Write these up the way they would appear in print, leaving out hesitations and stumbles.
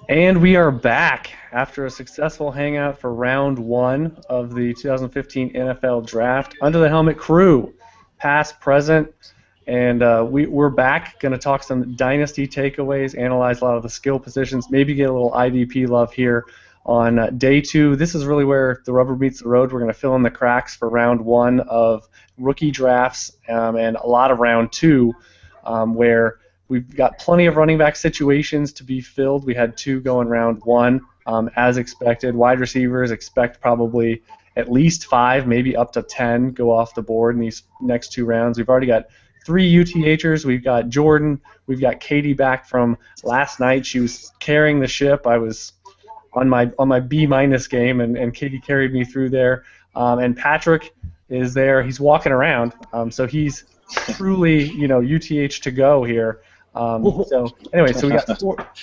And we are back after a successful hangout for round one of the 2015 NFL Draft. Under the Helmet crew, past, present, and we're back. Going to talk some dynasty takeaways, analyze a lot of the skill positions, maybe get a little IDP love here on day two. This is really where the rubber meets the road. We're going to fill in the cracks for round one of rookie drafts and a lot of round two where we've got plenty of running back situations to be filled. We had two going round one, as expected. Wide receivers expect probably at least 5, maybe up to 10 go off the board in these next two rounds. We've already got 3 UTHers. We've got Jordan. We've got Katie back from last night. She was carrying the ship. I was on my B- game, and Katie carried me through there. And Patrick is there. He's walking around, so he's truly, UTH to go here. So anyway, so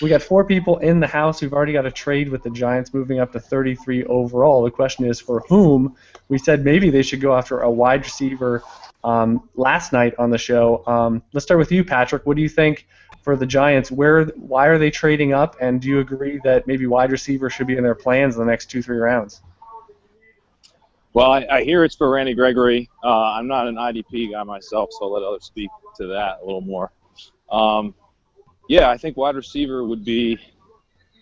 we got four people in the house. We've already got a trade with the Giants moving up to 33 overall. The question is for whom. We said maybe they should go after a wide receiver last night on the show. Let's start with you, Patrick. What do you think for the Giants? Why are they trading up, and do you agree that maybe wide receiver should be in their plans in the next 2-3 rounds? Well, I hear it's for Randy Gregory. I'm not an IDP guy myself, so I'll let others speak to that a little more. Yeah, I think wide receiver would be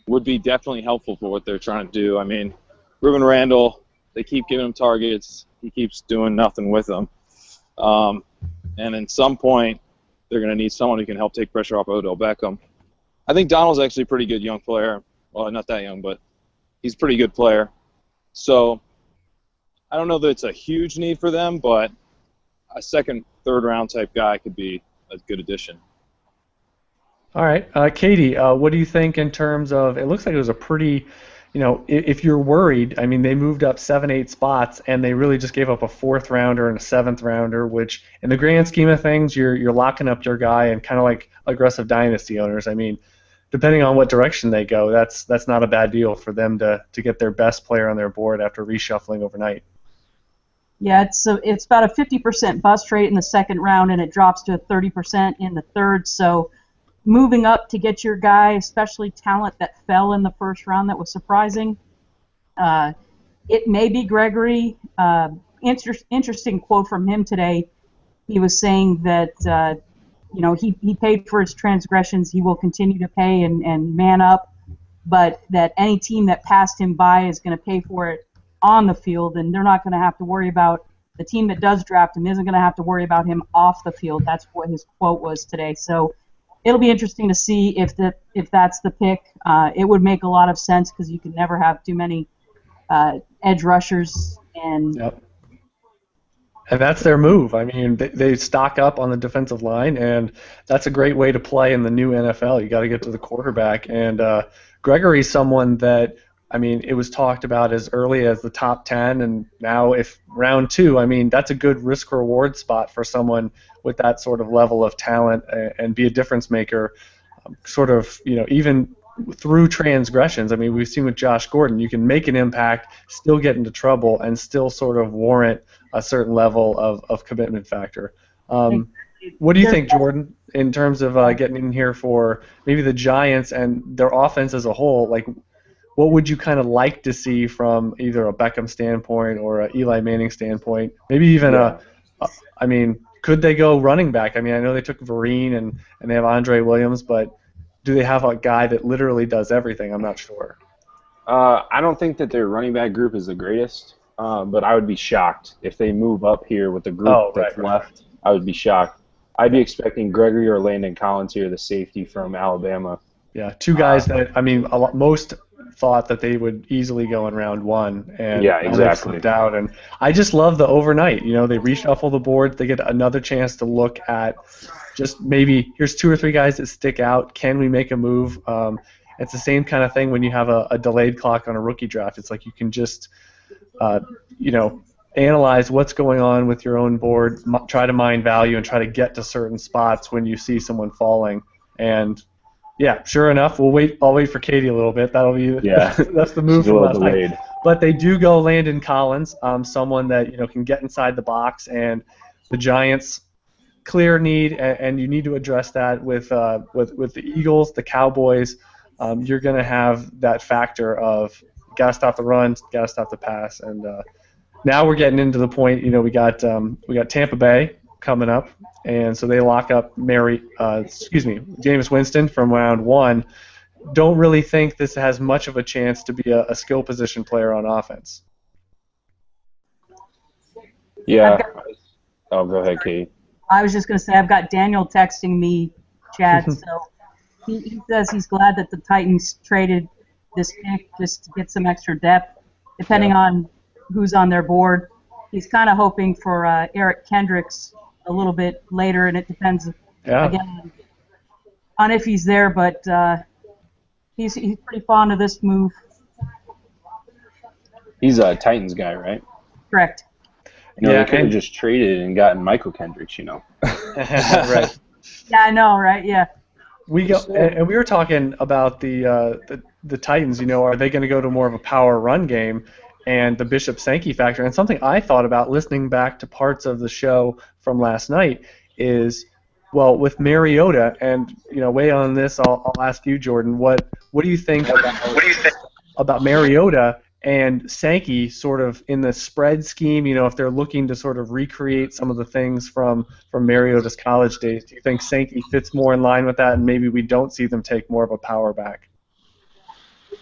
definitely helpful for what they're trying to do. I mean, Ruben Randall, they keep giving him targets. He keeps doing nothing with them. And at some point, they're going to need someone who can help take pressure off Odell Beckham. I think Donald's actually a pretty good young player. Well, not that young, but he's a pretty good player. So I don't know that it's a huge need for them, but a second, third round type guy could be a good addition. All right. Katie, what do you think in terms of, it looks like it was a pretty, if you're worried, I mean, they moved up 7-8 spots, and they really just gave up a 4th rounder and a 7th rounder, which in the grand scheme of things, you're locking up your guy, and kind of like aggressive dynasty owners. I mean, depending on what direction they go, that's not a bad deal for them to get their best player on their board after reshuffling overnight. Yeah, it's about a 50% bust rate in the second round, and it drops to 30% in the third. So moving up to get your guy, especially talent that fell in the first round, that was surprising. It may be Gregory. Interesting quote from him today. He was saying that he paid for his transgressions. He will continue to pay and man up, but that any team that passed him by is going to pay for it on the field, and they're not going to have to worry about, the team that does draft him isn't going to have to worry about him off the field. That's what his quote was today. So it'll be interesting to see if that's the pick. It would make a lot of sense because you can never have too many edge rushers. And yep. And that's their move. I mean, they stock up on the defensive line, and that's a great way to play in the new NFL. You got to get to the quarterback. And Gregory's someone that, I mean, it was talked about as early as the top 10, and now if round 2, I mean, that's a good risk-reward spot for someone with that sort of level of talent and be a difference maker, sort of, even through transgressions. I mean, we've seen with Josh Gordon, you can make an impact, still get into trouble, and still sort of warrant a certain level of commitment factor. What do you think, Jordan, in terms of getting in here for maybe the Giants and their offense as a whole? Like, what would you kind of like to see from either a Beckham standpoint or a Eli Manning standpoint? Maybe even I mean, could they go running back? I mean, I know they took Vereen and they have Andre Williams, but do they have a guy that literally does everything? I'm not sure. I don't think that their running back group is the greatest, but I would be shocked if they move up here with the group that's left. I would be shocked. I'd be expecting Gregory or Landon Collins here, the safety from Alabama. Yeah, two guys that, I mean, most thought that they would easily go in round 1, and yeah, exactly. Out. And I just love the overnight. They reshuffle the board. They get another chance to look at just maybe here's 2 or 3 guys that stick out. Can we make a move? It's the same kind of thing when you have a delayed clock on a rookie draft. It's like you can just, analyze what's going on with your own board, try to mine value, and try to get to certain spots when you see someone falling. And yeah, sure enough, I'll wait for Katie a little bit. That'll be that's the move from last night. But they do go Landon Collins, someone that can get inside the box, and the Giants clear need, and you need to address that with the Eagles, the Cowboys, you're going to have that factor of got to stop the run, got to stop the pass, and now we're getting into the point. We got Tampa Bay coming up, and so they lock up Jameis Winston from round 1. Don't really think this has much of a chance to be a skill position player on offense. Yeah. Oh, go ahead, Kate. I was just going to say I've got Daniel texting me, Chad. So he says he's glad that the Titans traded this pick just to get some extra depth, depending on who's on their board. He's kind of hoping for Eric Kendricks a little bit later, and it depends again on if he's there. But he's pretty fond of this move. He's a Titans guy, right? Correct. They could have just traded and gotten Michael Kendricks, Right. Yeah, I know, right? Yeah. We were talking about the Titans. Are they going to go to more of a power run game, and the Bishop Sankey factor? And something I thought about listening back to parts of the show from last night is, well, with Mariota, and weigh on this. I'll ask you, Jordan. What do you think about Mariota and Sankey sort of in the spread scheme? If they're looking to sort of recreate some of the things from Mariota's college days, do you think Sankey fits more in line with that, and maybe we don't see them take more of a power back?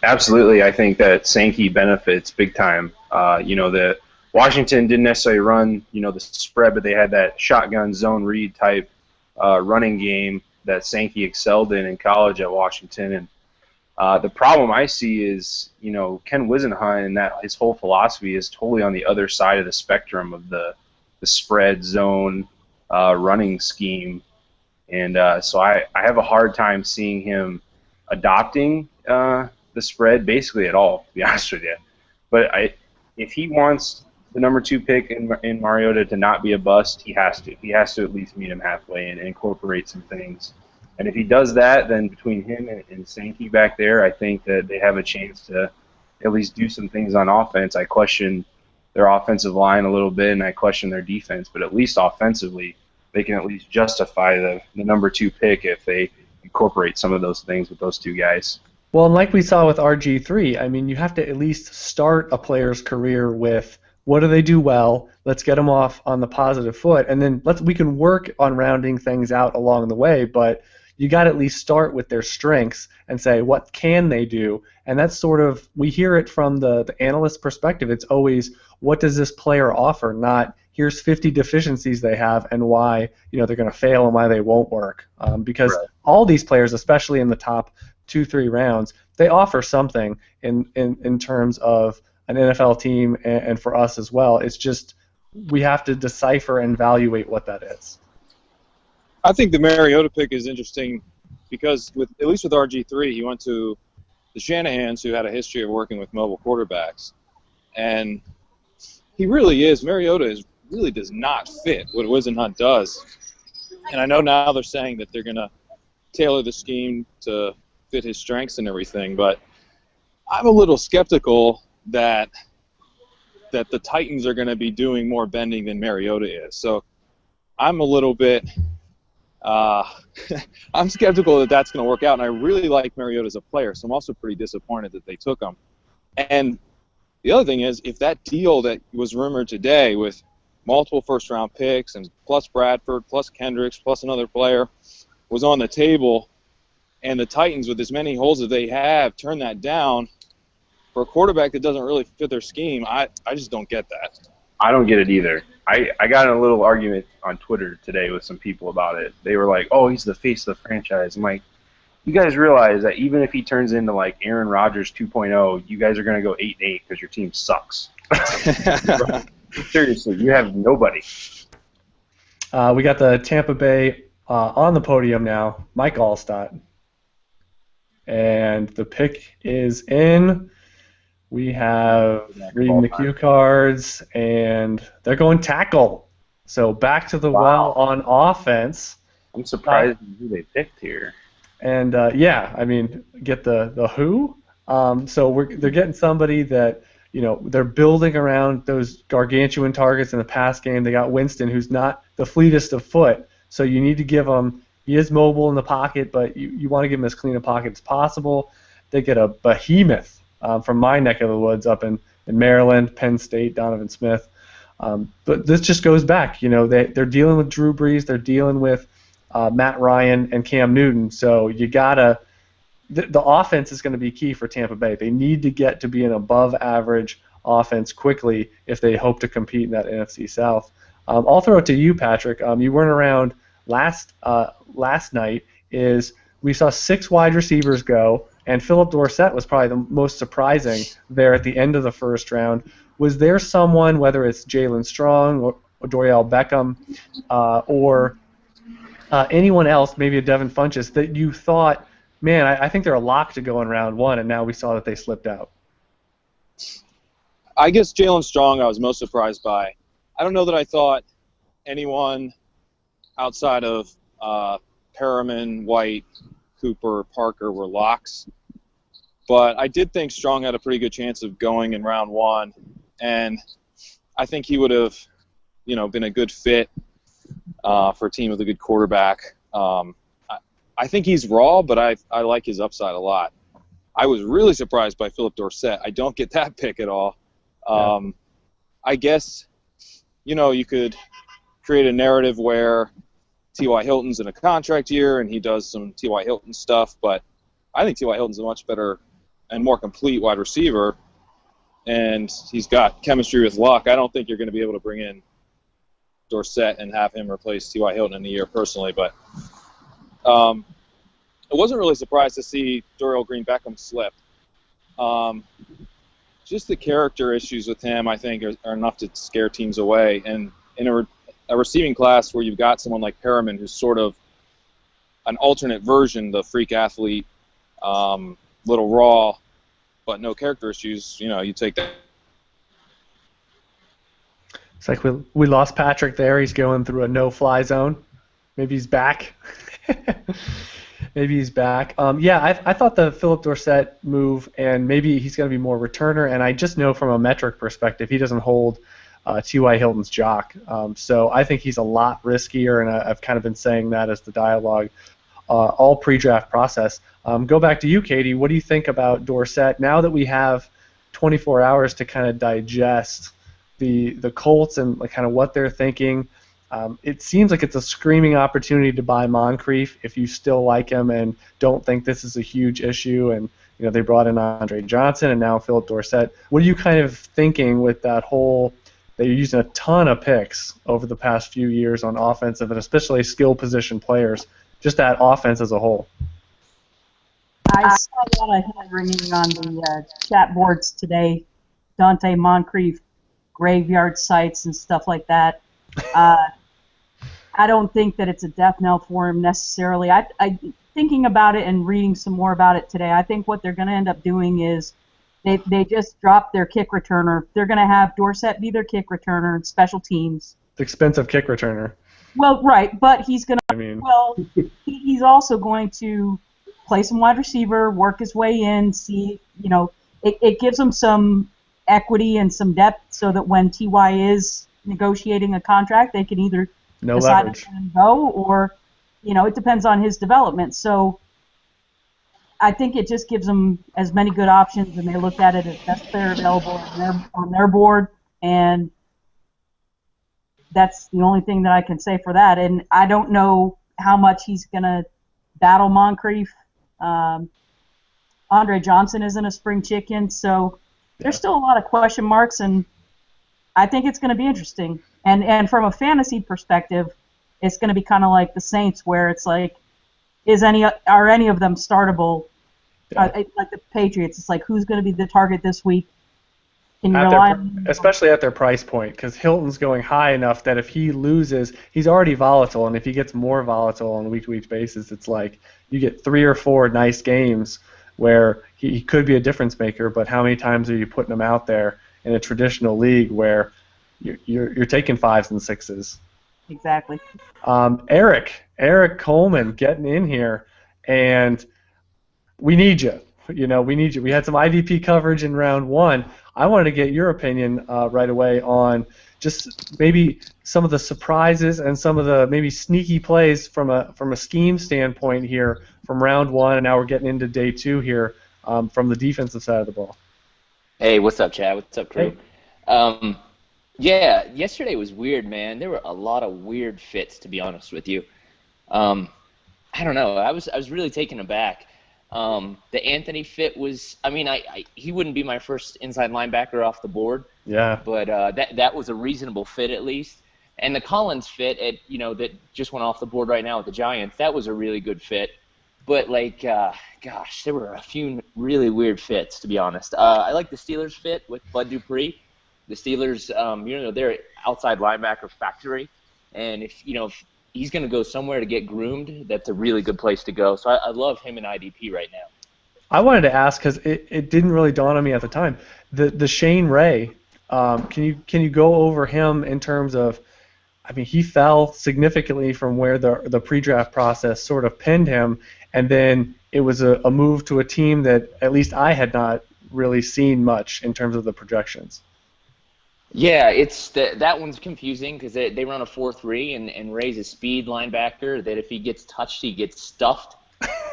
Absolutely. I think that Sankey benefits big time. The Washington didn't necessarily run, the spread, but they had that shotgun zone read type running game that Sankey excelled in college at Washington. And the problem I see is, Ken Wisenhunt and that his whole philosophy is totally on the other side of the spectrum of the spread zone running scheme. And so I have a hard time seeing him adopting the spread basically at all, to be honest with you. But if he wants the number 2 pick in Mariota to not be a bust, he has to. He has to at least meet him halfway and incorporate some things. And if he does that, then between him and Sankey back there, I think that they have a chance to at least do some things on offense. I question their offensive line a little bit, and I question their defense. But at least offensively, they can at least justify the number 2 pick if they incorporate some of those things with those 2 guys. Well, and like we saw with RG3, I mean, you have to at least start a player's career with what do they do well? Let's get them off on the positive foot, and then we can work on rounding things out along the way. But you got to at least start with their strengths and say what can they do, and that's sort of we hear it from the analyst perspective. It's always what does this player offer, not here's 50 deficiencies they have and why they're going to fail and why they won't work. Because all these players, especially in the top 2-3 rounds, they offer something in terms of an NFL team and for us as well. It's just we have to decipher and evaluate what that is. I think the Mariota pick is interesting because at least with RG3, he went to the Shanahans, who had a history of working with mobile quarterbacks, and he really is. Mariota really does not fit what Wisenhunt does, and I know now they're saying that they're going to tailor the scheme to fit his strengths and everything, but I'm a little skeptical that the Titans are going to be doing more bending than Mariota is. So I'm a little bit I'm skeptical that that's going to work out, and I really like Mariota as a player, so I'm also pretty disappointed that they took him. And the other thing is, if that deal that was rumored today with multiple first-round picks and plus Bradford, plus Kendricks, plus another player was on the table, and the Titans, with as many holes as they have, turn that down for a quarterback that doesn't really fit their scheme, I just don't get that. I don't get it either. I got in a little argument on Twitter today with some people about it. They were like, oh, he's the face of the franchise. I'm like, you guys realize that even if he turns into like Aaron Rodgers 2.0, you guys are going to go 8-8 because your team sucks. Seriously, you have nobody. We got the Tampa Bay on the podium now, Mike Allstott. And the pick is in. We have reading the cue cards, and they're going tackle. So back to the well on offense. I'm surprised who they picked here. And I mean, get the who. So they're getting somebody that they're building around those gargantuan targets in the pass game. They got Winston, who's not the fleetest of foot. So you need to give him. He is mobile in the pocket, but you want to give him as clean a pocket as possible. They get a behemoth from my neck of the woods up in Maryland, Penn State, Donovan Smith. But this just goes back. They're dealing with Drew Brees. They're dealing with Matt Ryan and Cam Newton. So you gotta. The offense is going to be key for Tampa Bay. They need to get to be an above-average offense quickly if they hope to compete in that NFC South. I'll throw it to you, Patrick. You weren't around last night. We saw 6 wide receivers go, and Philip Dorsett was probably the most surprising there at the end of the first round. Was there someone, whether it's Jalen Strong or Dorial Beckham or anyone else, maybe a Devin Funchess, that you thought, man, I think they're a lock to go in round 1, and now we saw that they slipped out? I guess Jalen Strong I was most surprised by. I don't know that I thought anyone outside of Perriman, White, Cooper, Parker were locks. But I did think Strong had a pretty good chance of going in round 1, and I think he would have, been a good fit for a team with a good quarterback. I think he's raw, but I like his upside a lot. I was really surprised by Philip Dorsett. I don't get that pick at all. I guess, you could create a narrative where T.Y. Hilton's in a contract year and he does some T.Y. Hilton stuff, but I think T.Y. Hilton's a much better and more complete wide receiver, and he's got chemistry with Luck. I don't think you're going to be able to bring in Dorsett and have him replace T.Y. Hilton in a year personally, but I wasn't really surprised to see Dorial Green-Beckham slip. Just the character issues with him, I think, are enough to scare teams away. And in a receiving class where you've got someone like Perriman, who's sort of an alternate version, the freak athlete, little raw, but no character issues, you take that. It's like we lost Patrick there. He's going through a no-fly zone. Maybe he's back. Maybe he's back. I thought the Philip Dorsett move, and maybe he's going to be more returner, and I just know from a metric perspective he doesn't hold T.Y. Hilton's jock. So I think he's a lot riskier, and I've kind of been saying that as the dialogue all pre-draft process. Go back to you, Katie. What do you think about Dorsett now that we have 24 hours to kind of digest the Colts and kind of what they're thinking? It seems like it's a screaming opportunity to buy Moncrief if you still like him and don't think this is a huge issue. And they brought in Andre Johnson and now Philip Dorsett. What are you kind of thinking with that whole? They're using a ton of picks over the past few years on offensive and especially skill position players. Just that offense as a whole. I saw a lot of hand wringing on the chat boards today. Dante Moncrief, graveyard sites and stuff like that. I don't think that it's a death knell for him necessarily. I thinking about it and reading some more about it today, I think what they're going to end up doing is they just drop their kick returner. They're going to have Dorsett be their kick returner and special teams. It's expensive kick returner. Well, right, but he's going to he's also going to play some wide receiver, work his way in, see, it gives him some equity and some depth so that when T.Y. is negotiating a contract, they can either decide to let him go or, it depends on his development. So I think it just gives them as many good options, and they look at it as best player available on their board, and that's the only thing that I can say for that. And I don't know how much he's going to battle Moncrief. Andre Johnson isn't a spring chicken, so there's still a lot of question marks, and I think it's going to be interesting. And from a fantasy perspective, it's going to be kind of like the Saints, where it's like, are any of them startable? Like the Patriots, it's like, who's going to be the target this week? Can you rely on, especially at their price point, because Hilton's going high enough that if he loses, he's already volatile, and if he gets more volatile on a week-to-week basis, it's like you get 3 or 4 nice games where he could be a difference maker, but how many times are you putting him out there in a traditional league where you're taking 5s and 6s? Exactly. Eric Coleman getting in here, and we need you. We need you. We had some IDP coverage in round 1. I wanted to get your opinion right away on just maybe some of the surprises and some of the maybe sneaky plays from a scheme standpoint here from round 1, and now we're getting into day 2 here. from the defensive side of the ball. Hey, what's up, Chad? What's up, crew? Hey. Yeah, yesterday was weird, man. There were a lot of weird fits, to be honest with you. I don't know. I was really taken aback. The Anthony fit was, I mean, he wouldn't be my first inside linebacker off the board. Yeah. But that was a reasonable fit at least. And the Collins fit, that just went off the board right now with the Giants, that was a really good fit. But, gosh, there were a few really weird fits, to be honest. I like the Steelers fit with Bud Dupree. The Steelers, they're outside linebacker factory. And if he's going to go somewhere to get groomed, that's a really good place to go. So I love him in IDP right now. I wanted to ask, because it didn't really dawn on me at the time, the Shane Ray, can you go over him in terms of, I mean, he fell significantly from where the pre-draft process sort of pinned him, and then it was a move to a team that at least I had not really seen much in terms of the projections. Yeah, that one's confusing because they run a 4-3 and Ray's a speed linebacker that if he gets touched, he gets stuffed.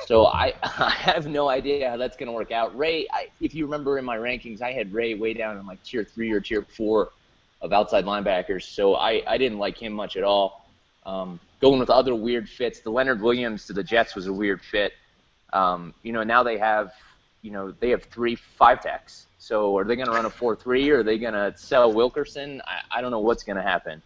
So I have no idea how that's going to work out. Ray, if you remember in my rankings, I had Ray way down in like tier 3 or tier 4 of outside linebackers, so I didn't like him much at all. Going with other weird fits, the Leonard Williams to the Jets was a weird fit. Now they have 3 5-techs. So are they going to run a 4-3 or are they going to sell Wilkerson? I don't know what's going to happen.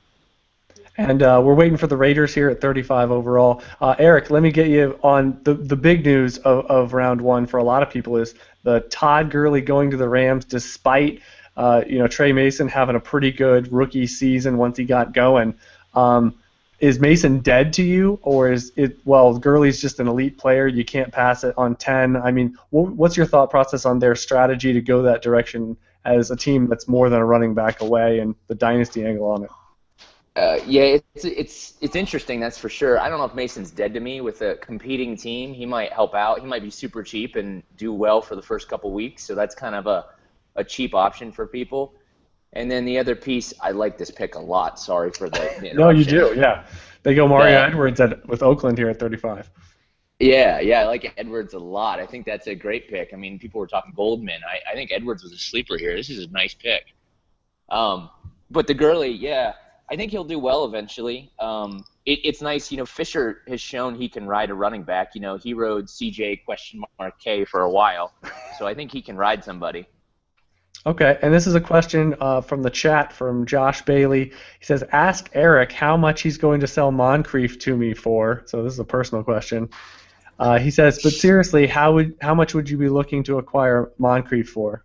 And we're waiting for the Raiders here at 35 overall. Eric, let me get you on the big news of round 1 for a lot of people is the Todd Gurley going to the Rams despite Trey Mason having a pretty good rookie season once he got going. Is Mason dead to you, or is it, Gurley's just an elite player, you can't pass it on 10? I mean, what's your thought process on their strategy to go that direction as a team that's more than a running back away and the dynasty angle on it? Yeah, it's interesting, that's for sure. I don't know if Mason's dead to me. With a competing team, he might help out. He might be super cheap and do well for the first couple weeks, so that's kind of a cheap option for people. And then the other piece, I like this pick a lot. Sorry for the interruption. No, you do, yeah. They go Mario Edwards with Oakland here at 35. Yeah, I like Edwards a lot. I think that's a great pick. I mean, people were talking Goldman. I think Edwards was a sleeper here. This is a nice pick. But the Gurley, yeah, I think he'll do well eventually. It's nice, Fisher has shown he can ride a running back. He rode CJ K for a while. So I think he can ride somebody. Okay, and this is a question from the chat from Josh Bailey. He says, ask Eric how much he's going to sell Moncrief to me for. So this is a personal question. He says, but seriously, how much would you be looking to acquire Moncrief for?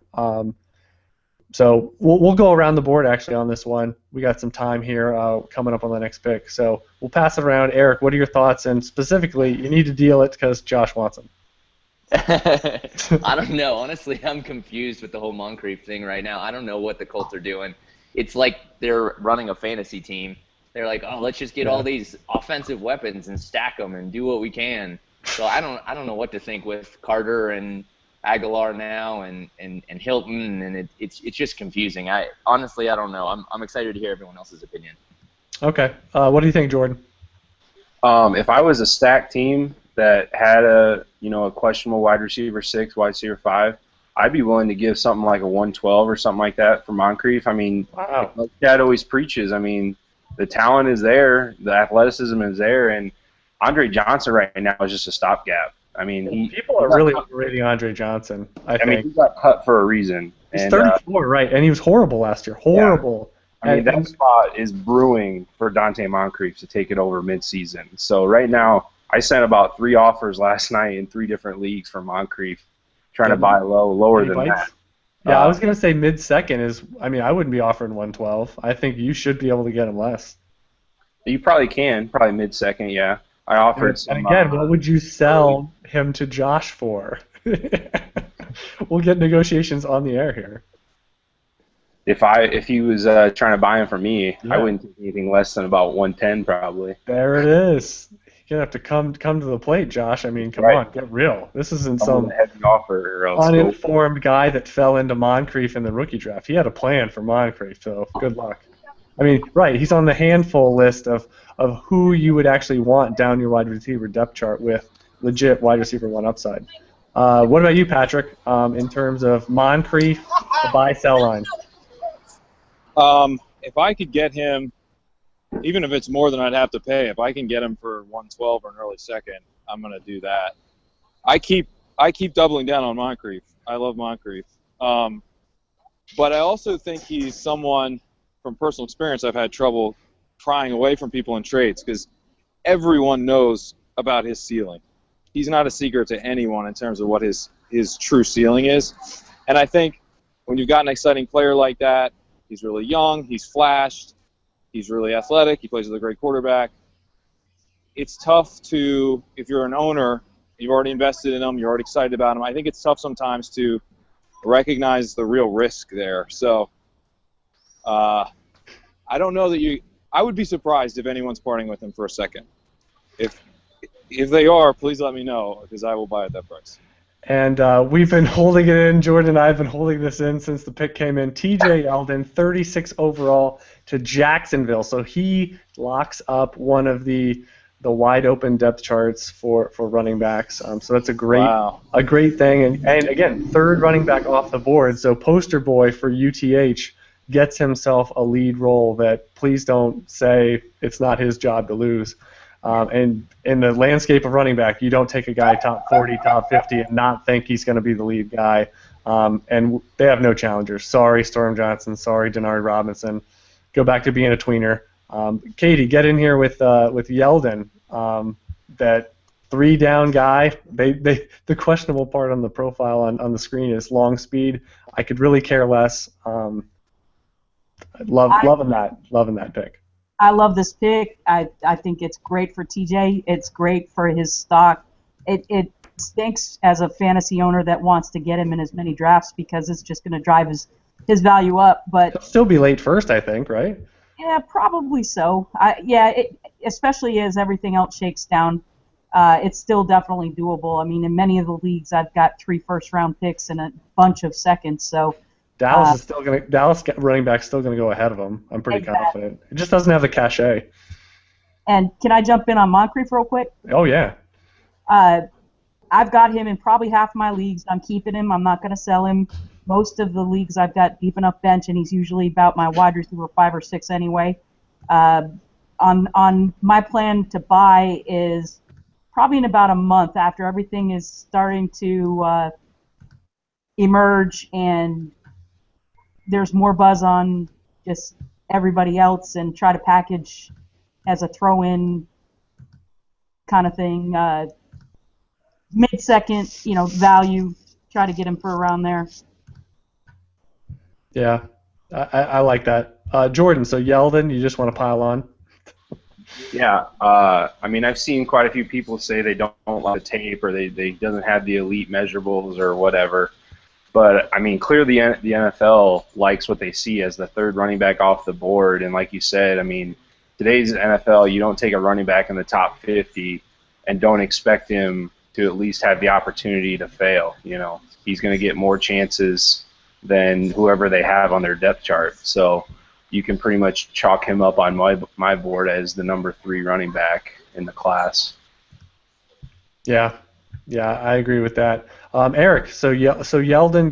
So we'll go around the board actually on this one. We got some time here coming up on the next pick. So we'll pass it around. Eric, what are your thoughts? And specifically, you need to deal it because Josh wants him. I don't know. Honestly, I'm confused with the whole Moncrief thing right now. I don't know what the Colts are doing. It's like they're running a fantasy team. They're like, oh, let's just get all these offensive weapons and stack them and do what we can. So I don't know what to think with Carter and Aguilar now and Hilton, and it's just confusing. Honestly, I don't know. I'm excited to hear everyone else's opinion. Okay. What do you think, Jordan? If I was a stacked team that had a questionable wide receiver 6, wide receiver 5, I'd be willing to give something like a 112 or something like that for Moncrief. I mean, wow. Like Chad always preaches, I mean, the talent is there, the athleticism is there, and Andre Johnson right now is just a stopgap. I mean, people are really overrating Andre Johnson. I think he got cut for a reason. He's 34, right? And he was horrible last year. Horrible. Yeah. I mean, that spot is brewing for Dante Moncrief to take it over midseason. So right now, I sent about 3 offers last night in 3 different leagues for Moncrief, trying to buy lower than that. Yeah, I was going to say mid-second is, I mean, I wouldn't be offering 112. I think you should be able to get him less. You probably can, probably mid-second, yeah. I offered some. And again, what would you sell him to Josh for? We'll get negotiations on the air here. If he was trying to buy him for me, I wouldn't take anything less than about 110 probably. There it is. You're going to have to come to the plate, Josh. I mean, come on, get real. This isn't some heavy offer or else uninformed guy that fell into Moncrief in the rookie draft. He had a plan for Moncrief, so good luck. I mean, right, he's on the handful list of who you would actually want down your wide receiver depth chart with legit wide receiver 1 upside. What about you, Patrick, in terms of Moncrief, the buy-sell line? If I could get him, even if it's more than I'd have to pay, if I can get him for 112 or an early second, I'm going to do that. I keep doubling down on Moncrief. I love Moncrief. But I also think he's someone, from personal experience, I've had trouble prying away from people in trades because everyone knows about his ceiling. He's not a secret to anyone in terms of what his true ceiling is. And I think when you've got an exciting player like that, he's really young, he's flashed, he's really athletic, he plays with a great quarterback. It's tough to, if you're an owner, you've already invested in him, you're already excited about him. I think it's tough sometimes to recognize the real risk there. So I don't know that I would be surprised if anyone's parting with him for a second. If they are, please let me know because I will buy at that price. And we've been holding it in. Jordan and I have been holding this in since the pick came in. TJ Yeldon, 36 overall to Jacksonville. So he locks up one of the wide open depth charts for running backs. So that's a great thing. And again, third running back off the board. So poster boy for UTH gets himself a lead role that please don't say it's not his job to lose. And in the landscape of running back, you don't take a guy top 40, top 50, and not think he's going to be the lead guy. And they have no challengers. Sorry, Storm Johnson. Sorry, Denard Robinson. Go back to being a tweener. Katie, get in here with Yeldon. That 3-down guy. The questionable part on the profile on the screen is long speed. I could really care less. Loving that pick. I love this pick. I think it's great for TJ. It's great for his stock. It stinks as a fantasy owner that wants to get him in as many drafts because it's just going to drive his value up. But he'll still be late first, I think, right? Yeah, probably so. Especially as everything else shakes down, it's still definitely doable. I mean, in many of the leagues, I've got 3 first-round picks and a bunch of seconds. So Dallas running back's still gonna go ahead of him. I'm pretty confident. It just doesn't have the cachet. And can I jump in on Moncrief real quick? Oh yeah. I've got him in probably half my leagues. I'm keeping him. I'm not gonna sell him. Most of the leagues I've got deep enough bench, and he's usually about my wide receiver 5 or 6 anyway. On my plan to buy is probably in about a month after everything is starting to emerge and there's more buzz on just everybody else and try to package as a throw-in kind of thing. Mid-second, value, try to get him for around there. Yeah, I like that. Jordan, so Yeldon, you just want to pile on? Yeah, I mean, I've seen quite a few people say they don't like the tape or they doesn't have the elite measurables or whatever. But, I mean, clearly the NFL likes what they see as the third running back off the board. And like you said, I mean, today's NFL, you don't take a running back in the top 50 and don't expect him to at least have the opportunity to fail. He's going to get more chances than whoever they have on their depth chart. So you can pretty much chalk him up on my board as the number 3 running back in the class. Yeah, I agree with that. Eric, so Yeldon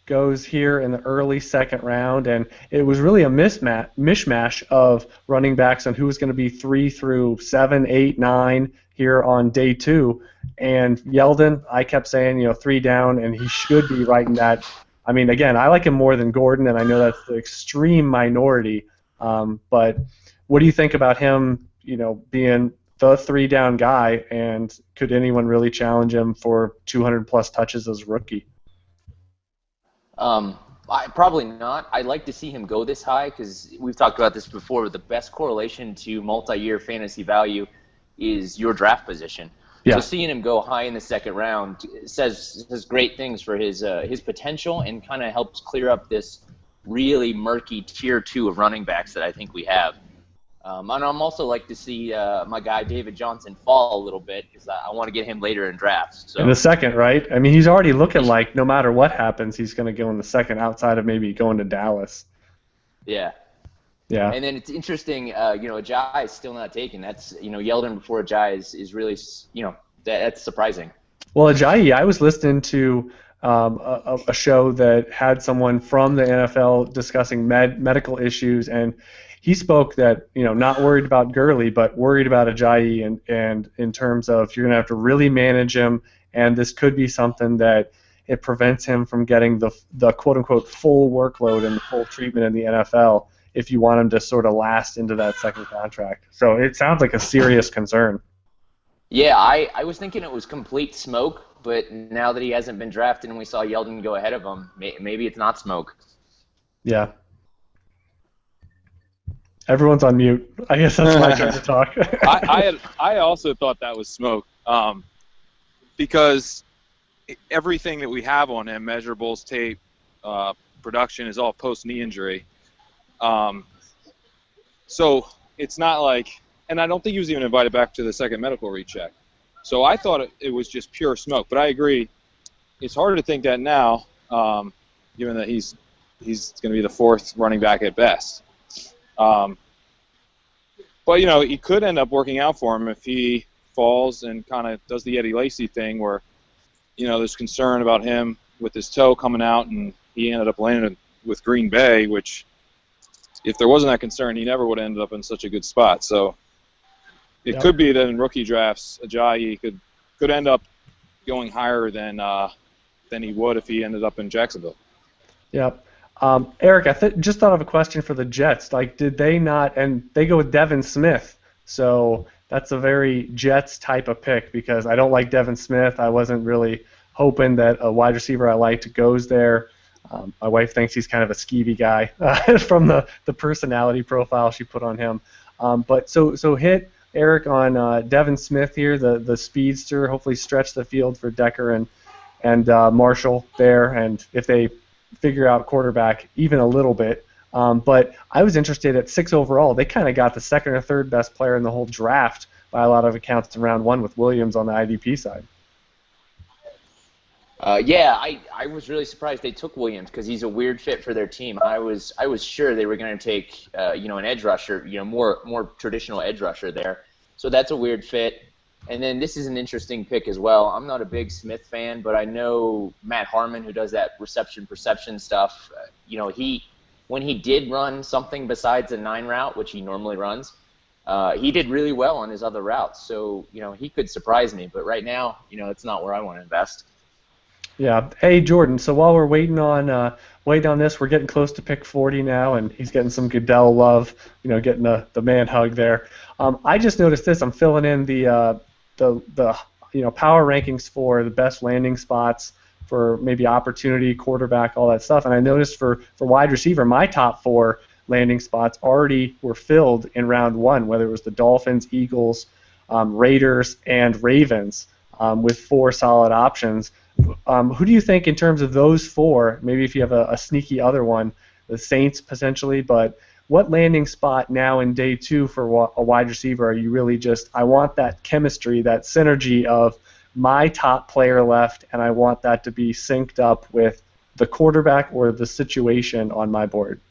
goes here in the early second round, and it was really a mishmash of running backs on who was going to be 3 through 7, 8, 9 here on day 2. And Yeldon, I kept saying, 3 down, and he should be right in that. I mean, again, I like him more than Gordon, and I know that's the extreme minority. But what do you think about him, being the 3-down guy, and could anyone really challenge him for 200-plus touches as a rookie? Probably not. I'd like to see him go this high because we've talked about this before. The best correlation to multi-year fantasy value is your draft position. Yeah. So seeing him go high in the second round says great things for his potential and kind of helps clear up this really murky tier 2 of running backs that I think we have. And I'm also like to see my guy David Johnson fall a little bit because I want to get him later in drafts. So. In the second, right? I mean, he's already looking like no matter what happens, he's going to go in the second outside of maybe going to Dallas. Yeah. Yeah. And then it's interesting, Ajay is still not taken. That's, Yeldon before Ajay is really, that's surprising. Well, Ajayi, I was listening to a show that had someone from the NFL discussing medical issues, and he spoke that not worried about Gurley, but worried about Ajayi, and in terms of you're going to have to really manage him, and this could be something that it prevents him from getting the quote unquote full workload and the full treatment in the NFL if you want him to sort of last into that second contract. So it sounds like a serious concern. Yeah, I was thinking it was complete smoke, but now that he hasn't been drafted and we saw Yeldon go ahead of him, maybe it's not smoke. Yeah. Everyone's on mute. I guess that's my turn to talk. I also thought that was smoke, because everything that we have on him, measurables, tape, production, is all post-knee injury. So it's not like, and I don't think he was even invited back to the second medical recheck. So I thought it was just pure smoke. But I agree, it's harder to think that now, given that he's going to be the fourth running back at best. But it could end up working out for him if he falls and kind of does the Eddie Lacy thing where there's concern about him with his toe coming out, and he ended up landing with Green Bay, which if there wasn't that concern, he never would have ended up in such a good spot. So it could be that in rookie drafts, Ajayi could end up going higher than he would if he ended up in Jacksonville. Yep. Eric, I just thought of a question for the Jets. Like, did they not? And they go with Devin Smith, so that's a very Jets type of pick because I don't like Devin Smith. I wasn't really hoping that a wide receiver I liked goes there. My wife thinks he's kind of a skeevy guy from the personality profile she put on him. But so hit Eric on Devin Smith here, the speedster. Hopefully stretch the field for Decker and Marshall there, and if they figure out quarterback even a little bit. But I was interested at 6 overall. They kind of got the second or third best player in the whole draft by a lot of accounts in round 1 with Williams on the IDP side. Yeah, I was really surprised they took Williams because he's a weird fit for their team. I was sure they were going to take an edge rusher, more traditional edge rusher there. So that's a weird fit. And then this is an interesting pick as well. I'm not a big Smith fan, but I know Matt Harmon, who does that reception perception stuff. When he did run something besides a 9 route, which he normally runs, he did really well on his other routes. So he could surprise me. But right now, it's not where I want to invest. Yeah. Hey, Jordan. So while we're waiting on this, we're getting close to pick 40 now, and he's getting some Goodell love. Getting the man hug there. I just noticed this. I'm filling in the power rankings for the best landing spots for maybe opportunity, quarterback, all that stuff. And I noticed for wide receiver, my top 4 landing spots already were filled in round 1, whether it was the Dolphins, Eagles, Raiders, and Ravens, with 4 solid options. Who do you think in terms of those 4, maybe if you have a sneaky other one, the Saints potentially, but what landing spot now in day 2 for a wide receiver are you really just, I want that chemistry, that synergy of my top player left, and I want that to be synced up with the quarterback or the situation on my board?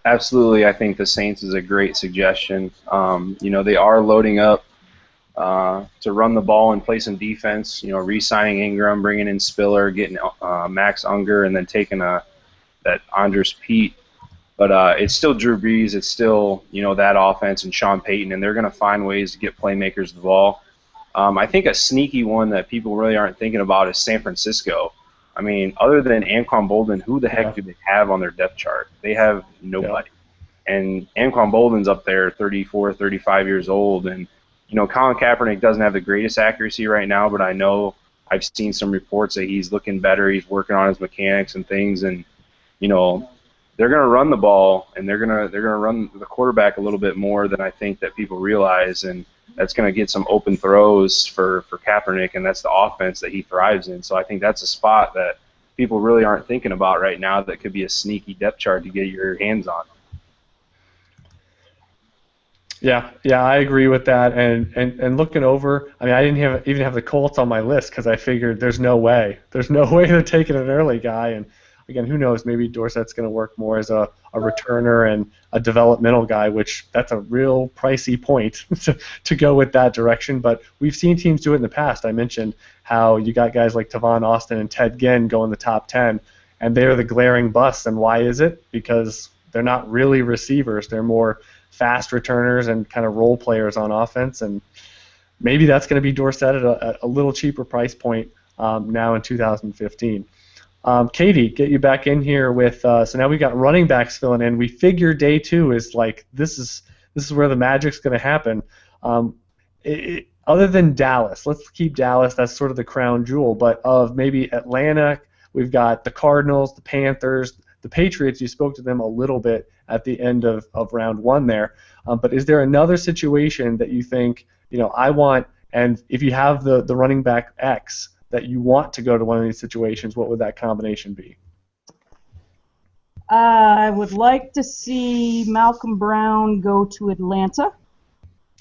Absolutely. I think the Saints is a great suggestion. They are loading up to run the ball and play some defense, re-signing Ingram, bringing in Spiller, getting Max Unger, and then taking that Andres Pete. But it's still Drew Brees. It's still, that offense and Sean Payton, and they're going to find ways to get playmakers the ball. I think a sneaky one that people really aren't thinking about is San Francisco. I mean, other than Anquan Boldin, who the heck do they have on their depth chart? They have nobody. Yeah. And Anquan Boldin's up there, 34, 35 years old, and Colin Kaepernick doesn't have the greatest accuracy right now, but I know I've seen some reports that he's looking better. He's working on his mechanics and things, and they're going to run the ball, and they're going to run the quarterback a little bit more than I think that people realize, and that's going to get some open throws for Kaepernick, and that's the offense that he thrives in. So I think that's a spot that people really aren't thinking about right now that could be a sneaky depth chart to get your hands on. Yeah, I agree with that. And looking over, I mean, I didn't even have the Colts on my list because I figured there's no way they're taking an early guy. And again, who knows? Maybe Dorsett's going to work more as a returner and a developmental guy, which that's a real pricey point to go with that direction. But we've seen teams do it in the past. I mentioned how you got guys like Tavon Austin and Ted Ginn go in the top 10, and they're the glaring busts. And why is it? Because they're not really receivers. They're more fast returners and kind of role players on offense. And maybe that's going to be Dorsett at a little cheaper price point now in 2015. Katie, get you back in here with so now we've got running backs filling in. We figure day 2 is like this is where the magic's going to happen. Other than Dallas, let's keep Dallas. That's sort of the crown jewel. But of maybe Atlanta, we've got the Cardinals, the Panthers, the Patriots. You spoke to them a little bit at the end of round 1 there. But is there another situation that you think, I want, and if you have the running back X that you want to go to one of these situations, what would that combination be? I would like to see Malcolm Brown go to Atlanta.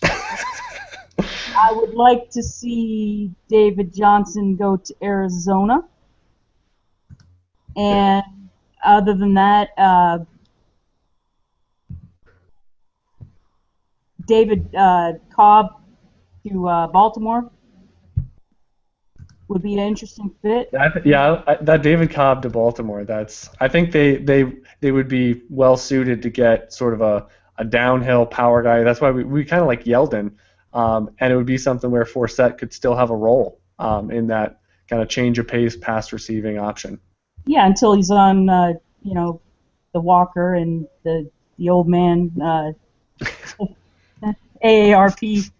I would like to see David Johnson go to Arizona. And other than that, David Cobb to Baltimore would be an interesting fit. That David Cobb to Baltimore. I think they would be well suited to get sort of a downhill power guy. That's why we kind of like Yeldon, and it would be something where Forsett could still have a role in that kind of change of pace pass receiving option. Yeah, until he's on the walker and the old man AARP.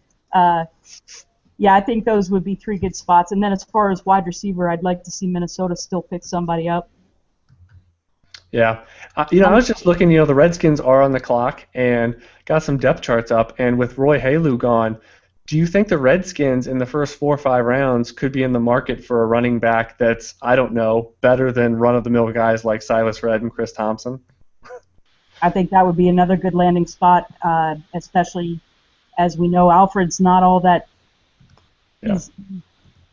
Yeah, I think those would be 3 good spots. And then as far as wide receiver, I'd like to see Minnesota still pick somebody up. Yeah. I was just looking, the Redskins are on the clock and got some depth charts up. And with Roy Halu gone, do you think the Redskins in the first 4 or 5 rounds could be in the market for a running back that's, I don't know, better than run-of-the-mill guys like Silas Redd and Chris Thompson? I think that would be another good landing spot, especially as we know Alfred's not all that. He's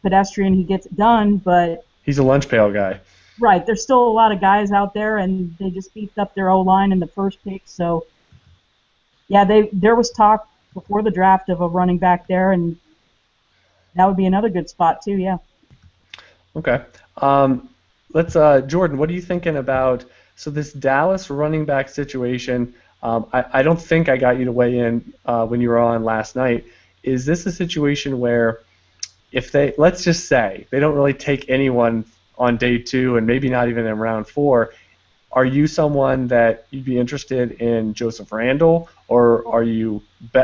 pedestrian, he gets it done, but he's a lunch pail guy. Right, there's still a lot of guys out there, and they just beefed up their O-line in the first pick. So, yeah, there was talk before the draft of a running back there, and that would be another good spot too. Yeah. Okay. Let's Jordan. What are you thinking about? So this Dallas running back situation. I don't think I got you to weigh in when you were on last night. Is this a situation where if let's just say they don't really take anyone on day 2 and maybe not even in round 4, are you someone that you'd be interested in Joseph Randle, or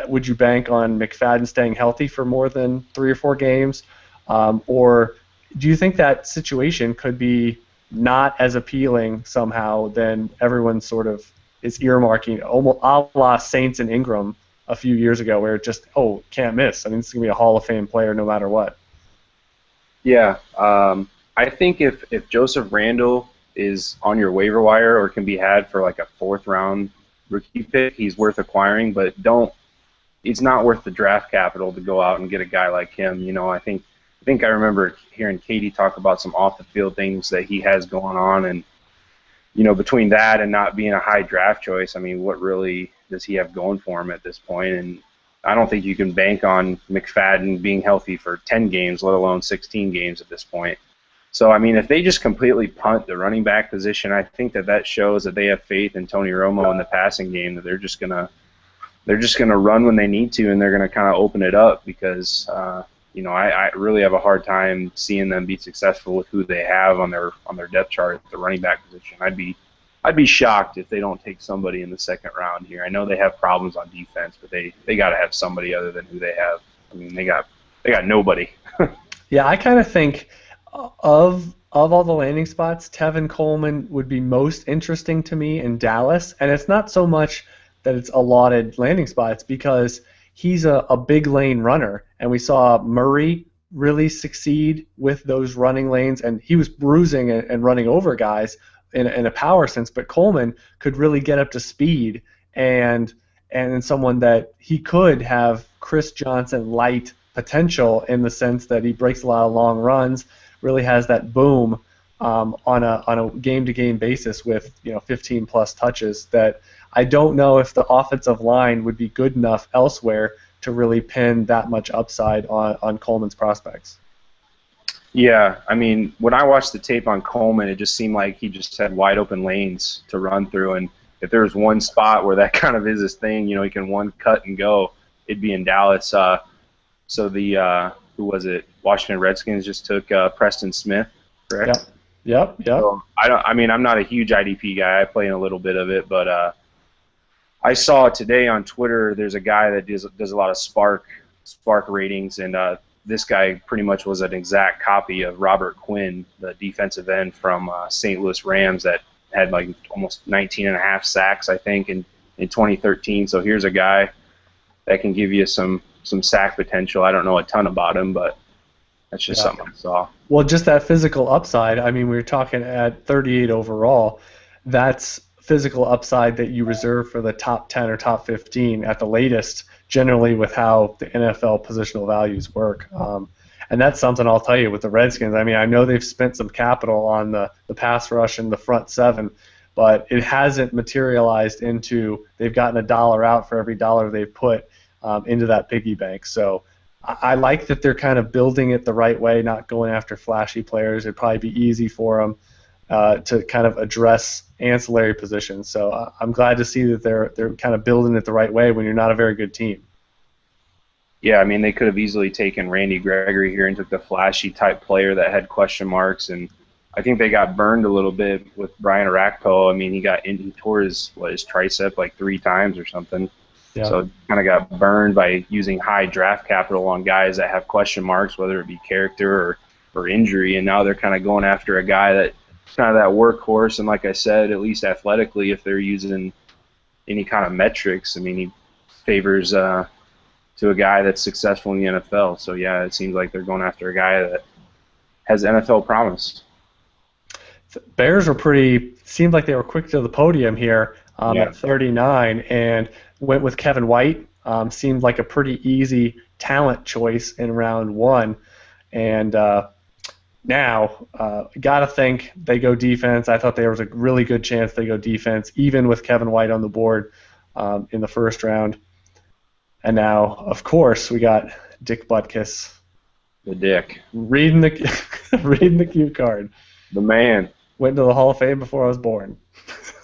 would you bank on McFadden staying healthy for more than 3 or 4 games, or do you think that situation could be not as appealing somehow than everyone sort of is earmarking, almost a la Saints and Ingram a few years ago, where it just can't miss? I mean, this is gonna be a Hall of Fame player no matter what. Yeah, I think if Joseph Randle is on your waiver wire or can be had for like a 4th round rookie pick, he's worth acquiring, but it's not worth the draft capital to go out and get a guy like him. I think I remember hearing Katie talk about some off the field things that he has going on, and between that and not being a high draft choice, I mean, what really does he have going for him at this point? And I don't think you can bank on McFadden being healthy for 10 games, let alone 16 games at this point. So, I mean, if they just completely punt the running back position, I think that shows that they have faith in Tony Romo in the passing game, that they're just gonna run when they need to, and they're gonna kind of open it up because I really have a hard time seeing them be successful with who they have on their depth chart at the running back position. I'd be shocked if they don't take somebody in the 2nd round here. I know they have problems on defense, but they got to have somebody other than who they have. I mean, they got nobody. Yeah, I kind of think of all the landing spots, Tevin Coleman would be most interesting to me in Dallas, and it's not so much that it's allotted landing spots because he's a big lane runner, and we saw Murray really succeed with those running lanes, and he was bruising and running over guys in a power sense, but Coleman could really get up to speed and someone that he could have Chris Johnson light potential in the sense that he breaks a lot of long runs, really has that boom on a game-to-game basis with 15 plus touches that I don't know if the offensive line would be good enough elsewhere to really pin that much upside on Coleman's prospects. Yeah, I mean, when I watched the tape on Coleman, it just seemed like he just had wide open lanes to run through, and if there was one spot where that kind of is his thing, he can one cut and go, it'd be in Dallas. So the who was it? Washington Redskins just took Preston Smith, correct? Yep. So I'm not a huge IDP guy. I play in a little bit of it, but I saw today on Twitter there's a guy that does a lot of Spark ratings, and this guy pretty much was an exact copy of Robert Quinn, the defensive end from St. Louis Rams that had like almost 19 and a half sacks, I think, in 2013. So here's a guy that can give you some sack potential. I don't know a ton about him, but that's just something I saw. Well, just that physical upside. I mean, we were talking at 38 overall. That's physical upside that you reserve for the top 10 or top 15 at the latest, generally with how the NFL positional values work. And that's something I'll tell you with the Redskins. I mean, I know they've spent some capital on the pass rush and the front seven, but it hasn't materialized into they've gotten $1 out for every dollar they've put into that piggy bank. So I like that they're kind of building it the right way, not going after flashy players. It'd probably be easy for them to kind of address ancillary positions. So I'm glad to see that they're kind of building it the right way when you're not a very good team. Yeah, I mean, they could have easily taken Randy Gregory here and took the flashy type player that had question marks, and I think they got burned a little bit with Brian Arakpo. I mean, he tore his tricep like 3 times or something. Yeah. So kind of got burned by using high draft capital on guys that have question marks, whether it be character or injury, and now they're kind of going after a guy that kind of that workhorse, and like I said, at least athletically, if they're using any kind of metrics, I mean, he favors to a guy that's successful in the NFL. So yeah, it seems like they're going after a guy that has NFL promise. Bears seemed like they were quick to the podium here at 39 and went with Kevin White. Seemed like a pretty easy talent choice in round 1. And now, got to think they go defense. I thought there was a really good chance they go defense, even with Kevin White on the board in the first round. And now, of course, we got Dick Butkus. The Dick. Reading the cue card. The man. Went to the Hall of Fame before I was born.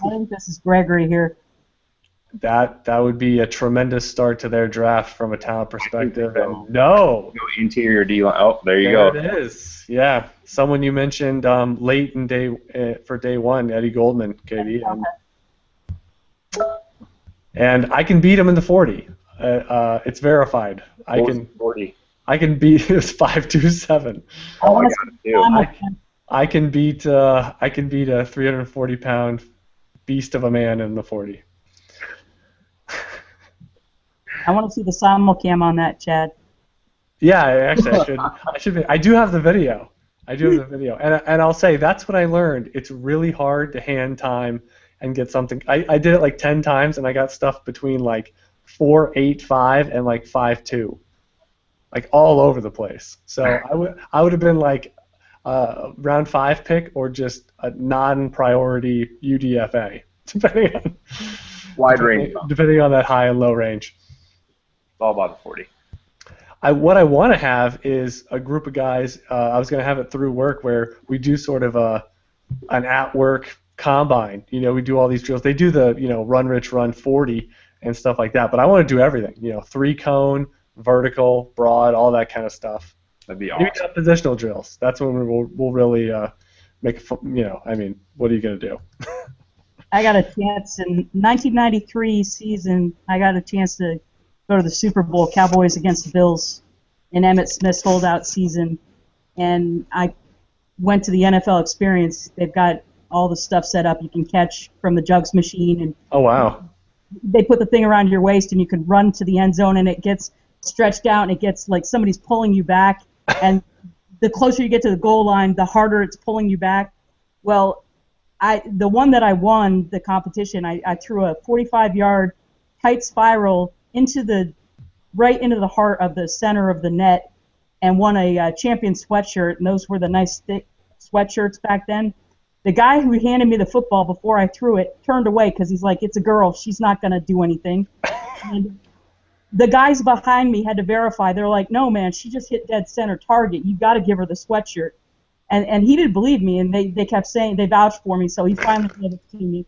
I think this is Gregory here. That would be a tremendous start to their draft from a talent perspective. And interior D line. Oh, there you go. There it is. Yeah, someone you mentioned late in for day 1, Eddie Goldman, KD, and I can beat him in the 40. It's verified. I can 40. I can beat his 5'2", I can beat a 340-pound beast of a man in the 40. I want to see the simulcam on that, Chad. Yeah, actually, I should. I do have the video. And I'll say that's what I learned. It's really hard to hand time and get something. I did it like 10 times, and I got stuff between like 4.85 and like 5.2, like all over the place. So I would have been like round 5 pick or just a non-priority UDFA, depending on wide range, depending on that high and low range. It's all about the 40. What I want to have is a group of guys. I was going to have it through work where we do sort of an at-work combine. We do all these drills. They do the run rich, run 40 and stuff like that. But I want to do everything. 3-cone, vertical, broad, all that kind of stuff. That'd be awesome. Maybe not positional drills. That's when we'll really make. I mean, what are you going to do? I got a chance in 1993 season. I got a chance to go to the Super Bowl, Cowboys against the Bills, in Emmitt Smith's holdout season, and I went to the NFL Experience. They've got all the stuff set up you can catch from the jugs machine, and oh wow, they put the thing around your waist, and you can run to the end zone, and it gets stretched out, and it gets like somebody's pulling you back, and the closer you get to the goal line, the harder it's pulling you back. Well, the one that I won the competition, I threw a 45-yard tight spiral right into the heart of the center of the net, and won a champion sweatshirt, and those were the nice thick sweatshirts back then. The guy who handed me the football before I threw it turned away because he's like, it's a girl. She's not going to do anything. And the guys behind me had to verify. They're like, no, man, she just hit dead center target. You got to give her the sweatshirt. And he didn't believe me, and they kept saying, they vouched for me, so he finally gave it to me.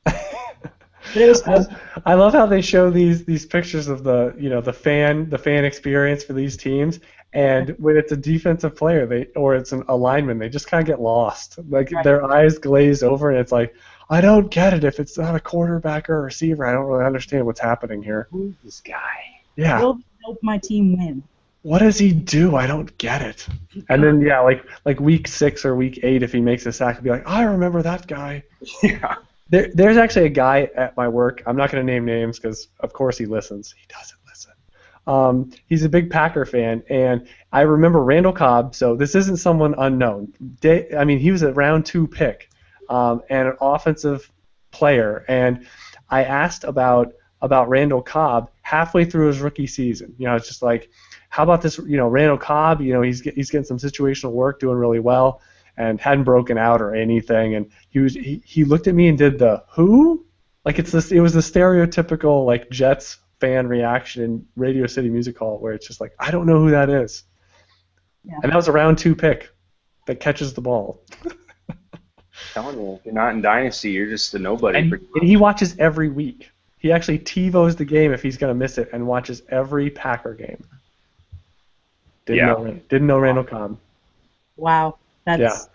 But it was cool. I love how they show these pictures of the fan experience for these teams, and when it's a defensive player or it's a lineman, they just kind of get lost. Like Right. Their eyes glaze over, and it's like, I don't get it. If it's not a quarterback or a receiver, I don't really understand what's happening here. Who's this guy? Yeah. He'll help my team win. What does he do? I don't get it. And then like week 6 or week 8, if he makes a sack, he'll be like, I remember that guy. Yeah. There's actually a guy at my work. I'm not going to name names because, of course, he listens. He doesn't listen. He's a big Packer fan, and I remember Randall Cobb. So this isn't someone unknown. He was a round 2 pick and an offensive player. And I asked about Randall Cobb halfway through his rookie season. It's just like, how about this? Randall Cobb. He's getting some situational work, doing really well, and hadn't broken out or anything. And he looked at me and did the who? Like it was the stereotypical like Jets fan reaction in Radio City Music Hall where it's just like, I don't know who that is. Yeah. And that was a round 2 pick that catches the ball. Telling you, if you're not in Dynasty, you're just a nobody. And he watches every week. He actually TiVos the game if he's going to miss it and watches every Packer game. Didn't know Randall Cobb. Wow. That's...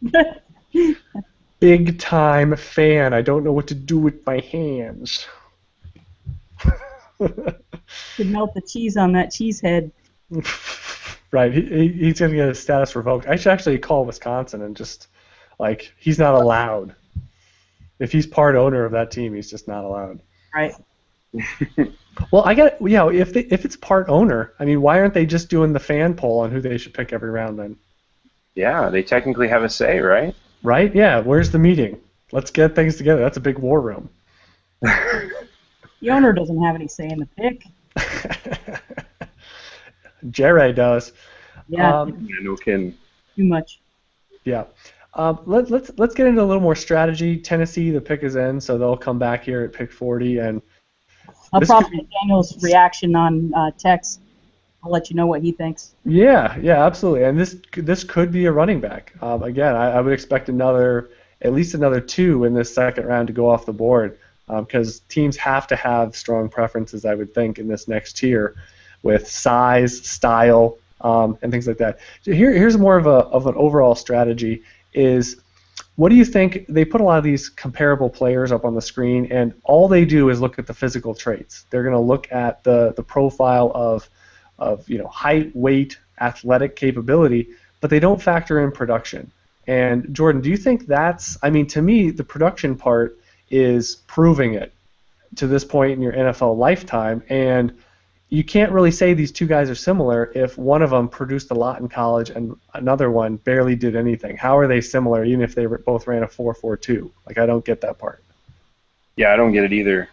Yeah. Big time fan. I don't know what to do with my hands. Could melt the cheese on that cheese head. Right. He's going to get his status revoked. I should actually call Wisconsin and just, like, he's not allowed. If he's part owner of that team, he's just not allowed. Right. Well, if it's part owner, why aren't they just doing the fan poll on who they should pick every round then? Yeah, they technically have a say, right? Right? Yeah. Where's the meeting? Let's get things together. That's a big war room. The owner doesn't have any say in the pick. Jerry does. Yeah. Yeah, no kidding. Too much. Yeah. Let's get into a little more strategy. Tennessee, the pick is in, so they'll come back here at pick 40, and I'll probably get Daniel's reaction on text. I'll let you know what he thinks. Yeah, absolutely. And this could be a running back. Again, I would expect at least another 2 in this second round to go off the board because teams have to have strong preferences, I would think, in this next tier with size, style, and things like that. So here's more of an overall strategy is what do you think? They put a lot of these comparable players up on the screen, and all they do is look at the physical traits. They're going to look at the profile of height, weight, athletic capability, but they don't factor in production. And Jordan, do you think to me, the production part is proving it to this point in your NFL lifetime, and you can't really say these two guys are similar if one of them produced a lot in college and another one barely did anything. How are they similar even if they both ran a 4.42? Like, I don't get that part. Yeah, I don't get it either.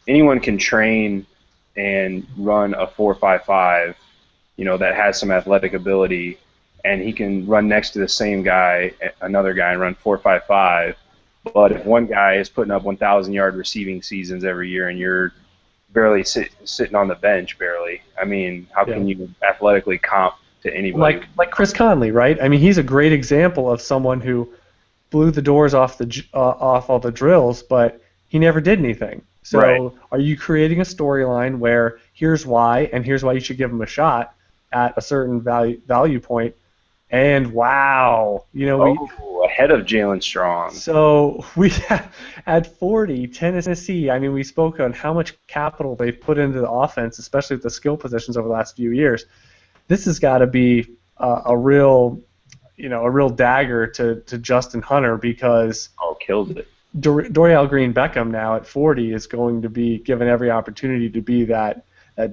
Anyone can train and run a 4.55, that has some athletic ability, and he can run next to the same guy, another guy, and run 4.55. But if one guy is putting up 1,000-yard receiving seasons every year and you're barely sitting on the bench, how can you athletically comp to anybody? Like Chris Conley, right? He's a great example of someone who blew the doors off all the drills, but he never did anything. So right. Are you creating a storyline where here's why, and here's why you should give him a shot at a certain value point? And wow, ahead of Jalen Strong. So we at 40, Tennessee. We spoke on how much capital they've put into the offense, especially with the skill positions over the last few years. This has got to be a real dagger to Justin Hunter because killed it. Dorial Green-Beckham now at 40 is going to be given every opportunity to be that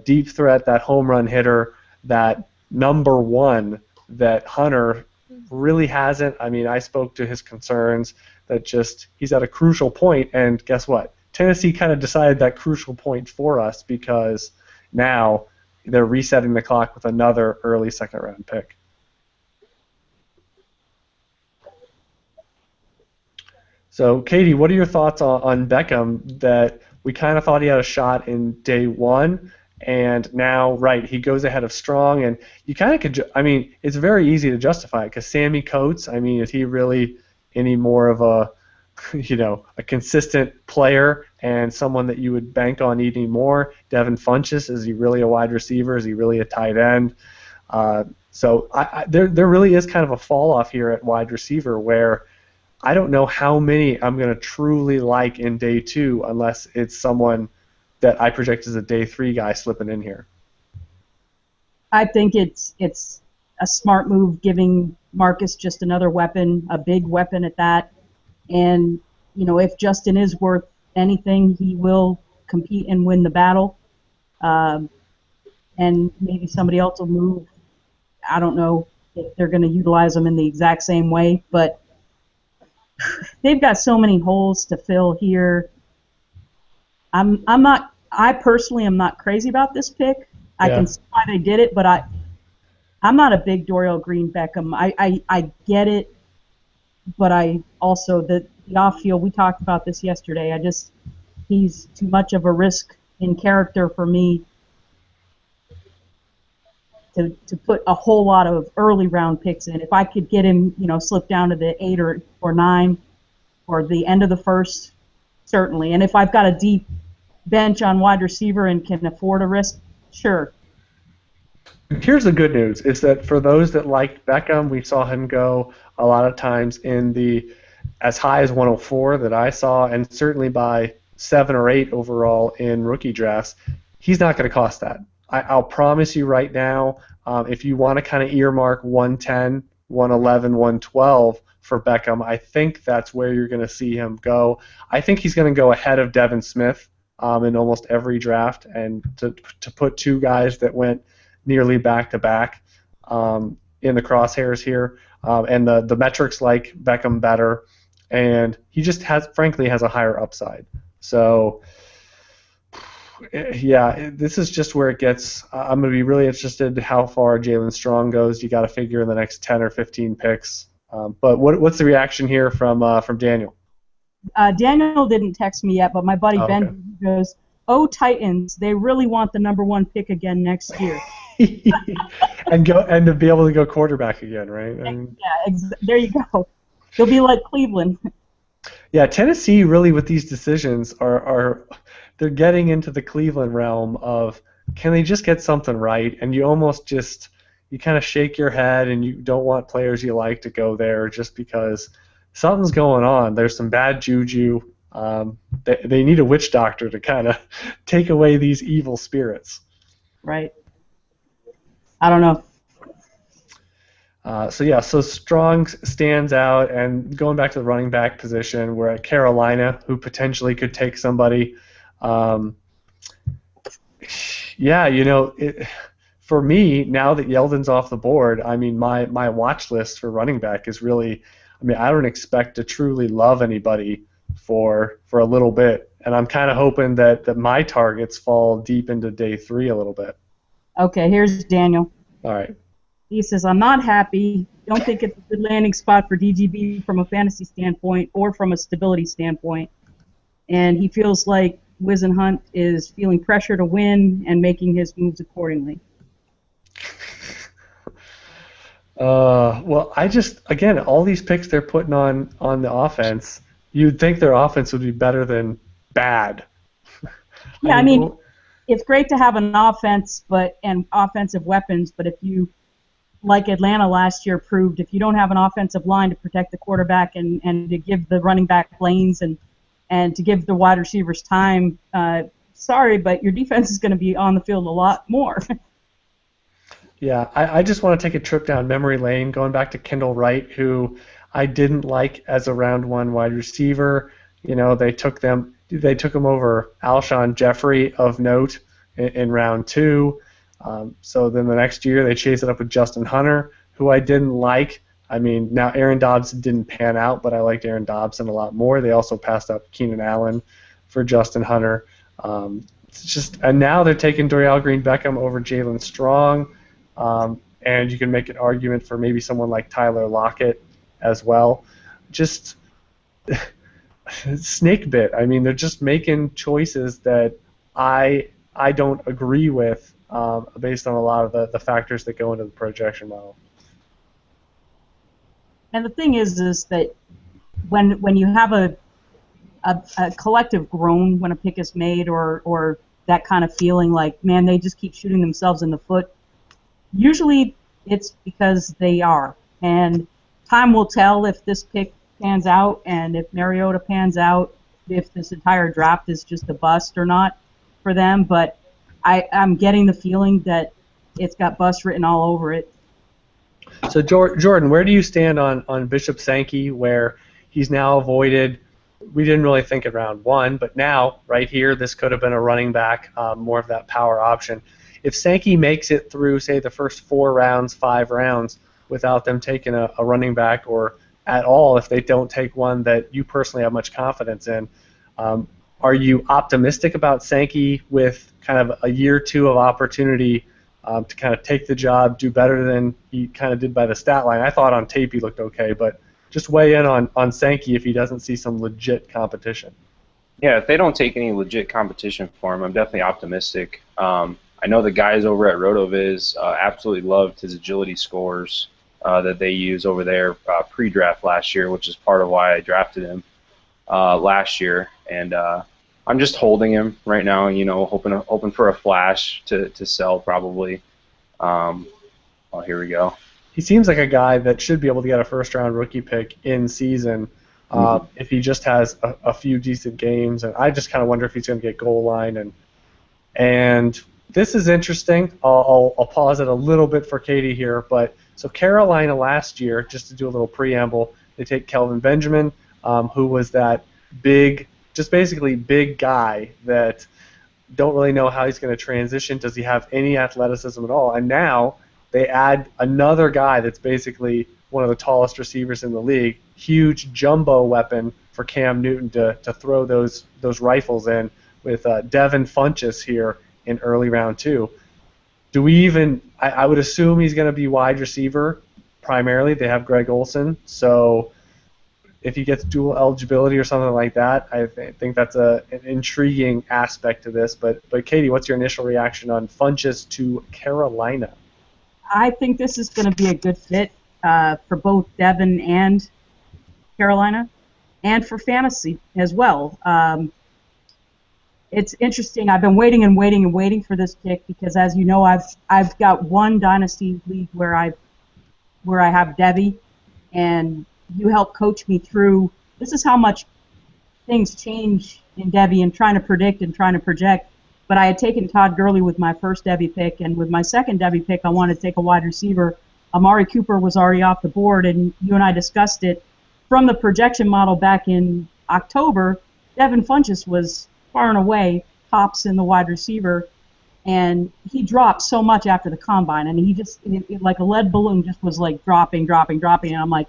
deep threat, that home run hitter, that number one that Hunter really hasn't. I spoke to his concerns that just he's at a crucial point, and guess what? Tennessee kind of decided that crucial point for us because now they're resetting the clock with another early second-round pick. So, Katie, what are your thoughts on Beckham, that we kind of thought he had a shot in day one, and now, right, he goes ahead of Strong, and you kind of could, I mean, it's very easy to justify it, because Sammy Coates, I mean, is he really any more of a, a consistent player and someone that you would bank on eating more? Devin Funchess, is he really a wide receiver? Is he really a tight end? So there really is kind of a fall off here at wide receiver, where I don't know how many I'm going to truly like in day two unless it's someone that I project as a day three guy slipping in here. I think it's a smart move, giving Marcus just another weapon, a big weapon at that. And, if Justin is worth anything, he will compete and win the battle. And maybe somebody else will move. I don't know if they're going to utilize them in the exact same way, but they've got so many holes to fill here. I personally am not crazy about this pick. I can see why they did it, but I'm not a big Dorial Green Beckham. I get it, but I also, the off-field, we talked about this yesterday, he's too much of a risk in character for me to put a whole lot of early round picks in. If I could get him, slip down to the 8 or 9 or the end of the first, certainly. And if I've got a deep bench on wide receiver and can afford a risk, sure. Here's the good news, is that for those that liked Beckham, we saw him go a lot of times in the as high as 104 that I saw, and certainly by 7 or 8 overall in rookie drafts. He's not going to cost that. I'll promise you right now, if you want to kind of earmark 110, 111, 112 for Beckham, I think that's where you're going to see him go. I think he's going to go ahead of Devin Smith in almost every draft, and to put two guys that went nearly back-to-back in the crosshairs here, and the metrics like Beckham better, and he just frankly has a higher upside. So, yeah, this is just where it gets. I'm going to be really interested how far Jalen Strong goes. You got to figure in the next 10 or 15 picks. But what's the reaction here from Daniel? Daniel didn't text me yet, but my buddy Ben goes, "Oh, Titans, they really want the number 1 pick again next year." and to be able to go quarterback again, right? There you go. He'll be like Cleveland. Yeah, Tennessee really with these decisions are they're getting into the Cleveland realm of, can they just get something right? And you almost just, you kind of shake your head, and you don't want players you like to go there just because something's going on. There's some bad juju. They need a witch doctor to kind of take away these evil spirits. Right. I don't know. So Strong stands out, and going back to the running back position, we're at Carolina, who potentially could take somebody. For me, now that Yeldon's off the board, I mean, my watch list for running back is really, I mean, I don't expect to truly love anybody for a little bit, and I'm kind of hoping that my targets fall deep into day 3 a little bit. Okay, here's Daniel. All right. He says, "I'm not happy. Don't think it's a good landing spot for DGB from a fantasy standpoint or from a stability standpoint. And he feels like Wisenhunt is feeling pressure to win and making his moves accordingly." Well, again, all these picks they're putting on the offense, you'd think their offense would be better than bad. Yeah, I mean, it's great to have an offense and offensive weapons, but if you, like Atlanta last year proved, if you don't have an offensive line to protect the quarterback and to give the running back lanes and to give the wide receivers time, sorry, but your defense is going to be on the field a lot more. Yeah, I just want to take a trip down memory lane, going back to Kendall Wright, who I didn't like as a round 1 wide receiver. They took him over Alshon Jeffrey of note in round 2. So then the next year they chased it up with Justin Hunter, who I didn't like. I mean, now Aaron Dobson didn't pan out, but I liked Aaron Dobson a lot more. They also passed up Keenan Allen for Justin Hunter. It's just, and now they're taking Dorial Green-Beckham over Jalen Strong, and you can make an argument for maybe someone like Tyler Lockett as well. Just snake bit. I mean, they're just making choices that I don't agree with based on a lot of the factors that go into the projection model. And the thing is that when you have a collective groan when a pick is made, or that kind of feeling like, man, they just keep shooting themselves in the foot, usually it's because they are. And time will tell if this pick pans out, and if Mariota pans out, if this entire draft is just a bust or not for them. But I'm getting the feeling that it's got bust written all over it. So Jordan, where do you stand on Bishop Sankey, where he's now avoided? We didn't really think in round one, but now, right here, this could have been a running back, more of that power option. If Sankey makes it through, say, the first 4 rounds, 5 rounds, without them taking a running back, or at all, if they don't take one that you personally have much confidence in, are you optimistic about Sankey with kind of a year or two of opportunity to kind of take the job, do better than he kind of did by the stat line? I thought on tape he looked okay, but just weigh in on Sankey if he doesn't see some legit competition. Yeah, if they don't take any legit competition for him, I'm definitely optimistic. I know the guys over at RotoViz absolutely loved his agility scores that they use over there pre-draft last year, which is part of why I drafted him last year. And I'm just holding him right now, hoping for a flash to sell probably. Here we go. He seems like a guy that should be able to get a first-round rookie pick in season if he just has a few decent games. And I just kind of wonder if he's going to get goal line. And this is interesting. I'll pause it a little bit for Katie here. But so Carolina last year, just to do a little preamble, they take Kelvin Benjamin, who was that big, just basically big guy that don't really know how he's going to transition. Does he have any athleticism at all? And now they add another guy that's basically one of the tallest receivers in the league, huge jumbo weapon for Cam Newton to throw those rifles in with Devin Funchess here in early round 2. Do we even? I would assume he's going to be wide receiver primarily. They have Greg Olsen, so if he gets dual eligibility or something like that, I think that's an intriguing aspect to this. But Katie, what's your initial reaction on Funchess to Carolina? I think this is going to be a good fit for both Devin and Carolina, and for fantasy as well. It's interesting. I've been waiting and waiting and waiting for this pick because, as you know, I've got one dynasty league where I have Debbie, and you helped coach me through. This is how much things change in Debbie and trying to predict and trying to project. But I had taken Todd Gurley with my first Debbie pick, and with my second Debbie pick, I wanted to take a wide receiver. Amari Cooper was already off the board, and you and I discussed it. From the projection model back in October, Devin Funchess was far and away tops in the wide receiver, and he dropped so much after the combine, and he just, like a lead balloon, just was like dropping, and I'm like,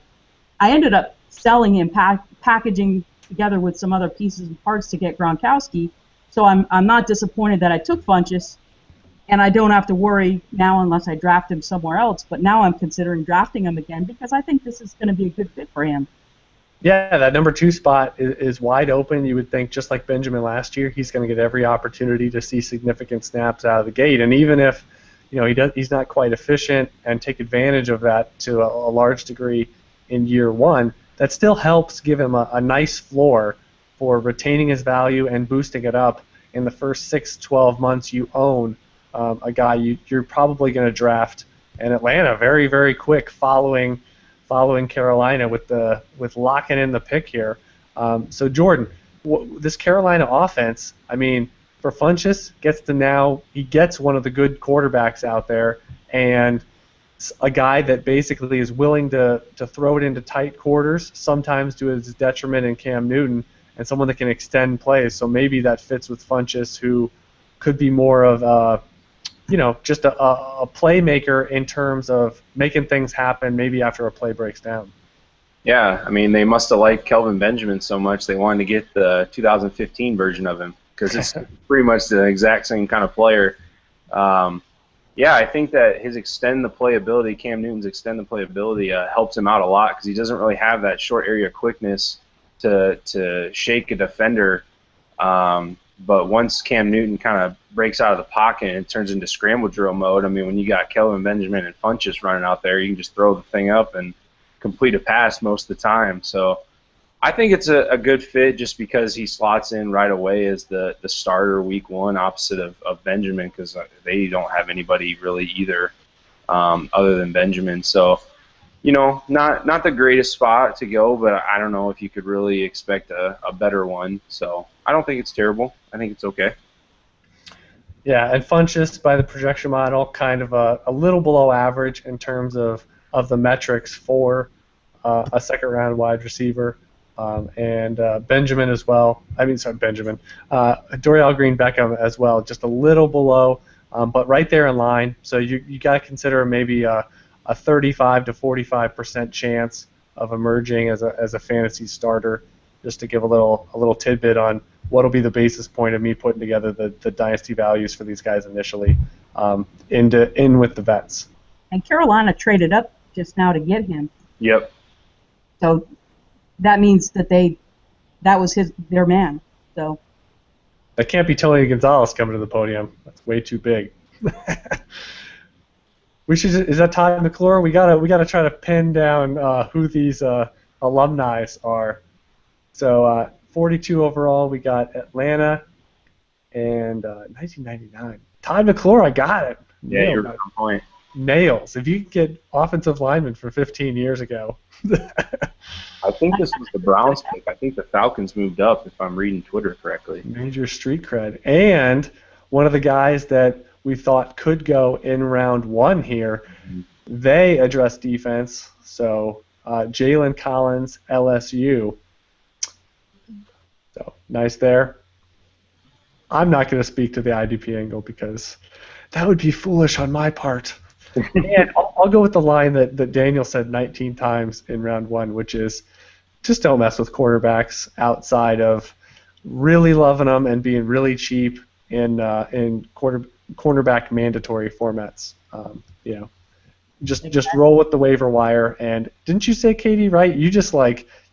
I ended up selling him, packaging together with some other pieces and parts to get Gronkowski. So I'm not disappointed that I took Funchess, and I don't have to worry now unless I draft him somewhere else. But now I'm considering drafting him again because I think this is going to be a good fit for him. Yeah, that number 2 spot is wide open. You would think, just like Benjamin last year, he's going to get every opportunity to see significant snaps out of the gate. And even if he's not quite efficient and take advantage of that to a large degree in year 1, that still helps give him a nice floor for retaining his value and boosting it up in the first 6-12 months you own a guy you're probably going to draft in Atlanta very, very quick following Carolina with locking in the pick here. So Jordan, this Carolina offense, I mean, for Funchess, he gets one of the good quarterbacks out there, and a guy that basically is willing to throw it into tight quarters, sometimes to his detriment in Cam Newton, and someone that can extend plays. So maybe that fits with Funchess, who could be more of just a playmaker in terms of making things happen maybe after a play breaks down. Yeah, I mean, they must have liked Kelvin Benjamin so much they wanted to get the 2015 version of him. because it's pretty much the exact same kind of player. Yeah, I think that his Cam Newton's extend the playability helps him out a lot because he doesn't really have that short area quickness to shake a defender. But once Cam Newton kind of breaks out of the pocket and turns into scramble drill mode, I mean, when you got Kelvin Benjamin and Funchess running out there, you can just throw the thing up and complete a pass most of the time. So I think it's a good fit just because he slots in right away as the starter week one opposite of Benjamin because they don't have anybody really either other than Benjamin. So, not the greatest spot to go, but I don't know if you could really expect a better one. So I don't think it's terrible. I think it's okay. Yeah, and Funchess, by the projection model, kind of a little below average in terms of the metrics for a second-round wide receiver. And Benjamin as well. Benjamin. Dorial Green-Beckham as well, just a little below, but right there in line. So you got to consider maybe a 35 to 45% chance of emerging as a fantasy starter. Just to give a little tidbit on what'll be the basis point of me putting together the dynasty values for these guys initially, in with the vets. And Carolina traded up just now to get him. Yep. So that means that that was their man. So that can't be Tony Gonzalez coming to the podium. That's way too big. Is that Todd McClure? We gotta try to pin down who these alumni are. So 42 overall, we got Atlanta and 1999. Todd McClure, I got it. Yeah, you're on point. Nails. If you could get offensive linemen from 15 years ago. I think this was the Browns pick. I think the Falcons moved up, if I'm reading Twitter correctly. Major street cred. And one of the guys that we thought could go in round one here, they address defense. So Jalen Collins, LSU. So nice there. I'm not going to speak to the IDP angle because that would be foolish on my part. And I'll go with the line that Daniel said 19 times in round one, which is just don't mess with quarterbacks outside of really loving them and being really cheap in cornerback mandatory formats. Just roll with the waiver wire. And didn't you say, Katie, right? You just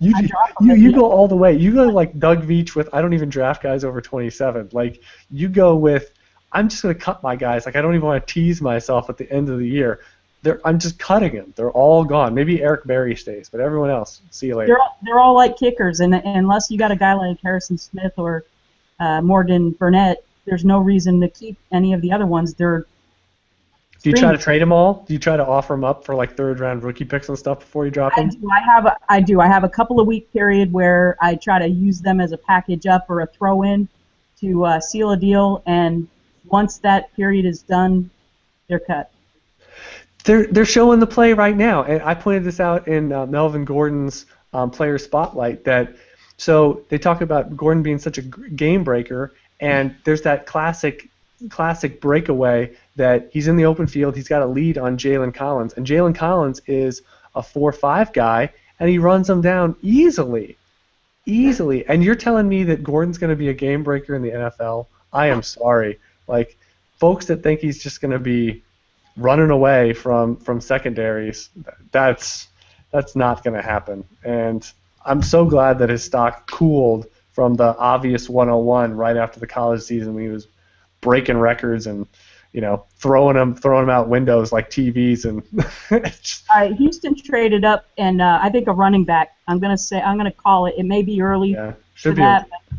you go all the way. You go like Doug Veach with I don't even draft guys over 27. Like you go with I'm just going to cut my guys. Like I don't even want to tease myself at the end of the year. I'm just cutting them. They're all gone. Maybe Eric Berry stays, but everyone else, see you later. They're all like kickers, and unless you got a guy like Harrison Smith or Morgan Burnett, there's no reason to keep any of the other ones. Do you try to trade them all? Do you try to offer them up for like third-round rookie picks and stuff before you drop them? I do. I have a couple of week period where I try to use them as a package up or a throw-in to seal a deal, and once that period is done, they're cut. They're showing the play right now, and I pointed this out in Melvin Gordon's player spotlight. So they talk about Gordon being such a game breaker, and there's that classic breakaway that he's in the open field, he's got a lead on Jalen Collins, and Jalen Collins is a 4-5 guy, and he runs him down easily. And you're telling me that Gordon's going to be a game breaker in the NFL? I am sorry. Like folks that think he's just going to be running away from secondaries, that's not going to happen. And I'm so glad that his stock cooled from the obvious 101 right after the college season when he was breaking records and throwing them out windows like TVs and. All right, Houston traded up, and I think a running back. I'm gonna call it. It may be early. Yeah, should be. That, but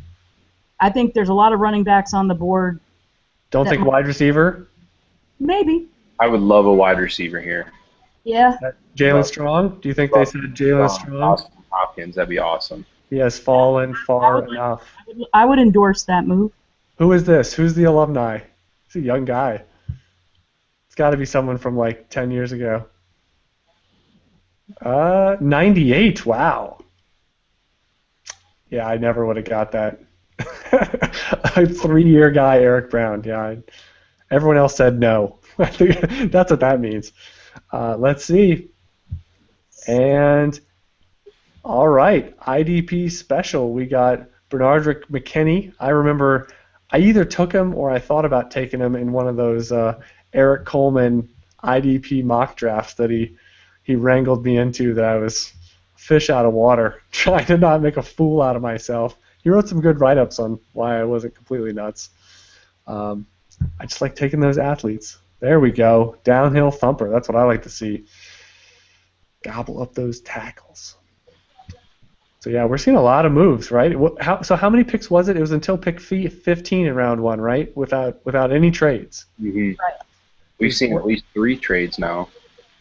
I think there's a lot of running backs on the board. Don't think wide receiver. Maybe. I would love a wide receiver here. Yeah. Jalen Strong? Do you think they said Jalen Strong? Austin Hopkins, that'd be awesome. He has fallen far enough. I would endorse that move. Who is this? Who's the alumni? He's a young guy. It's got to be someone from like 10 years ago. 98. Wow. Yeah, I never would have got that. A 3-year guy, Eric Brown. Yeah, everyone else said no. I think that's what that means. Let's see. And all right, IDP special. We got Bernard McKinney. I remember I either took him or I thought about taking him in one of those Eric Coleman IDP mock drafts that he wrangled me into that I was fish out of water, trying to not make a fool out of myself. He wrote some good write-ups on why I wasn't completely nuts. I just like taking those athletes. There we go. Downhill thumper. That's what I like to see. Gobble up those tackles. So, yeah, we're seeing a lot of moves, right? So how many picks was it? It was until pick 15 in round 1, right? Without any trades. Mm-hmm. Right. We've seen at least 3 trades now.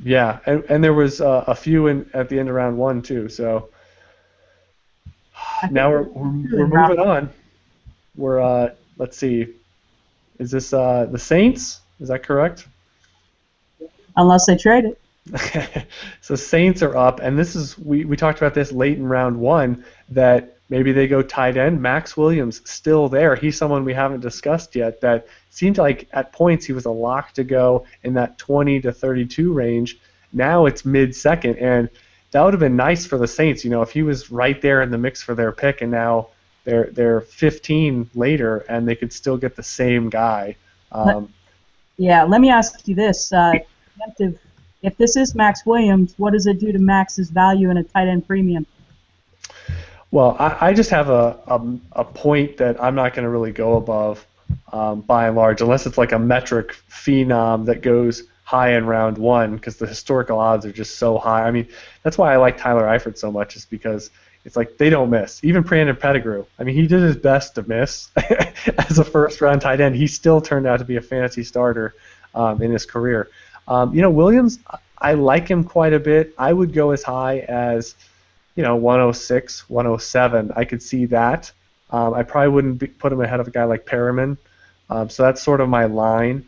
Yeah, and there was a few at the end of round 1, too. So now we're moving on. We're, let's see. Is this the Saints? Is that correct? Unless they trade it. So Saints are up, and this is we talked about this late in round 1 that maybe they go tight end. Max Williams still there. He's someone we haven't discussed yet. That seemed like at points he was a lock to go in that 20 to 32 range. Now it's mid-second, and that would have been nice for the Saints. If he was right there in the mix for their pick, and now they're 15 later, and they could still get the same guy. Let me ask you this. If this is Max Williams, what does it do to Max's value in a tight end premium? Well, I just have a point that I'm not going to really go above by and large, unless it's like a metric phenom that goes high in round 1, because the historical odds are just so high. I mean, that's why I like Tyler Eifert so much, is because it's like they don't miss. Even Brandon Pettigrew, I mean, he did his best to miss as a first-round tight end. He still turned out to be a fantasy starter in his career. Williams, I like him quite a bit. I would go as high as, 106, 107. I could see that. I probably wouldn't put him ahead of a guy like Perriman. So that's sort of my line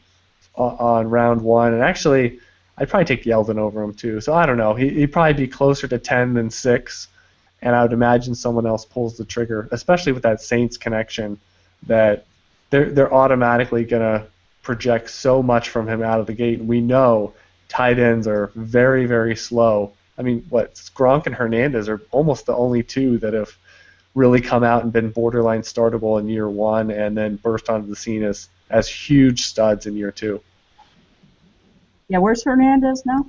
on round 1. And actually, I'd probably take Yeldon over him too. So I don't know. He'd probably be closer to 10 than 6. And I would imagine someone else pulls the trigger, especially with that Saints connection, that they're automatically going to project so much from him out of the gate. We know tight ends are very, very slow. I mean, Gronk and Hernandez are almost the only 2 that have really come out and been borderline startable in year 1 and then burst onto the scene as huge studs in year 2. Yeah, where's Hernandez now?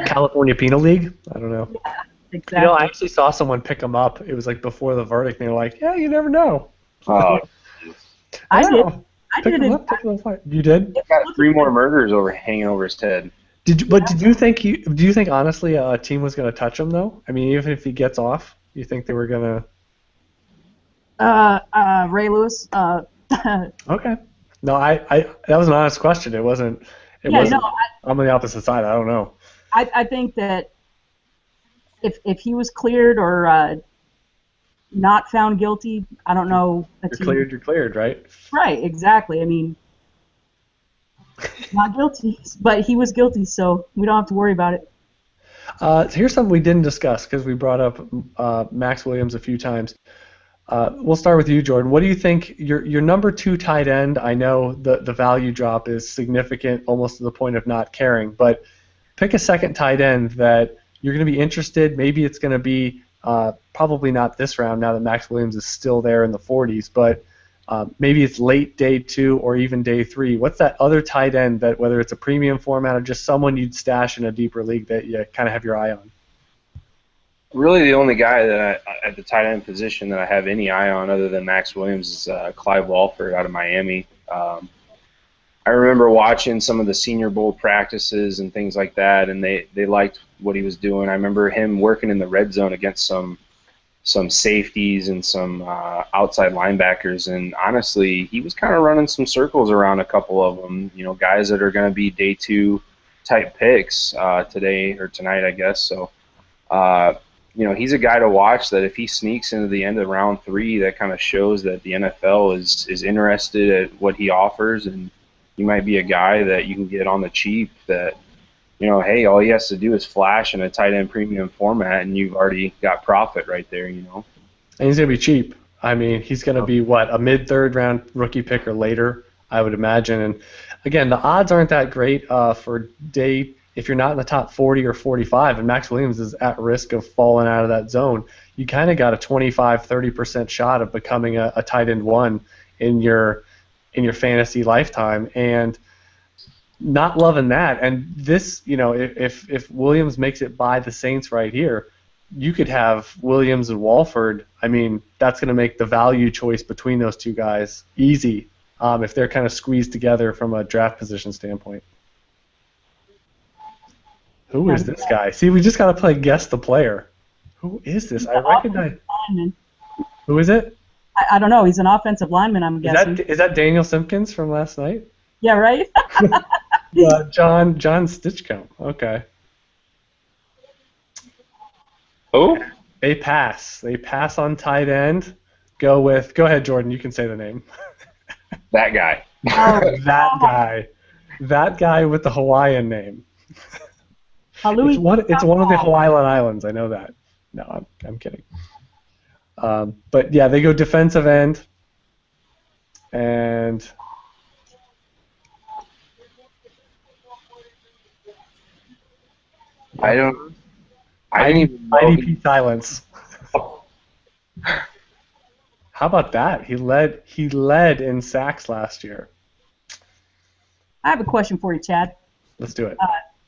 California Penal League? I don't know. Yeah, exactly. I actually saw someone pick him up. It was like before the verdict, and they were like, yeah, you never know. Oh, I did. You did? He's got 3 more murders hanging over his head. Do you think honestly a team was going to touch him though? I mean, even if he gets off, you think they were going to? Ray Lewis. Okay. No, I that was an honest question. It wasn't. I'm on the opposite side. I don't know. I think that if he was cleared or not found guilty, I don't know. You're cleared, right? Right, exactly. I mean, not guilty, but he was guilty, so we don't have to worry about it. Here's something we didn't discuss because we brought up Max Williams a few times. We'll start with you, Jordan. What do you think your number 2 tight end? I know the value drop is significant, almost to the point of not caring, but pick a second tight end that you're going to be interested. Maybe it's going to be probably not this round now that Max Williams is still there in the 40s, but maybe it's late day 2 or even day 3. What's that other tight end that, whether it's a premium format or just someone you'd stash in a deeper league, that you kind of have your eye on? Really, the only guy that at the tight end position that I have any eye on other than Max Williams is Clive Walford out of Miami. I remember watching some of the Senior Bowl practices and things like that, and they liked what he was doing. I remember him working in the red zone against some safeties and some outside linebackers, and honestly, he was kind of running some circles around a couple of them. Guys that are going to be day 2 type picks today or tonight, I guess. So, he's a guy to watch that if he sneaks into the end of round 3, that kind of shows that the NFL is interested at what he offers, and he might be a guy that you can get on the cheap that, hey, all he has to do is flash in a tight end premium format, and you've already got profit right there, And he's going to be cheap. I mean, he's going to be, a mid-third round rookie pick or later, I would imagine. And, again, the odds aren't that great for day if you're not in the top 40 or 45, and Max Williams is at risk of falling out of that zone. you kind of got a 25-30% shot of becoming a tight end 1 in your fantasy lifetime, and not loving that. And this, if Williams makes it by the Saints right here, you could have Williams and Walford. I mean, that's going to make the value choice between those two guys easy if they're kind of squeezed together from a draft position standpoint. Who is this guy? See, we just got to play guess the player. Who is this? I recognize. Who is it? I don't know. He's an offensive lineman, I'm guessing. Is that Daniel Simpkins from last night? Yeah, right? John Stitchcomb. Okay. Oh? They pass. They pass on tight end. Go ahead, Jordan. You can say the name. That guy. Oh, That guy with the Hawaiian name. It's one of the Hawaiian Islands. I know that. No, I'm kidding. But yeah, they go defensive end, and I didn't even know. IDP silence. How about that? He led in sacks last year. I have a question for you, Chad. Let's do it.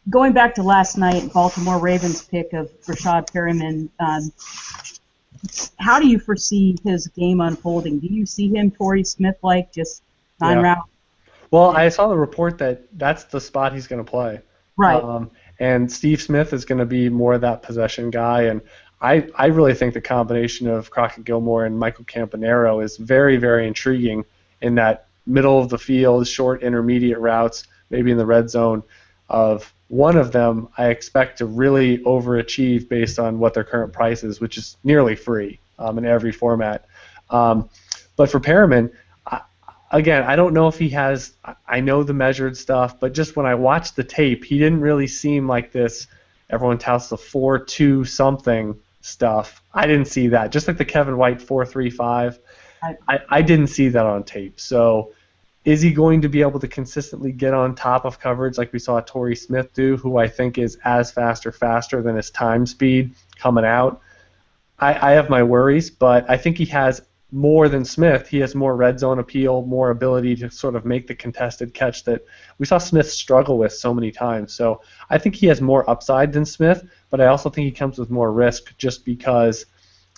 Going back to last night, Baltimore Ravens pick of Rashad Perriman, how do you foresee his game unfolding? Do you see him Torrey Smith-like, just 9 rounds? Well, I saw the report that that's the spot he's going to play. Right. And Steve Smith is going to be more of that possession guy. And I really think the combination of Crockett Gilmore and Michael Campanaro is very, very intriguing in that middle of the field, short intermediate routes, maybe in the red zone. Of one of them, I expect to really overachieve based on what their current price is, which is nearly free in every format. But for Perriman, again, I don't know if he has – I know the measured stuff, but just when I watched the tape, he didn't really seem like this – everyone touts the 4.2 something stuff. I didn't see that. Just like the Kevin White 4.35, I didn't see that on tape. So is he going to be able to consistently get on top of coverage like we saw Torrey Smith do, who I think is as fast or faster than his time speed coming out? I have my worries, but I think he has more than Smith. He has more red zone appeal, more ability to sort of make the contested catch that we saw Smith struggle with so many times. So I think he has more upside than Smith, but I also think he comes with more risk just because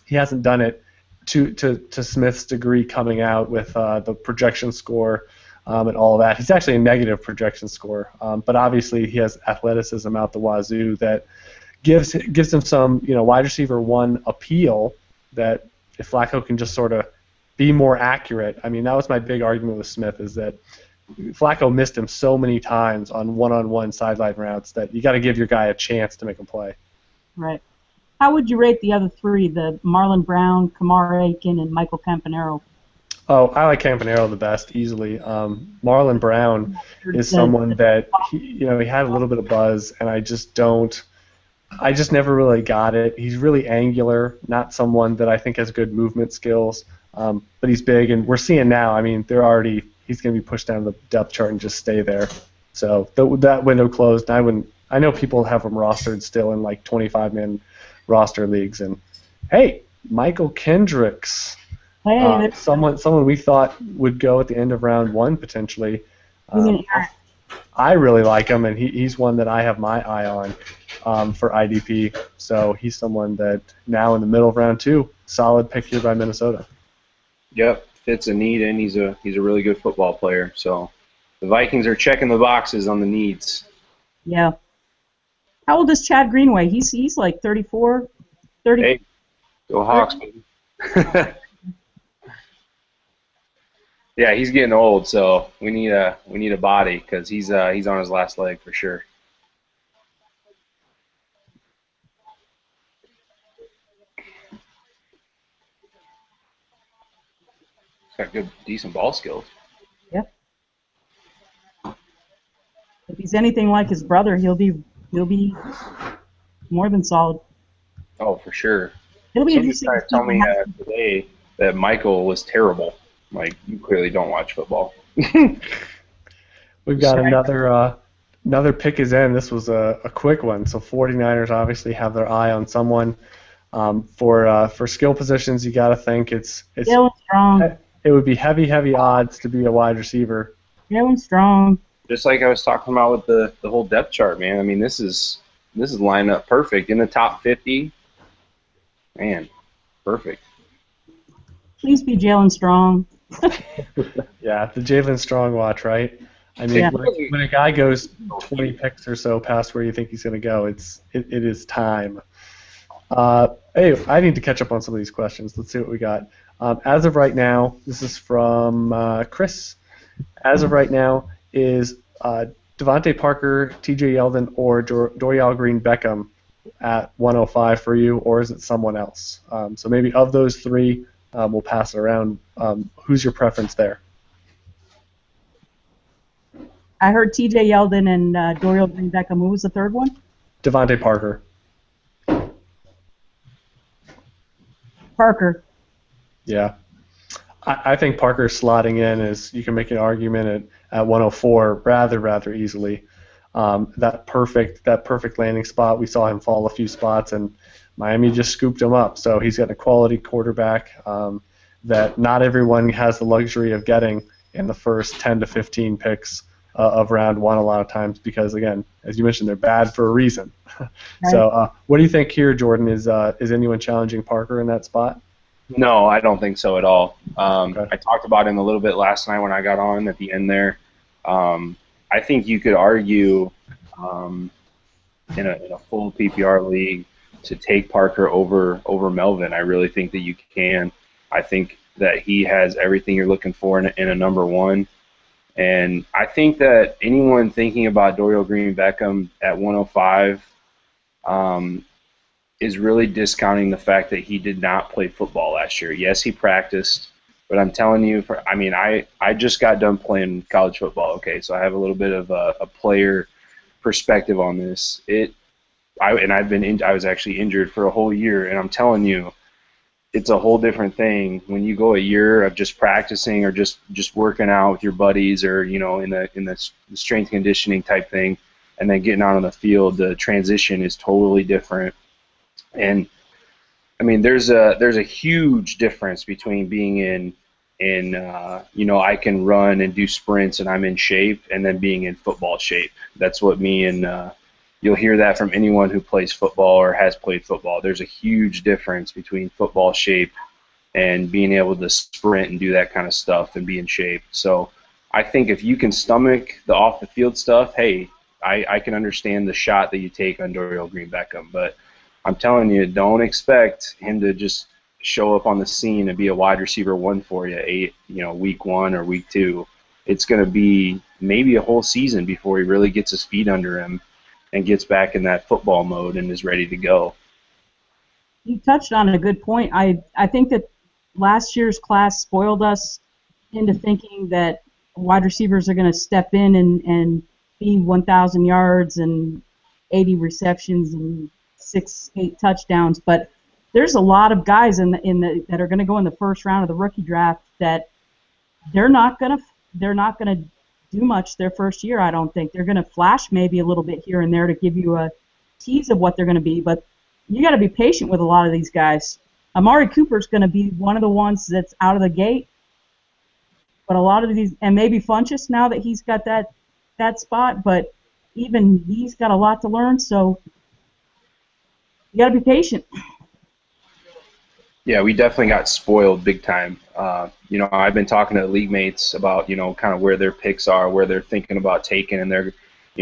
he hasn't done it to Smith's degree coming out with the projection score and all of that. He's actually a negative projection score, but obviously he has athleticism out the wazoo that gives him some wide receiver 1 appeal that if Flacco can just sort of be more accurate. I mean, that was my big argument with Smith, is that Flacco missed him so many times on one-on-one sideline routes that you got to give your guy a chance to make him play. Right. How would you rate the other 3, the Marlon Brown, Kamar Aiken, and Michael Campanaro? Oh, I like Campanaro the best, easily. Marlon Brown is someone that he had a little bit of buzz, and I just never really got it. He's really angular, not someone that I think has good movement skills, but he's big, and we're seeing now. I mean, he's going to be pushed down the depth chart and just stay there. So that window closed. I know people have him rostered still in like 25-man roster leagues, and hey, Michael Kendricks. Hey, someone we thought would go at the end of round 1 potentially. I really like him, and he's one that I have my eye on for IDP. So he's someone that now in the middle of round 2, solid pick here by Minnesota. Yep, fits a need, and he's a really good football player. So the Vikings are checking the boxes on the needs. Yeah. How old is Chad Greenway? He's like 34, 30. Hey, go Hawks, baby. Yeah, he's getting old, so we need a body because he's on his last leg for sure. He's got good, decent ball skills. Yep. If he's anything like his brother, he'll be more than solid. Oh, for sure. It'll be Somebody tried to tell me today that Michael was terrible. Like, you clearly don't watch football. We've got another pick is in. This was a quick one. So 49ers obviously have their eye on someone. For skill positions, you got to think it's Jalen Strong. It would be heavy odds to be a wide receiver. Jalen Strong. Just like I was talking about with the whole depth chart, man. I mean, this is lined up perfect in the top 50. Man, perfect. Please be Jalen Strong. Yeah, the Jalen Strong watch, right? I mean, Yeah. when a guy goes 20 picks or so past where you think he's going to go, it is time. Hey, I need to catch up on some of these questions. Let's see what we got. As of right now, this is from Chris. As of right now, is Devontae Parker, T.J. Yeldon, or Dorial Green-Beckham at 105 for you, or is it someone else? So maybe of those three, we'll pass it around. Who's your preference there? I heard T.J. Yeldon and Dorial Green-Beckham. Who was the third one? Devontae Parker. Parker. Yeah. I think Parker slotting in is, you can make an argument at 104 rather easily. That perfect landing spot, we saw him fall a few spots, and Miami just scooped him up. So he's got a quality quarterback that not everyone has the luxury of getting in the first 10 to 15 picks of round one a lot of times, because, again, as you mentioned, they're bad for a reason. Right. So what do you think here, Jordan? Is anyone challenging Parker in that spot? No, I don't think so at all. Okay. I talked about him a little bit last night when I got on at the end there. I think you could argue in a full PPR league to take Parker over Melvin. I really think that you can. I think that he has everything you're looking for in a number one. And I think that anyone thinking about Dorial Green-Beckham at 105 is really discounting the fact that he did not play football last year. Yes, he practiced, but I'm telling you, I just got done playing college football, okay, so I have a little bit of a player perspective on this. I was actually injured for a whole year, and I'm telling you, it's a whole different thing when you go a year of just practicing or just working out with your buddies, or in the strength conditioning type thing, and then getting out on the field. The transition is totally different. And I mean, there's a huge difference between being in I can run and do sprints and I'm in shape, and then being in football shape. That's what you'll hear that from anyone who plays football or has played football. There's a huge difference between football shape and being able to sprint and do that kind of stuff and be in shape. So I think if you can stomach the off the field stuff, hey, I can understand the shot that you take on Dorial Green-Beckham, but I'm telling you, don't expect him to just show up on the scene and be a wide receiver one for you, week one or week two. It's going to be maybe a whole season before he really gets his feet under him and gets back in that football mode and is ready to go. You touched on a good point. I think that last year's class spoiled us into thinking that wide receivers are going to step in and be 1,000 yards and 80 receptions and 6-8 touchdowns, but there's a lot of guys that are going to go in the first round of the rookie draft that they're not going to do much their first year. I don't think they're going to flash maybe a little bit here and there to give you a tease of what they're going to be, but you got to be patient with a lot of these guys. Amari Cooper's going to be one of the ones that's out of the gate, but a lot of these, and maybe Funchess now that he's got that spot, but even he's got a lot to learn, so you got to be patient. Yeah, we definitely got spoiled big time. I've been talking to league mates about, kind of where their picks are, where they're thinking about taking, and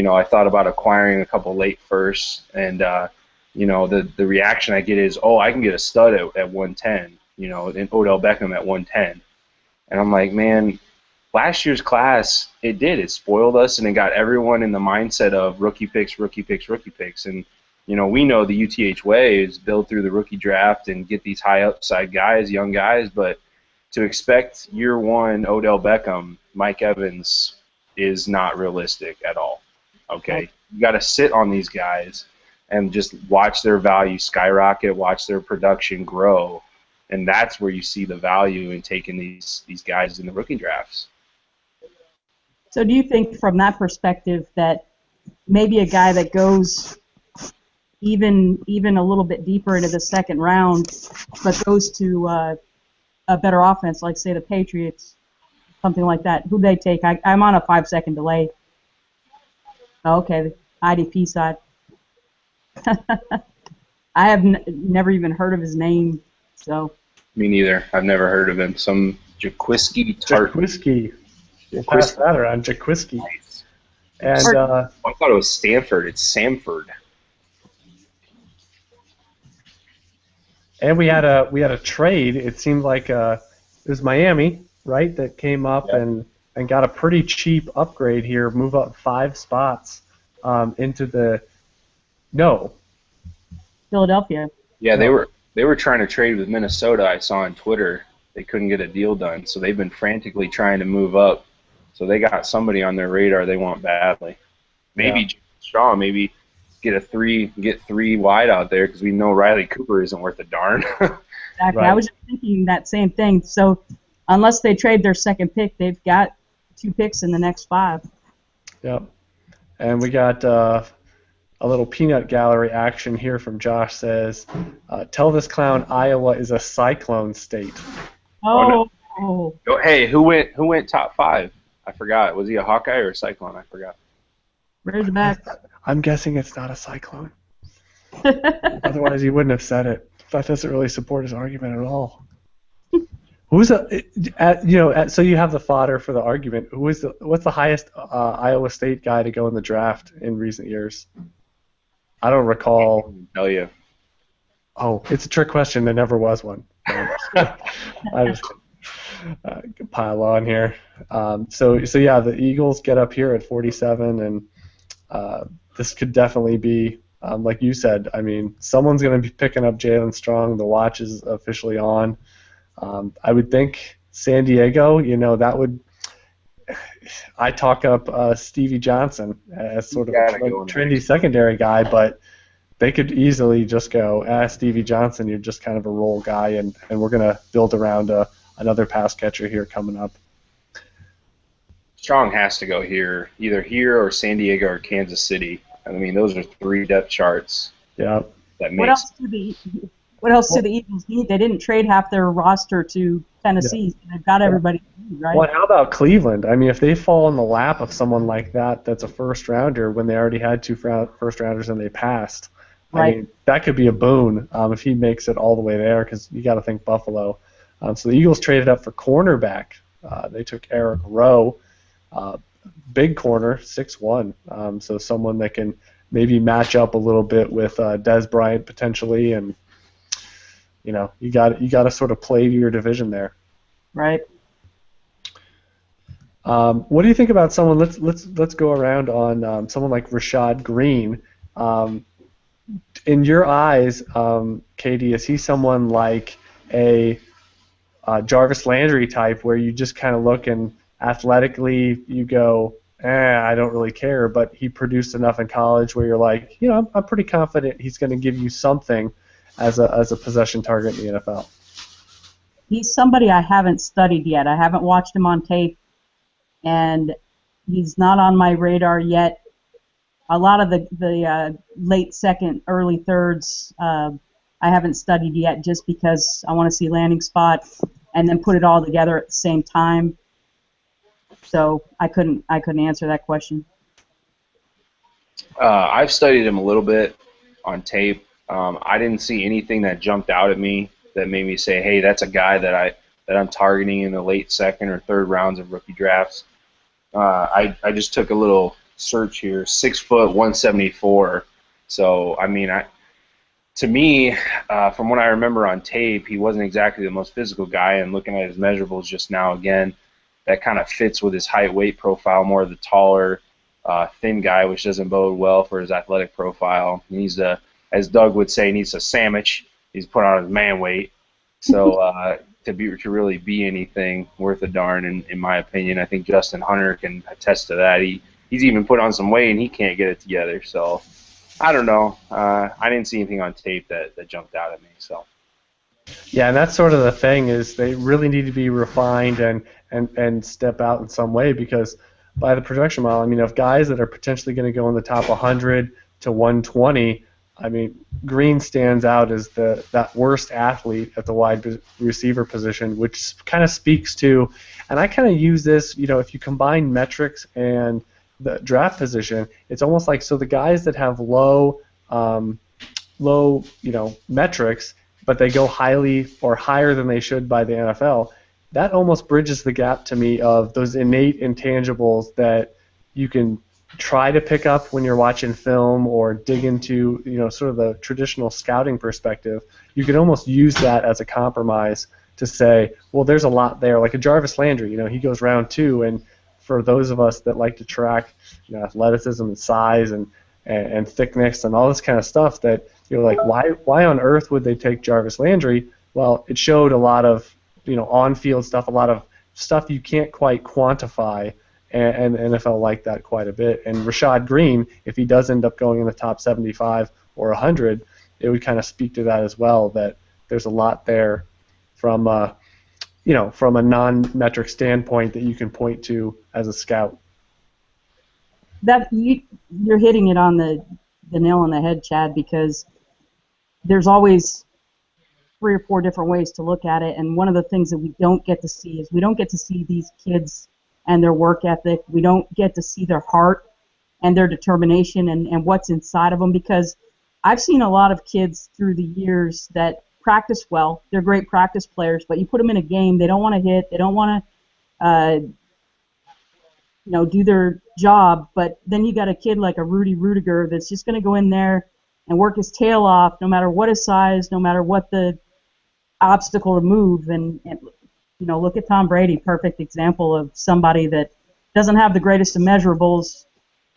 I thought about acquiring a couple late firsts, and, the reaction I get is, I can get a stud at 110, and Odell Beckham at 110. And I'm like, man, last year's class, it spoiled us, and it got everyone in the mindset of rookie picks. And, we know the UTH way is build through the rookie draft and get these high upside guys, young guys, but to expect year one Odell Beckham, Mike Evans is not realistic at all. Okay? You got to sit on these guys and just watch their value skyrocket, watch their production grow, and that's where you see the value in taking these guys in the rookie drafts. So do you think from that perspective that maybe a guy that goes even a little bit deeper into the second round, but goes to a better offense, like say the Patriots, something like that. Who they take? I'm on a 5-second delay. Oh, okay, IDP side. I have never even heard of his name, so. Me neither. I've never heard of him. Some Jaquiski Tart. Jaquiski. We'll pass that around. Jaquiski. Nice. And I thought it was Stanford. It's Samford. And we had a trade. It seemed like it was Miami, right, that came up and got a pretty cheap upgrade here, move up 5 spots into the Philadelphia. Yeah, they were trying to trade with Minnesota. I saw on Twitter. They couldn't get a deal done, so they've been frantically trying to move up. So they got somebody on their radar they want badly. Maybe Shaw, maybe get 3 wide out there because we know Riley Cooper isn't worth a darn. Exactly. Right. I was just thinking that same thing. So unless they trade their second pick, they've got 2 picks in the next 5. Yep. And we got a little peanut gallery action here from Josh says, tell this clown Iowa is a cyclone state. Oh. Hey, who went top 5? I forgot. Was he a Hawkeye or a Cyclone? I forgot. Razorback. I'm guessing it's not a cyclone. Otherwise, he wouldn't have said it. That doesn't really support his argument at all. So you have the fodder for the argument. What's the highest Iowa State guy to go in the draft in recent years? I don't recall. I can't tell you. Oh, it's a trick question. There never was one. I just pile on here. So yeah, the Eagles get up here at 47, and this could definitely be, like you said. I mean, someone's going to be picking up Jalen Strong. The watch is officially on. I would think San Diego. That would. I talk up Stevie Johnson as sort of a trendy secondary guy, but they could easily just go, Stevie Johnson, you're just kind of a role guy, and we're going to build around another pass catcher here coming up. Strong has to go here, either here or San Diego or Kansas City. I mean, those are 3 depth charts. Yeah. What else do the Eagles need? They didn't trade half their roster to Tennessee. So they've got everybody, right? Well, how about Cleveland? I mean, if they fall in the lap of someone like that's a first rounder when they already had 2 first rounders and they passed. Right. I mean, that could be a boon if he makes it all the way there, because you got to think Buffalo. So the Eagles traded up for cornerback. They took Eric Rowe, big corner, 6'1", so someone that can maybe match up a little bit with Des Bryant potentially, and you got to sort of play to your division there. Right. What do you think about someone? Let's go around on someone like Rashad Green. In your eyes, Katie, is he someone like a Jarvis Landry type, where you just kind of look and athletically you go, I don't really care, but he produced enough in college where you're like, I'm pretty confident he's going to give you something as a possession target in the NFL? He's somebody I haven't studied yet. I haven't watched him on tape, and he's not on my radar yet. A lot of the late second, early thirds, I haven't studied yet, just because I want to see landing spot and then put it all together at the same time. So I couldn't answer that question. I've studied him a little bit on tape. I didn't see anything that jumped out at me that made me say, hey, that's a guy that I'm targeting in the late second or third rounds of rookie drafts. I just took a little search here, 6 foot, 174. So I mean, to me, from what I remember on tape, he wasn't exactly the most physical guy. And looking at his measurables just now, again, that kind of fits with his height weight profile, more of the taller, thin guy, which doesn't bode well for his athletic profile. He needs to, as Doug would say, needs a sandwich. He's put on his man weight. So to really be anything worth a darn, in my opinion, I think Justin Hunter can attest to that. He's even put on some weight and he can't get it together. So I don't know. I didn't see anything on tape that jumped out at me. So. Yeah, and that's sort of the thing, is they really need to be refined and step out in some way, because by the production model, I mean, of guys that are potentially going to go in the top 100 to 120, I mean, Green stands out as that worst athlete at the wide receiver position, which kind of speaks to, and I kind of use this, if you combine metrics and the draft position, it's almost like, so the guys that have low, metrics, but they go highly or higher than they should by the NFL, that almost bridges the gap to me of those innate intangibles that you can try to pick up when you're watching film or dig into, sort of the traditional scouting perspective. You can almost use that as a compromise to say, well, there's a lot there. Like a Jarvis Landry, he goes round 2, and for those of us that like to track, athleticism and size and thickness and all this kind of stuff, that you're like, why on earth would they take Jarvis Landry? Well, it showed a lot of, on-field stuff, a lot of stuff you can't quite quantify, and the NFL liked that quite a bit. And Rashad Green, if he does end up going in the top 75 or 100, it would kind of speak to that as well, that there's a lot there from, from a non-metric standpoint that you can point to as a scout. That you're hitting it on the nail on the head, Chad, because there's always 3 or 4 different ways to look at it, and one of the things that we don't get to see is we don't get to see these kids and their work ethic. We don't get to see their heart and their determination and what's inside of them, because I've seen a lot of kids through the years that practice well. They're great practice players, but you put them in a game, they don't want to hit, they don't want to do their job, but then you got a kid like a Rudy Rudiger that's just going to go in there and work his tail off no matter what his size, no matter what the obstacle to move. And look at Tom Brady, perfect example of somebody that doesn't have the greatest of measurables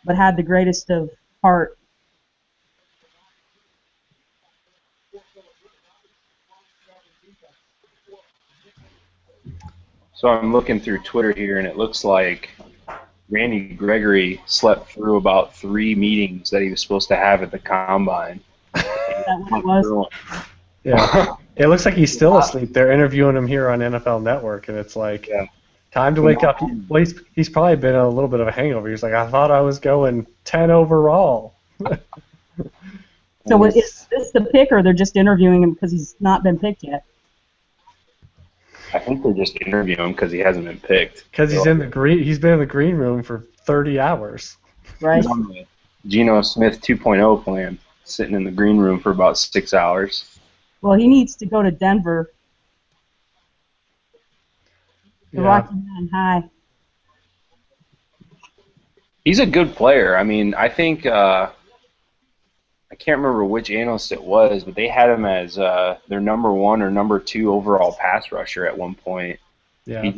but had the greatest of heart. So I'm looking through Twitter here, and it looks like Randy Gregory slept through about 3 meetings that he was supposed to have at the Combine. Is that what it was? Yeah. It looks like he's still asleep. They're interviewing him here on NFL Network, and it's like, time to wake up. Well, he's probably been a little bit of a hangover. He's like, I thought I was going 10 overall. So is this the pick, or they're just interviewing him because he's not been picked yet? I think they're just interviewing him because he hasn't been picked. Because he's been in the green room for 30 hours. Right. He's on the Geno Smith 2.0 plan, sitting in the green room for about 6 hours. Well, he needs to go to Denver. The Rocky Mountain High. He's a good player. I mean, I think I can't remember which analyst it was, but they had him as their number 1 or number 2 overall pass rusher at one point. Yeah.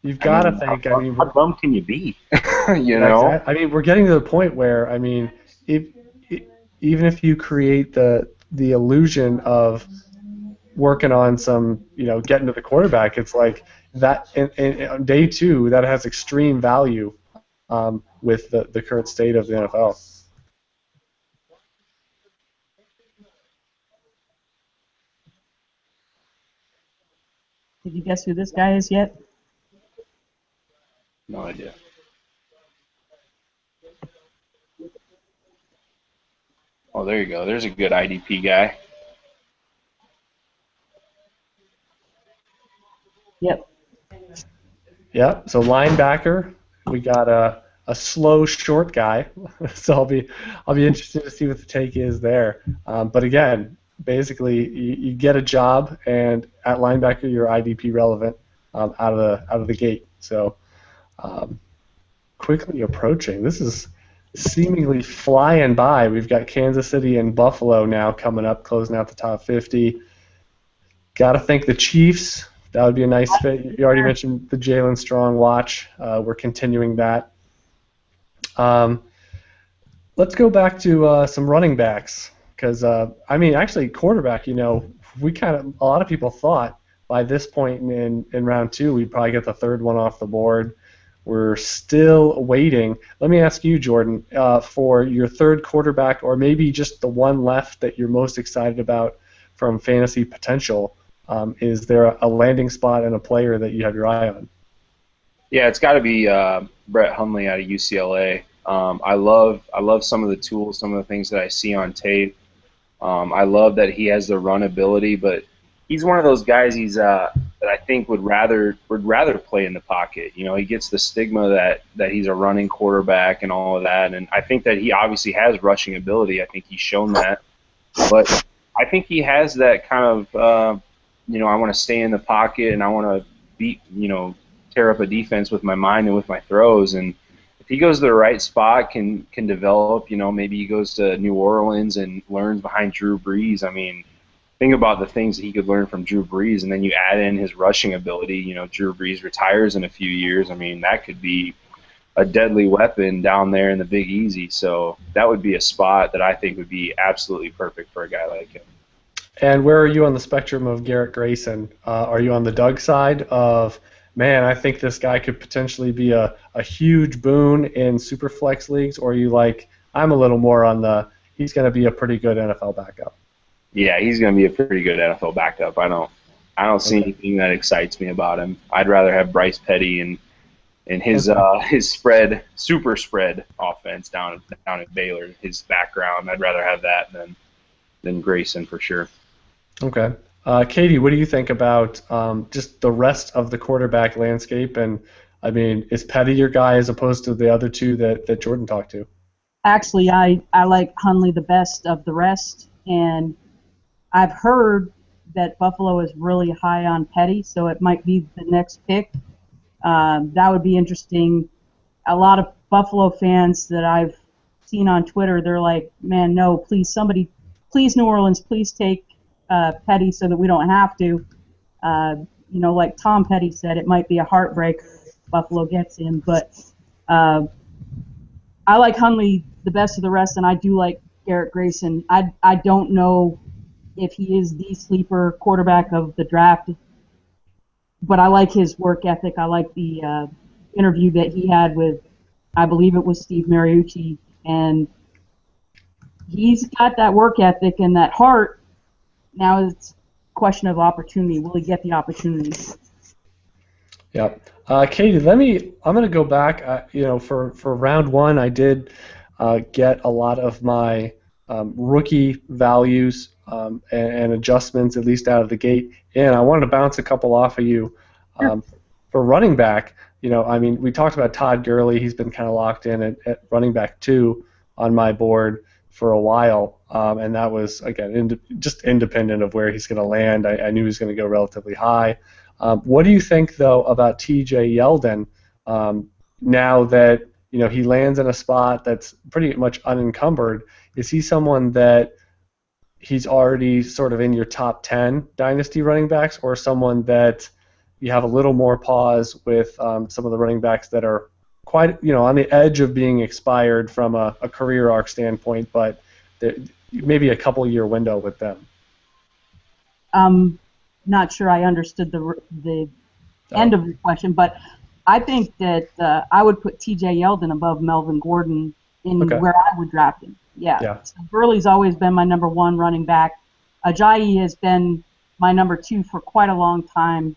You've got to think. How dumb can you be? I mean, we're getting to the point where, I mean, even if you create the illusion of working on some, getting to the quarterback, it's like that in day 2 that has extreme value with the current state of the NFL. Did you guess who this guy is yet? No idea. Oh, there you go. There's a good IDP guy. Yep. Yeah. So linebacker, we got a slow, short guy. So I'll be interested to see what the take is there. But again, basically, you get a job, and at linebacker, you're IDP relevant out of the gate. So quickly approaching. This is seemingly flying by. We've got Kansas City and Buffalo now coming up, closing out the top 50. Got to think the Chiefs. That would be a nice fit. You already mentioned the Jalen Strong watch. We're continuing that. Let's go back to some running backs, because actually quarterback. A lot of people thought by this point in round 2 we'd probably get the 3rd one off the board. We're still waiting. Let me ask you, Jordan, for your 3rd quarterback, or maybe just the one left that you're most excited about from fantasy potential. Is there a landing spot and a player that you have your eye on? Yeah, it's got to be Brett Hundley out of UCLA. I love some of the tools, some of the things that I see on tape. I love that he has the run ability, but he's one of those guys that I think would rather play in the pocket. You know, he gets the stigma that he's a running quarterback and all of that, and I think that he obviously has rushing ability. I think he's shown that, but I think he has that kind of I want to stay in the pocket and I want to tear up a defense with my mind and with my throws. And if he goes to the right spot, can develop. Maybe he goes to New Orleans and learns behind Drew Brees. I mean, think about the things that he could learn from Drew Brees, and then you add in his rushing ability. Drew Brees retires in a few years. I mean, that could be a deadly weapon down there in the Big Easy. So that would be a spot that I think would be absolutely perfect for a guy like him. And where are you on the spectrum of Garrett Grayson? Are you on the Doug side of, man, I think this guy could potentially be a huge boon in Superflex leagues, or are you like, I'm a little more on he's going to be a pretty good NFL backup? Yeah, he's going to be a pretty good NFL backup. I don't see anything that excites me about him. I'd rather have Bryce Petty and his super spread offense down at Baylor. His background, I'd rather have that than Grayson for sure. Okay. Katie, what do you think about just the rest of the quarterback landscape? And, I mean, is Petty your guy as opposed to the other two that Jordan talked to? Actually, I like Hundley the best of the rest, and I've heard that Buffalo is really high on Petty, so it might be the next pick. That would be interesting. A lot of Buffalo fans that I've seen on Twitter, they're like, man, no, please, New Orleans, please take Petty so that we don't have to. Like Tom Petty said, it might be a heartbreaker if Buffalo gets him, but I like Hundley the best of the rest, and I do like Garrett Grayson. I don't know if he is the sleeper quarterback of the draft, but I like his work ethic. I like the interview that he had with, I believe it was Steve Mariucci, and he's got that work ethic and that heart. Now it's a question of opportunity. Will he get the opportunity? Yeah. Katie, I'm going to go back. For round one, I did get a lot of my rookie values and adjustments, at least out of the gate. And I wanted to bounce a couple off of you. Sure. For running back, we talked about Todd Gurley. He's been kind of locked in at running back 2 on my board for a while. And that was, again, just independent of where he's going to land. I knew he was going to go relatively high. What do you think, though, about T.J. Yeldon now that he lands in a spot that's pretty much unencumbered? Is he someone that he's already sort of in your top 10 dynasty running backs, or someone that you have a little more pause with some of the running backs that are quite on the edge of being expired from a career arc standpoint, but maybe a couple-year window with them? Not sure I understood the end of your question, but I think that I would put T.J. Yeldon above Melvin Gordon in where I would draft him. Yeah. So Gurley's always been my number 1 running back. Ajayi has been my number 2 for quite a long time.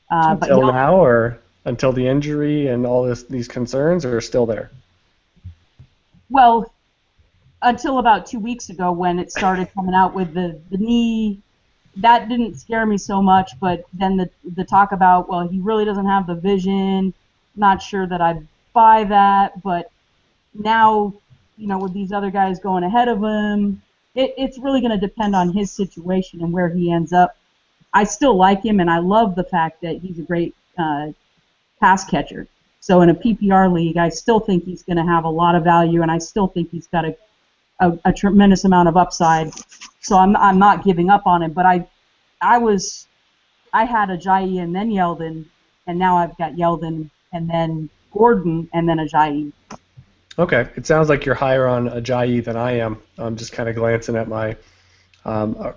Until now, or until the injury and all these concerns, or still there? Well, until about 2 weeks ago when it started coming out with the knee. That didn't scare me so much, but then the talk about, well, he really doesn't have the vision, not sure that I'd buy that, but now, with these other guys going ahead of him, it's really going to depend on his situation and where he ends up. I still like him, and I love the fact that he's a great pass catcher. So in a PPR league, I still think he's going to have a lot of value, and I still think he's got a tremendous amount of upside. So I'm not giving up on him, but I had Ajayi and then Yeldon, and now I've got Yeldon and then Gordon and then Ajayi. Okay, it sounds like you're higher on Ajayi than I am. I'm just kind of glancing at my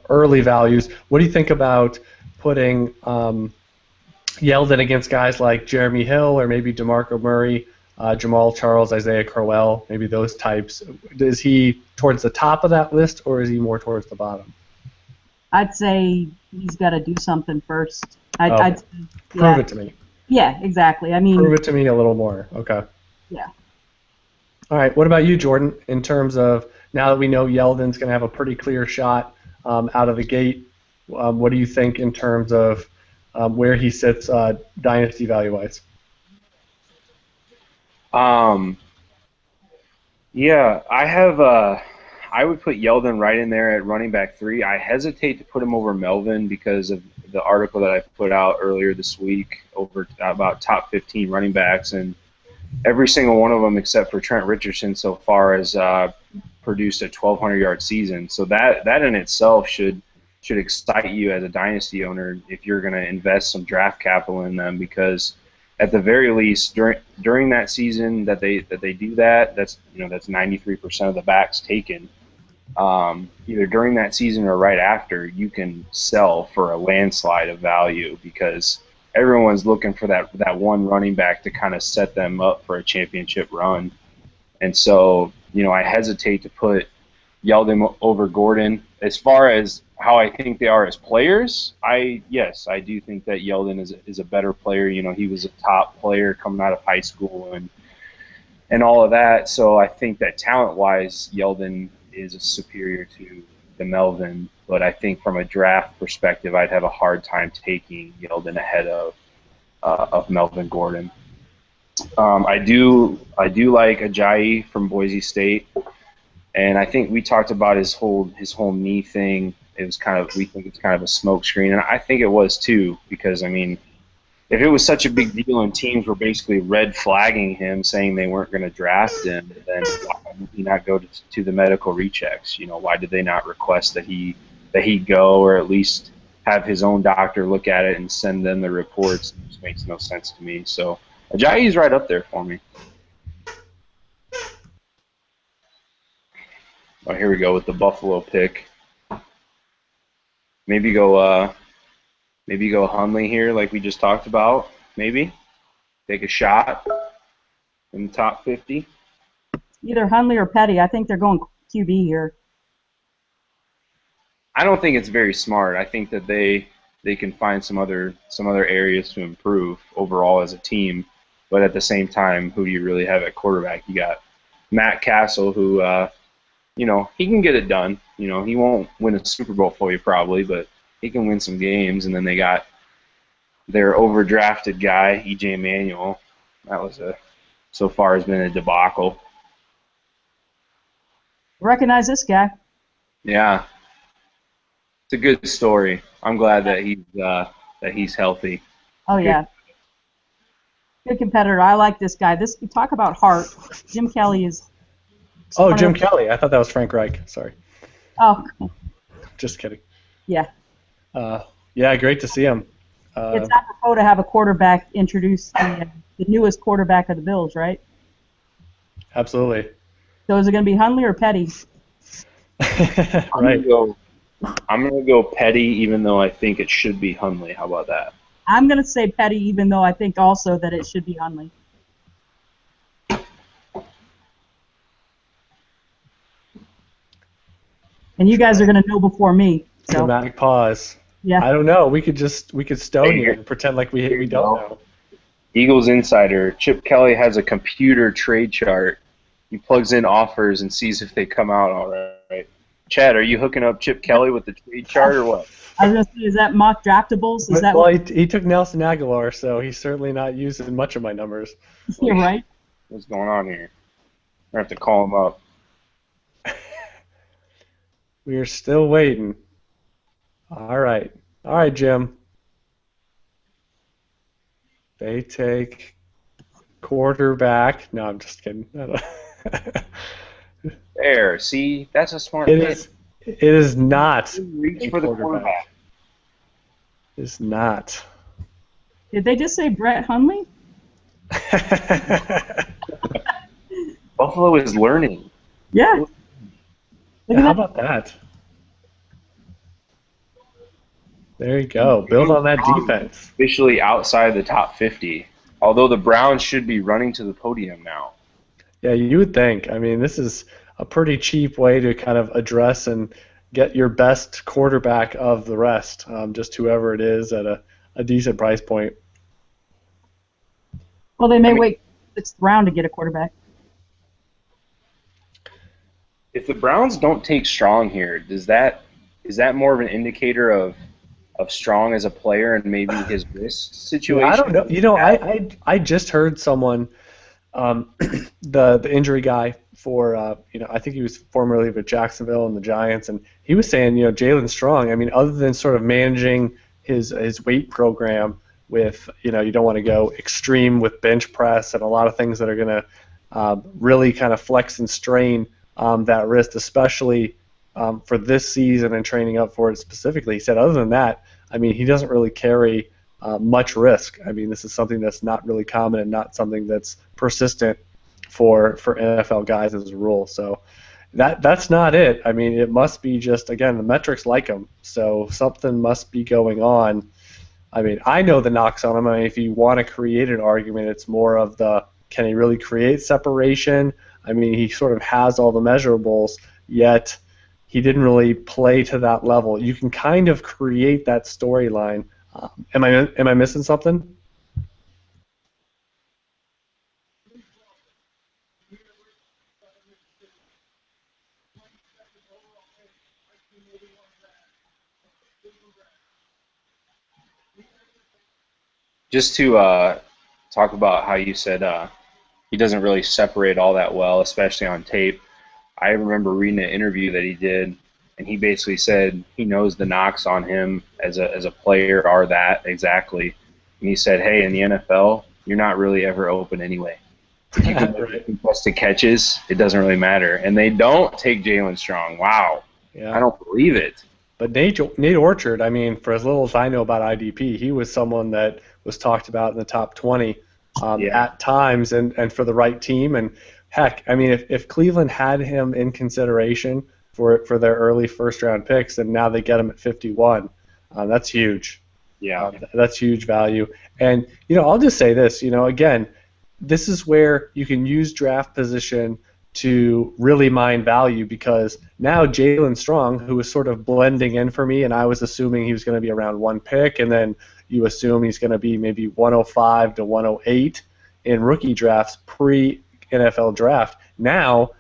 early values. What do you think about putting Yeldon against guys like Jeremy Hill or maybe DeMarco Murray, Jamal Charles, Isaiah Crowell, maybe those types? Is he towards the top of that list, or is he more towards the bottom? I'd say he's got to do something first. Prove it to me. Yeah, exactly. Prove it to me a little more. Okay. Yeah. All right. What about you, Jordan? In terms of now that we know Yeldon's going to have a pretty clear shot out of the gate, what do you think in terms of where he sits dynasty value-wise? Yeah, I would put Yeldon right in there at running back 3. I hesitate to put him over Melvin because of the article that I put out earlier this week about top 15 running backs, and every single one of them except for Trent Richardson so far has produced a 1,200-yard season. So that in itself should excite you as a dynasty owner if you're going to invest some draft capital in them, because at the very least during that season that they do that, that's 93% of the backs taken. Either during that season or right after, you can sell for a landslide of value because everyone's looking for that one running back to kind of set them up for a championship run. And so, I hesitate to put Yeldon over Gordon. As far as how I think they are as players, I do think that Yeldon is a better player. He was a top player coming out of high school and all of that. So I think that talent-wise, Yeldon is superior to the Melvin. But I think from a draft perspective, I'd have a hard time taking Yeldon ahead of Melvin Gordon. I do like Ajayi from Boise State, and I think we talked about his whole knee thing. We think it's kind of a smokescreen, and I think it was too, because if it was such a big deal and teams were basically red flagging him, saying they weren't going to draft him, then why did he not go to the medical rechecks? Why did they not request that he go, or at least have his own doctor look at it and send them the reports? It just makes no sense to me. So Ajayi's right up there for me. Oh, here we go with the Buffalo pick. Maybe go Hundley here, like we just talked about. Maybe take a shot in the top 50. Either Hundley or Petty. I think they're going QB here. I don't think it's very smart. I think that they can find some other areas to improve overall as a team. But at the same time, who do you really have at quarterback? You got Matt Castle, who he can get it done. He won't win a Super Bowl for you probably, but he can win some games. And then they got their overdrafted guy, E.J. Manuel. That was so far has been a debacle. Recognize this guy. Yeah, it's a good story. I'm glad that he's healthy. Oh yeah, good competitor. I like this guy. You talk about heart. Jim Kelly is. Oh, Jim Kelly. I thought that was Frank Reich. Sorry. Oh. Just kidding. Yeah. Yeah, great to see him. It's apropos to have a quarterback introduce the newest quarterback of the Bills, right? Absolutely. So is it going to be Hundley or Petty? Right. I'm going to go Petty, even though I think it should be Hundley. How about that? I'm going to say Petty, even though I think also that it should be Hundley. And you guys are going to know before me. So. Dramatic pause. Yeah. I don't know. We could stone you and pretend like we don't know. Eagles Insider. Chip Kelly has a computer trade chart. He plugs in offers and sees if they come out all right. Chad, are you hooking up Chip Kelly with the trade chart or what? I was going to say, is that mock draftables? He took Nelson Aguilar, so he's certainly not using much of my numbers. You're right. What's going on here? I have to call him up. We are still waiting. All right, Jim. They take quarterback. No, I'm just kidding. There, see, that's a smart pick. It is not. Reach for the quarterback. It's not. Did they just say Brett Hundley? Buffalo is learning. Yeah. How about that? There you go. Build on that defense. Officially outside the top 50. Although the Browns should be running to the podium now. Yeah, you would think. This is a pretty cheap way to kind of address and get your best quarterback of the rest, just whoever it is at a decent price point. Well, they may wait 6th round to get a quarterback. If the Browns don't take Strong here, is that more of an indicator of Strong as a player and maybe his wrist Yeah, I don't situation? know. I just heard someone, the injury guy for I think he was formerly with Jacksonville and the Giants, and he was saying Jalen Strong. I mean, other than sort of managing his weight program with you don't want to go extreme with bench press and a lot of things that are going to really kind of flex and strain that wrist, especially for this season and training up for it specifically. He said, other than that, I mean, he doesn't really carry much risk. I mean, this is something that's not really common and not something that's persistent for NFL guys as a rule. So that's not it. I mean, it must be just, again, the metrics like him. So something must be going on. I mean, I know the knocks on him. I mean, if you want to create an argument, it's more of the, can he really create separation? I mean, he sort of has all the measurables, yet he didn't really play to that level. You can kind of create that storyline. Am I missing something? Just to talk about how you said he doesn't really separate all that well, especially on tape. I remember reading an interview that he did, and he basically said he knows the knocks on him as a player are that exactly. And he said, hey, in the NFL, you're not really ever open anyway. If you can make contested catches, it doesn't really matter. And they don't take Jalen Strong. Wow. Yeah. I don't believe it. But Nate Orchard, I mean, for as little as I know about IDP, he was someone that was talked about in the top 20 at times and for the right team. And heck, I mean, if Cleveland had him in consideration for their early first-round picks, and now they get him at 51, that's huge. Yeah. That's huge value. And, I'll just say this, again, this is where you can use draft position to really mine value, because now Jalen Strong, who was sort of blending in for me, and I was assuming he was going to be around one pick, and then you assume he's going to be maybe 105 to 108 in rookie drafts pre-NFL draft. Now,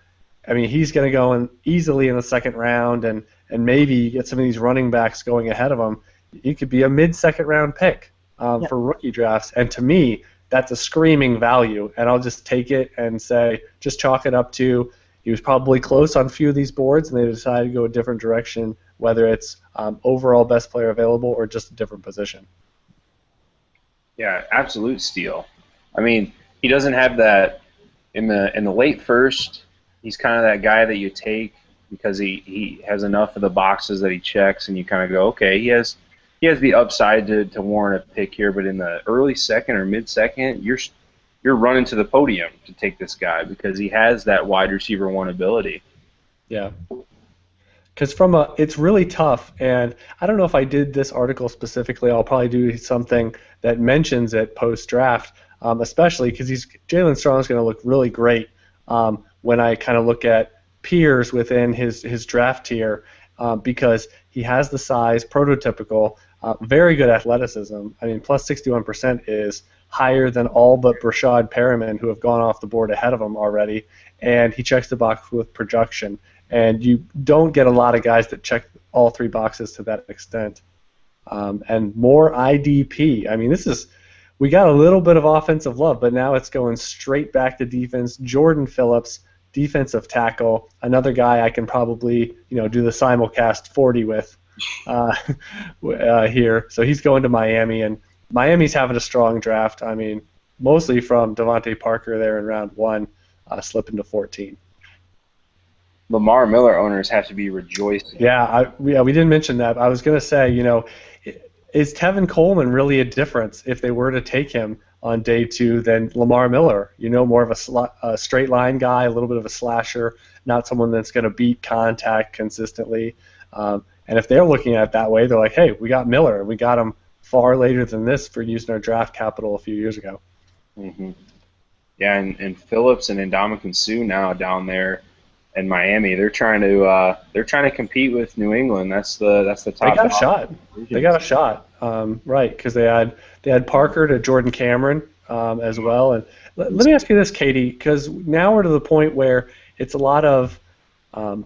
I mean, he's going to go in easily in the second round, and maybe you get some of these running backs going ahead of him. He could be a mid-second round pick for rookie drafts, and to me, that's a screaming value, and I'll just take it and say, just chalk it up to he was probably close on a few of these boards, and they decided to go a different direction, whether it's overall best player available or just a different position. Yeah, absolute steal. I mean, he doesn't have that in the late first. He's kind of that guy that you take because he has enough of the boxes that he checks, and you kind of go, okay, he has the upside to warrant a pick here, but in the early second or mid-second, you're running to the podium to take this guy because he has that wide receiver one ability. Yeah. Because it's really tough, and I don't know if I did this article specifically. I'll probably do something that mentions it post-draft, especially because Jalen Strong is going to look really great when I kind of look at peers within his draft tier, because he has the size, prototypical, very good athleticism. I mean, plus 61% is higher than all but Brashad Perriman, who have gone off the board ahead of him already, and he checks the box with production. And you don't get a lot of guys that check all three boxes to that extent. And more IDP. I mean, we got a little bit of offensive love, but now it's going straight back to defense. Jordan Phillips, defensive tackle, another guy I can probably do the simulcast 40 with here. So he's going to Miami, and Miami's having a strong draft. I mean, mostly from Devontae Parker there in round 1, slipping to 14. Lamar Miller owners have to be rejoicing. Yeah, we didn't mention that. I was going to say, is Tevin Coleman really a difference if they were to take him on day 2 than Lamar Miller? More of a straight line guy, a little bit of a slasher, not someone that's going to beat contact consistently. And if they're looking at it that way, they're like, hey, we got Miller. We got him far later than this for using our draft capital a few years ago. Mm-hmm. Yeah, and Phillips and Ndamukong Suh now down there in Miami, they're trying to compete with New England. That's the top. They got a shot. They got a shot, right? Because they had Parker to Jordan Cameron as well. And let me ask you this, Katie, because now we're to the point where it's a lot of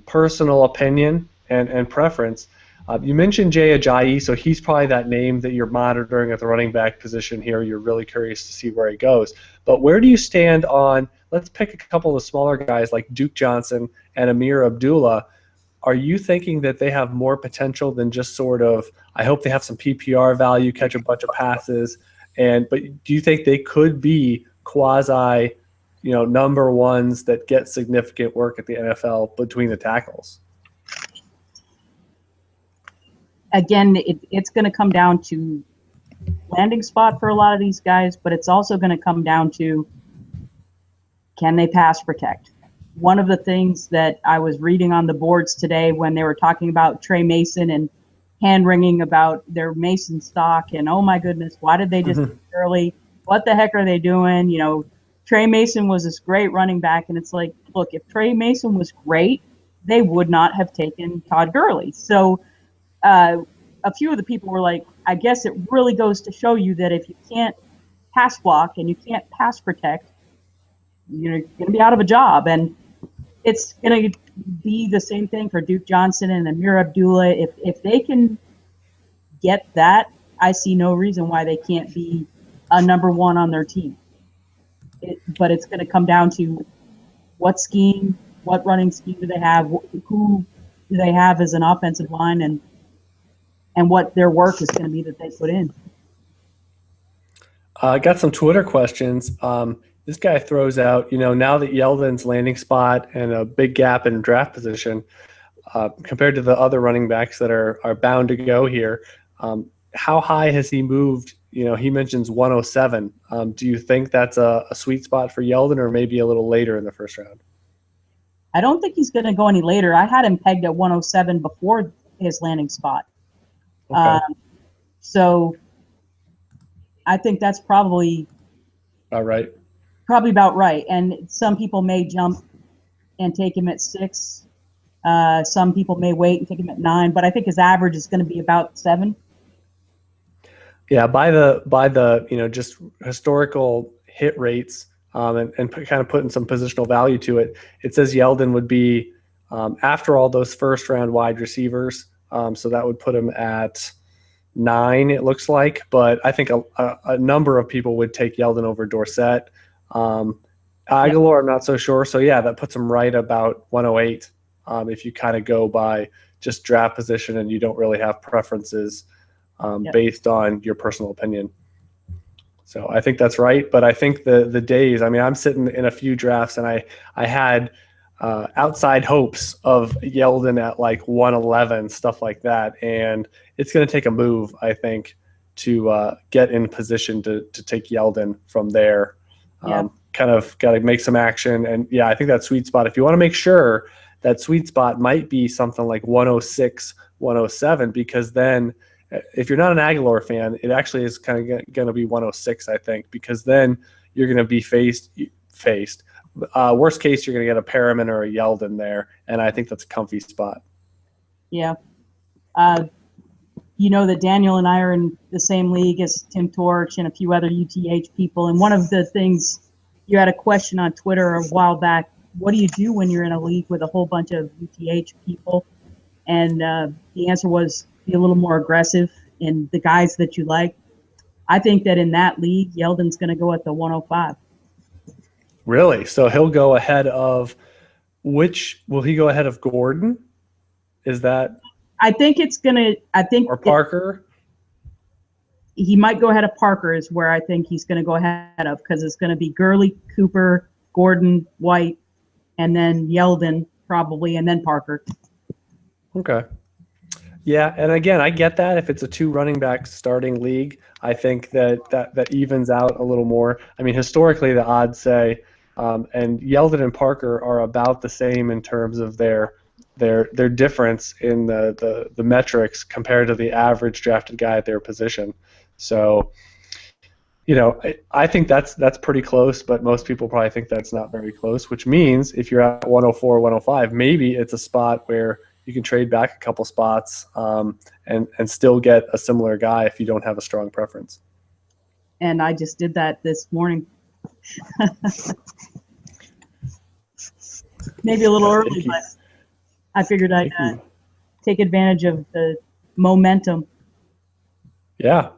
personal opinion and preference. You mentioned Jay Ajayi, so he's probably that name that you're monitoring at the running back position here. You're really curious to see where he goes. But where do you stand on, let's pick a couple of smaller guys like Duke Johnson and Amir Abdullah. Are you thinking that they have more potential than just sort of, I hope they have some PPR value, catch a bunch of passes, but do you think they could be quasi, number ones that get significant work at the NFL between the tackles? Again, it's going to come down to landing spot for a lot of these guys, but it's also going to come down to, can they pass protect? One of the things that I was reading on the boards today when they were talking about Trey Mason and hand-wringing about their Mason stock, and oh my goodness, why did they just early? What the heck are they doing? Trey Mason was this great running back, and it's like, look, if Trey Mason was great, they would not have taken Todd Gurley. So a few of the people were like, I guess it really goes to show you that if you can't pass block and you can't pass protect, you're going to be out of a job. And it's going to be the same thing for Duke Johnson and Amir Abdullah. If they can get that, I see no reason why they can't be a number one on their team. But it's going to come down to what scheme, what running scheme do they have, who do they have as an offensive line, and what their work is going to be that they put in. I got some Twitter questions. This guy throws out, now that Yeldon's landing spot and a big gap in draft position compared to the other running backs that are bound to go here, how high has he moved? He mentions 107. Do you think that's a sweet spot for Yeldon, or maybe a little later in the first round? I don't think he's going to go any later. I had him pegged at 107 before his landing spot. Okay. So I think that's probably about right. Probably about right. And some people may jump and take him at 6. Some people may wait and take him at 9. But I think his average is going to be about 7. Yeah, by the just historical hit rates and kind of putting some positional value to it, it says Yeldon would be after all those first round wide receivers. So that would put him at 9, it looks like. But I think a number of people would take Yeldon over Dorsett. Aguilar, I'm not so sure. So, yeah, that puts him right about 108 if you kind of go by just draft position and you don't really have preferences based on your personal opinion. So I think that's right. But I think the days, I'm sitting in a few drafts and I had outside hopes of Yeldon at like 111, stuff like that. And it's going to take a move, I think, to get in position to take Yeldon from there. Kind of got to make some action. And, yeah, I think that sweet spot, if you want to make sure, that sweet spot might be something like 106, 107, because then if you're not an Aguilar fan, it actually is kind of going to be 106, I think, because then you're going to be faced. Worst case, you're going to get a Perriman or a Yeldon there, and I think that's a comfy spot. Yeah. That Daniel and I are in the same league as Tim Torch and a few other UTH people, and one of the things, you had a question on Twitter a while back, what do you do when you're in a league with a whole bunch of UTH people? And the answer was be a little more aggressive in the guys that you like. I think that in that league, Yeldon's going to go at the 105. Really? So he'll go ahead of will he go ahead of Gordon? Is that? I think it's going to, or Parker? He might go ahead of Parker is where I think he's going to go ahead of, because it's going to be Gurley, Cooper, Gordon, White, and then Yeldon probably, and then Parker. Okay. Yeah, and again, I get that if it's a 2 running back starting league, I think that evens out a little more. Historically, the odds say, and Yeldon and Parker are about the same in terms of their difference in the metrics compared to the average drafted guy at their position. So, I think that's pretty close, but most people probably think that's not very close, which means if you're at 104, 105, maybe it's a spot where you can trade back a couple spots and still get a similar guy if you don't have a strong preference. And I just did that this morning. Maybe a little early, but I figured I'd take advantage of the momentum. Yeah.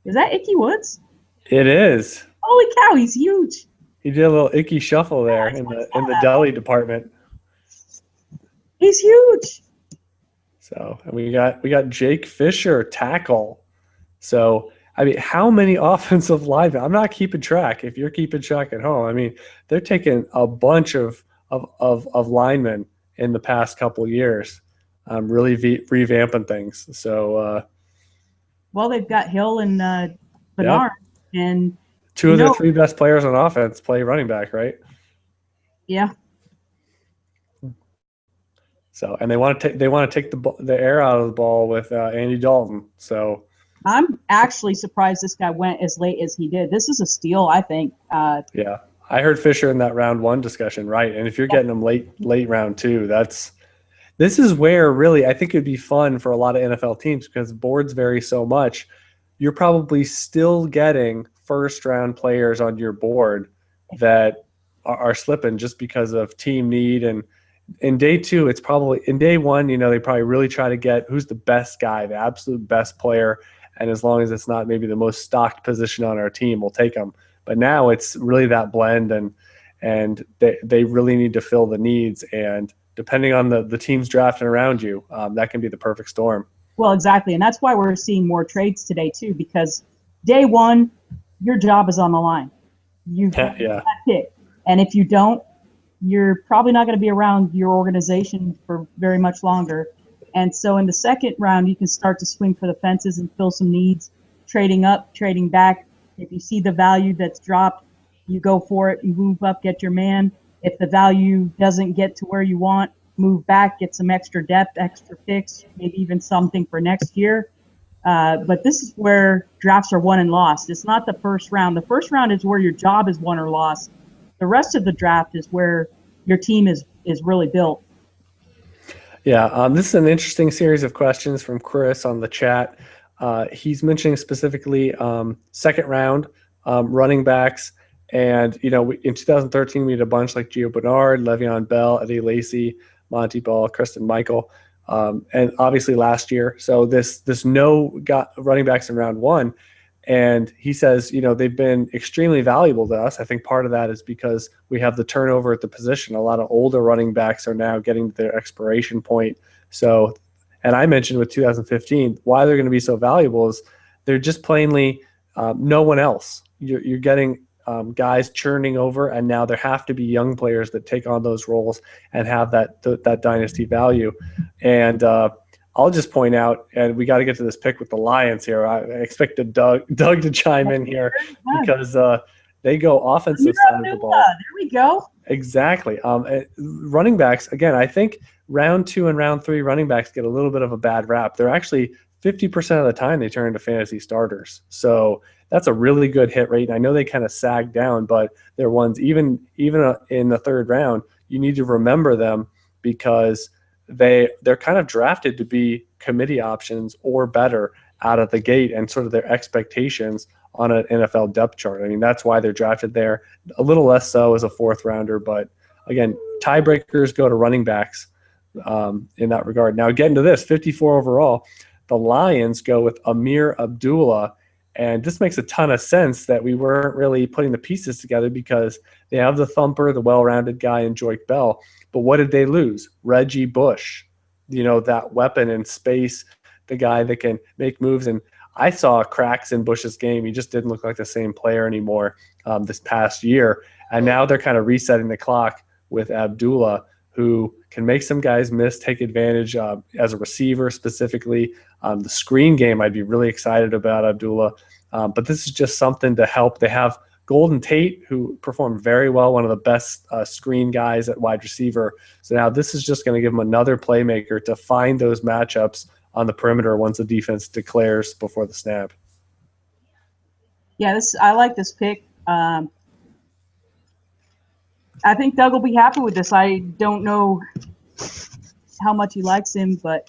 Is that Icky Woods? It is. Holy cow, he's huge. He did a little Icky shuffle there in the deli department. He's huge. So, and we got Jake Fisher, tackle. So, I mean, how many offensive linemen? I'm not keeping track. If you're keeping track at home, I mean, they're taking a bunch of linemen in the past couple of years, really revamping things. So, well, they've got Hill and Bernard, and two of the three best players on offense play running back, right? Yeah. So, and they want to take the air out of the ball with Andy Dalton. So, I'm actually surprised this guy went as late as he did. This is a steal, I think. Yeah, I heard Fisher in that round 1 discussion, right? And if you're getting him late round 2, this is where really I think it'd be fun for a lot of NFL teams because boards vary so much. You're probably still getting first round players on your board that are slipping just because of team need. And in day 2, it's probably in day 1, they probably really try to get who's the best guy, the absolute best player. And as long as it's not maybe the most stocked position on our team, we'll take them. But now it's really that blend, and they really need to fill the needs. And depending on the teams drafting around you, that can be the perfect storm. Well, exactly. And that's why we're seeing more trades today, too, because day 1, your job is on the line. You've got that pick. And if you don't, you're probably not going to be around your organization for very much longer. And so in the second round, you can start to swing for the fences and fill some needs, trading up, trading back. If you see the value that's dropped, you go for it, you move up, get your man. If the value doesn't get to where you want, move back, get some extra depth, extra picks, maybe even something for next year. But this is where drafts are won and lost. It's not the first round. The first round is where your job is won or lost. The rest of the draft is where your team is really built. Yeah, this is an interesting series of questions from Chris on the chat. He's mentioning specifically second round running backs. And, in 2013, we had a bunch like Gio Bernard, Le'Veon Bell, Eddie Lacy, Monty Ball, Kristen Michael, and obviously last year. So this got running backs in round 1. And he says, they've been extremely valuable to us. I think part of that is because we have the turnover at the position. A lot of older running backs are now getting to their expiration point. So, and I mentioned with 2015, why they're going to be so valuable is they're just plainly no one else. You're getting guys churning over, and now there have to be young players that take on those roles and have that dynasty value. And I'll just point out, and we got to get to this pick with the Lions here. I expected Doug to chime in here because they go offensive side of the ball. There we go. Exactly. Running backs, again, I think round 2 and round 3 running backs get a little bit of a bad rap. They're actually 50% of the time they turn into fantasy starters. So that's a really good hit rate. And I know they kind of sag down, but they're ones even in the third round, you need to remember them because they're kind of drafted to be committee options or better out of the gate, and sort of their expectations on an NFL depth chart. I mean, that's why they're drafted there. A little less so as a fourth rounder, but again, tiebreakers go to running backs in that regard. Now, getting to this, 54 overall, the Lions go with Amir Abdullah. And this makes a ton of sense that we weren't really putting the pieces together because they have the thumper, the well-rounded guy in Joik Bell. But what did they lose? Reggie Bush, that weapon in space, the guy that can make moves. And I saw cracks in Bush's game. He just didn't look like the same player anymore this past year. And now they're kind of resetting the clock with Abdullah, who can make some guys miss, take advantage as a receiver specifically. The screen game, I'd be really excited about Abdullah. But this is just something to help. They have Golden Tate, who performed very well, one of the best screen guys at wide receiver. So now this is just going to give them another playmaker to find those matchups on the perimeter once the defense declares before the snap. Yeah, I like this pick. I think Doug will be happy with this. I don't know how much he likes him, but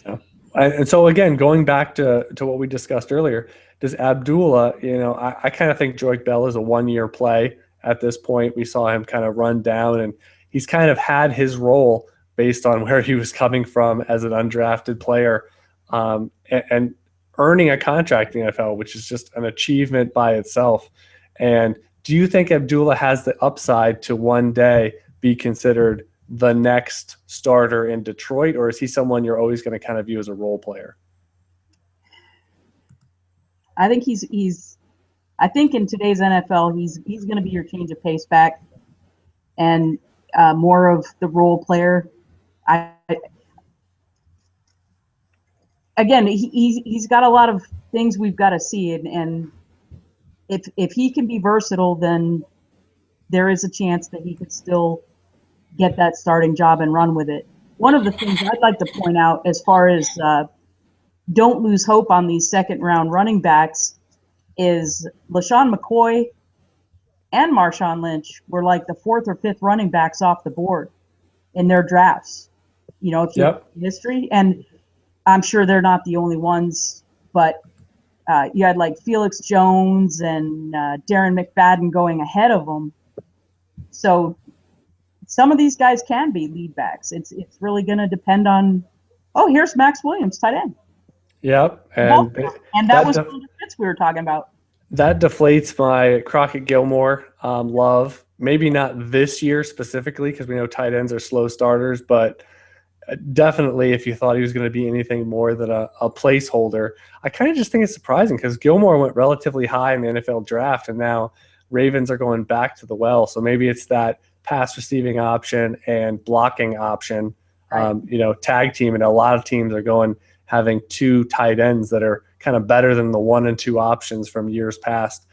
yeah. And so again, going back to what we discussed earlier, does Abdullah, I kind of think Joik Bell is a 1-year play at this point. We saw him kind of run down, and he's kind of had his role based on where he was coming from as an undrafted player, and earning a contract in the NFL, which is just an achievement by itself. And do you think Abdullah has the upside to one day be considered the next starter in Detroit, or is he someone you're always going to kind of view as a role player? I think I think in today's NFL, he's going to be your change of pace back and more of the role player. Again, he's got a lot of things we've got to see, and if he can be versatile, then there is a chance that he could still get that starting job and run with it. One of the things I'd like to point out as far as don't lose hope on these second-round running backs is LaShawn McCoy and Marshawn Lynch were like the 4th or 5th running backs off the board in their drafts. You know, if you look at history, and I'm sure they're not the only ones, but you had like Felix Jones and Darren McFadden going ahead of them. So some of these guys can be lead backs. It's really going to depend on, here's Max Williams, tight end. Yep. And that was one of the fits we were talking about. That deflates my Crockett Gilmore love. Maybe not this year specifically, because we know tight ends are slow starters, but definitely if you thought he was going to be anything more than a placeholder. I kind of just think it's surprising because Gilmore went relatively high in the NFL draft, and now Ravens are going back to the well. So maybe it's that pass receiving option and blocking option, tag team. And a lot of teams are having 2 tight ends that are kind of better than the 1 and 2 options from years past,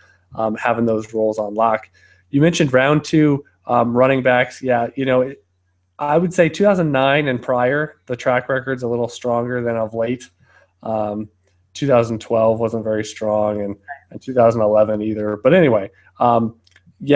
having those roles on lock. You mentioned round 2 running backs. Yeah, I would say 2009 and prior, the track record's a little stronger than of late. 2012 wasn't very strong, and 2011 either. But anyway, so we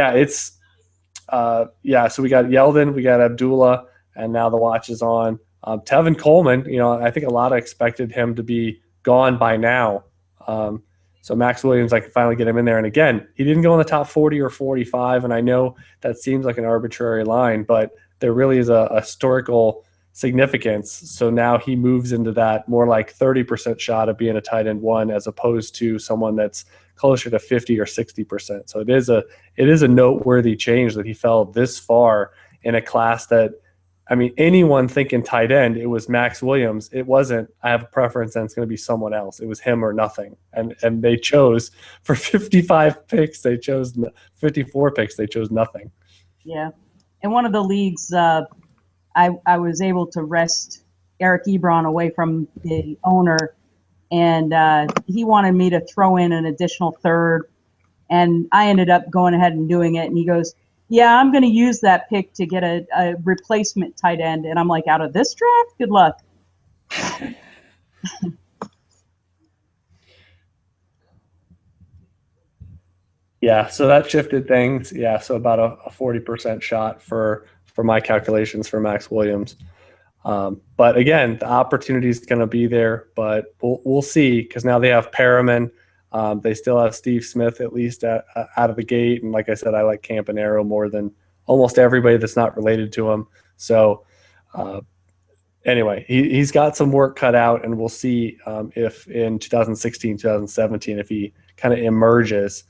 got Yeldon, we got Abdullah, and now the watch is on Tevin Coleman. I think a lot expected him to be gone by now. So Max Williams, I can finally get him in there. And again, he didn't go in the top 40 or 45, and I know that seems like an arbitrary line, but there really is a historical significance. So now he moves into that more like 30% shot of being a tight end 1 as opposed to someone that's closer to 50 or 60%. So it is a noteworthy change that he fell this far in a class that, I mean, anyone thinking tight end, it was Max Williams. It wasn't, I have a preference and it's going to be someone else. It was him or nothing. And they chose for 55 picks, 54 picks, they chose nothing. Yeah. In one of the leagues, I was able to wrest Eric Ebron away from the owner, and he wanted me to throw in an additional 3rd, and I ended up going ahead and doing it, and he goes, yeah, I'm going to use that pick to get a replacement tight end, and I'm like, out of this draft? Good luck. Yeah, so that shifted things. Yeah, so about a 40% shot for my calculations for Max Williams. But again, the opportunity is going to be there, but we'll see, because now they have Perriman. They still have Steve Smith at least out of the gate, and like I said, I like Campanaro more than almost everybody that's not related to him. So anyway, he's got some work cut out, and we'll see if in 2016, 2017, if he kind of emerges.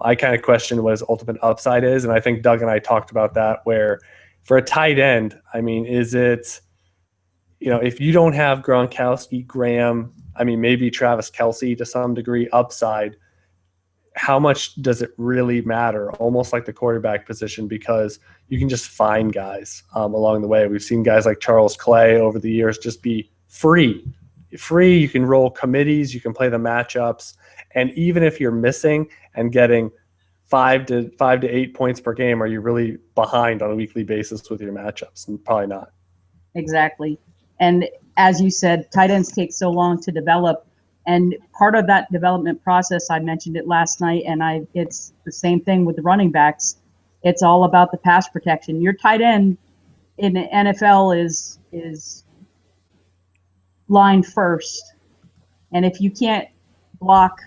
I kind of question what his ultimate upside is, and I think Doug and I talked about that, where for a tight end, I mean, is it, if you don't have Gronkowski, Graham, I mean, maybe Travis Kelce to some degree upside, how much does it really matter? Almost like the quarterback position, because you can just find guys along the way. We've seen guys like Charles Clay over the years just be free. You can roll committees, you can play the matchups, and even if you're missing and getting 5 to 8 points per game, are you really behind on a weekly basis with your matchups? And probably not. Exactly. And as you said, tight ends take so long to develop. And part of that development process, I mentioned it last night, and it's the same thing with the running backs. It's all about the pass protection. Your tight end in the NFL is line first. And if you can't block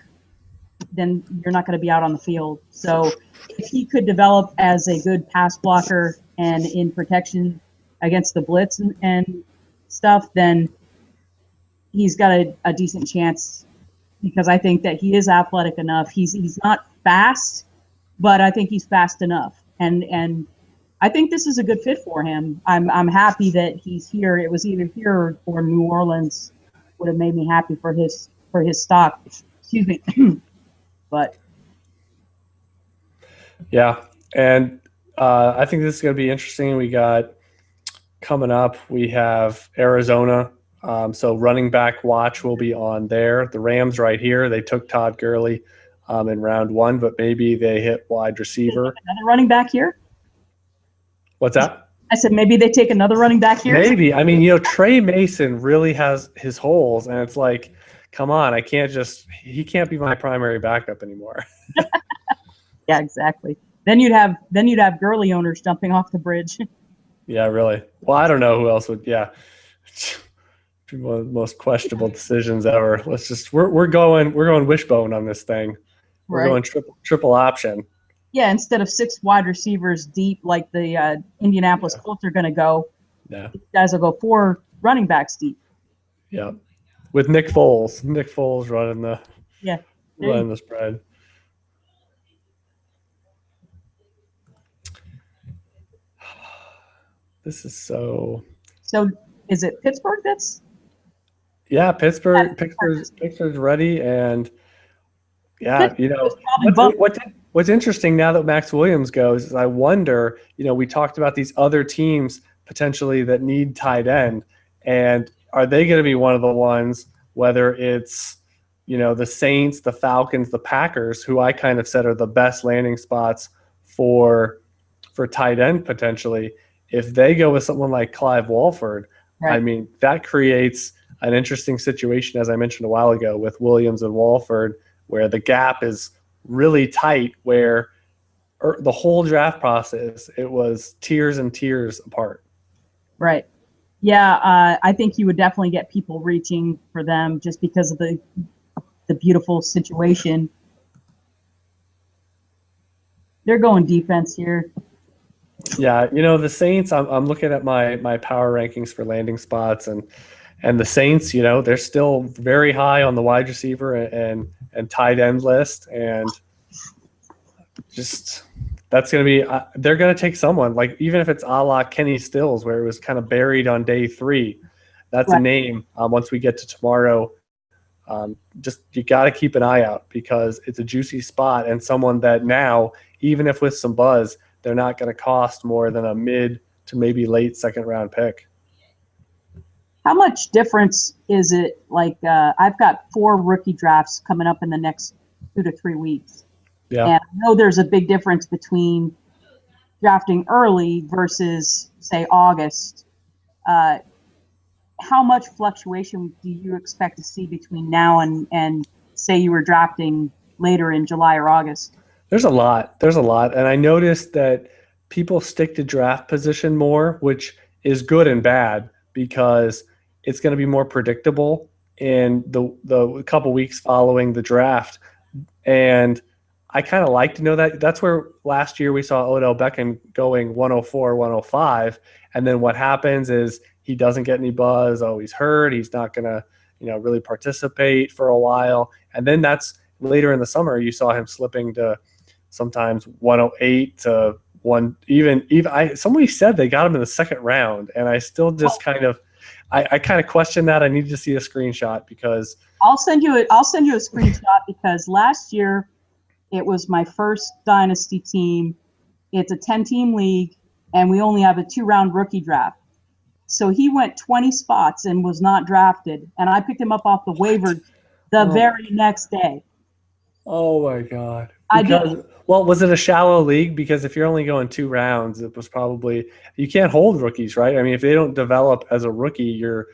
then you're not going to be out on the field. So if he could develop as a good pass blocker and in protection against the blitz and stuff, then he's got a decent chance, because I think that he is athletic enough. He's not fast, but I think he's fast enough. And I think this is a good fit for him. I'm happy that he's here. It was either here or New Orleans would have made me happy for his stock. Excuse me. But yeah, and I think this is going to be interesting. We got coming up, we have Arizona. So running back watch will be on there. The Rams right here. They took Todd Gurley in round 1, but maybe they hit wide receiver. Another running back here? What's that? I said maybe they take another running back here. Maybe. I mean, Trey Mason really has his holes, and it's like, come on, he can't be my primary backup anymore. Yeah, exactly. Then you'd have Gurley owners jumping off the bridge. Yeah, really. Well, I don't know who else would. Yeah, one of the most questionable decisions ever. We're going wishbone on this thing. We're going triple option. Yeah, instead of 6 wide receivers deep like the Indianapolis Colts are going to go, yeah, you guys will go 4 running backs deep. Yeah, with Nick Foles. Nick Foles running the spread. This is so. So is it Pittsburgh that's? Yeah, Pittsburgh's ready, and yeah, what's interesting now that Max Williams goes is I wonder, we talked about these other teams potentially that need tight end, and are they going to be one of the ones, whether it's the Saints, the Falcons, the Packers, who I kind of said are the best landing spots for tight end potentially. If they go with someone like Clive Walford, right. I mean, that creates an interesting situation, as I mentioned a while ago, with Williams and Walford, where the gap is really tight, where the whole draft process, it was tiers and tiers apart. Right. Yeah, I think you would definitely get people reaching for them just because of the beautiful situation. They're going defense here. Yeah, the Saints, I'm looking at my power rankings for landing spots, and the Saints, they're still very high on the wide receiver and tight end list, and just that's going to be they're going to take someone, like even if it's a la Kenny Stills, where it was kind of buried on day 3. That's right. A name once we get to tomorrow. Just you got to keep an eye out, because it's a juicy spot, and someone that now, even if with some buzz, they're not going to cost more than a mid to maybe late second round pick. How much difference is it? Like I've got 4 rookie drafts coming up in the next 2 to 3 weeks. Yeah. And I know there's a big difference between drafting early versus, say, August. How much fluctuation do you expect to see between now and say you were drafting later in July or August? There's a lot. And I noticed that people stick to draft position more, which is good and bad, because it's going to be more predictable in the couple weeks following the draft. And I kind of like to know that. That's where last year we saw Odell Beckham going 104, 105. And then what happens is he doesn't get any buzz. Oh, he's hurt. He's not going to, really participate for a while. And then that's later in the summer, you saw him slipping to sometimes 108 to 1. Even somebody said they got him in the second round, and I still just I kind of question that. I need to see a screenshot, because I'll send you a screenshot, because last year it was my first dynasty team. It's a 10-team league, and we only have a 2-round rookie draft. So he went 20 spots and was not drafted, and I picked him up off the waiver the very next day. Oh my God! I did. Well, was it a shallow league? Because if you're only going 2 rounds, it was probably, you can't hold rookies, right? I mean, if they don't develop as a rookie, they're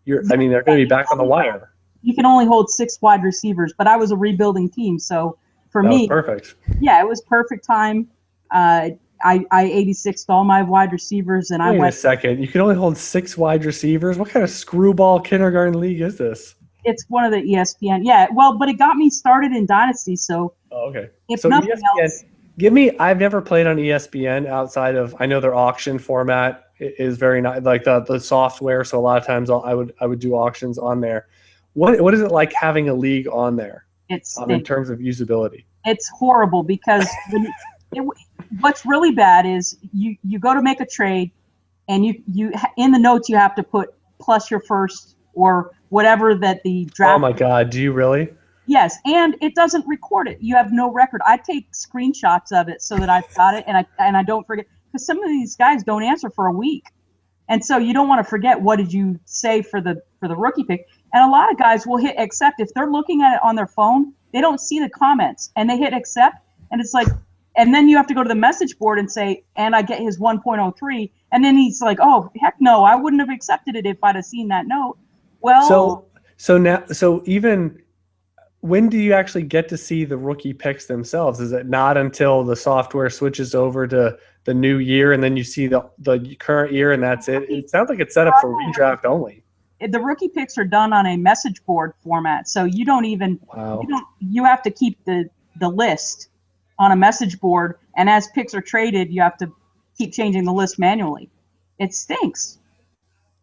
going to be back on the wire. You can only hold 6 wide receivers, but I was a rebuilding team, so for me, that was perfect. Yeah, it was perfect time. I 86'd all my wide receivers, and Wait a second. You can only hold 6 wide receivers? What kind of screwball kindergarten league is this? It's one of the ESPN. Yeah, well, but it got me started in Dynasty, so. Oh, okay. If So nothing ESPN, else, I've never played on ESPN outside of, I know their auction format is very nice, like the software. So a lot of times I would do auctions on there. What is it like having a league on there? In terms of usability? It's horrible because what's really bad is you go to make a trade, and you in the notes you have to put plus your first or whatever that the draft. Oh my God, do you really? Yes, and it doesn't record it. You have no record. I take screenshots of it so that I've got it, and I don't forget, because some of these guys don't answer for a week, and so you don't want to forget what did you say for the rookie pick. And a lot of guys will hit accept if they're looking at it on their phone. They don't see the comments, and they hit accept, and it's like, and then you have to go to the message board and say, and I get his 1.03, and then he's like, oh heck no, I wouldn't have accepted it if I'd have seen that note. Well, so even. When do you actually get to see the rookie picks themselves? Is it not until the software switches over to the new year and then you see the current year and that's it? It sounds like it's set up for redraft only. The rookie picks are done on a message board format, so you don't even you have to keep the list on a message board, and as picks are traded, you have to keep changing the list manually. It stinks.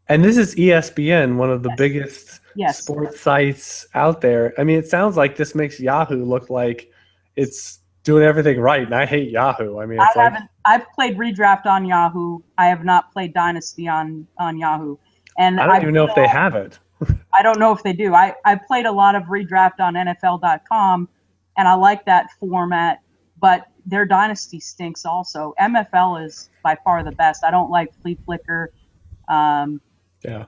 And this is ESPN, one of the biggest sports sites out there. I mean, it sounds like this makes Yahoo look like it's doing everything right, and I hate Yahoo. I mean, I've played redraft on Yahoo. I have not played Dynasty on Yahoo. And I don't even know if they have it. I don't know if they do. I played a lot of redraft on NFL.com, and I like that format, but their Dynasty stinks also. MFL is by far the best. I don't like Flea Flicker. Yeah.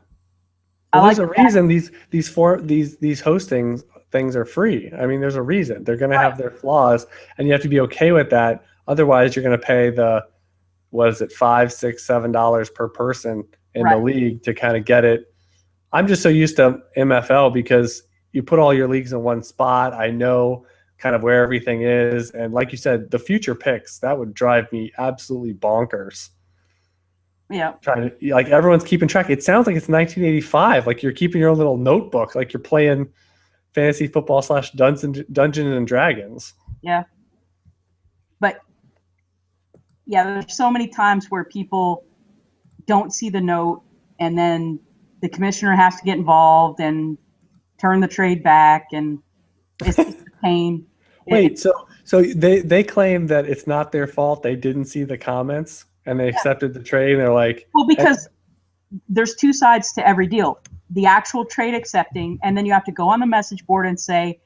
Well, there's a reason these hosting things are free. I mean, there's a reason. They're going to have their flaws, and you have to be okay with that. Otherwise, you're going to pay the $5, $6, $7 per person in the league to kind of get it. I'm just so used to MFL because you put all your leagues in one spot. I know kind of where everything is, and like you said, the future picks, that would drive me absolutely bonkers. Yeah. Trying to, like, everyone's keeping track. It sounds like it's 1985. Like you're keeping your own little notebook, like you're playing fantasy football / Dungeons and Dragons. Yeah. But yeah, there's so many times where people don't see the note, and then the commissioner has to get involved and turn the trade back, and it's just a pain. Wait, so they claim that it's not their fault. They didn't see the comments. And they accepted the trade, and they're like... Well, because there's two sides to every deal. The actual trade accepting, and then you have to go on the message board and say,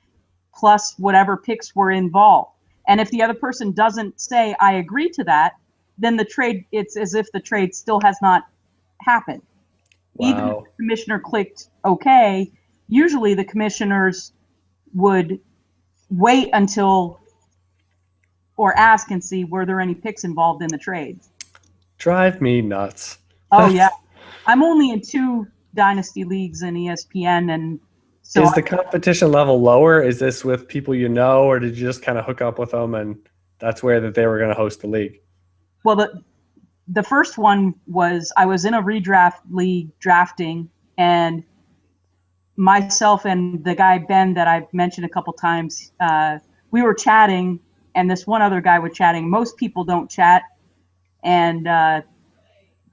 plus whatever picks were involved. And if the other person doesn't say, I agree to that, then the trade, it's as if the trade still has not happened. Wow. Even if the commissioner clicked OK, usually the commissioners would wait until, or ask and see, were there any picks involved in the trade? Drive me nuts. Oh yeah, I'm only in 2 Dynasty leagues in ESPN, and so is the competition level lower? Is this with people you know, or did you just kind of hook up with them and that's where that they were going to host the league? Well, the first one was I was in a redraft league drafting, and myself and the guy Ben that I've mentioned a couple times, we were chatting, and this one other guy was chatting. Most people don't chat. And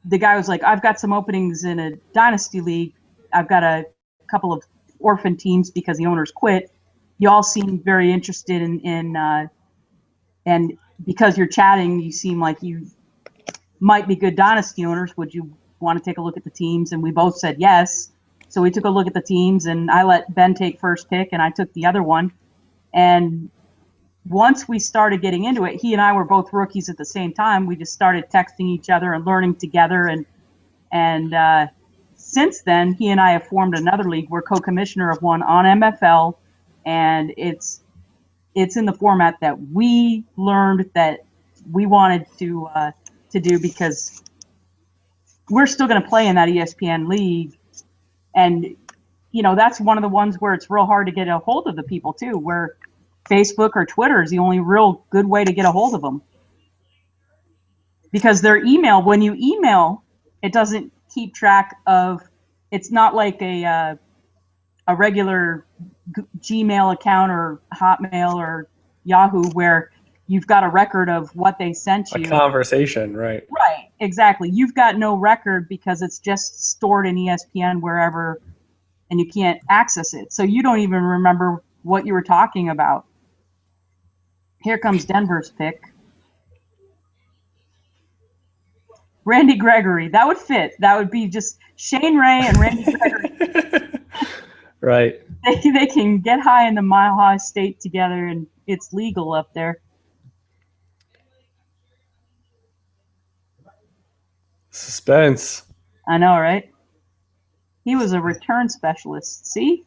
the guy was like, I've got some openings in a Dynasty league. I've got a couple of orphan teams because the owners quit. You all seem very interested in and because you're chatting, you seem like you might be good Dynasty owners. Would you want to take a look at the teams? And we both said yes. So we took a look at the teams, and I let Ben take first pick, and I took the other one. And once we started getting into it, he and I were both rookies at the same time. We just started texting each other and learning together. And since then, he and I have formed another league. We're co-commissioner of one on MFL, and it's in the format that we learned that we wanted to do, because we're still going to play in that ESPN league. And, you know, that's one of the ones where it's real hard to get a hold of the people, too, where Facebook or Twitter is the only real good way to get a hold of them. Because their email, when you email, it doesn't keep track of, it's not like a a regular Gmail account or Hotmail or Yahoo where you've got a record of what they sent you. A conversation, right? Right, exactly. You've got no record because it's just stored in ESPN wherever, and you can't access it. So you don't even remember what you were talking about. Here comes Denver's pick. Randy Gregory. That would fit. That would be just Shane Ray and Randy Gregory. Right. They can get high in the Mile High State together, and it's legal up there. Suspense. I know, right? He was a return specialist. See?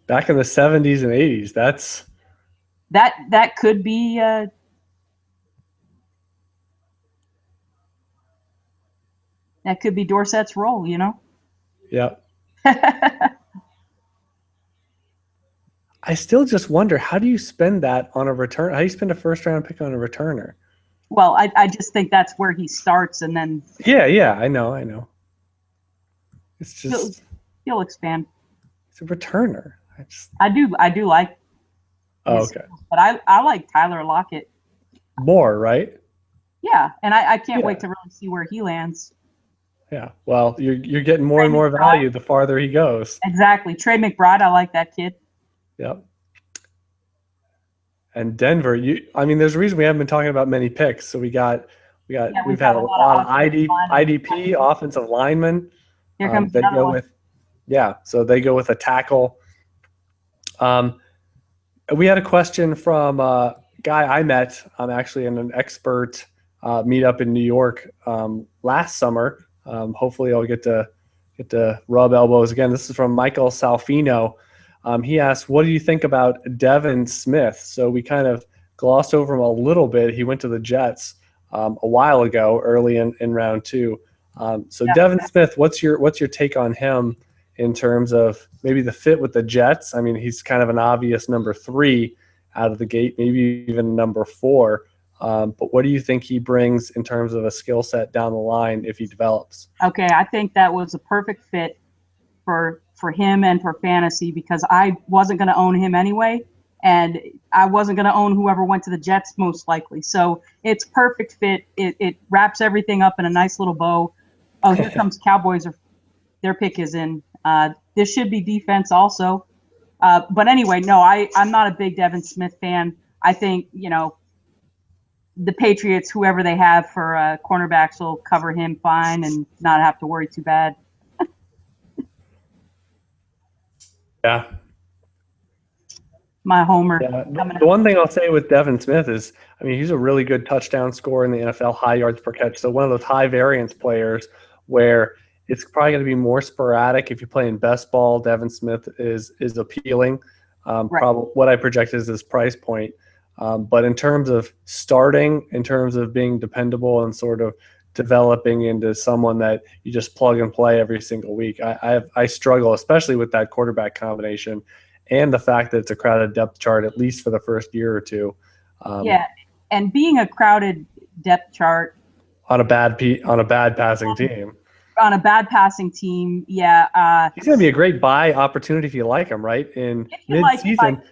Back in the 70s and 80s. That could be that could be Dorsett's role, you know? Yep. I still just wonder, how do you spend that on a return? How do you spend a first-round pick on a returner? Well, I just think that's where he starts, and then Yeah, I know. It's just he'll expand. It's a returner. I do like. Oh, okay. But I like Tyler Lockett more, right? Yeah, and I can't wait to really see where he lands. Yeah. Well, you're getting more and more value the farther he goes. Exactly. Trey McBride, I like that kid. Yep. And Denver, there's a reason we haven't been talking about many picks. So we've had a lot of IDP offensive linemen. Here comes they go with, so they go with a tackle. We had a question from a guy I met. I'm actually in an expert meetup in New York last summer. Hopefully I'll get to rub elbows again. This is from Michael Salfino. He asked, what do you think about Devin Smith? So we kind of glossed over him a little bit. He went to the Jets a while ago, early in round 2. Devin Smith, what's your take on him in terms of maybe the fit with the Jets? I mean, he's kind of an obvious number 3 out of the gate, maybe even number 4. But what do you think he brings in terms of a skill set down the line if he develops? Okay, I think that was a perfect fit for him and for fantasy because I wasn't going to own him anyway, and I wasn't going to own whoever went to the Jets most likely. So it's perfect fit. It wraps everything up in a nice little bow. Oh, here comes Cowboys. Their pick is in. This should be defense also. But anyway, no, I'm not a big Devin Smith fan. I think, the Patriots, whoever they have for cornerbacks, will cover him fine and not have to worry too bad. Yeah. My homer. Yeah. The one thing I'll say with Devin Smith is, he's a really good touchdown scorer in the NFL, high yards per catch. So one of those high variance players where it's probably going to be more sporadic. If you play in best ball, Devin Smith is appealing. Right. Probably what I project is his price point. But in terms of starting, in terms of being dependable and sort of developing into someone that you just plug and play every single week, I struggle, especially with that quarterback combination and the fact that it's a crowded depth chart, at least for the first year or two. And being a crowded depth chart on a bad passing team. On a bad passing team, he's going to be a great buy opportunity if you like him, right? In mid-season.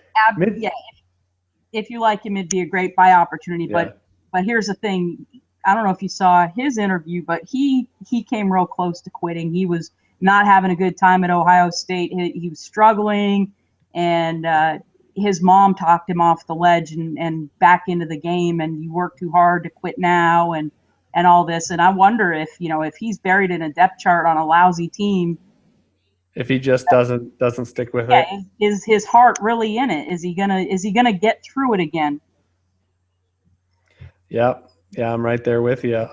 If you like him, it'd be a great buy opportunity. Yeah. But here's the thing. I don't know if you saw his interview, but he came real close to quitting. He was not having a good time at Ohio State. He was struggling, and his mom talked him off the ledge and back into the game, and you work too hard to quit now and all this. And I wonder if he's buried in a depth chart on a lousy team, if he just doesn't stick with it. Is his heart really in it? Is he gonna get through it again? Yep. Yeah, I'm right there with you.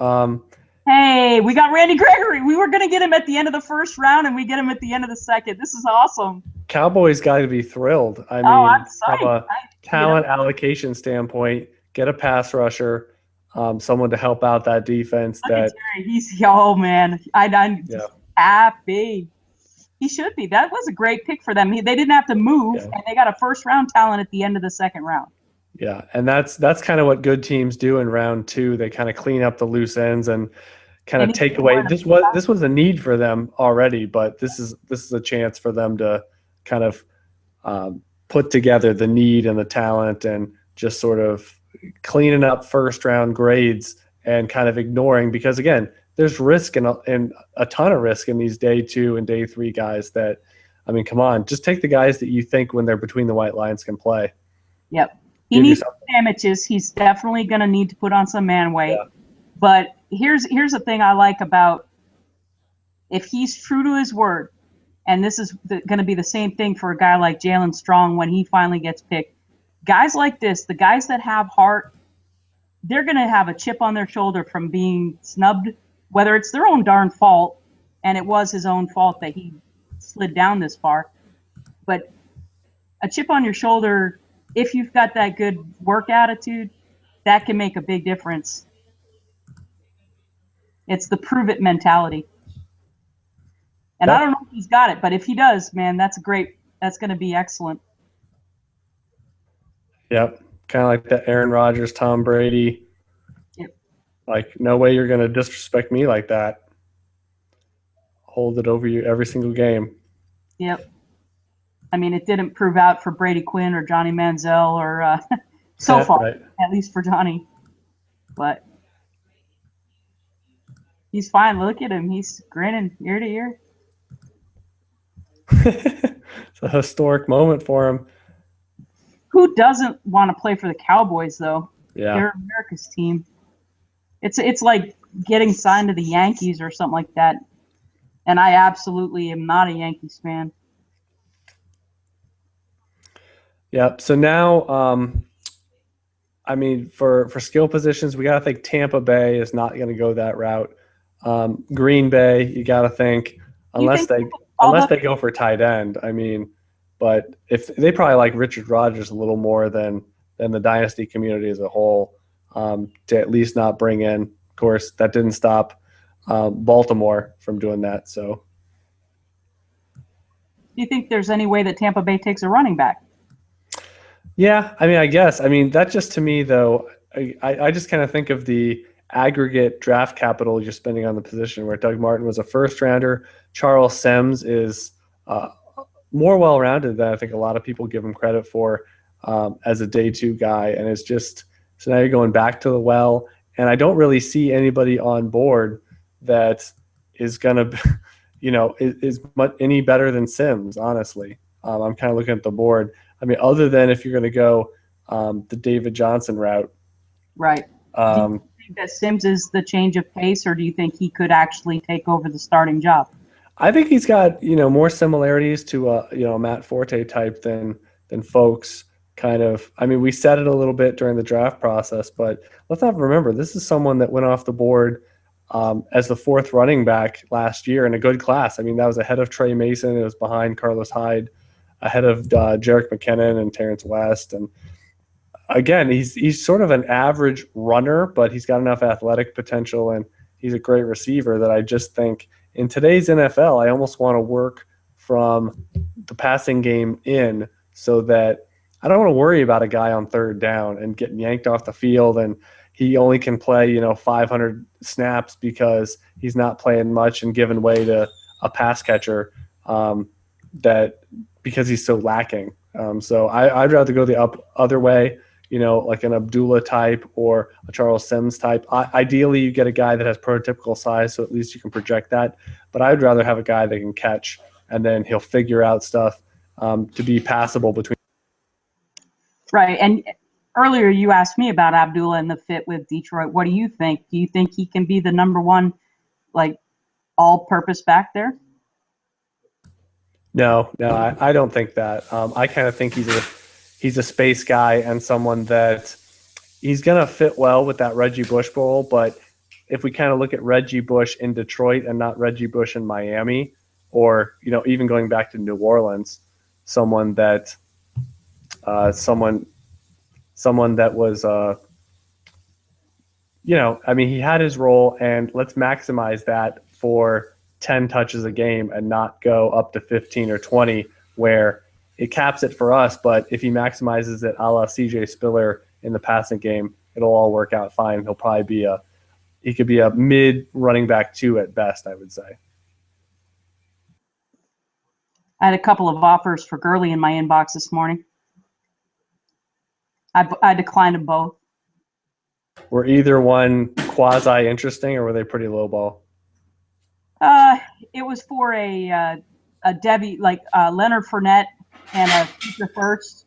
Hey, we got Randy Gregory. We were gonna get him at the end of the first round, and we get him at the end of the second. This is awesome. Cowboys got to be thrilled. I'm from a talent allocation standpoint, get a pass rusher, someone to help out that defense. He's man. I'm just happy. He should be. That was a great pick for them. They didn't have to move, and they got a first-round talent at the end of the second round. Yeah, and that's kind of what good teams do in round 2. They kind of clean up the loose ends and kind of take away. This was a need for them already, but this is a chance for them to kind of put together the need and the talent and just sort of cleaning up first round grades and kind of ignoring, because again, there's risk and a ton of risk in these day 2 and day 3 guys that, I mean, come on, just take the guys that you think when they're between the white lines can play. Yep. He needs damages. He's definitely going to need to put on some man weight. Yeah. But here's the thing I like about, if he's true to his word, and this is going to be the same thing for a guy like Jalen Strong when he finally gets picked. Guys like this, the guys that have heart, they're going to have a chip on their shoulder from being snubbed, whether it's their own darn fault, and it was his own fault that he slid down this far. But a chip on your shoulder, if you've got that good work attitude, that can make a big difference. It's the prove it mentality. And I don't know if he's got it, but if he does, man, that's going to be excellent. Yep. Kind of like that Aaron Rodgers, Tom Brady. Yep. Like, no way you're going to disrespect me like that. Hold it over you every single game. Yep. I mean, it didn't prove out for Brady Quinn or Johnny Manziel or so far, right. At least for Johnny. But he's fine. Look at him. He's grinning ear to ear. It's a historic moment for him. Who doesn't want to play for the Cowboys, though? Yeah. They're America's team. It's like getting signed to the Yankees or something like that. And I absolutely am not a Yankees fan. Yep. So now, I mean, for skill positions, we got to think Tampa Bay is not going to go that route. Green Bay, you got to think, unless they go for tight end. I mean, but if they probably like Richard Rodgers a little more than the dynasty community as a whole, to at least not bring in. Of course, that didn't stop Baltimore from doing that. So, do you think there's any way that Tampa Bay takes a running back? Yeah, I mean, I guess. I mean, that just to me, though, I just kind of think of the aggregate draft capital you're spending on the position, where Doug Martin was a first-rounder. Charles Sims is more well-rounded than I think a lot of people give him credit for as a day 2 guy. And it's just, so now you're going back to the well. And I don't really see anybody on board that is going to, is any better than Sims, honestly. I'm kind of looking at the board. I mean, other than if you're going to go the David Johnson route. Right. Do you think that Sims is the change of pace, or do you think he could actually take over the starting job? I think he's got, more similarities to a Matt Forte type than folks kind of. I mean, we said it a little bit during the draft process, but let's not remember, this is someone that went off the board as the 4th running back last year in a good class. I mean, that was ahead of Trey Mason. It was behind Carlos Hyde, ahead of Jerick McKinnon and Terrence West. And again, he's sort of an average runner, but he's got enough athletic potential, and he's a great receiver that I just think in today's NFL, I almost want to work from the passing game in, so that I don't want to worry about a guy on 3rd down and getting yanked off the field, and he only can play 500 snaps because he's not playing much and giving way to a pass catcher because he's so lacking. So I'd rather go the other way, like an Abdullah type or a Charles Sims type. Ideally, you get a guy that has prototypical size, so at least you can project that. But I'd rather have a guy that can catch, and then he'll figure out stuff to be passable between. Right. And earlier you asked me about Abdullah and the fit with Detroit. What do you think? Do you think he can be the number 1, like, all-purpose back there? No, I don't think that. I kind of think he's a space guy and someone that he's going to fit well with that Reggie Bush role. But if we kind of look at Reggie Bush in Detroit and not Reggie Bush in Miami, or even going back to New Orleans, someone that someone that was I mean, he had his role, and let's maximize that for 10 touches a game and not go up to 15 or 20 where it caps it for us. But if he maximizes it a la CJ Spiller in the passing game, it'll all work out fine. He'll probably he could be a mid running back 2 at best, I would say. I had a couple of offers for Gurley in my inbox this morning. I declined them both. Were either one quasi interesting, or were they pretty low ball? It was for a Debbie, like Leonard Fournette and a future first,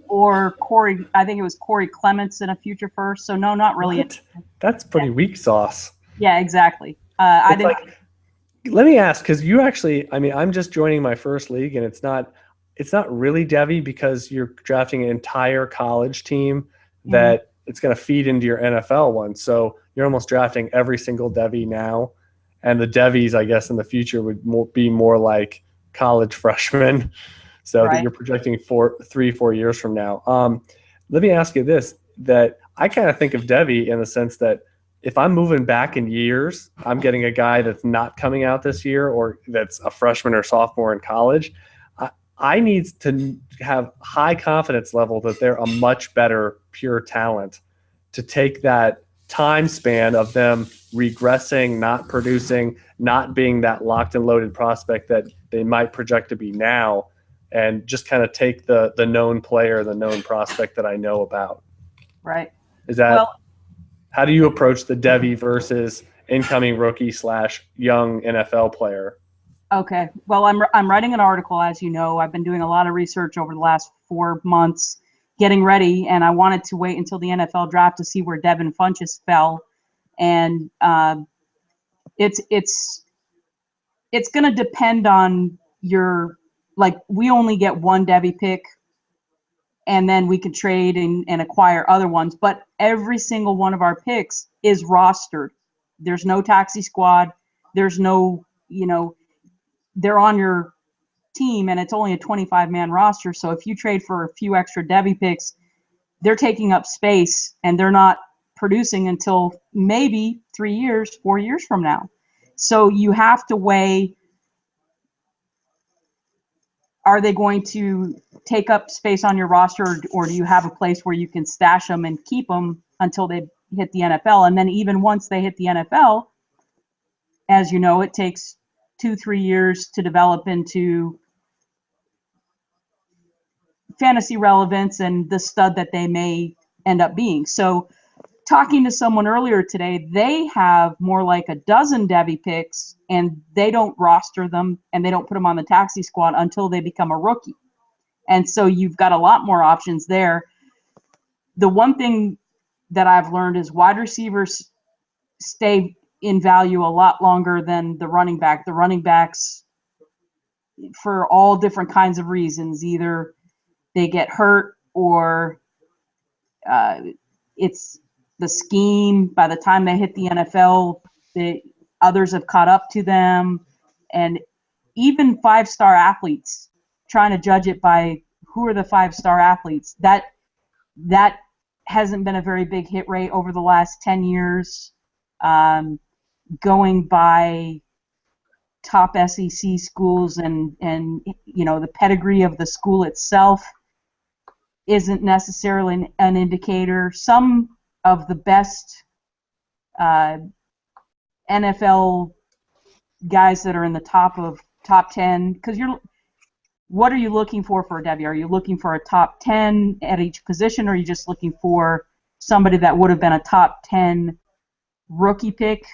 or Corey. I think it was Corey Clements and a future first. So no, not really. What? That's pretty weak sauce. Yeah, exactly. I didn't. Let me ask, because you actually, I mean, I'm just joining my first league, and it's not really Devy, because you're drafting an entire college team that it's going to feed into your NFL one. So you're almost drafting every single Devy now, and the Devies, I guess, in the future would be more like college freshmen. So that you're projecting 3-4 years from now. Let me ask you this: that I kind of think of Devy in the sense that if I'm moving back in years, I'm getting a guy that's not coming out this year, or that's a freshman or sophomore in college. I need to have high confidence level that they're a much better pure talent to take that time span of them regressing, not producing, not being that locked and loaded prospect that they might project to be now, and just kind of take the known player, the known prospect that I know about. Right. Is that how do you approach the Devy versus incoming rookie / young NFL player? Okay. Well, I'm writing an article, as you know. I've been doing a lot of research over the last 4 months, getting ready, and I wanted to wait until the NFL draft to see where Devin Funchess fell, and it's going to depend on your, like, we only get one Devy pick, and then we can trade and acquire other ones. But every single one of our picks is rostered. There's no taxi squad. There's no, they're on your team, and it's only a 25-man roster. So if you trade for a few extra Devy picks, they're taking up space, and they're not producing until maybe 3 years, 4 years from now. So you have to weigh, are they going to take up space on your roster, or do you have a place where you can stash them and keep them until they hit the NFL? And then even once they hit the NFL, as you know, it takes 2-3 years to develop into fantasy relevance and the stud that they may end up being. So talking to someone earlier today, they have more like a dozen Devy picks, and they don't roster them and they don't put them on the taxi squad until they become a rookie. And so you've got a lot more options there. The one thing that I've learned is wide receivers stay in value a lot longer than the running back. The running backs, for all different kinds of reasons, either they get hurt or it's the scheme. By the time they hit the NFL, the others have caught up to them. And even 5-star athletes, trying to judge it by who are the 5-star athletes, that hasn't been a very big hit rate over the last 10 years. Going by top SEC schools and the pedigree of the school itself isn't necessarily an indicator. Some of the best NFL guys that are in the top 10, because what are you looking for a Devy? Are you looking for a top 10 at each position, or are you just looking for somebody that would have been a top 10 rookie pick?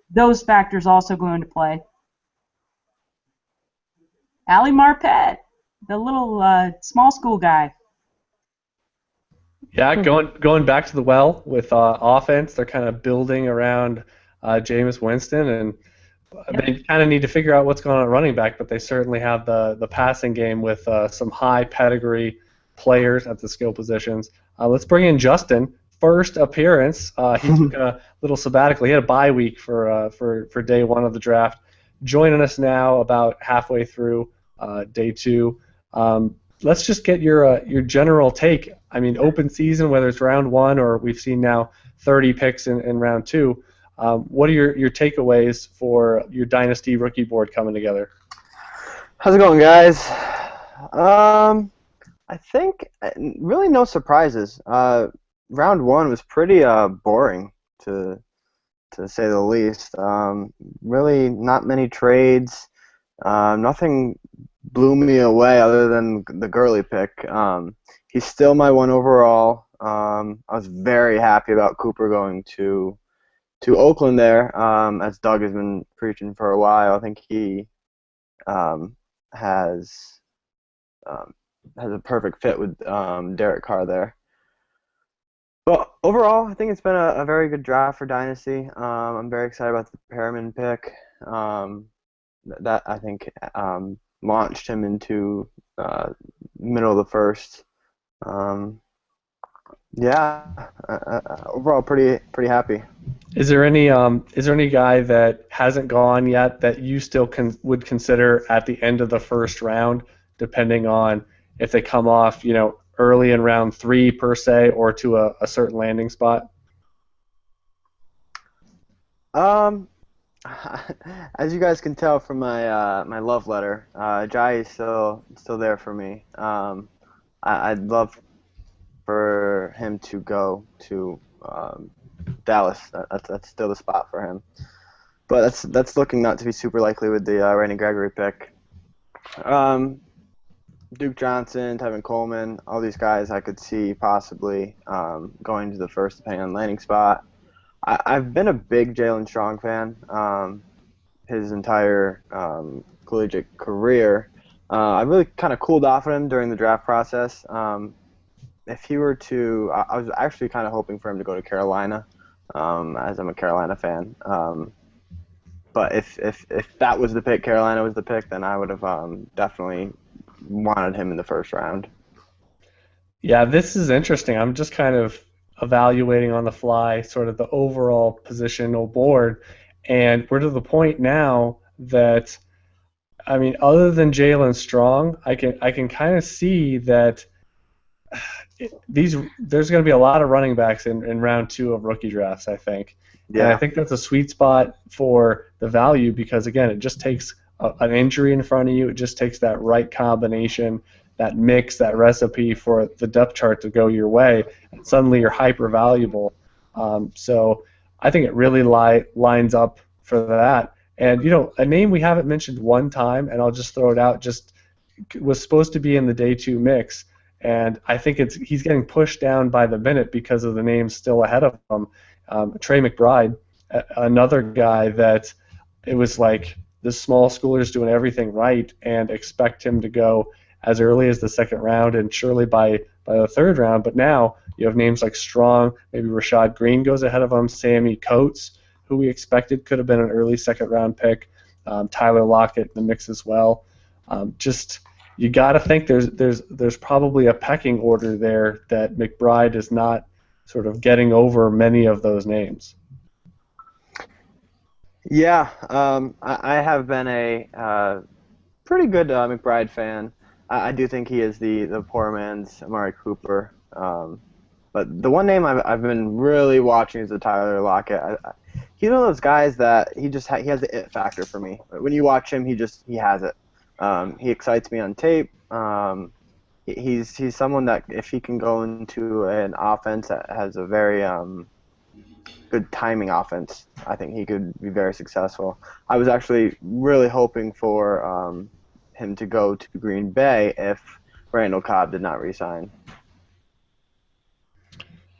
Those factors also go into play. Ali Marpet, the little small school guy. Yeah, going back to the well with offense, they're kind of building around Jameis Winston, and they kind of need to figure out what's going on at running back, but they certainly have the passing game with some high pedigree players at the skill positions. Let's bring in Justin. First appearance. He took a little sabbatical. He had a bye week for day one of the draft. Joining us now about halfway through day two. Let's just get your general take. I mean, open season, whether it's round one or we've seen now 30 picks in round two. What are your takeaways for your dynasty rookie board coming together? How's it going, guys? I think really no surprises. Round one was pretty boring, to say the least. Really not many trades. Nothing blew me away other than the Gurley pick. He's still my one overall. I was very happy about Cooper going to Oakland there, as Doug has been preaching for a while. I think he has has a perfect fit with Derek Carr there. But overall, I think it's been a very good draft for Dynasty. I'm very excited about the Perriman pick. That I think launched him into middle of the first. Yeah, overall pretty happy. Is there any guy that hasn't gone yet that you still would consider at the end of the first round, depending on if they come off, early in round 3 per se, or to a certain landing spot? As you guys can tell from my love letter, Jai is still there for me. I'd love for him to go to Dallas. That's still the spot for him. But that's looking not to be super likely with the Randy Gregory pick. Duke Johnson, Tevin Coleman, all these guys I could see possibly going to the first depending on landing spot. I've been a big Jalen Strong fan his entire collegiate career. I really kind of cooled off on him during the draft process. If he were to, I was actually kind of hoping for him to go to Carolina, as I'm a Carolina fan. But if that was the pick, Carolina was the pick, then I would have definitely wanted him in the first round. Yeah, this is interesting. I'm just kind of evaluating on the fly sort of the overall positional board, and we're to the point now that, I mean, other than Jalen Strong, I can kind of see that there's going to be a lot of running backs in round 2 of rookie drafts, I think. Yeah. And I think that's a sweet spot for the value because, again, it just takes an injury in front of you. It just takes that right combination, that mix, that recipe for the depth chart to go your way, and suddenly you're hyper valuable. So I think it really lines up for that. And, a name we haven't mentioned one time, and I'll just throw it out, just was supposed to be in the day 2 mix, and I think he's getting pushed down by the minute because of the names still ahead of him. Trey McBride, another guy that it was like the small schooler's doing everything right and expect him to go as early as the second round and surely by the third round. But now you have names like Strong, maybe Rashad Green goes ahead of him, Sammy Coates, who we expected could have been an early second round pick, Tyler Lockett in the mix as well. You got to think there's probably a pecking order there that McBride is not sort of getting over many of those names. Yeah, I have been a pretty good McBride fan. I do think he is the poor man's Amari Cooper. But the one name I've been really watching is the Tyler Lockett. He's one of those guys that he has the it factor for me. When you watch him, he has it. He excites me on tape. He's someone that if he can go into an offense that has a very good timing offense, I think he could be very successful. I was actually really hoping for him to go to Green Bay if Randall Cobb did not resign.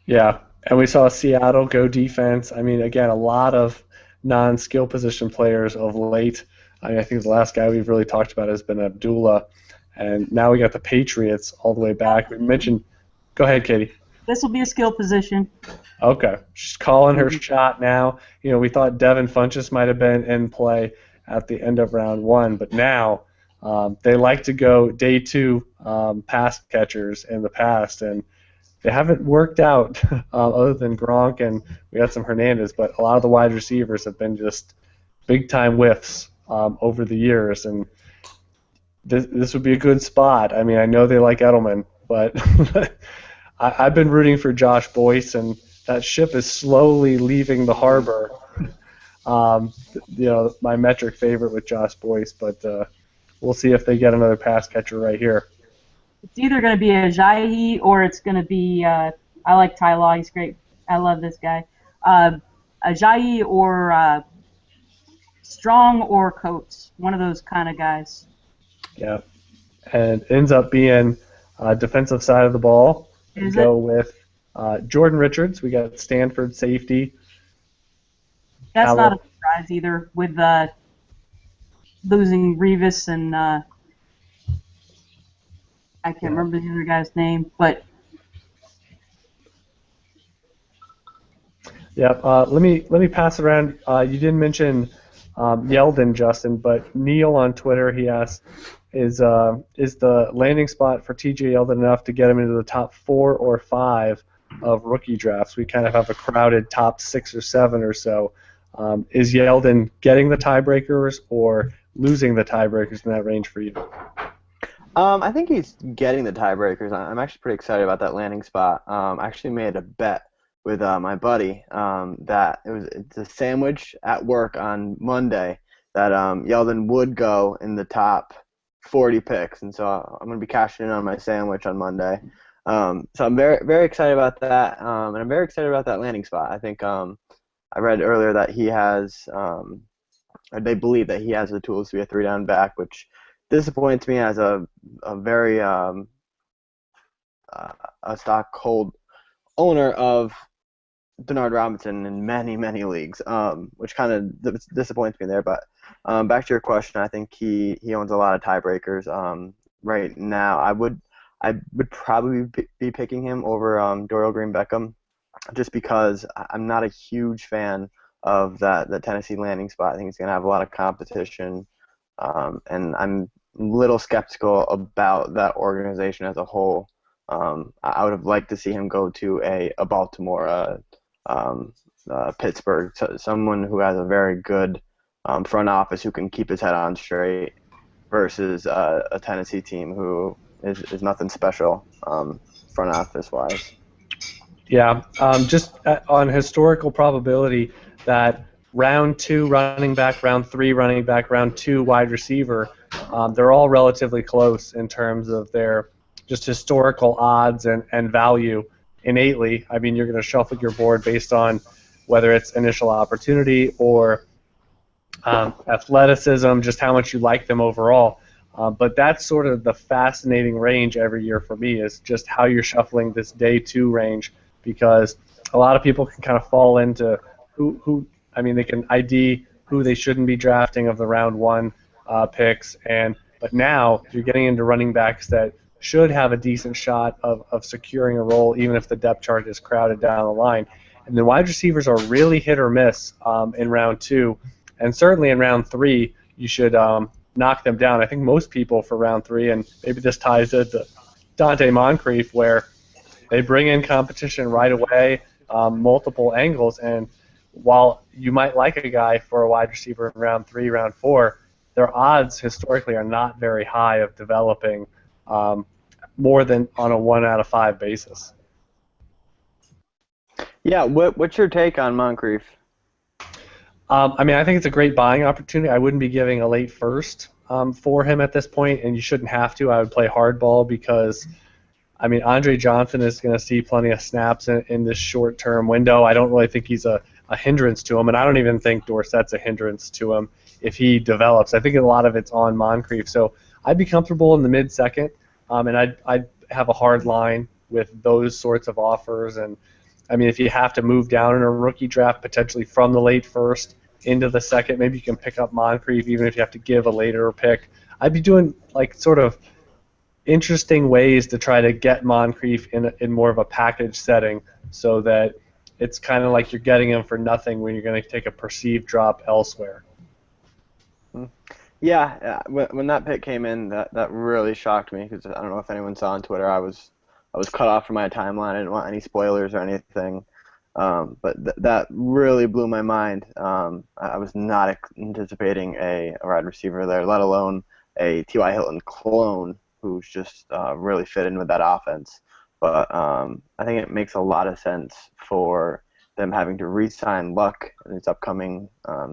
Yeah, and we saw Seattle go defense. I mean, again, a lot of non-skill position players of late. I think the last guy we've really talked about has been Abdullah, and now we got the Patriots all the way back. We mentioned. Go ahead, Katie. This will be a skill position. Okay, she's calling her shot now. We thought Devin Funchess might have been in play at the end of round 1, but now they like to go day 2 pass catchers in the past, and they haven't worked out other than Gronk, and we got some Hernandez, but a lot of the wide receivers have been just big-time whiffs over the years, and this would be a good spot. I mean, I know they like Edelman, but I've been rooting for Josh Boyce, and that ship is slowly leaving the harbor. My metric favorite with Josh Boyce, but we'll see if they get another pass catcher right here. It's either going to be Ajayi or it's going to be, I like Ty Law, he's great. I love this guy. Ajayi or Strong or Coates, one of those kind of guys. Yeah, and ends up being defensive side of the ball. We go with Jordan Richards. We got Stanford safety. That's not a surprise either, with losing Revis and I can't remember the other guy's name, but Yep. Let me pass it around. You didn't mention Yeldon, Justin, but Neil on Twitter, he asked, is the landing spot for TJ Yeldon enough to get him into the top 4 or 5 of rookie drafts? We kind of have a crowded top 6 or 7 or so. Is Yeldon getting the tiebreakers or losing the tiebreakers in that range for you? I think he's getting the tiebreakers. I'm actually pretty excited about that landing spot. I actually made a bet with my buddy that it's a sandwich at work on Monday that Yeldon would go in the top 40 picks, and so I'm going to be cashing in on my sandwich on Monday. So I'm very, very excited about that, and I'm very excited about that landing spot. I think I read earlier that he has, or they believe that he has the tools to be a 3-down back, which disappoints me as a very a stock cold owner of Denard Robinson in many, many leagues, which kind of disappoints me there. But back to your question, I think he owns a lot of tiebreakers. Right now, I would probably be picking him over Dorial Green Beckham, just because I'm not a huge fan of the Tennessee landing spot. I think he's going to have a lot of competition, and I'm a little skeptical about that organization as a whole. I would have liked to see him go to a Baltimore, Pittsburgh, someone who has a very good front office who can keep his head on straight, versus a Tennessee team who is nothing special front office wise. Yeah, just on historical probability that round 2 running back, round 3 running back, round 2 wide receiver, they're all relatively close in terms of their just historical odds and value innately. I mean, you're going to shuffle your board based on whether it's initial opportunity or athleticism, just how much you like them overall. But that's sort of the fascinating range every year for me, is just how you're shuffling this day 2 range, because a lot of people can kind of fall into who I mean, they can ID who they shouldn't be drafting of the round 1 picks, but now you're getting into running backs that should have a decent shot of securing a role, even if the depth chart is crowded down the line. And the wide receivers are really hit or miss in round 2, and certainly in round 3 you should knock them down. I think most people for round 3, and maybe this ties into Dante Moncrief, where they bring in competition right away, multiple angles, and while you might like a guy for a wide receiver in round 3, round 4, their odds historically are not very high of developing more than on a 1 out of 5 basis. Yeah, what's your take on Moncrief? I mean, I think it's a great buying opportunity. I wouldn't be giving a late first for him at this point, and you shouldn't have to. I would play hardball because, I mean, Andre Johnson is going to see plenty of snaps in this short-term window. I don't really think he's a hindrance to him, and I don't even think Dorsett's a hindrance to him if he develops. I think a lot of it's on Moncrief. So I'd be comfortable in the mid-second, and I'd have a hard line with those sorts of offers. And I mean, if you have to move down in a rookie draft, potentially from the late first into the second, maybe you can pick up Moncrief, even if you have to give a later pick. I'd be doing like sort of interesting ways to try to get Moncrief in more of a package setting, so that it's kind of like you're getting him for nothing when you're going to take a perceived drop elsewhere. Yeah, when that pick came in, that really shocked me, because I don't know if anyone saw on Twitter, I was cut off from my timeline. I didn't want any spoilers or anything, but that really blew my mind. I was not anticipating a wide receiver there, let alone a T.Y. Hilton clone who's just really fit in with that offense. But I think it makes a lot of sense for them having to re-sign Luck in this upcoming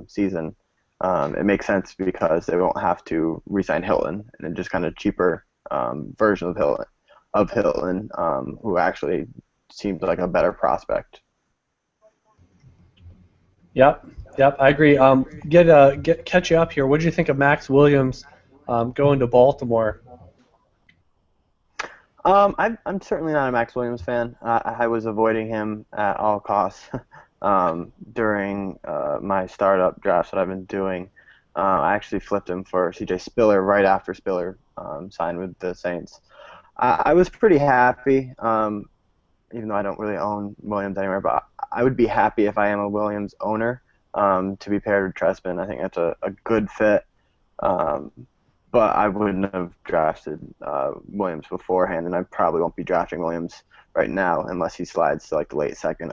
season. It makes sense because they won't have to re-sign Hilton, and it's just kind of cheaper version of Hilton, who actually seems like a better prospect. Yep. Yep, I agree. Catch you up here. What did you think of Max Williams going to Baltimore? I'm certainly not a Max Williams fan. I was avoiding him at all costs during my startup drafts that I've been doing. I actually flipped him for C.J. Spiller right after Spiller signed with the Saints. I was pretty happy, even though I don't really own Williams anymore, but I would be happy if I am a Williams owner to be paired with Trestman. I think that's a good fit. Um, but I wouldn't have drafted Williams beforehand, and I probably won't be drafting Williams right now unless he slides to like the late second.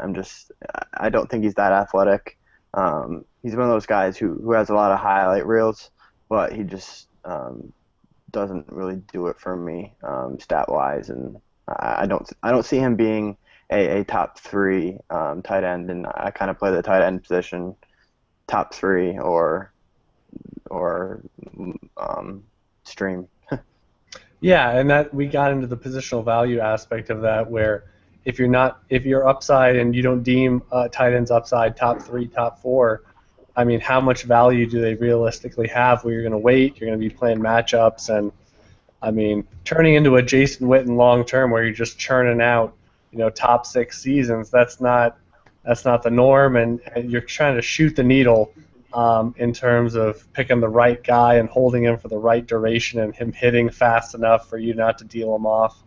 I don't think he's that athletic. He's one of those guys who has a lot of highlight reels, but he just doesn't really do it for me stat wise, and I don't see him being a top three tight end, and I kind of play the tight end position top three or stream. Yeah, and that we got into the positional value aspect of that, where if you're upside and you don't deem tight ends upside top three, top four, I mean, how much value do they realistically have where you're going to wait, you're going to be playing matchups, and I mean, turning into a Jason Witten long term where you're just churning out, top 6 seasons, that's not the norm, and you're trying to shoot the needle in terms of picking the right guy and holding him for the right duration and him hitting fast enough for you not to deal him off.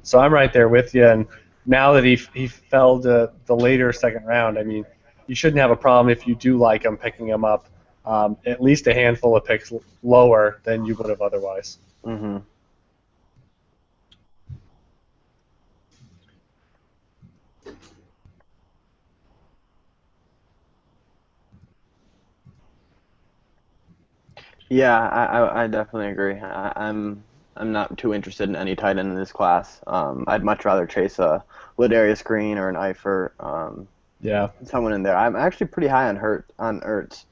So I'm right there with you, and now that he fell to the later second round, I mean, you shouldn't have a problem if you do like him picking him up at least a handful of picks lower than you would have otherwise. Mm-hmm. Yeah, I definitely agree. I'm not too interested in any tight end in this class. I'd much rather chase a Ladarius Green or an Eifert. Yeah. Someone in there. I'm actually pretty high on Ertz.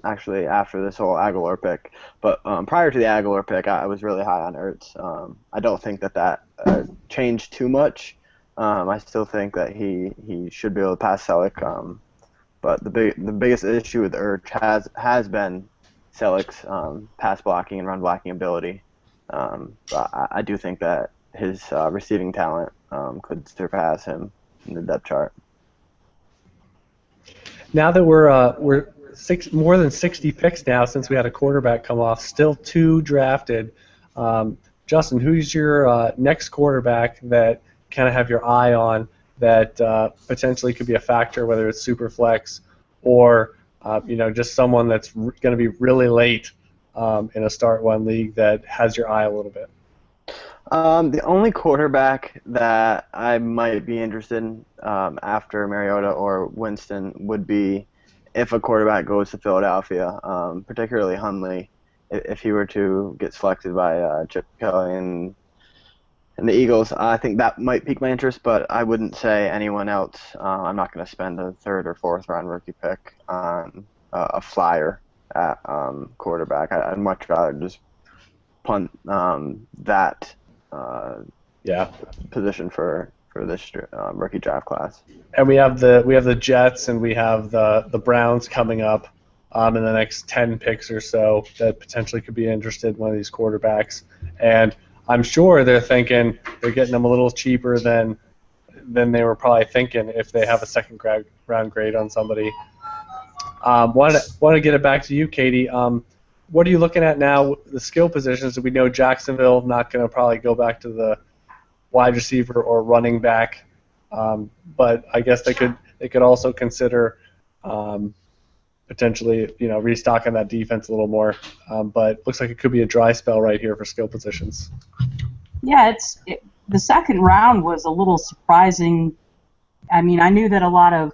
Actually, after this whole Aguilar pick, but prior to the Aguilar pick, I was really high on Ertz. I don't think that changed too much. I still think that he should be able to pass Selleck. But the biggest issue with Ertz has been Selleck's pass blocking and run blocking ability. But I do think that his receiving talent could surpass him in the depth chart. Now that we're more than 60 picks now since we had a quarterback come off, still 2 drafted. Justin, who's your next quarterback that kind of have your eye on that potentially could be a factor, whether it's super flex or just someone that's going to be really late in a start one league that has your eye a little bit? The only quarterback that I might be interested in after Mariota or Winston would be if a quarterback goes to Philadelphia, particularly Hundley, if he were to get selected by Chip Kelly and the Eagles. I think that might pique my interest, but I wouldn't say anyone else. I'm not going to spend a 3rd or 4th round rookie pick on a flyer at quarterback. I'd much rather just punt that position for this rookie draft class. And we have the Jets and we have the Browns coming up in the next 10 picks or so that potentially could be interested in one of these quarterbacks. And I'm sure they're thinking they're getting them a little cheaper than they were probably thinking if they have a second round grade on somebody. Want to get it back to you, Katie. What are you looking at now? The skill positions. We know Jacksonville not going to probably go back to the wide receiver or running back, but I guess they could also consider potentially restocking that defense a little more. But looks like it could be a dry spell right here for skill positions. Yeah, the second round was a little surprising. I mean, I knew that a lot of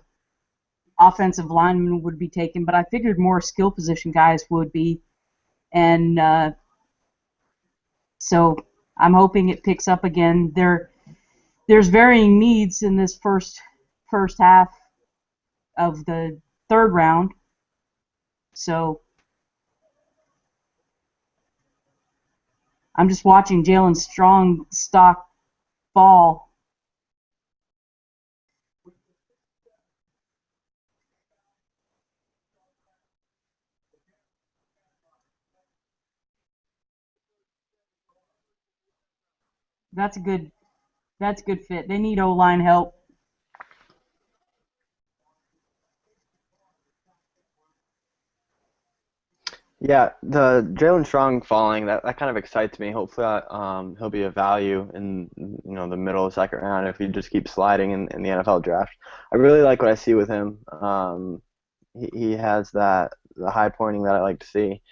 offensive linemen would be taken, but I figured more skill position guys would be. And so I'm hoping it picks up again. There's varying needs in this first half of the 3rd round. So I'm just watching Jalen Strong stock fall. That's a good fit. They need O-line help. Yeah, the Jalen Strong falling, that kind of excites me. Hopefully, he'll be a value in the middle of the second round if he just keeps sliding in the NFL draft. I really like what I see with him. He has the high pointing that I like to see.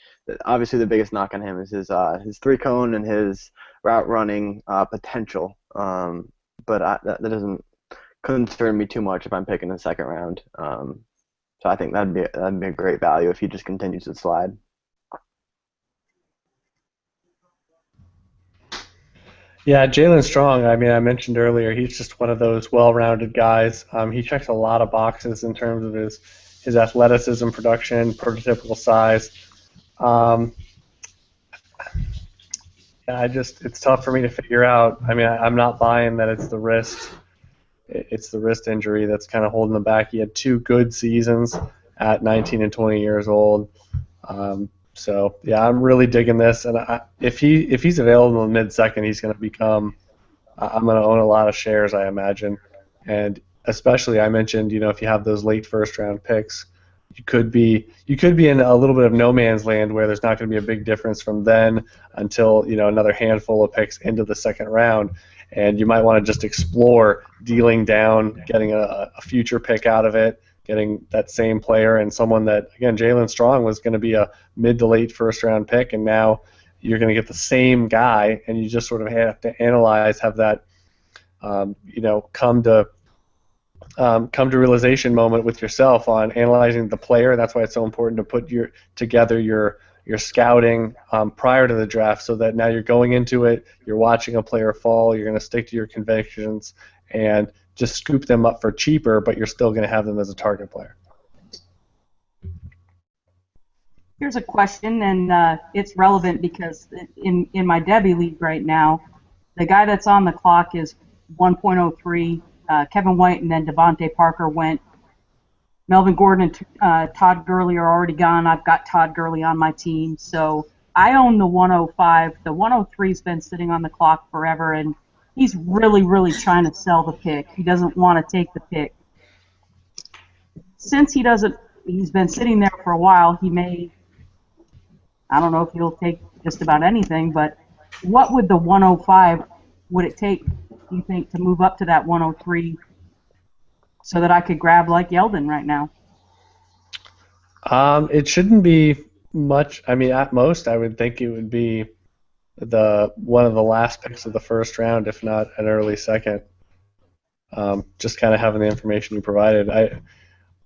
Obviously, the biggest knock on him is his three cone and his route running potential. But that doesn't concern me too much if I'm picking the second round. So I think that'd be a great value if he just continues to slide. Yeah, Jalen Strong, I mean, I mentioned earlier, he's just one of those well-rounded guys. He checks a lot of boxes in terms of his athleticism, production, prototypical size. It's tough for me to figure out. I mean, I'm not buying that it's the wrist. It's the wrist injury that's kind of holding him back. He had 2 good seasons at 19 and 20 years old. So yeah, I'm really digging this, and if he's available in the mid-second, he's going to become. I'm going to own a lot of shares, I imagine, and especially I mentioned, if you have those late first-round picks, you could be in a little bit of no man's land where there's not going to be a big difference from then until another handful of picks into the second round, and you might want to just explore dealing down, getting a future pick out of it, getting that same player and someone that, again, Jalen Strong was going to be a mid to late first round pick, and now you're going to get the same guy, and you just sort of have to analyze, have that, come to realization moment with yourself on analyzing the player. That's why it's so important to put together your scouting prior to the draft, so that now you're going into it, you're watching a player fall, you're going to stick to your convictions and just scoop them up for cheaper, but you're still going to have them as a target player. Here's a question, and it's relevant because in my Debbie league right now, the guy that's on the clock is 1.03. Kevin White and then Devontae Parker went. Melvin Gordon and Todd Gurley are already gone. I've got Todd Gurley on my team, so I own the 105. The 103's been sitting on the clock forever, and he's really, really trying to sell the pick. He doesn't want to take the pick. Since he's been sitting there for a while, he may, I don't know if he'll take just about anything, but what would the 105, would it take, do you think, to move up to that 103 so that I could grab like Yeldon right now? It shouldn't be much. I mean, at most, I would think it would be one of the last picks of the first round, if not an early second. Just kind of having the information you provided,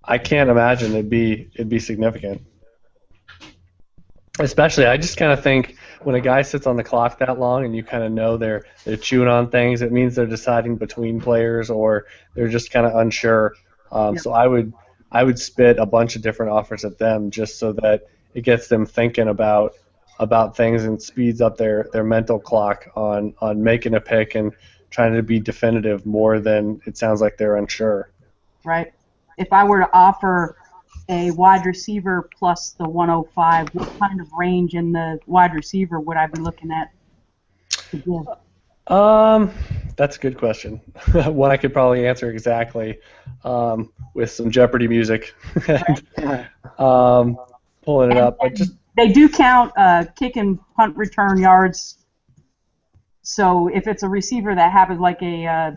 I can't imagine it'd be significant. Especially, I just kind of think when a guy sits on the clock that long and you kind of know they're chewing on things, it means they're deciding between players or they're just kind of unsure. So I would spit a bunch of different offers at them just so that it gets them thinking about things and speeds up their mental clock on making a pick and trying to be definitive more than it sounds like they're unsure. Right. If I were to offer a wide receiver plus the 105, what kind of range in the wide receiver would I be looking at to give? That's a good question. One I could probably answer exactly with some Jeopardy music and pulling it up. But just they do count kick and punt return yards. So if it's a receiver that happens like a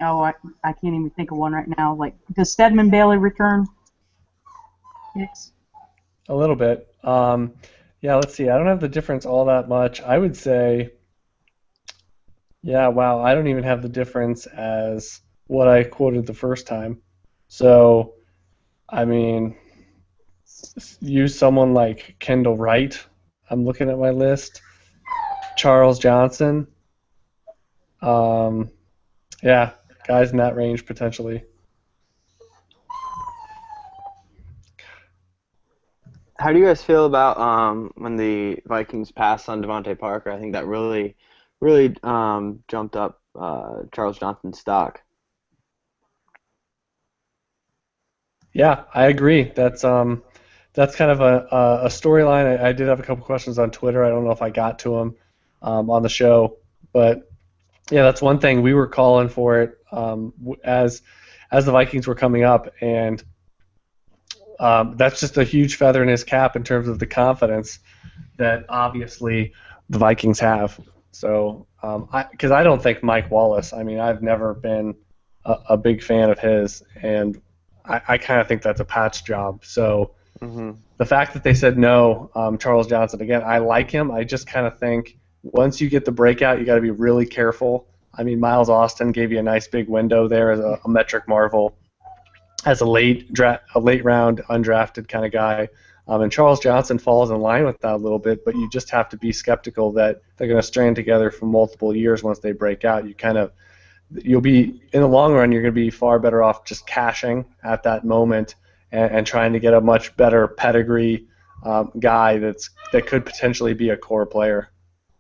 I can't even think of one right now. Like, does Stedman Bailey return kicks? A little bit. Yeah, let's see. I don't have the difference all that much. I would say, yeah, wow, I don't even have the difference as what I quoted the first time. So, I mean, use someone like Kendall Wright. I'm looking at my list. Charles Johnson. Yeah, guys in that range potentially. How do you guys feel about when the Vikings passed on Devontae Parker? I think that really jumped up Charles Johnson's stock. Yeah, I agree. That's kind of a storyline. I did have a couple questions on Twitter. I don't know if I got to them on the show, But yeah, that's one thing we were calling for it as the Vikings were coming up, and that's just a huge feather in his cap in terms of the confidence that obviously the Vikings have. So, because I don't think Mike Wallace. I mean, I've never been a big fan of his, and I kind of think that's a patch job. So, the fact that they said no, Charles Johnson again, I like him. I just kind of think once you get the breakout, you got to be really careful. I mean, Miles Austin gave you a nice big window there as a metric marvel, as a late round undrafted kind of guy. And Charles Johnson falls in line with that a little bit, but you just have to be skeptical that they're going to strand together for multiple years once they break out. You'll be, in the long run, you're going to be far better off just cashing at that moment and trying to get a much better pedigree guy that could potentially be a core player.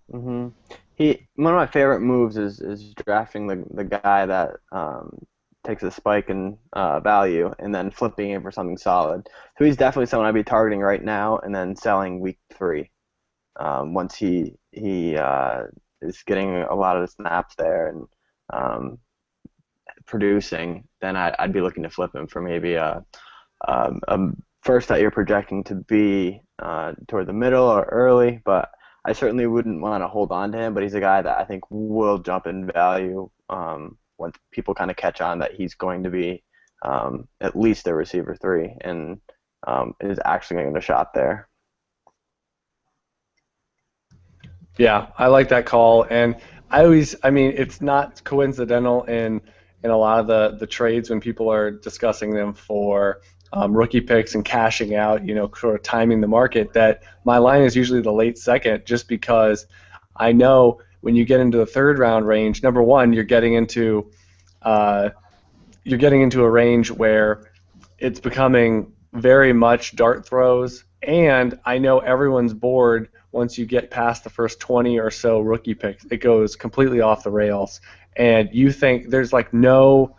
One of my favorite moves is drafting the guy that takes a spike in value and then flipping it for something solid. So he's definitely someone I'd be targeting right now and then selling week 3. Once he is getting a lot of the snaps there and producing, then I'd be looking to flip him for maybe a first that you're projecting to be toward the middle or early, but I certainly wouldn't want to hold on to him, but he's a guy that I think will jump in value once people kind of catch on that he's going to be at least a receiver 3 and is actually going to shot there. Yeah, I like that call, and I mean, it's not coincidental in a lot of the trades when people are discussing them for rookie picks and cashing out, sort of timing the market, that my line is usually the late second, just because I know when you get into the 3rd round range, number one, you're getting into a range where it's becoming very much dart throws, and I know everyone's bored once you get past the first 20 or so rookie picks. It goes completely off the rails, and you think there's like no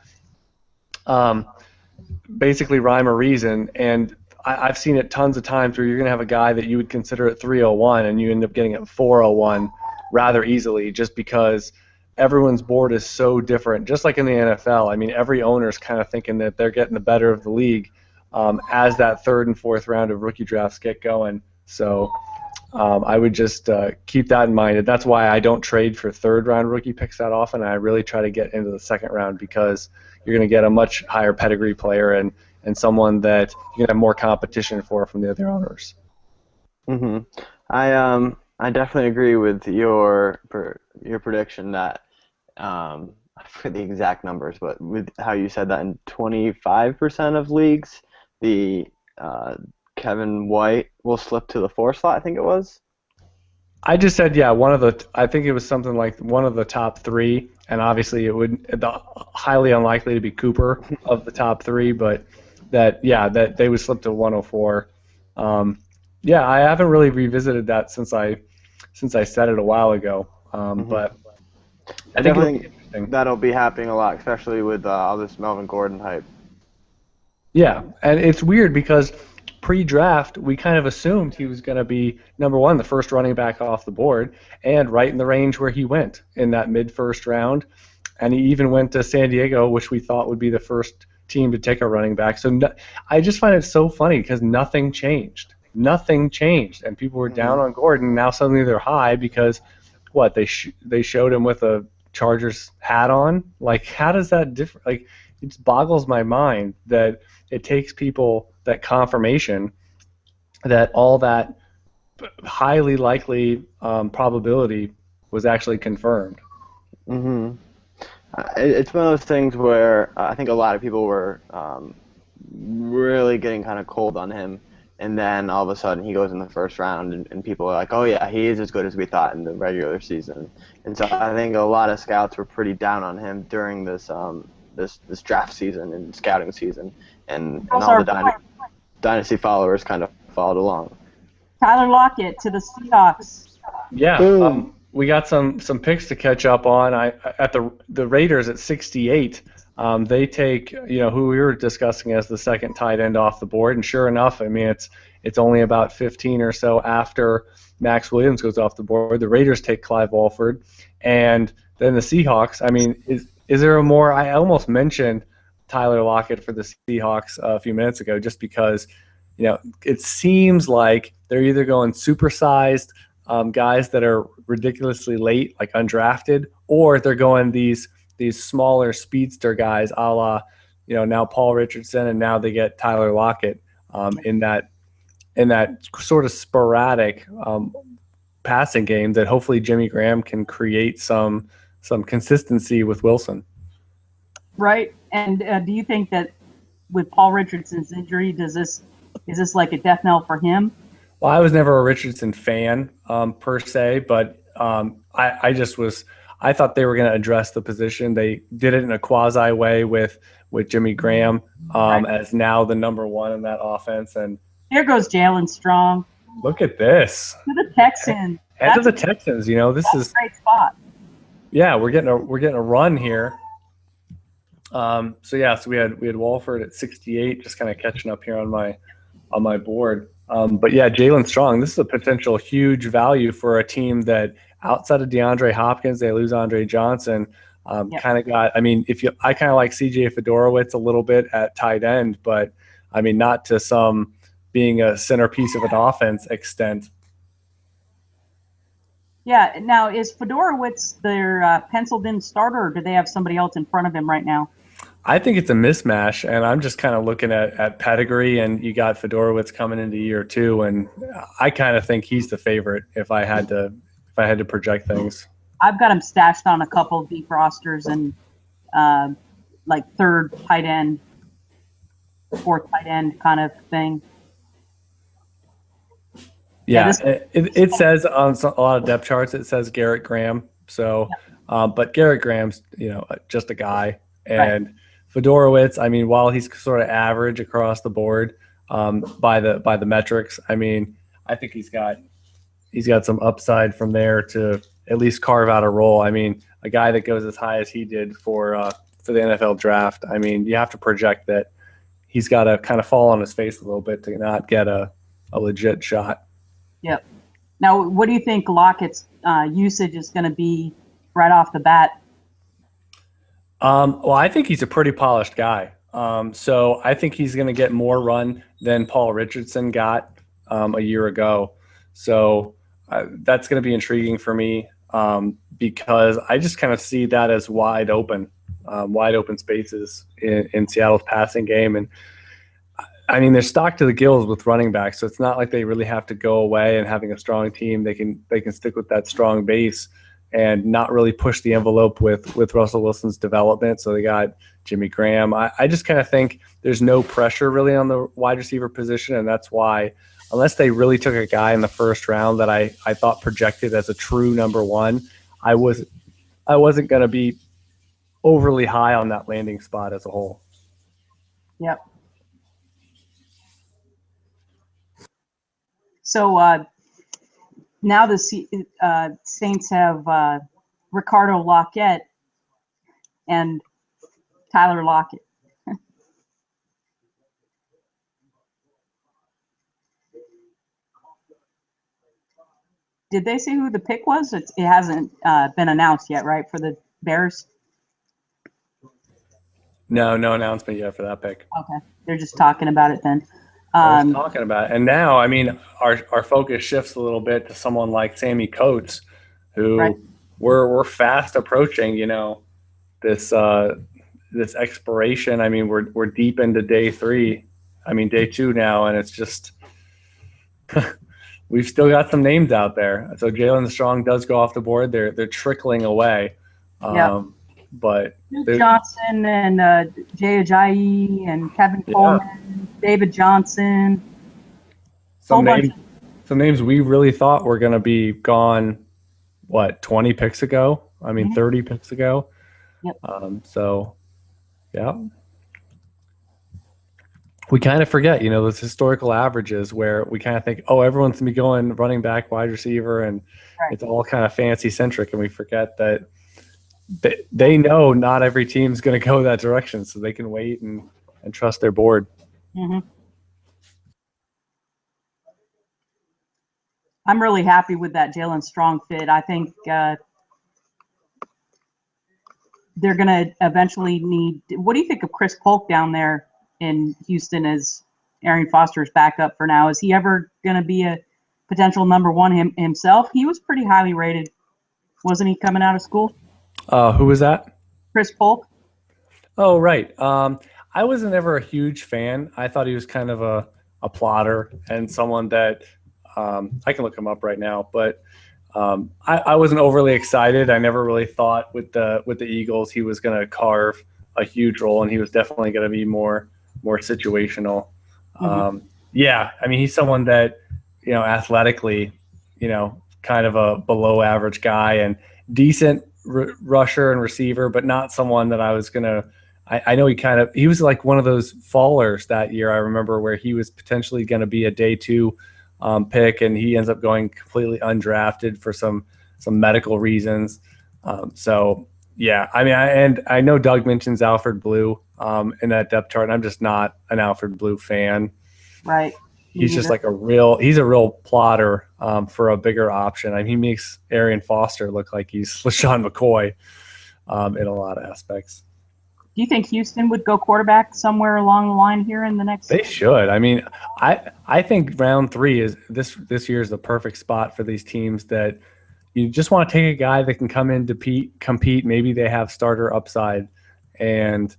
basically rhyme or reason, and I've seen it tons of times where you're going to have a guy that you would consider at 301 and you end up getting it 401 rather easily, just because everyone's board is so different. Just like in the NFL, I mean, every owner's kind of thinking that they're getting the better of the league as that 3rd and 4th round of rookie drafts get going. So I would just keep that in mind. And that's why I don't trade for 3rd round rookie picks that often. I really try to get into the 2nd round, because you're going to get a much higher pedigree player and someone that you're going to have more competition for from the other owners. I definitely agree with your prediction that I forget the exact numbers, but with how you said that in 25% of leagues, the Kevin White will slip to the 4 slot, I think it was. I just said, yeah, I think it was something like one of the top 3, and obviously highly unlikely to be Cooper of the top 3, but that they would slip to 104. Yeah, I haven't really revisited that since I said it a while ago, but I definitely think that'll be happening a lot, especially with all this Melvin Gordon hype. Yeah, and it's weird because pre-draft, we kind of assumed he was going to be, number one, the first running back off the board, and right in the range where he went in that mid-first round. And he even went to San Diego, which we thought would be the first team to take a running back. So I just find it so funny because nothing changed. Nothing changed. And people were down on Gordon. Now suddenly they're high because, they showed him with a Chargers hat on? Like, how does that differ? Like, it just boggles my mind that it takes people that confirmation that all that highly likely probability was actually confirmed. It's one of those things where I think a lot of people were really getting kind of cold on him, and then all of a sudden he goes in the 1st round, and people are like, oh yeah, he is as good as we thought in the regular season. And so I think a lot of scouts were pretty down on him during this this draft season and scouting season, and all the dynasty followers kind of followed along. Tyler Lockett to the Seahawks. Yeah, we got some picks to catch up on. At the Raiders at 68, they take who we were discussing as the 2nd tight end off the board, and sure enough, I mean it's It's only about 15 or so after Max Williams goes off the board. The Raiders take Clive Walford, and then the Seahawks. I mean, is there a more? I almost mentioned Tyler Lockett for the Seahawks a few minutes ago, just because, it seems like they're either going supersized guys that are ridiculously late, like undrafted, or they're going these smaller speedster guys, a la, now Paul Richardson, and now they get Tyler Lockett in that sort of sporadic passing game that hopefully Jimmy Graham can create some consistency with Wilson. Right. And do you think that with Paul Richardson's injury, is this like a death knell for him? Well, I was never a Richardson fan per se, but I thought they were going to address the position. They did it in a quasi way with Jimmy Graham as now the number one in that offense. And here goes Jalen Strong. Look at this. To the Texans. Head to the Texans. This is a great spot. Yeah, we're getting a run here. So we had Walford at 68, just kind of catching up here on my board. But yeah, Jalen Strong, this is a potential huge value for a team that outside of DeAndre Hopkins, they lose Andre Johnson. Kind of got. I mean, I kind of like C.J. Fedorowicz a little bit at tight end, but I mean, not to some being a centerpiece of an offense extent. Yeah. Now, is Fedorowicz their penciled-in starter, or do they have somebody else in front of him right now? I think it's a mismatch, and I'm just kind of looking at pedigree, and you got Fedorowicz coming into year 2, and I kind of think he's the favorite if I had to project things. I've got him stashed on a couple of deep rosters and like third tight end, fourth tight end kind of thing. Yeah, it says on a lot of depth charts, it says Garrett Graham. So, but Garrett Graham's just a guy, and Fedorowicz. I mean, while he's sort of average across the board by the metrics, I mean, I think he's got some upside from there to at least carve out a role. I mean, a guy that goes as high as he did for the NFL draft. I mean, you have to project that he's got to kind of fall on his face a little bit to not get a legit shot. Yep. Now, what do you think Lockett's usage is going to be right off the bat? Well, I think he's a pretty polished guy. So I think he's going to get more run than Paul Richardson got a year ago. So that's going to be intriguing for me because I just kind of see that as wide open spaces in Seattle's passing game. And I mean, they're stocked to the gills with running backs, so it's not like they really have to go away and having a strong team. They can stick with that strong base and not really push the envelope with Russell Wilson's development. So they got Jimmy Graham. I just kind of think there's no pressure really on the wide receiver position, and that's why, unless they really took a guy in the first round that I thought projected as a true number one, I wasn't going to be overly high on that landing spot as a whole. Yep. So now the Saints have Ricardo Lockett and Tyler Lockett. Did they say who the pick was? It hasn't been announced yet, right, for the Bears? No announcement yet for that pick. Okay, they're just talking about it then. I was talking about it. And now, I mean, our focus shifts a little bit to someone like Sammy Coates, who we're fast approaching, this expiration. I mean, we're deep into day 3. I mean, day 2 now, and it's just we've still got some names out there. So Jalen Strong does go off the board. They're trickling away. But Johnson and Jay Ajayi and Kevin Coleman, David Johnson. Some names we really thought were going to be gone, 20 picks ago? I mean, 30 picks ago. Yep. We kind of forget, those historical averages where we kind of think, everyone's going to be going running back, wide receiver, and it's all kind of fancy-centric, and we forget that they know not every team's going to go that direction, so they can wait and trust their board. Mm-hmm. I'm really happy with that Jalen Strong fit. I think they're going to eventually need. What do you think of Chris Polk down there in Houston as Arian Foster's backup for now? Is he ever going to be a potential number one himself? He was pretty highly rated, wasn't he, coming out of school? Who was that? Chris Polk. Oh, right. I was never a huge fan. I thought he was kind of a plotter and someone that I can look him up right now, but I wasn't overly excited. I never really thought with the Eagles he was going to carve a huge role, and he was definitely going to be more situational. Yeah, I mean, he's someone that, athletically, kind of a below average guy and decent rusher and receiver, but not someone that I was going to. I know he was like one of those fallers that year. I remember where he was potentially going to be a day 2 pick, and he ends up going completely undrafted for some medical reasons. So yeah, I mean, I know Doug mentions Alfred Blue in that depth chart, and I'm just not an Alfred Blue fan. Right. He's just like he's a real plotter for a bigger option. I mean, he makes Arian Foster look like he's LaShawn McCoy in a lot of aspects. Do you think Houston would go quarterback somewhere along the line here in the next? They should. I mean, I think round 3 is this year is the perfect spot for these teams that you just want to take a guy that can come in to compete. Maybe they have starter upside, and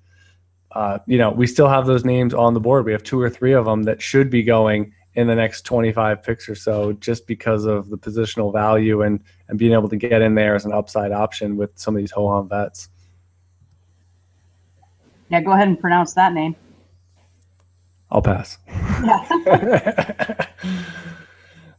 we still have those names on the board. We have 2 or 3 of them that should be going in the next 25 picks or so, just because of the positional value and being able to get in there as an upside option with some of these ho-hum vets. Yeah, go ahead and pronounce that name. I'll pass. Yeah.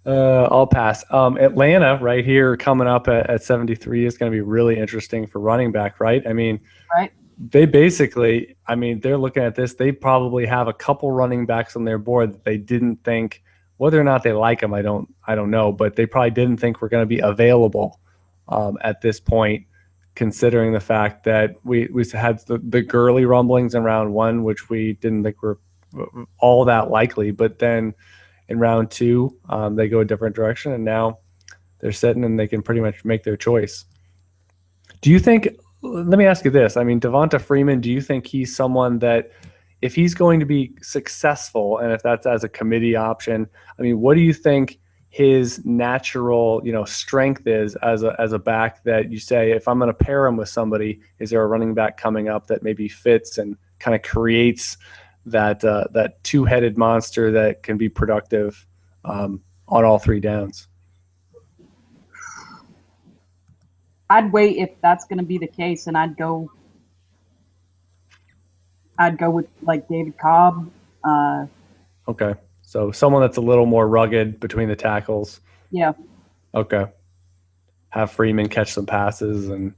I'll pass. Atlanta right here coming up at 73 is going to be really interesting for running back, right? I mean, right. They basically, I mean, they're looking at this. They probably have a couple running backs on their board that they didn't think, whether or not they like them, I don't know, but they probably didn't think were going to be available at this point, considering the fact that we had the Gurley rumblings in round 1, which we didn't think were all that likely. But then in round 2, they go a different direction, and now they're sitting and they can pretty much make their choice. Do you think – let me ask you this. I mean, Devonta Freeman, do you think he's someone that if he's going to be successful and if that's as a committee option, I mean, what do you think his natural, strength is as a back that you say, if I'm going to pair him with somebody, is there a running back coming up that maybe fits and kind of creates that two-headed monster that can be productive on all 3 downs? I'd wait if that's going to be the case, and I'd go with like David Cobb. Okay, so someone that's a little more rugged between the tackles. Yeah. Okay. Have Freeman catch some passes and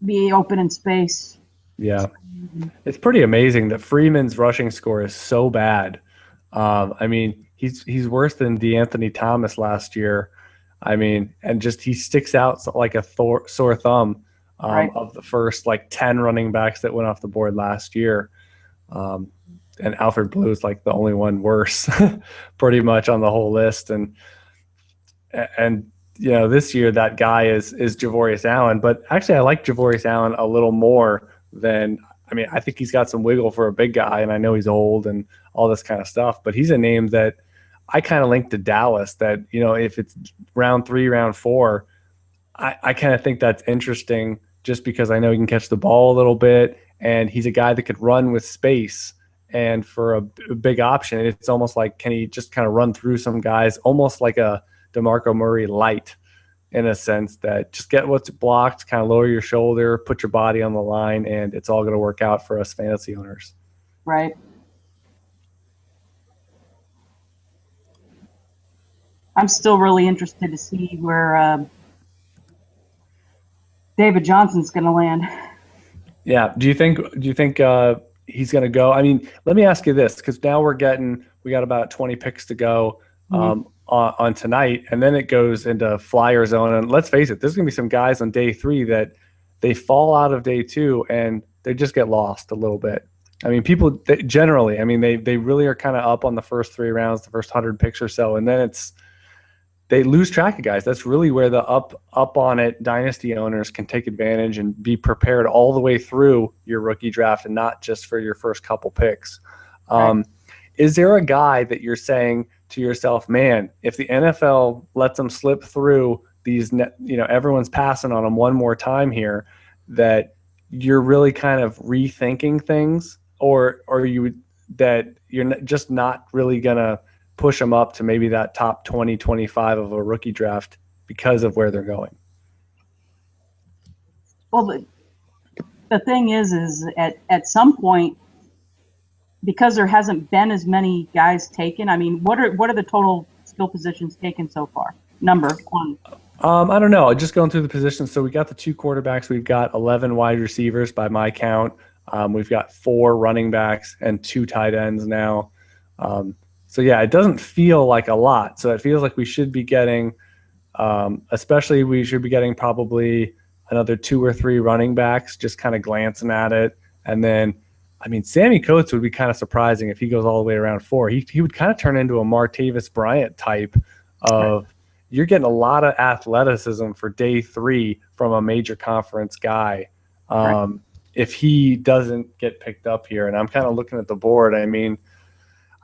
be open in space. Yeah, it's pretty amazing that Freeman's rushing score is so bad. I mean, he's worse than DeAnthony Thomas last year. I mean, and just he sticks out like a sore thumb right. of the first 10 running backs that went off the board last year. And Alfred Blue is like the only one worse pretty much on the whole list. And this year that guy is Javorius Allen. But actually I like Javorius Allen a little more than – I mean, I think he's got some wiggle for a big guy, and I know he's old and all this kind of stuff. But he's a name that – I kind of link to Dallas that, if it's round 3, round 4, I kind of think that's interesting just because I know he can catch the ball a little bit and he's a guy that could run with space. And for a big option, it's almost like, can he just kind of run through some guys, almost like a DeMarco Murray light in a sense that just get what's blocked, kind of lower your shoulder, put your body on the line, and it's all going to work out for us fantasy owners. Right. I'm still really interested to see where David Johnson's going to land. Yeah. Do you think he's going to go? I mean, let me ask you this, because now we got about 20 picks to go on tonight, and then it goes into flyer zone. And let's face it, there's going to be some guys on day 3 that they fall out of day 2 and they just get lost a little bit. I mean, people generally, I mean, they really are kind of up on the first 3 rounds, the first 100 picks or so, and then it's they lose track of guys. That's really where the up on it dynasty owners can take advantage and be prepared all the way through your rookie draft and not just for your first couple picks. Right. Is there a guy that you're saying to yourself, man, if the NFL lets them slip through these, everyone's passing on them one more time here, that you're really kind of rethinking things, or that you're just not really going to push them up to maybe that top 20, 25 of a rookie draft because of where they're going? Well, the thing is at some point, because there hasn't been as many guys taken. I mean, what are the total skill positions taken so far? Number one. I don't know. Just going through the positions. So we got the 2 quarterbacks. We've got 11 wide receivers by my count. We've got 4 running backs and 2 tight ends now. So yeah, it doesn't feel like a lot. So it feels like we should be getting, we should be getting probably another 2 or 3 running backs, just kind of glancing at it. And then, I mean, Sammy Coates would be kind of surprising if he goes all the way around 4. He would kind of turn into a Martavis Bryant type of, you're getting a lot of athleticism for day 3 from a major conference guy. If he doesn't get picked up here, and I'm kind of looking at the board, I mean,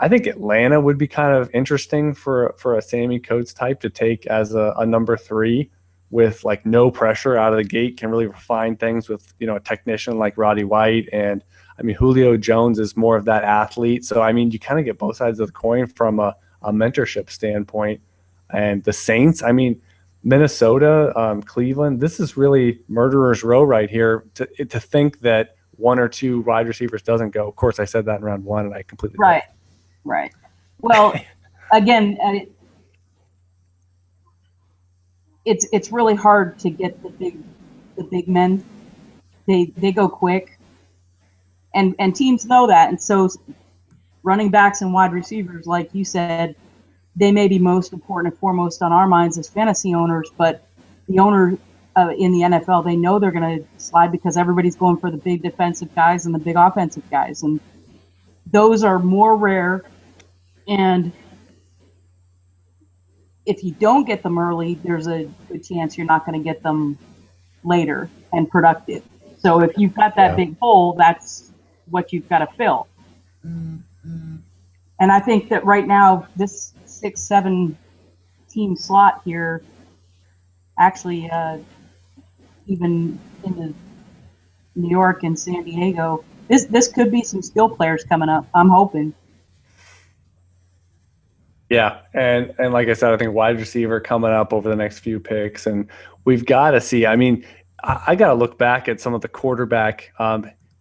I think Atlanta would be kind of interesting for a Sammy Coates type to take as a number 3 with like no pressure out of the gate, can really refine things with, a technician like Roddy White. And I mean, Julio Jones is more of that athlete. So, I mean, you kind of get both sides of the coin from a mentorship standpoint. And the Saints, I mean, Minnesota, Cleveland, this is really murderer's row right here to think that 1 or 2 wide receivers doesn't go. Of course, I said that in round 1, and I completely Right. Well, again, it's really hard to get the big men. They go quick, and teams know that, and so running backs and wide receivers, like you said, they may be most important and foremost on our minds as fantasy owners, but the owner in the NFL, they know they're going to slide because everybody's going for the big defensive guys and the big offensive guys, and those are more rare. And if you don't get them early, there's a good chance you're not going to get them later and productive. So if you've got that big hole, that's what you've got to fill. Mm-hmm. And I think that right now, this 6-7 team slot here, actually, even in the New York and San Diego, this could be some skill players coming up. I'm hoping. Yeah, and like I said, I think wide receiver coming up over the next few picks, and we've got to see. I mean, I got to look back at some of the quarterback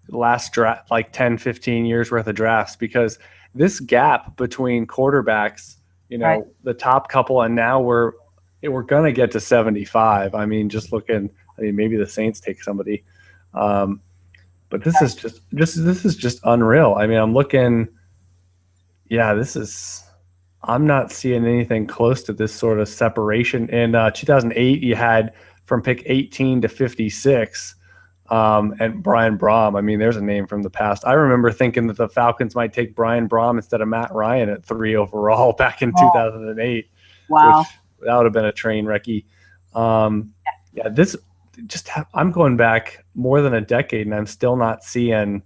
last draft, like 10, 15 years worth of drafts, because this gap between quarterbacks, Right. the top couple, and now we're going to get to 75. I mean, just looking. I mean, maybe the Saints take somebody, but this is just unreal. I mean, I'm looking. Yeah, this is. I'm not seeing anything close to this sort of separation. In 2008, you had from pick 18 to 56, and Brian Braum. I mean, there's a name from the past. I remember thinking that the Falcons might take Brian Braum instead of Matt Ryan at 3 overall back in 2008. Wow. That would have been a train wrecky. I'm going back more than a decade, and I'm still not seeing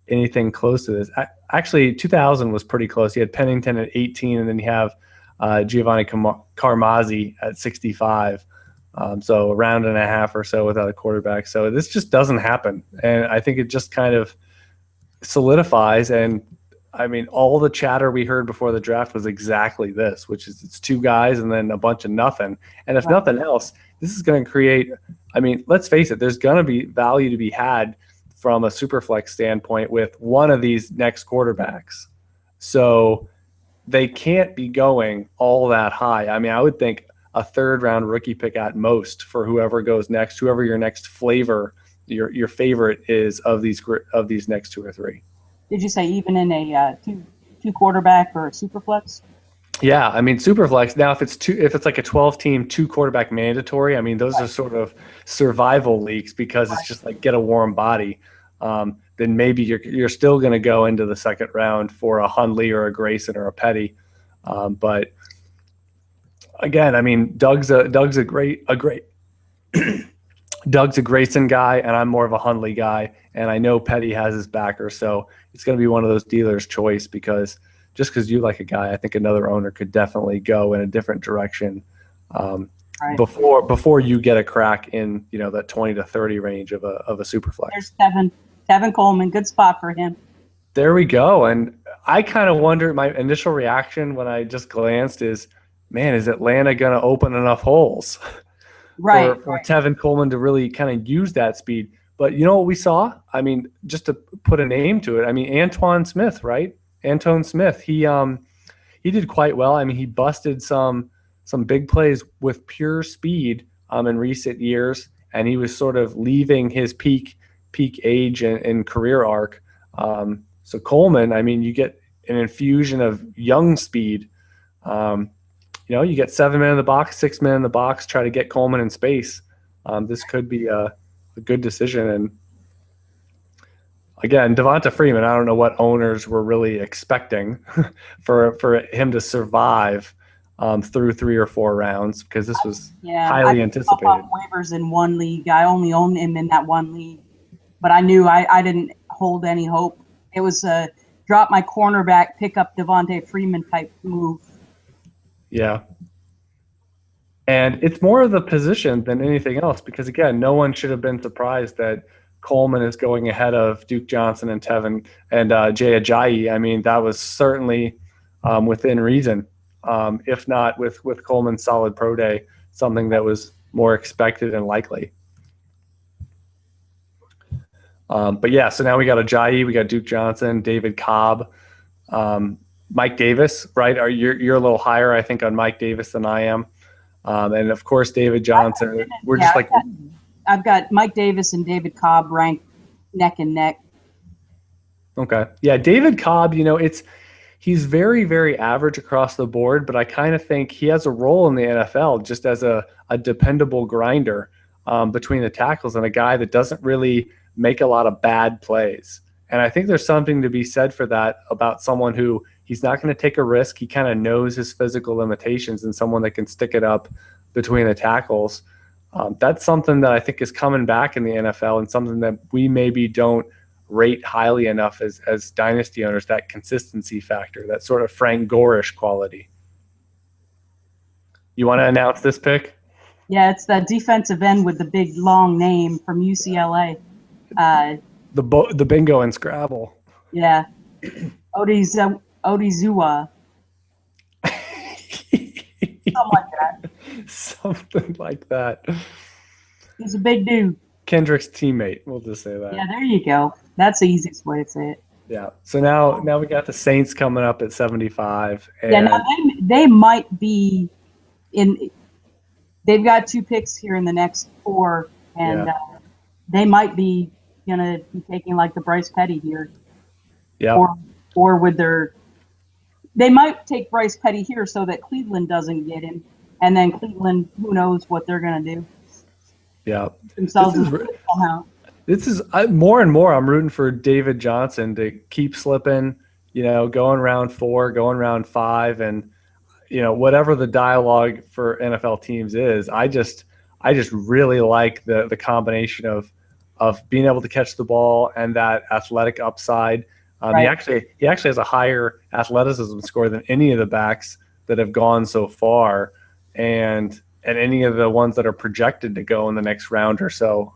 anything close to this. Actually, 2000 was pretty close. You had Pennington at 18, and then you have Giovanni Carmazzi at 65. So a round and a half or so without a quarterback. So this just doesn't happen. And I think it just kind of solidifies. And, I mean, all the chatter we heard before the draft was exactly this, which is it's 2 guys and then a bunch of nothing. And if nothing else, this is going to create – I mean, let's face it, there's going to be value to be had from a superflex standpoint with one of these next quarterbacks. So they can't be going all that high. I mean, I would think a 3rd-round rookie pick at most for whoever goes next, whoever your next flavor, your favorite is of these next 2 or 3. Did you say even in a two quarterback or a superflex? Yeah, I mean superflex. Now, if it's like a 12-team 2 quarterback mandatory, I mean those are sort of survival leagues because it's just like get a warm body. Then maybe you're still going to go into the 2nd round for a Hundley or a Grayson or a Petty. But again, I mean, Doug's a great Doug's a Grayson guy, and I'm more of a Hundley guy, and I know Petty has his backer, so it's going to be one of those dealers' choice because just because you like a guy, I think another owner could definitely go in a different direction Right. before you get a crack in that 20 to 30 range of a super flex. There's Tevin Coleman, good spot for him. There we go, and I kind of wonder. My initial reaction when I just glanced is, man, is Atlanta going to open enough holes? Right. For Tevin Coleman to really kind of use that speed. But you know what we saw? I mean, just to put a name to it, I mean, Antoine Smith, right? Antone Smith, he did quite well. I mean, he busted some big plays with pure speed in recent years, and he was sort of leaving his peak age and career arc. So Coleman, I mean, you get an infusion of young speed. You get 7 men in the box, 6 men in the box, try to get Coleman in space. This could be a good decision. And again, Devonta Freeman, I don't know what owners were really expecting for him to survive through 3 or 4 rounds because this was highly anticipated. I waivers in one league. I only owned him in that one league, but I knew I didn't hold any hope. It was a drop my cornerback, pick up Devonta Freeman type move. Yeah. And it's more of the position than anything else because, again, no one should have been surprised that Coleman is going ahead of Duke Johnson and Tevin and Jay Ajayi. I mean, that was certainly within reason, if not with Coleman's solid pro day, something that was more expected and likely. But, yeah, so now we got Ajayi, we got Duke Johnson, David Cobb, Mike Davis, right? You're a little higher, I think, on Mike Davis than I am. And, of course, David Johnson. I've got Mike Davis and David Cobb ranked neck and neck. Okay. Yeah, David Cobb, he's very, very average across the board, but I kind of think he has a role in the NFL just as a dependable grinder between the tackles and a guy that doesn't really make a lot of bad plays. And I think there's something to be said for that about someone who he's not going to take a risk. He kind of knows his physical limitations and someone that can stick it up between the tackles. That's something that I think is coming back in the NFL and something that we maybe don't rate highly enough as dynasty owners, that consistency factor, that sort of Frank Gore-ish quality. You want to announce this pick? Yeah, it's that defensive end with the big long name from UCLA. The bingo and Scrabble. Yeah. Odizuwa. Something like that. He's a big dude. Kendrick's teammate. We'll just say that. Yeah, there you go. That's the easiest way to say it. Yeah. So now we got the Saints coming up at 75. And yeah, now they might be in. They've got 2 picks here in the next 4, and they might be gonna be taking like the Bryce Petty here. Yeah. Or with their. They might take Bryce Petty here so that Cleveland doesn't get him, and then Cleveland, who knows what they're gonna do. Yeah. Themselves somehow. This is more and more. I'm rooting for David Johnson to keep slipping. Going round 4, going round 5, and whatever the dialogue for NFL teams is. I just really like the combination of being able to catch the ball and that athletic upside. Right. He actually has a higher athleticism score than any of the backs that have gone so far, and any of the ones that are projected to go in the next round or so.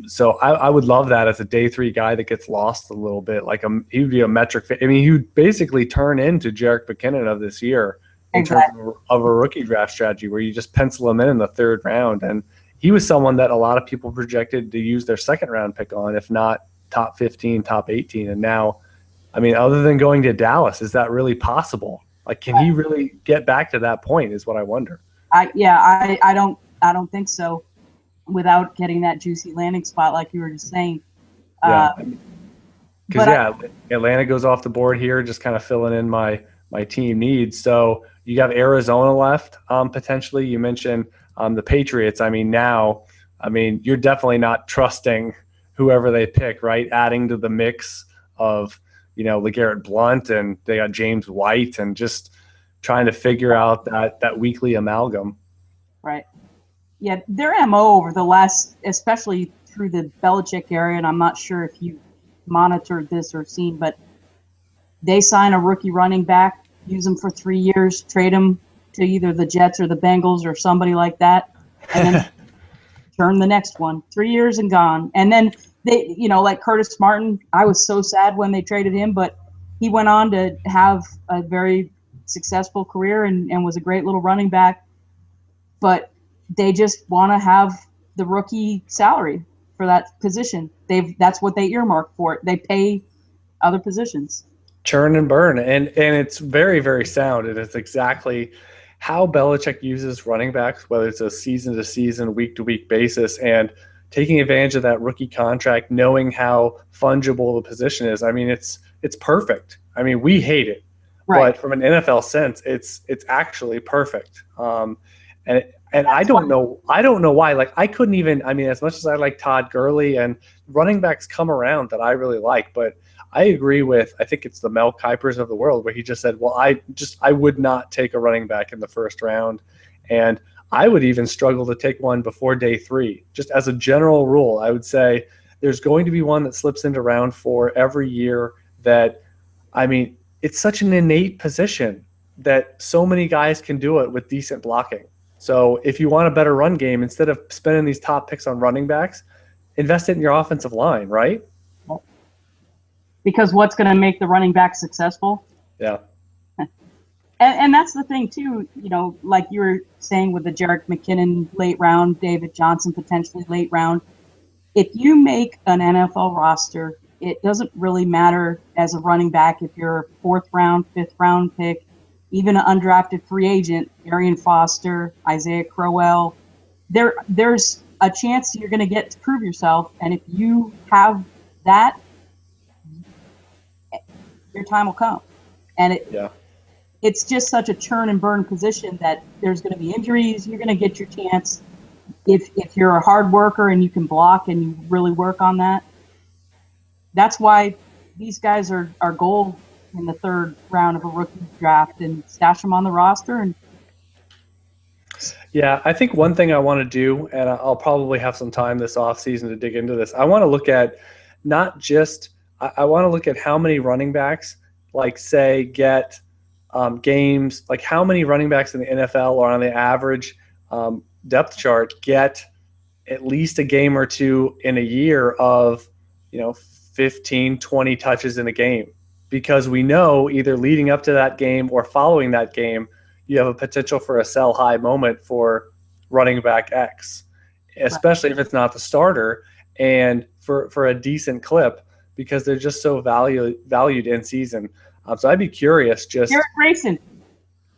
So I would love that as a day 3 guy that gets lost a little bit. Like he would be a metric. I mean, he would basically turn into Jerick McKinnon of this year in terms of a rookie draft strategy where you just pencil him in the 3rd round. And he was someone that a lot of people projected to use their 2nd round pick on, if not top 15, top 18. And now, I mean, other than going to Dallas, is that really possible? Like, can he really get back to that point is what I wonder. I don't think so without getting that juicy landing spot like you were just saying. Because, Atlanta goes off the board here, just kind of filling in my team needs. So you have Arizona left potentially. You mentioned the Patriots. I mean, you're definitely not trusting whoever they pick, right? Adding to the mix of, LeGarrette Blount, and they got James White, and just trying to figure out that weekly amalgam. Right. Yeah, their MO over the last, especially through the Belichick era, and I'm not sure if you monitored this or seen, but they sign a rookie running back, use him for 3 years, trade him to either the Jets or the Bengals or somebody like that, and then turn the next one. 3 years and gone. And then they, like Curtis Martin, I was so sad when they traded him, but he went on to have a very successful career and was a great little running back. But they just want to have the rookie salary for that position. That's what they earmark for it. They pay other positions. Churn and burn, and it's very, very sound, and it's exactly how Belichick uses running backs, whether it's a season-to-season, week-to-week basis, and taking advantage of that rookie contract, knowing how fungible the position is. I mean, it's perfect. I mean, we hate it, right. But from an NFL sense, it's actually perfect. And I don't know why. Like, I couldn't even. I mean, as much as I like Todd Gurley and running backs come around that I really like, but I agree with, I think it's the Mel Kipers of the world, where he just said, well, I would not take a running back in the first round. And I would even struggle to take one before day 3. Just as a general rule, I would say there's going to be one that slips into round 4 every year that, I mean, it's such an innate position that so many guys can do it with decent blocking. So if you want a better run game, instead of spending these top picks on running backs, invest it in your offensive line, right? Because what's going to make the running back successful? Yeah. And that's the thing, too, like you were saying with the Jerick McKinnon late round, David Johnson potentially late round. If you make an NFL roster, it doesn't really matter as a running back if you're a 4th round, 5th round pick, even an undrafted free agent, Arian Foster, Isaiah Crowell. There's a chance you're going to get to prove yourself, and if you have that, your time will come. And it's just such a churn and burn position that there's going to be injuries. You're going to get your chance if you're a hard worker and you can block and you really work on that. That's why these guys are gold in the 3rd round of a rookie draft, and stash them on the roster. And yeah, I think one thing I want to do, and I'll probably have some time this offseason to dig into this, I want to look at not just – I want to look at how many running backs, like, say, get games, like how many running backs in the NFL or on the average depth chart get at least a game or two in a year of, 15, 20 touches in a game. Because we know either leading up to that game or following that game, you have a potential for a sell high moment for running back X, especially if it's not the starter, and for a decent clip, because they're just so valued in season. So I'd be curious. Just Garrett Grayson.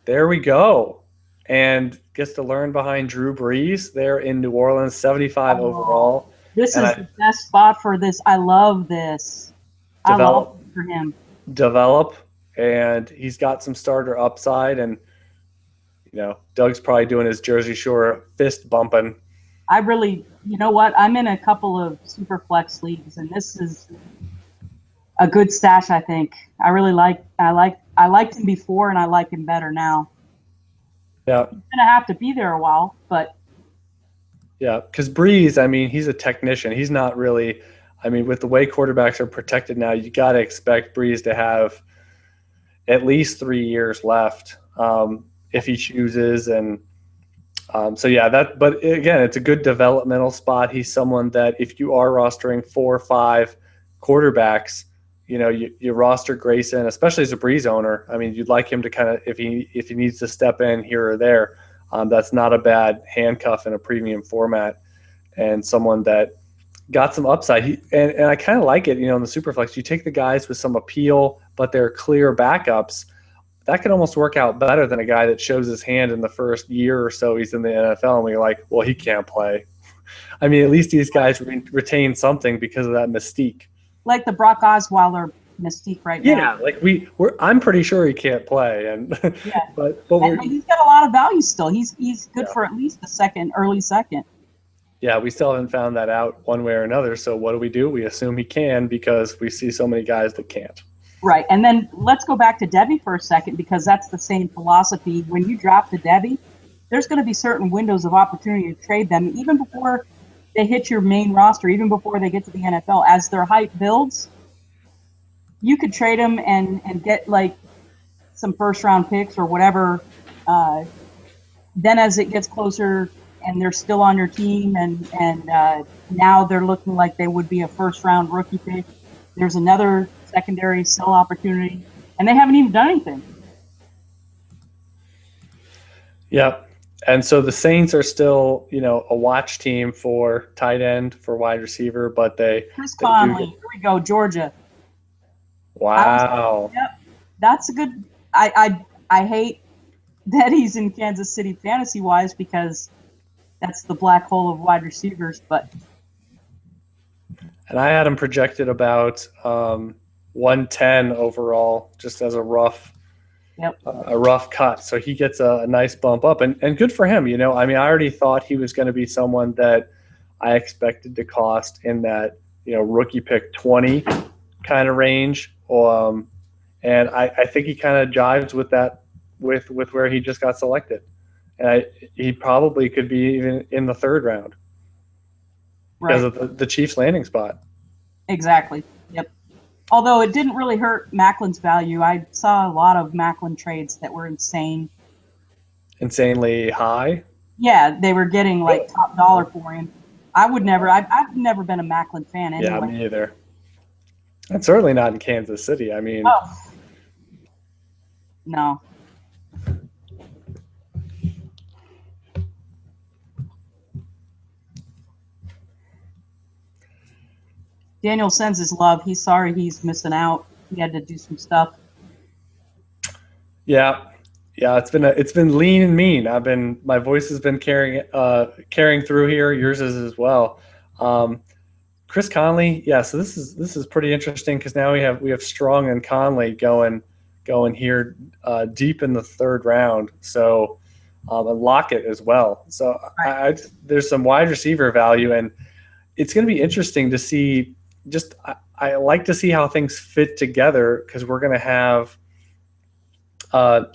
There we go. And gets to learn behind Drew Brees there in New Orleans, 75 overall. This is the best spot for this. I love this. I love it for him. Develop, and he's got some starter upside, and Doug's probably doing his Jersey Shore fist bumping. I really, you know what? I'm in a couple of super flex leagues, and this is a good stash. I think I liked him before, and I like him better now. Yeah, he's gonna have to be there a while, but yeah, because Breeze, I mean, he's a technician. He's not really. I mean, with the way quarterbacks are protected now, you got to expect Breeze to have at least 3 years left if he chooses. And so, yeah, but again, it's a good developmental spot. He's someone that if you are rostering 4 or 5 quarterbacks, you roster Grayson, especially as a Breeze owner. I mean, you'd like him to kind of, if he needs to step in here or there, that's not a bad handcuff in a premium format, and someone that got some upside. And I kind of like it, in the Superflex. You take the guys with some appeal, but they're clear backups. That can almost work out better than a guy that shows his hand in the first year or so he's in the NFL, and we're like, well, he can't play. I mean, at least these guys retain something because of that mystique. Like the Brock Osweiler mystique right now. Yeah, like I'm pretty sure he can't play, and yeah. but he's got a lot of value still. He's good for at least early second. Yeah, we still haven't found that out one way or another. So what do? We assume he can because we see so many guys that can't. Right, and then let's go back to Debbie for a second, because that's the same philosophy. When you draft the Debbie, there's going to be certain windows of opportunity to trade them, even before they hit your main roster, even before they get to the NFL. As their hype builds, you could trade them and get like some first-round picks or whatever. Then as it gets closer and they're still on your team, and now they're looking like they would be a first-round rookie pick, there's another secondary sell opportunity, and they haven't even done anything. Yep. And so the Saints are still, a watch team for tight end, for wide receiver, but Chris Conley, here we go, Georgia. Wow. Yep, that's a good. I hate that he's in Kansas City fantasy-wise, because that's the black hole of wide receivers, but. And I had him projected about 110 overall, just as a rough cut. So he gets a nice bump up, and good for him. I already thought he was going to be someone that I expected to cost in that, rookie pick 20 kind of range. And I think he kind of jives with that, with where he just got selected. And he probably could be even in the third round. Because of the Chiefs landing spot. Exactly. Yep. Although it didn't really hurt Macklin's value. I saw a lot of Macklin trades that were insane. Insanely high? Yeah, they were getting like top dollar for him. I've never been a Macklin fan anyway. Yeah, me either. And certainly not in Kansas City. No. Daniel sends his love. He's sorry he's missing out. He had to do some stuff. Yeah, it's been lean and mean. My voice has been carrying through here. Yours is as well. Chris Conley, yeah. So this is pretty interesting, because now we have Strong and Conley going here deep in the third round. So and Lockett as well. So there's some wide receiver value, and it's going to be interesting to see. I like to see how things fit together, because we're going to have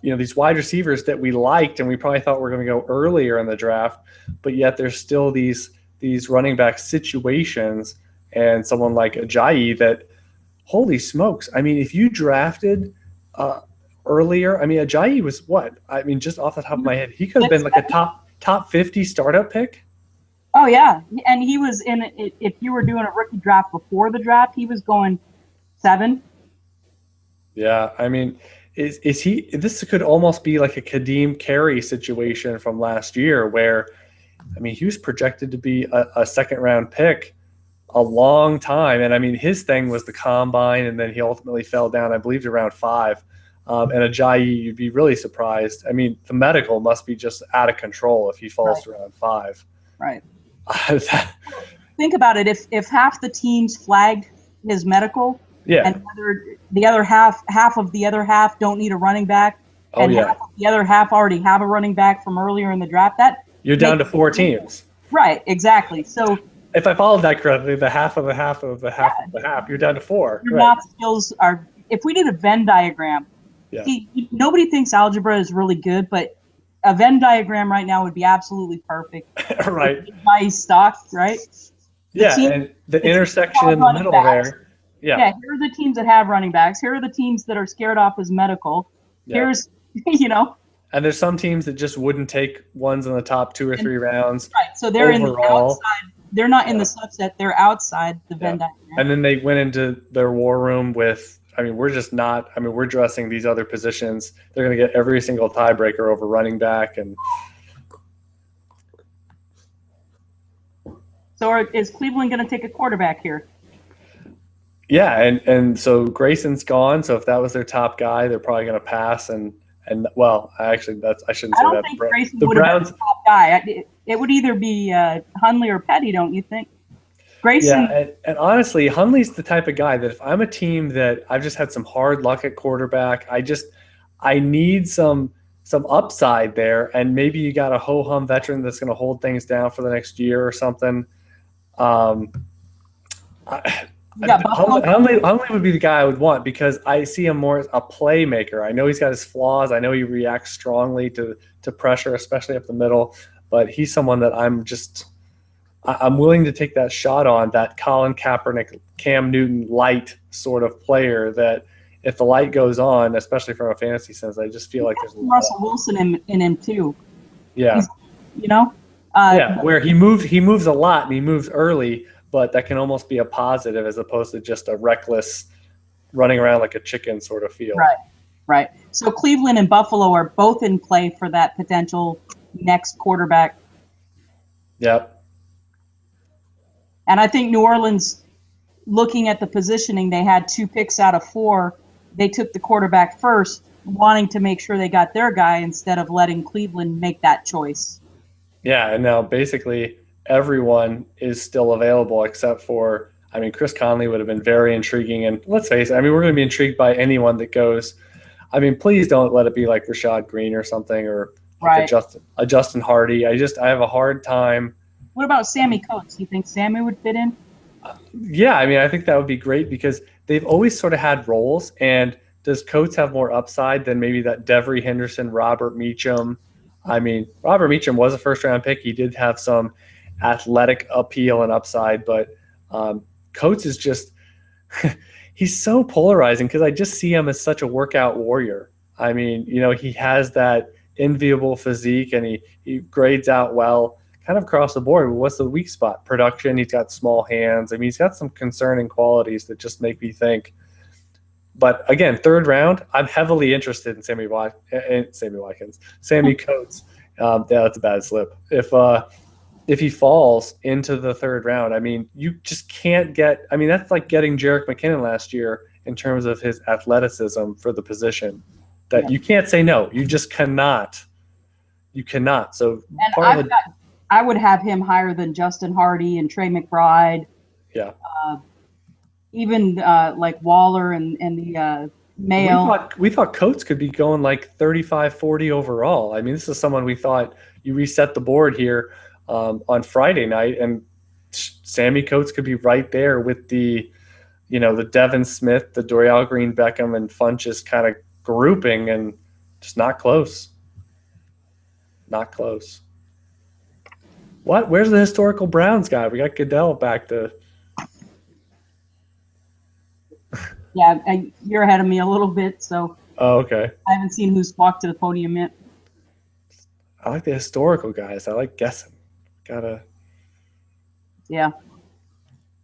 these wide receivers that we liked and we probably thought were going to go earlier in the draft, but yet there's still these running back situations, and someone like Ajayi that, holy smokes, if you drafted earlier, Ajayi was what? Just off the top of my head, he could have been like a top 50 startup pick. Oh, yeah. And he was if you were doing a rookie draft before the draft, he was going 7. Yeah. Is he, this could almost be like a Kadeem Carey situation from last year, where, he was projected to be a second round pick a long time. And his thing was the combine, and then he ultimately fell down, I believe, to round 5. And Ajayi, you'd be really surprised. The medical must be just out of control if he falls to round 5. Right. Think about it. If half the teams flagged his medical, and the other half of the other half don't need a running back, and half of the other half already have a running back from earlier in the draft, that you're down to 4 teams. Right. Exactly. So if I followed that correctly, the half of the half of the half of the half, you're down to 4. Your math skills are. If we did a Venn diagram, nobody thinks algebra is really good, but a Venn diagram right now would be absolutely perfect. Right. By stock, right? And the intersection in the middle there. Yeah. Yeah, here are the teams that have running backs. Here are the teams that are scared off his medical. Here's, And there's some teams that just wouldn't take ones in the top 2 or 3 rounds. Right, so they're overall, in the outside. They're not in the subset. They're outside the Venn diagram. And then they went into their war room with, we're just not, we're dressing these other positions. They're going to get every single tiebreaker over running back. And so is Cleveland going to take a quarterback here? Yeah, and so Grayson's gone. So if that was their top guy, they're probably going to pass. And well, actually, I shouldn't say that. I don't think Grayson would have been the top guy. It would either be Hundley or Petty, don't you think? Grayson. Yeah, and honestly, Hundley's the type of guy that if I'm a team that I've just had some hard luck at quarterback, I need some upside there, and maybe you got a ho-hum veteran that's going to hold things down for the next year or something. You got Buffalo. Hundley would be the guy I would want because I see him more as a playmaker. I know he's got his flaws. I know he reacts strongly to pressure, especially up the middle. But he's someone that I'm willing to take that shot on, that Colin Kaepernick, Cam Newton light sort of player that if the light goes on, especially from a fantasy sense, I just feel like there's Russell Wilson in him too. Yeah. Where he moves a lot and he moves early, but that can almost be a positive as opposed to just a reckless running around like a chicken sort of feel. Right. So Cleveland and Buffalo are both in play for that potential next quarterback. Yep. And I think New Orleans, looking at the positioning, they had 2 picks out of 4. They took the quarterback first, wanting to make sure they got their guy instead of letting Cleveland make that choice. Yeah, and now basically everyone is still available except for, Chris Conley would have been very intriguing. And let's face it, we're going to be intrigued by anyone that goes. Please don't let it be like Rashad Green or something or like a Justin Hardy. I have a hard time. What about Sammy Coates? Do you think Sammy would fit in? Yeah, I think that would be great because they've always sort of had roles. And does Coates have more upside than maybe that Devery Henderson, Robert Meacham? Robert Meacham was a first-round pick. He did have some athletic appeal and upside, but Coates is just he's so polarizing because I just see him as such a workout warrior. He has that enviable physique and he grades out well kind of across the board. What's the weak spot? Production. He's got small hands. He's got some concerning qualities that just make me think. But again, 3rd round, I'm heavily interested in Sammy Coates. That's a bad slip. If he falls into the 3rd round, you just can't get. That's like getting Jerick McKinnon last year in terms of his athleticism for the position. That you can't say no. You just cannot. You cannot. So I would have him higher than Justin Hardy and Trey McBride. Yeah. Even like Waller and the Mayo. We thought Coates could be going like 35, 40 overall. This is someone we thought you reset the board here on Friday night, and Sammy Coates could be right there with the Devin Smith, the Dorial Green Beckham, and Funchess kind of grouping, and just not close. Not close. What? Where's the historical Browns guy? We got Goodell back to. Yeah, you're ahead of me a little bit, so. Oh, okay. I haven't seen who's walked to the podium yet. I like the historical guys. I like guessing. Yeah.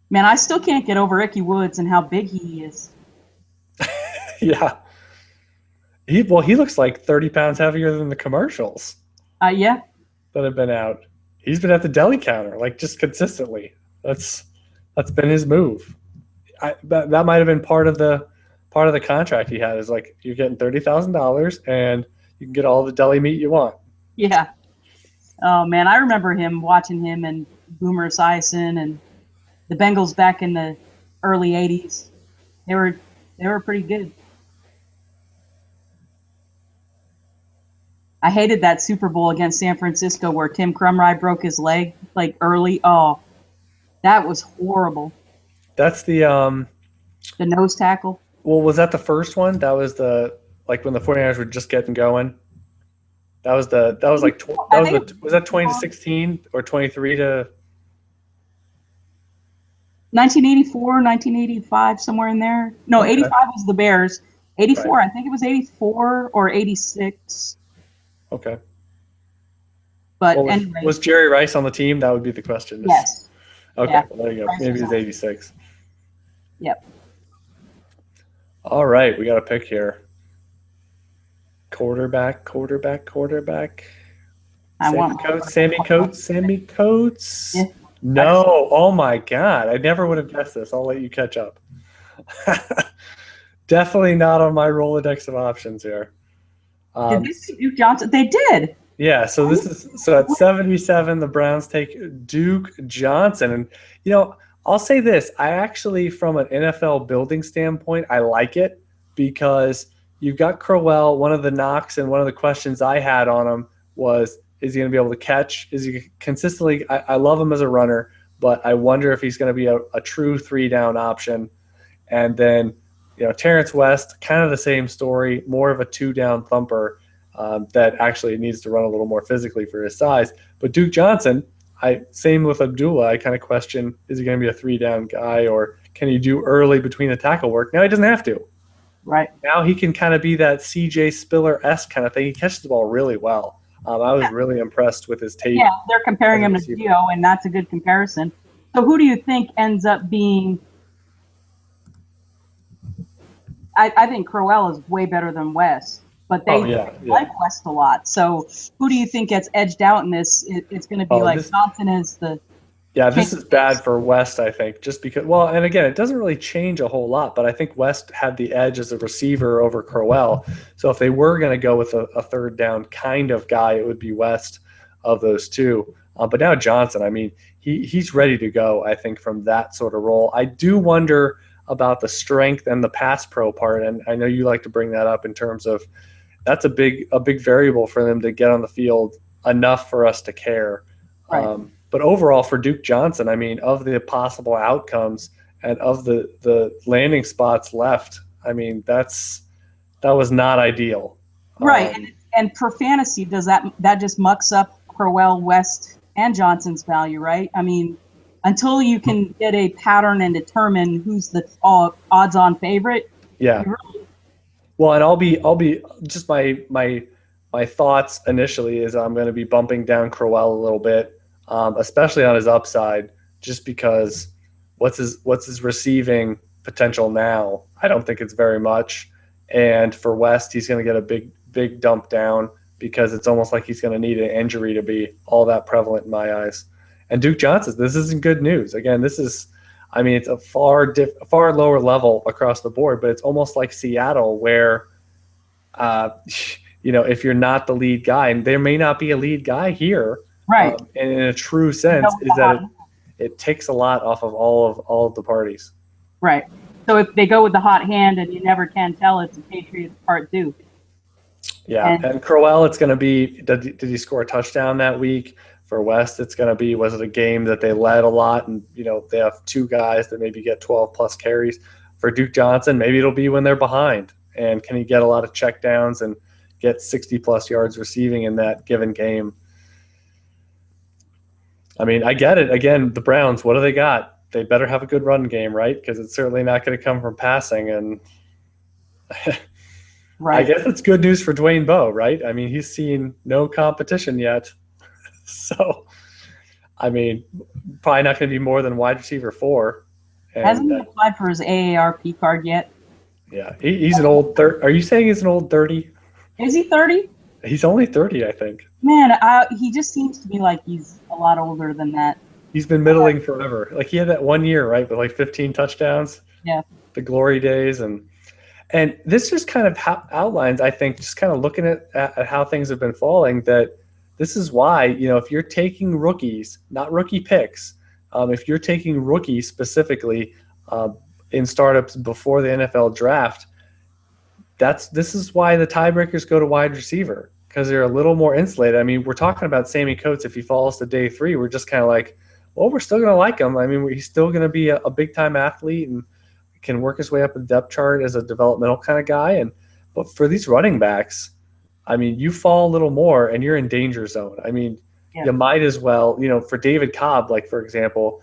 Man, I still can't get over Ickey Woods and how big he is. Yeah. He looks like 30 pounds heavier than the commercials. Yeah. That have been out. He's been at the deli counter, like just consistently. That's been his move. That might have been part of the contract he had. Is like you're getting $30,000 and you can get all the deli meat you want. Yeah. Oh man, I remember watching him and Boomer Esiason and the Bengals back in the early '80s. They were pretty good. I hated that Super Bowl against San Francisco where Tim Krumrie broke his leg like early. Oh, that was horrible. That's the nose tackle. Well, was that the first one? That was when the 49ers were just getting going. Was that 20 to 16 or 23 to 1984, 1985, somewhere in there. No, okay. 85 was the Bears. 84, right. I think it was 84 or 86. Okay. But anyway. Was Jerry Rice on the team? That would be the question. Yes. Okay, yeah. Well, there you go. Rice maybe it was 86. Yep. All right, we got a pick here. Quarterback. Sammy Coates. Yeah. No, oh my God. I never would have guessed this. I'll let you catch up. Definitely not on my Rolodex of options here. Did they say Duke Johnson? They did. Yeah, so at 77, the Browns take Duke Johnson. And, I'll say this. I actually, from an NFL building standpoint, I like it because you've got Crowell. One of the knocks and one of the questions I had on him was, is he going to be able to catch? Is he consistently – I love him as a runner, but I wonder if he's going to be a true 3-down option. And then, Terrence West, kind of the same story, more of a 2-down thumper that actually needs to run a little more physically for his size. But Duke Johnson, same with Abdullah. I kind of question, is he going to be a 3-down guy, or can he do early between the tackle work? Now he doesn't have to. Right. Now he can kind of be that CJ Spiller-esque kind of thing. He catches the ball really well. I was really impressed with his tape. Yeah, they're comparing him to Gio, and that's a good comparison. So who do you think ends up being – I think Crowell is way better than West, but they like West a lot. So who do you think gets edged out in this? It's going to be Johnson is the – yeah, this is bad for West, I think, just because – well, and again, it doesn't really change a whole lot, but I think West had the edge as a receiver over Crowell. So if they were going to go with a third down kind of guy, it would be West of those two. But now Johnson, I mean, he's ready to go, I think, from that sort of role. I do wonder about the strength and the pass pro part, and I know you like to bring that up in terms of that's a big variable for them to get on the field enough for us to care. Right. But overall, for Duke Johnson, I mean, of the possible outcomes and of the landing spots left, I mean, that was not ideal. Right, and for fantasy, does that just mucks up Crowell, West, and Johnson's value, right? I mean, until you can get a pattern and determine who's the odds-on favorite. Yeah. Well, and I'll be just my thoughts initially is I'm going to be bumping down Crowell a little bit, especially on his upside, just because what's his receiving potential now? I don't think it's very much. And for West, he's going to get a big dump down because it's almost like he's going to need an injury to be all that prevalent in my eyes. And Duke Johnson, this isn't good news. Again, it's a far lower level across the board, but it's almost like Seattle where, if you're not the lead guy, and there may not be a lead guy here, right? And in a true sense, is that it takes a lot off of all of the parties. Right. So if they go with the hot hand, and you never can tell, it's a Patriots part due. Yeah, and Crowell, it's going to be, did he score a touchdown that week? For West, it's going to be, was it a game that they led a lot and, they have two guys that maybe get 12-plus carries? For Duke Johnson, maybe it'll be when they're behind. And can he get a lot of checkdowns and get 60-plus yards receiving in that given game? I mean, I get it. Again, the Browns, what do they got? They better have a good run game, right? Because it's certainly not going to come from passing. And right. I guess it's good news for Dwayne Bowe, right? I mean, he's seen no competition yet. So, I mean, probably not going to be more than wide receiver 4. And, hasn't he applied for his AARP card yet? Yeah, he's an old 30. Are you saying he's an old 30? Is he 30? He's only 30, I think. Man, he just seems to me like he's a lot older than that. He's been middling forever. Like, he had that 1 year, right, with like 15 touchdowns. Yeah. The glory days. And this just kind of outlines, I think, just kind of looking at how things have been falling, that this is why, if you're taking rookies, not rookie picks, if you're taking rookies specifically in startups before the NFL draft, this is why the tiebreakers go to wide receiver, because they're a little more insulated. I mean, we're talking about Sammy Coates. If he falls to day 3, we're just kind of like, well, we're still going to like him. I mean, he's still going to be a big-time athlete and can work his way up the depth chart as a developmental kind of guy. But for these running backs, I mean, you fall a little more and you're in danger zone. I mean, you might as well, for David Cobb, like, for example,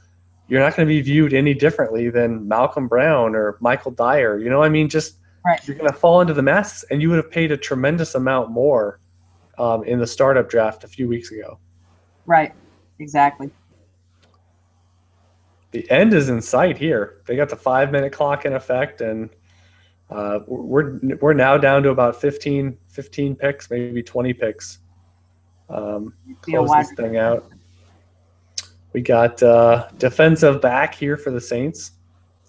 you're not going to be viewed any differently than Malcolm Brown or Michael Dyer. I mean, just right. You're going to fall into the masses, and you would have paid a tremendous amount more in the startup draft a few weeks ago. Right, exactly. The end is in sight here. They got the 5-minute clock in effect, and we're now down to about 15 picks, maybe 20 picks. Close this thing out. We got defensive back here for the Saints.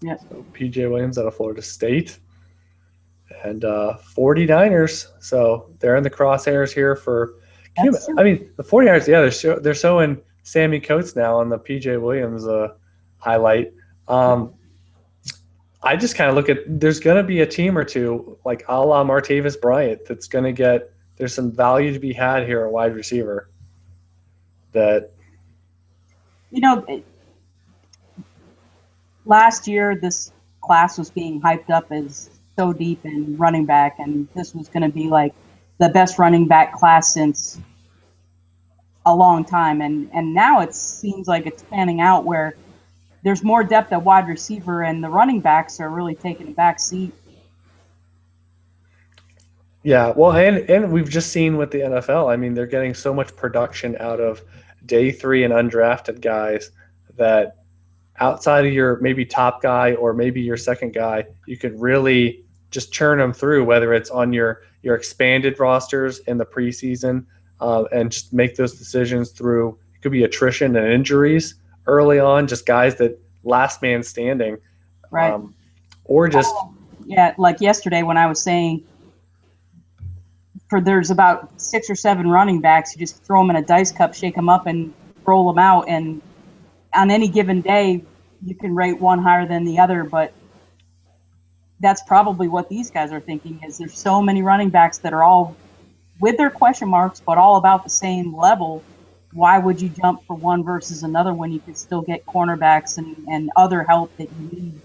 Yeah. So P.J. Williams out of Florida State. And 49ers. So they're in the crosshairs here for – the 49ers, yeah, they're showing Sammy Coates now on the P.J. Williams highlight. I just kind of look at – there's going to be a team or two, like a la Martavis Bryant, that's going to get – there's some value to be had here at wide receiver that – last year this class was being hyped up as so deep in running back, and this was going to be like the best running back class since a long time, and now it seems like it's panning out where there's more depth at wide receiver, and the running backs are really taking a back seat. Yeah, well, and we've just seen with the NFL. I mean, they're getting so much production out of day 3 and undrafted guys that outside of your maybe top guy or maybe your second guy, you could really just churn them through, whether it's on your expanded rosters in the preseason, and just make those decisions through. It could be attrition and injuries early on, just guys that last man standing, right? Or just like yesterday when I was saying, there's about 6 or 7 running backs. You just throw them in a dice cup, shake them up, and roll them out. And on any given day, you can rate one higher than the other. But that's probably what these guys are thinking, is there's so many running backs that are all with their question marks, but all about the same level. Why would you jump for one versus another when you can still get cornerbacks and other help that you need?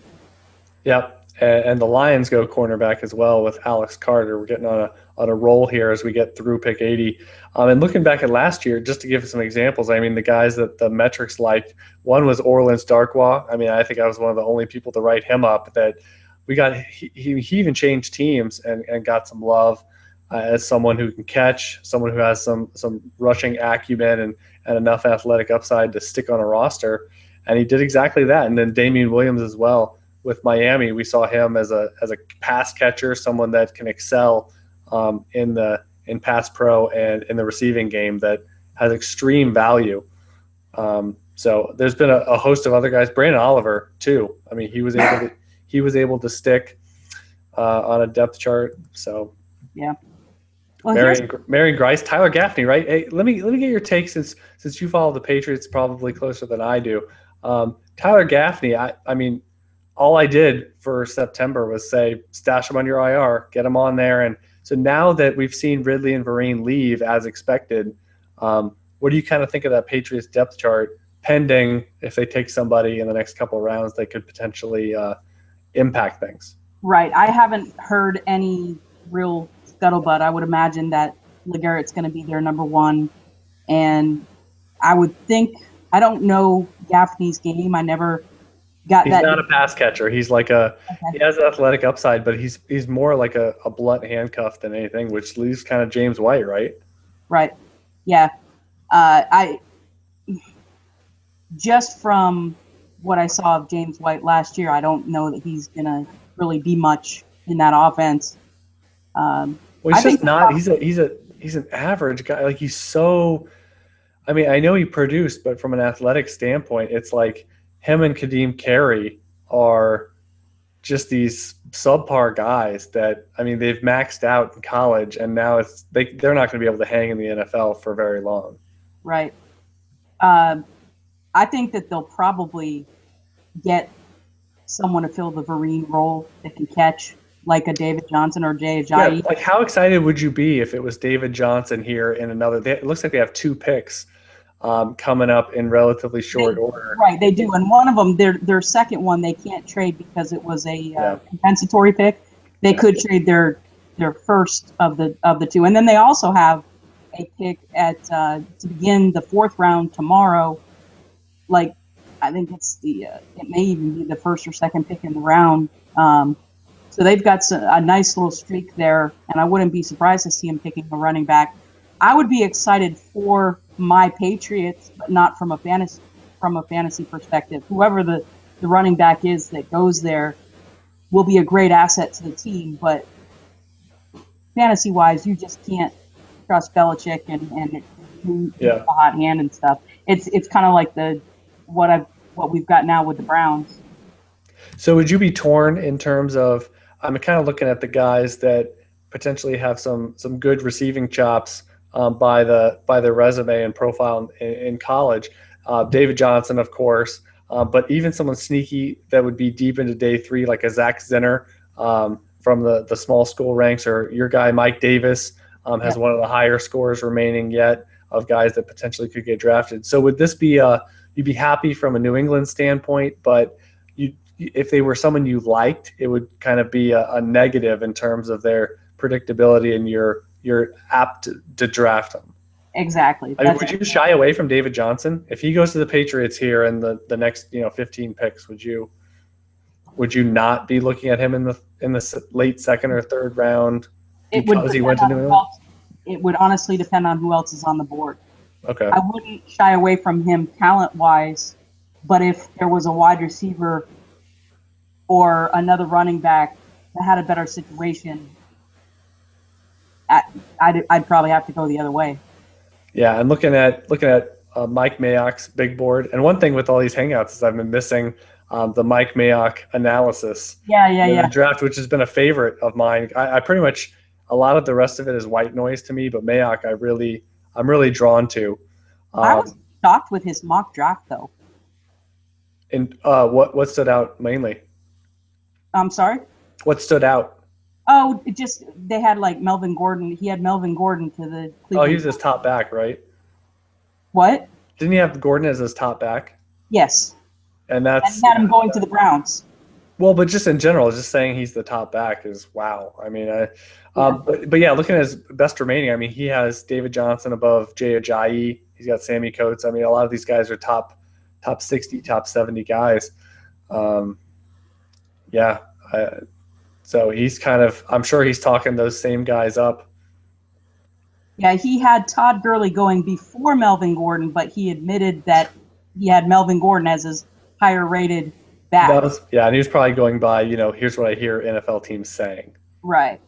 Yep. And the Lions go cornerback as well with Alex Carter. We're getting on a roll here as we get through pick 80. And looking back at last year, just to give some examples, I mean, the guys that the metrics liked, one was Orleans Darkwa. I mean, I think I was one of the only people to write him up that we got. He even changed teams and got some love as someone who can catch, someone who has some rushing acumen and enough athletic upside to stick on a roster. And he did exactly that. And then Damian Williams as well. With Miami, we saw him as a pass catcher, someone that can excel in pass pro and in the receiving game that has extreme value. So there's been a host of other guys. Brandon Oliver too. I mean, he was able to stick on a depth chart. So yeah. Well, Marion Grice, Tyler Gaffney, right? Hey, let me get your take since you follow the Patriots probably closer than I do. Tyler Gaffney, I mean. All I did for September was say, stash him on your IR, get him on there. And so now that we've seen Ridley and Vereen leave as expected, what do you kind of think of that Patriots depth chart, pending if they take somebody in the next couple of rounds that could potentially impact things? Right. I haven't heard any real scuttlebutt. I would imagine that LeGarrett's going to be their number one. And I would think, I don't know Gaffney's game. I never he's not a pass catcher. He's like he has athletic upside, but he's more like a blunt handcuff than anything, which leaves kind of James White, right? Right. Yeah. I just from what I saw of James White last year, I don't know that he's gonna really be much in that offense. Well, he's just not. He's an average guy. Like he's so. I mean, I know he produced, but from an athletic standpoint, it's like. Him and Kadeem Carey are just these subpar guys that, I mean, they've maxed out in college, and now they're not going to be able to hang in the NFL for very long. Right. I think that they'll probably get someone to fill the Vereen role that can catch, like a David Johnson or Jay Ajayi. Yeah, like how excited would you be if it was David Johnson here in another? It looks like they have 2 picks. Coming up in relatively short order. Right, they do. And one of them, their second one, they can't trade because it was a compensatory pick. They could trade their first of the 2. And then they also have a pick at to begin the 4th round tomorrow. Like, I think it's it may even be the 1st or 2nd pick in the round. So they've got a nice little streak there, and I wouldn't be surprised to see him picking a running back. I would be excited for my Patriots, but not from a fantasy perspective. Whoever the running back is that goes there will be a great asset to the team, but fantasy-wise, you just can't trust Belichick and the hot hand and stuff. It's kind of like what we've got now with the Browns. So would you be torn in terms of? I'm kind of looking at the guys that potentially have some good receiving chops. By their resume and profile in college. David Johnson, of course, but even someone sneaky that would be deep into day 3, like a Zach Zenner from the small school ranks, or your guy Mike Davis has one of the higher scores remaining yet of guys that potentially could get drafted. So would this be you'd be happy from a New England standpoint, but you if they were someone you liked, it would kind of be a negative in terms of their predictability, and you're apt to draft them. Exactly. I mean, would you shy away from David Johnson if he goes to the Patriots here in the next 15 picks? Would you not be looking at him in the late second or third round because he went to New England? It would honestly depend on who else is on the board. Okay. I wouldn't shy away from him talent-wise, but if there was a wide receiver or another running back that had a better situation, I'd probably have to go the other way. Yeah, and looking at Mike Mayock's big board, and one thing with all these hangouts is I've been missing the Mike Mayock analysis. Yeah. The draft, which has been a favorite of mine. I pretty much, a lot of the rest of it is white noise to me, but Mayock I'm really drawn to. I was shocked with his mock draft though. And what stood out mainly? I'm sorry? What stood out? Oh, they had like Melvin Gordon. He had Melvin Gordon to the Cleveland. Oh, he was his top back, right? What? Didn't he have Gordon as his top back? Yes. And he had him going to the Browns. Well, but just in general, just saying he's the top back is wow. I mean, but yeah, looking at his best remaining, I mean, he has David Johnson above Jay Ajayi. He's got Sammy Coates. I mean, a lot of these guys are top 60, top 70 guys. So he's kind of, I'm sure he's talking those same guys up. Yeah, he had Todd Gurley going before Melvin Gordon, but he admitted that he had Melvin Gordon as his higher rated back. And he was probably going by, here's what I hear NFL teams saying. Right.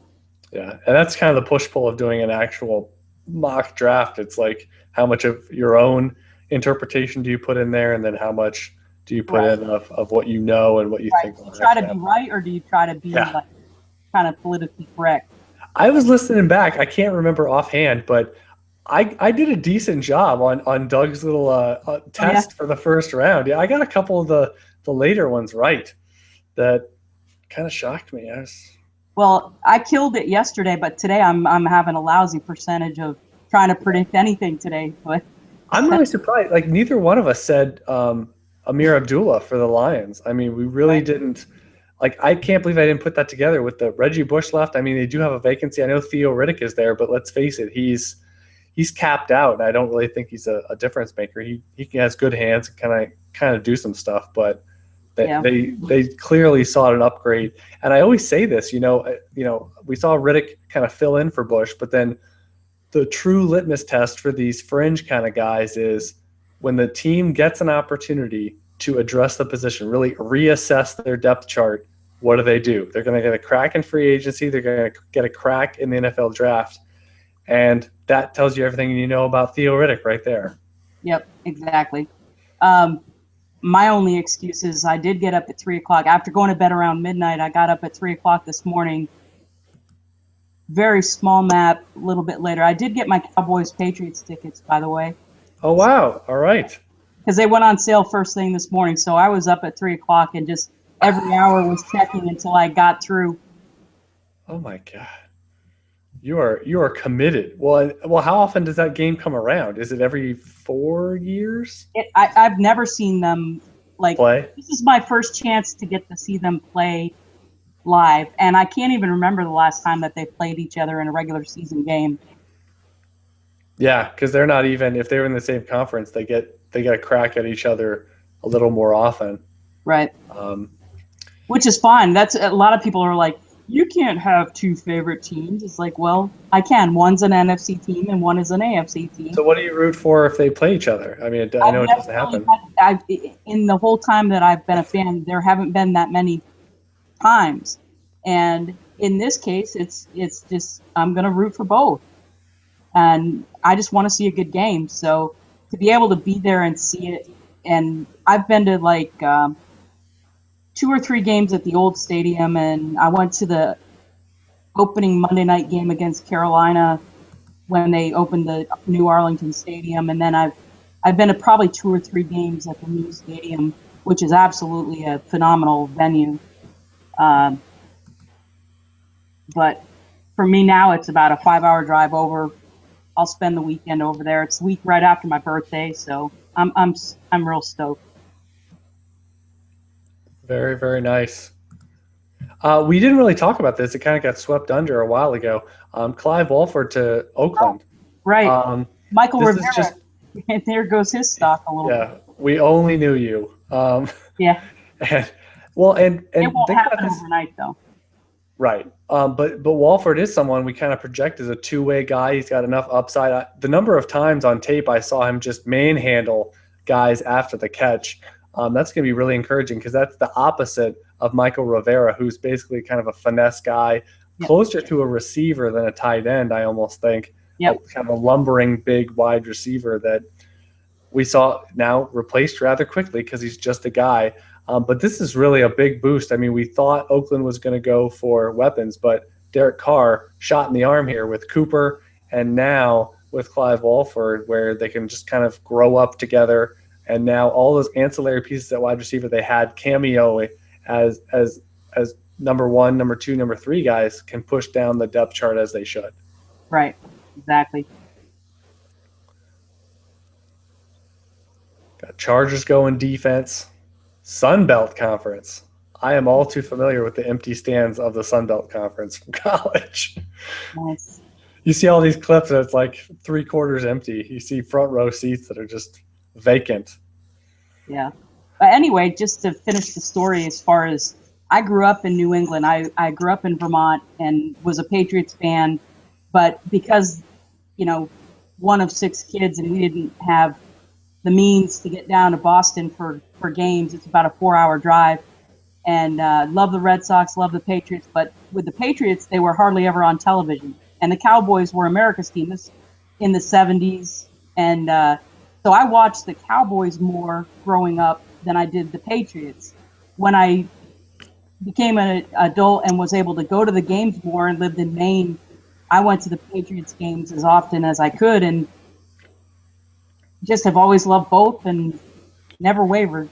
Yeah, and that's kind of the push-pull of doing an actual mock draft. It's like, how much of your own interpretation do you put in there, and then how much do you put in of what you know and what you think? Do you try to be right, or do you try to be like kind of politically correct? I was listening back. I can't remember offhand, but I did a decent job on Doug's little test for the first round. Yeah, I got a couple of the later ones right. That kind of shocked me. Well, I killed it yesterday, but today I'm having a lousy percentage of trying to predict anything today. But I'm really surprised. Like, neither one of us said Amir Abdullah for the Lions. I mean, we really didn't. Like, I can't believe I didn't put that together with the Reggie Bush left. I mean, they do have a vacancy. I know Theo Riddick is there, but let's face it, he's capped out, and I don't really think he's a difference maker. He has good hands and kind of do some stuff, but they clearly sought an upgrade. And I always say this, we saw Riddick kind of fill in for Bush, but then the true litmus test for these fringe kind of guys is when the team gets an opportunity to address the position, really reassess their depth chart. What do? They're going to get a crack in free agency. They're going to get a crack in the NFL draft. And that tells you everything you know about Theo Riddick right there. Yep, exactly. My only excuse is I did get up at 3 o'clock. After going to bed around midnight, I got up at 3 o'clock this morning. Very small nap a little bit later. I did get my Cowboys-Patriots tickets, by the way. Oh, wow. All right. Because they went on sale first thing this morning. So I was up at 3 o'clock and just every hour was checking until I got through. Oh, my God. You are committed. Well, how often does that game come around? Is it every 4 years? I've never seen them play. This is my first chance to get to see them play live, and I can't even remember the last time that they played each other in a regular season game. Yeah, because they're not even, if they were in the same conference, they get a crack at each other a little more often. Right. Which is fine. That's a lot of people are like, you can't have two favorite teams. It's like, well, I can. One's an NFC team and one is an AFC team. So what do you root for if they play each other? I mean, I know it doesn't happen. In the whole time that I've been a fan, there haven't been that many times. And in this case, it's just I'm going to root for both. And I just want to see a good game. So to be able to be there and see it, and I've been to like 2 or 3 games at the old stadium, and I went to the opening Monday night game against Carolina when they opened the new Arlington Stadium, and then I've been to probably 2 or 3 games at the new stadium, which is absolutely a phenomenal venue. But for me now, it's about a 5-hour drive over. I'll spend the weekend over there. It's the week right after my birthday, so I'm real stoked. Very, very nice. We didn't really talk about this. It kind of got swept under a while ago. Clive Walford to Oakland. Right. Michael this is Rivera. just And there goes his stock a little bit. yeah. We only knew you. Yeah. And well, and It won't think about happen this. overnight, though. Right. But Walford is someone we kind of project as a two-way guy. He's got enough upside. The number of times on tape I saw him just manhandle guys after the catch, that's going to be really encouraging because that's the opposite of Michael Rivera, who's basically kind of a finesse guy, closer to a receiver than a tight end, I almost think. Kind of a lumbering, big, wide receiver that we saw now replaced rather quickly because he's just a guy. But this is really a big boost. I mean, we thought Oakland was going to go for weapons, but Derek Carr shot in the arm here with Cooper and now with Clive Walford, where they can just kind of grow up together. And now all those ancillary pieces at wide receiver they had cameo as number one, number two, number three guys can push down the depth chart as they should. Right. Exactly. Got Chargers going defense. Sun Belt Conference. I am all too familiar with the empty stands of the Sun Belt Conference from college. Nice. You see all these clips and it's like 3/4 empty. You see front row seats that are just vacant. Yeah. But anyway, just to finish the story, as far as I grew up in New England, I grew up in Vermont and was a Patriots fan. But because, one of 6 kids and we didn't have the means to get down to Boston for games, it's about a 4-hour drive. And love the Red Sox, love the Patriots. But with the Patriots, they were hardly ever on television. And the Cowboys were America's team in the 70s. And so I watched the Cowboys more growing up than I did the Patriots. When I became an adult and was able to go to the games more and lived in Maine, I went to the Patriots games as often as I could and just have always loved both and never wavered.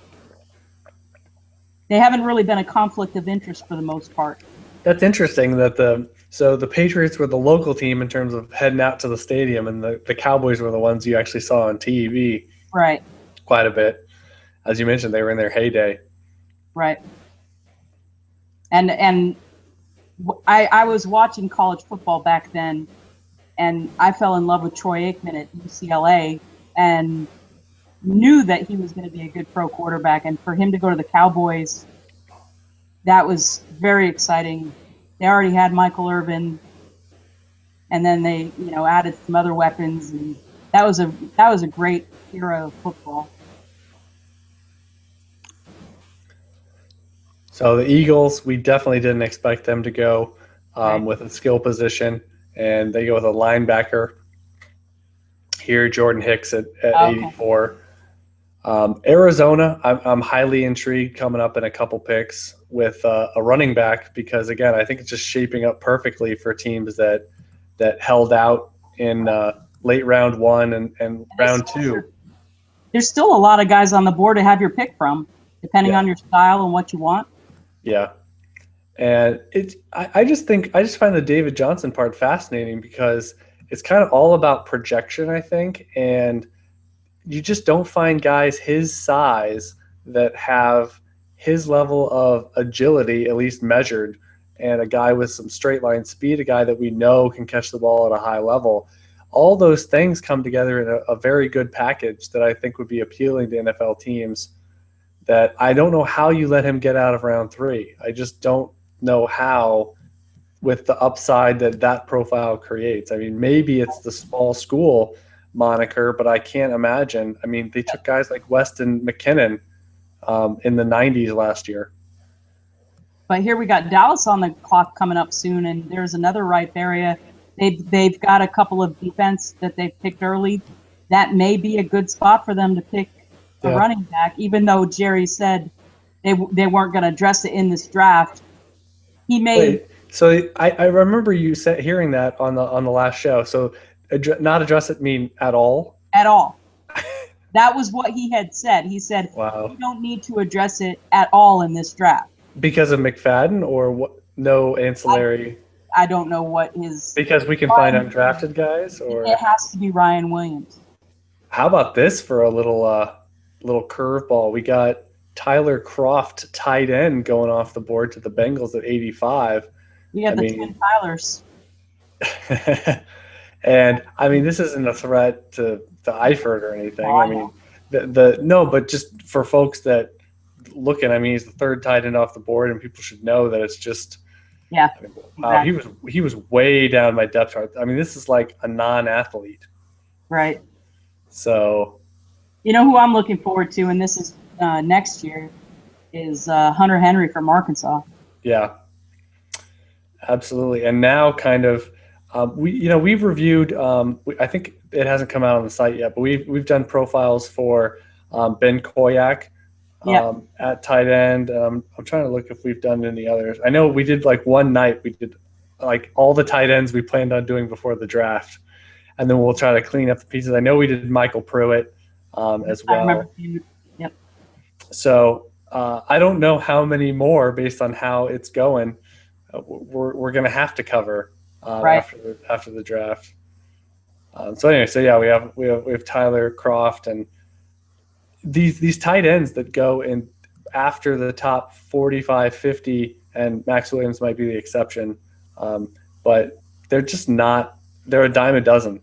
They haven't really been a conflict of interest for the most part. That's interesting that the Patriots were the local team in terms of heading out to the stadium, and the Cowboys were the ones you actually saw on TV. Right. Quite a bit. As you mentioned, they were in their heyday. Right. And I was watching college football back then, and I fell in love with Troy Aikman at UCLA and knew that he was going to be a good pro quarterback. And for him to go to the Cowboys, that was very exciting. They already had Michael Irvin, and then they added some other weapons, and that was a great era of football. So the Eagles, we definitely didn't expect them to go with a skill position, and they go with a linebacker here, Jordan Hicks at 84. Arizona, I'm highly intrigued coming up in a couple picks with a running back because, again, I think it's just shaping up perfectly for teams that held out in late round 1 and round 2. There's still a lot of guys on the board to have your pick from, depending on your style and what you want. Yeah. And I just find the David Johnson part fascinating because it's kind of all about projection, I think, and you just don't find guys his size that have his level of agility, at least measured, and a guy with some straight line speed, a guy that we know can catch the ball at a high level. All those things come together in a very good package that I think would be appealing to NFL teams. That I don't know how you let him get out of round 3. I just don't know how, with the upside that profile creates. I mean, maybe it's the small school moniker, but I can't imagine. I mean, they took guys like Weston McKinnon in the 90s last year. But here we got Dallas on the clock coming up soon, and there's another ripe area. They've got a couple of defense that they've picked early. That may be a good spot for them to pick a running back, even though Jerry said they weren't going to address it in this draft. He may. Wait, so I remember you hearing that on the last show. So not address it mean at all? At all. That was what he had said. He said, wow, we don't need to address it at all in this draft. Because of McFadden or what? No ancillary? I don't know what his... Because we can find undrafted guys? Or it has to be Ryan Williams. How about this for a little curveball? We got Tyler Croft tight end going off the board to the Bengals at 85. We got twin Tylers. And I mean, this isn't a threat to Eifert or anything. Oh, I mean, no, but just for folks that looking, I mean, he's the third tight end off the board, and people should know that it's just. Yeah. I mean, exactly. He was way down my depth chart. I mean, this is like a non-athlete. Right. So. You know who I'm looking forward to, and this is next year, is Hunter Henry from Arkansas. Yeah. Absolutely, and now kind of. We've reviewed. I think it hasn't come out on the site yet, but we've done profiles for Ben Koyak at tight end. I'm trying to look if we've done any others. I know we did like one night. We did like all the tight ends we planned on doing before the draft, and then we'll try to clean up the pieces. I know we did Michael Pruitt as well. I remember. Yep. So I don't know how many more based on how it's going. We're going to have to cover. After the draft. So anyway, so yeah, we have Tyler Croft and these tight ends that go in after the top 45, 50, and Max Williams might be the exception, but they're just not. They're a dime a dozen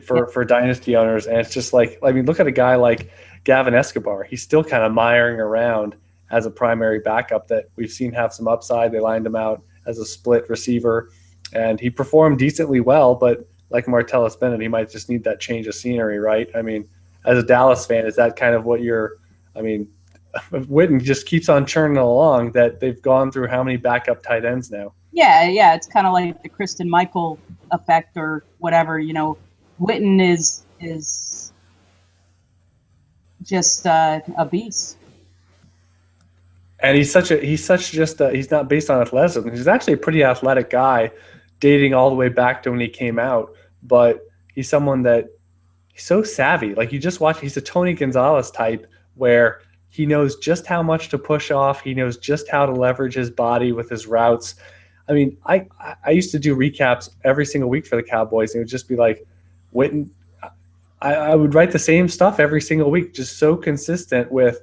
for dynasty owners, and it's just like, I mean, look at a guy like Gavin Escobar. He's still kind of miring around as a primary backup that we've seen have some upside. They lined him out as a split receiver. And he performed decently well, but like Martellus Bennett, he might just need that change of scenery, right? I mean, as a Dallas fan, is that kind of what I mean, Witten just keeps on churning along that they've gone through how many backup tight ends now? Yeah, it's kind of like the Kristen Michael effect or whatever, Witten is just a beast. And he's not based on athleticism. He's actually a pretty athletic guy, dating all the way back to when he came out, but he's someone that he's so savvy. Like you just watch, he's a Tony Gonzalez type where he knows just how much to push off. He knows just how to leverage his body with his routes. I mean, I used to do recaps every single week for the Cowboys. And it would just be like, Witten, I would write the same stuff every single week, just so consistent with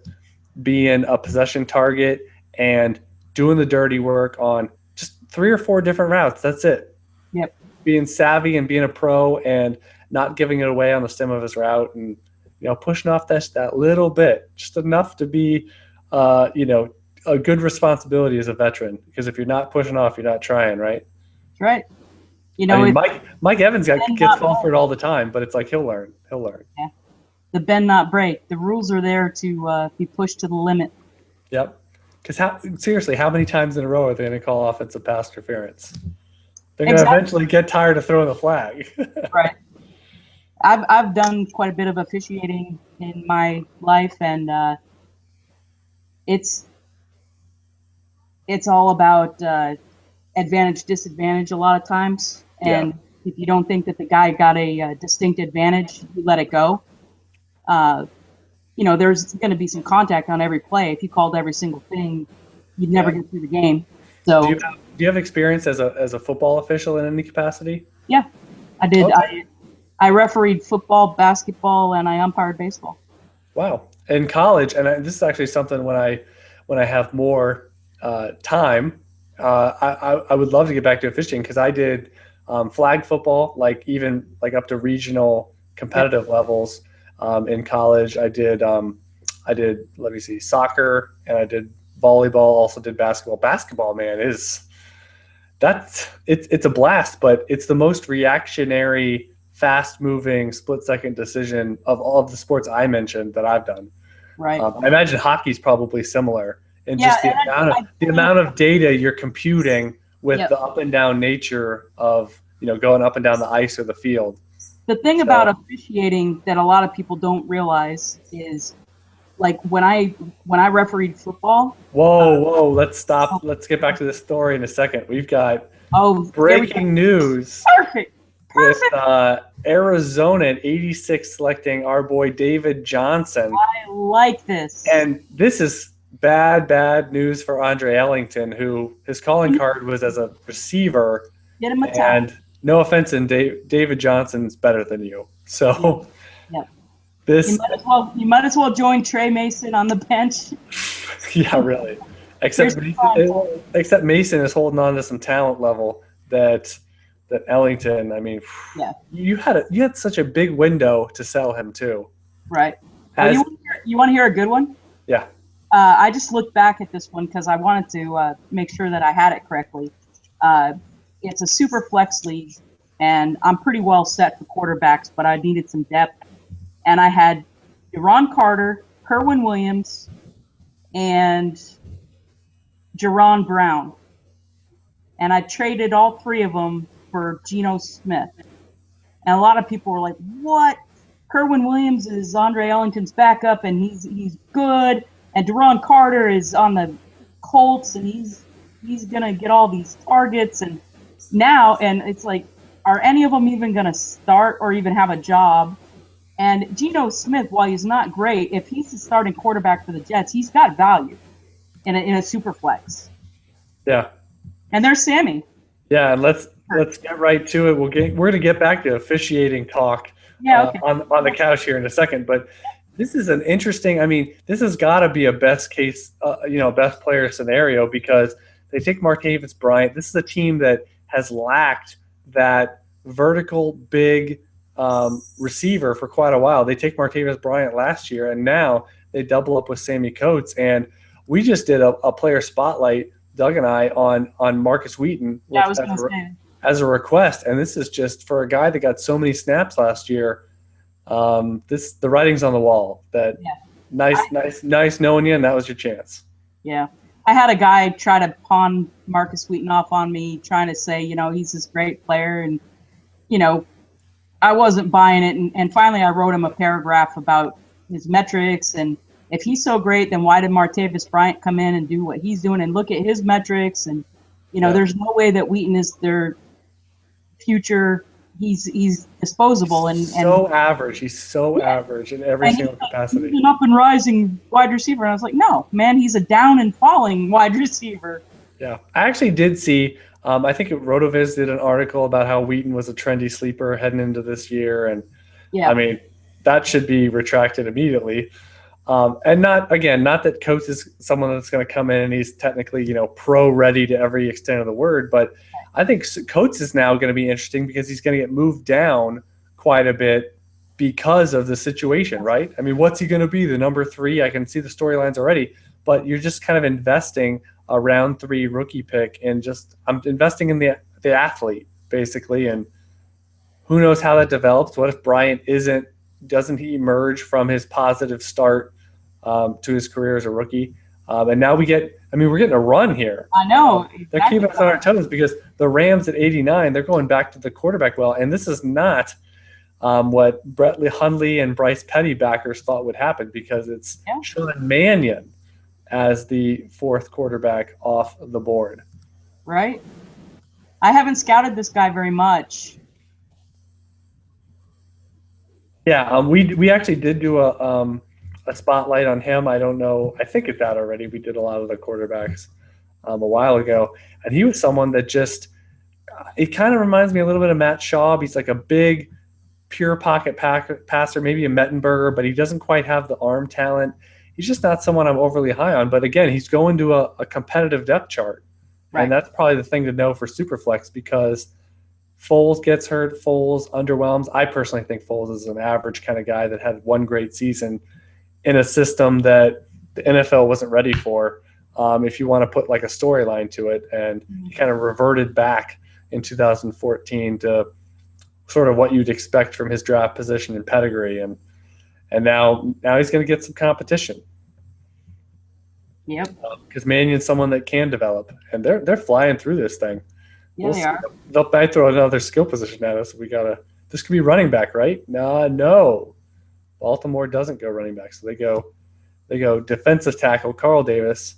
being a possession target and doing the dirty work on just 3 or 4 different routes. That's it. Yep. Being savvy and being a pro and not giving it away on the stem of his route and, pushing off that little bit, just enough to be, a good responsibility as a veteran. Because if you're not pushing off, you're not trying, right? That's right. Mike Evans gets called for it all the time, but it's like he'll learn. Yeah. The bend not break. The rules are there to be pushed to the limit. Yep. Because seriously, how many times in a row are they going to call offensive pass interference? They're going to eventually get tired of throwing the flag. Right. I've done quite a bit of officiating in my life, and it's all about advantage, disadvantage a lot of times. And if you don't think that the guy got a distinct advantage, you let it go. There's going to be some contact on every play. If you called every single thing, you'd never get through the game. So, do you have experience as a football official in any capacity? Yeah, I did. Okay. I refereed football, basketball, and I umpired baseball. Wow! In college, and this is actually something when I have more time, I would love to get back to officiating because I did flag football, even up to regional competitive levels. In college, I did soccer, and I did volleyball. Also did basketball. Basketball, man, it's a blast, but it's the most reactionary, fast-moving, split-second decision of all of the sports I mentioned that I've done. Right. I imagine hockey's probably similar in just the amount of data you're computing with the up and down nature of going up and down the ice or the field. The thing about officiating that a lot of people don't realize is, when I refereed football. Whoa! Let's stop. Let's get back to this story in a second. We've got breaking news. Perfect. With Arizona at 86 selecting our boy David Johnson. I like this. And this is bad news for Andre Ellington, who his calling card was as a receiver. Get him a and no offense, and David Johnson's better than you. So This. You might as well join Trey Mason on the bench. Yeah, really. Except Mason is holding on to some talent level that Ellington. I mean, yeah. You had such a big window to sell him too. Right. You want to hear a good one? Yeah. I just looked back at this one because I wanted to make sure that I had it correctly. It's a super flex league, and I'm pretty well set for quarterbacks, but I needed some depth. And I had Deron Carter, Kerwin Williams, and Jerron Brown. And I traded all three of them for Geno Smith. And a lot of people were like, what? Kerwin Williams is Andre Ellington's backup, and he's good. And Deron Carter is on the Colts, and he's going to get all these targets. And it's like, are any of them even going to start or even have a job? And Geno Smith, while he's not great, if he's the starting quarterback for the Jets, he's got value in a super flex. Yeah. And there's Sammy. Yeah, and let's get right to it. We're going to get back to officiating talk on the couch here in a second, but this is an interesting. I mean, this has got to be a best case, best player scenario because they take Martavis Bryant. This is a team that has lacked that vertical big receiver for quite a while. They take Martavis Bryant last year, and now they double up with Sammy Coates. And we just did a player spotlight, Doug and I, on Marcus Wheaton as a request. And this is just for a guy that got so many snaps last year. The writing's on the wall. Nice knowing you, and that was your chance. Yeah. I had a guy try to pawn Marcus Wheaton off on me, trying to say, he's this great player, and, I wasn't buying it. And finally I wrote him a paragraph about his metrics, and if he's so great, then why did Martavis Bryant come in and do what he's doing and look at his metrics? And, there's no way that Wheaton is their future. He's disposable and so average. He's so average in every single capacity. He's an up and rising wide receiver, and I was like, no, man, he's a down and falling wide receiver. Yeah, I actually did see. I think RotoViz did an article about how Wheaton was a trendy sleeper heading into this year, and I mean that should be retracted immediately. And not that Coates is someone that's going to come in and he's technically pro ready to every extent of the word, but I think Coates is now going to be interesting because he's going to get moved down quite a bit because of the situation, right? I mean, what's he going to be? The number 3? I can see the storylines already, but you're just kind of investing a round 3 rookie pick and I'm investing in the athlete basically. And who knows how that develops? What if Bryant doesn't he emerge from his positive start to his career as a rookie? And now we're getting a run here. I know. They're keeping us on our toes because the Rams at 89, they're going back to the quarterback well. And this is not what Brett Hundley and Bryce Petty backers thought would happen because it's Sean Mannion as the 4th quarterback off the board. Right. I haven't scouted this guy very much. Yeah, we actually did do a spotlight on him. I don't know. I think it's out already. We did a lot of the quarterbacks a while ago. And he was someone that it kind of reminds me a little bit of Matt Schaub. He's like a big, pure pocket passer, maybe a Mettenberger, but he doesn't quite have the arm talent. He's just not someone I'm overly high on. But again, he's going to a competitive depth chart. Right. And that's probably the thing to know for Superflex because Foles gets hurt. Foles underwhelms. I personally think Foles is an average kind of guy that had one great season in a system that the NFL wasn't ready for, if you want to put like a storyline to it. And he kind of reverted back in 2014 to sort of what you'd expect from his draft position and pedigree. And now he's going to get some competition. Yep. Because Mannion's someone that can develop. And they're flying through this thing. Yeah, they are. They'll might throw another skill position at us. This could be running back, right? No. Baltimore doesn't go running back, so they go defensive tackle Carl Davis.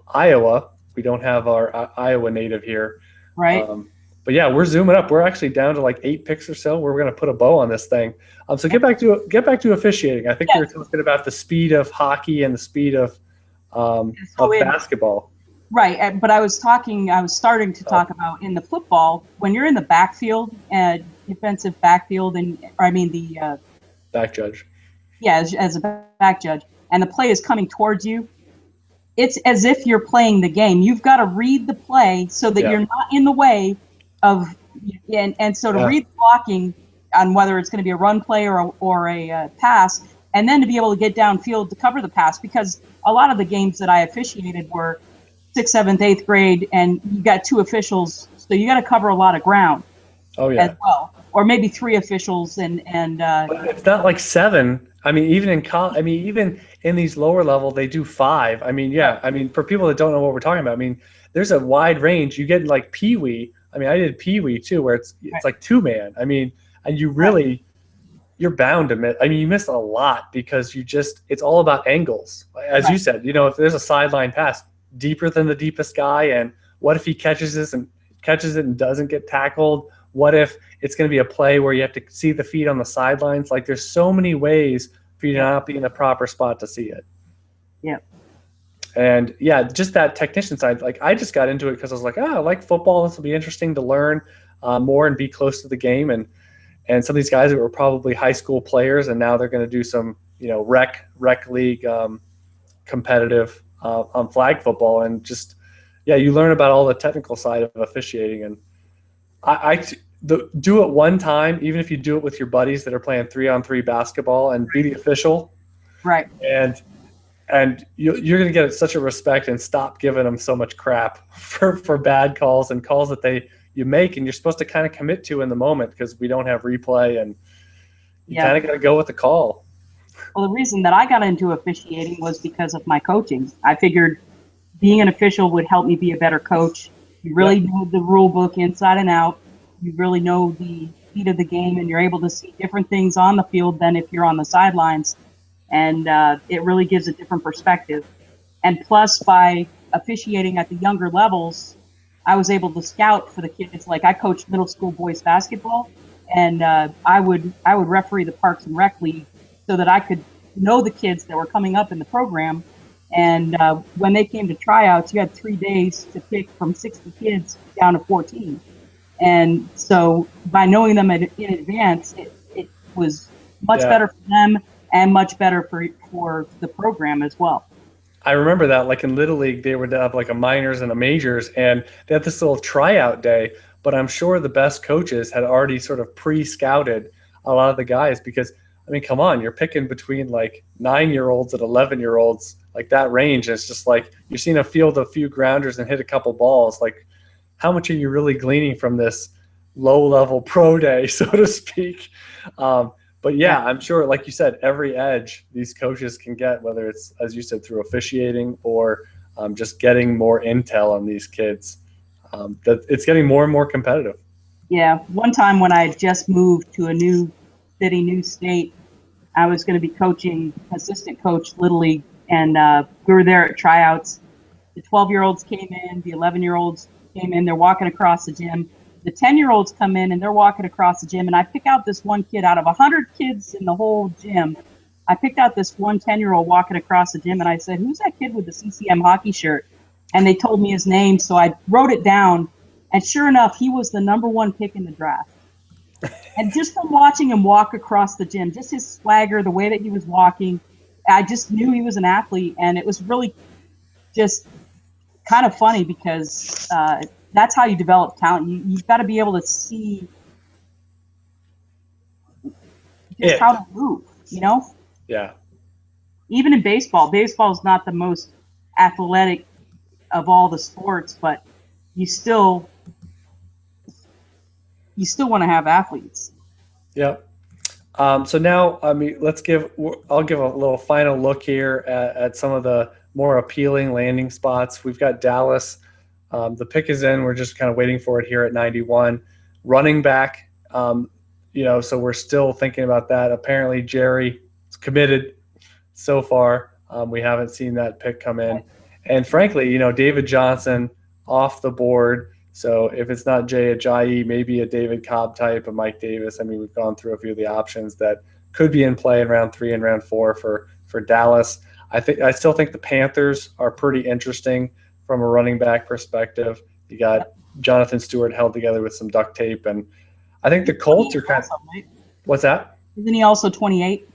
Iowa. We don't have our Iowa native here, right? But yeah, we're zooming up. We're actually down to like 8 picks or so. We're going to put a bow on this thing. So get back to officiating. I think we were talking about the speed of hockey and the speed of basketball. Right, but I was starting to talk about in the football when you're in the backfield, defensive backfield, the back judge. as a back judge, and the play is coming towards you, it's as if you're playing the game. You've got to read the play so that you're not in the way of, and so to read the blocking on whether it's going to be a run play or a pass, and then to be able to get downfield to cover the pass, because a lot of the games that I officiated were 6th, 7th, 8th grade, and you got 2 officials, so you got to cover a lot of ground as well, or maybe 3 officials, and but it's not like 7. I mean, even in college, I mean, even in these lower level, they do 5. I mean, I mean, for people that don't know what we're talking about, I mean, there's a wide range. You get like Pee Wee. I mean, I did Pee Wee too, where it's like 2-man. I mean, and you really, you're bound to miss. I mean, you miss a lot because it's all about angles. As you said, if there's a sideline pass deeper than the deepest guy, and what if he catches it and doesn't get tackled? What if it's going to be a play where you have to see the feet on the sidelines? Like, there's so many ways for you to not be in the proper spot to see it. Yeah. And just that technician side. Like, I just got into it because I was like, I like football. This will be interesting to learn more and be close to the game. And some of these guys that were probably high school players, and now they're going to do some, rec league competitive on flag football, and just you learn about all the technical side of officiating. And do it one time, even if you do it with your buddies that are playing 3-on-3 basketball, and be the official, right? And you're going to get such a respect and stop giving them so much crap for bad calls and calls that you make, and you're supposed to kind of commit to in the moment, because we don't have replay, and you kind of got to go with the call. Well, the reason that I got into officiating was because of my coaching. I figured being an official would help me be a better coach. You really know the rule book inside and out. You really know the speed of the game, and you're able to see different things on the field than if you're on the sidelines. And it really gives a different perspective. And plus, by officiating at the younger levels, I was able to scout for the kids. Like, I coached middle school boys basketball, and I would referee the Parks and Rec League so that I could know the kids that were coming up in the program. And when they came to tryouts, you had 3 days to pick from 60 kids down to 14. And so by knowing them in advance, it was much better for them and much better for the program as well. I remember that, like in Little League, they would have like a minors and a majors, and they had this little tryout day. But I'm sure the best coaches had already sort of pre-scouted a lot of the guys, because, I mean, come on, you're picking between like 9-year-olds and 11-year-olds, like that range. And it's just like you're seeing a field of a few grounders and hit a couple balls. Like, how much are you really gleaning from this low-level pro day, so to speak? But I'm sure, like you said, every edge these coaches can get, whether it's, as you said, through officiating or just getting more intel on these kids, that it's getting more and more competitive. Yeah. One time when I had just moved to a new city, new state, I was going to be coaching, assistant coach, Little League, and we were there at tryouts. The 12-year-olds came in, the 11-year-olds came in, they're walking across the gym. The 10-year-olds come in, and they're walking across the gym, and I pick out this one kid out of 100 kids in the whole gym. I picked out this one 10-year-old walking across the gym, and I said, "Who's that kid with the CCM hockey shirt?" And they told me his name, so I wrote it down, and sure enough, he was the #1 pick in the draft. And just from watching him walk across the gym, just his swagger, the way that he was walking, I just knew he was an athlete, and it was really just kind of funny because that's how you develop talent. You've got to be able to see just how to move, Yeah. Even in baseball is not the most athletic of all the sports, but you still want to have athletes. Yeah. So now, I mean, I'll give a little final look here at some of the more appealing landing spots. We've got Dallas. The pick is in. We're just kind of waiting for it here at 91. Running back, so we're still thinking about that. Apparently, Jerry is committed so far. We haven't seen that pick come in. And frankly, David Johnson off the board. So if it's not Jay Ajayi, maybe a David Cobb type, a Mike Davis. I mean, we've gone through a few of the options that could be in play in round 3 and round 4 for Dallas. I still think the Panthers are pretty interesting from a running back perspective. You got Jonathan Stewart held together with some duct tape, and I think the Colts are kind of. What's that? Isn't he also 28?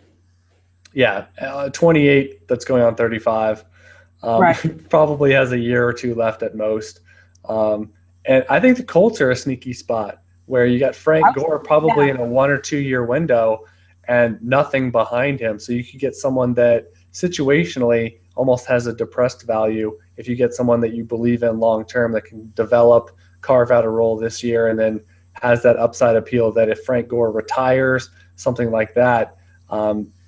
Yeah, 28. That's going on 35. Right. Probably has a year or two left at most. And I think the Colts are a sneaky spot where you got Frank Gore probably in a 1 or 2 year window and nothing behind him. So you could get someone that situationally almost has a depressed value if you get someone that you believe in long term that can develop, carve out a role this year, and then has that upside appeal that if Frank Gore retires, something like that,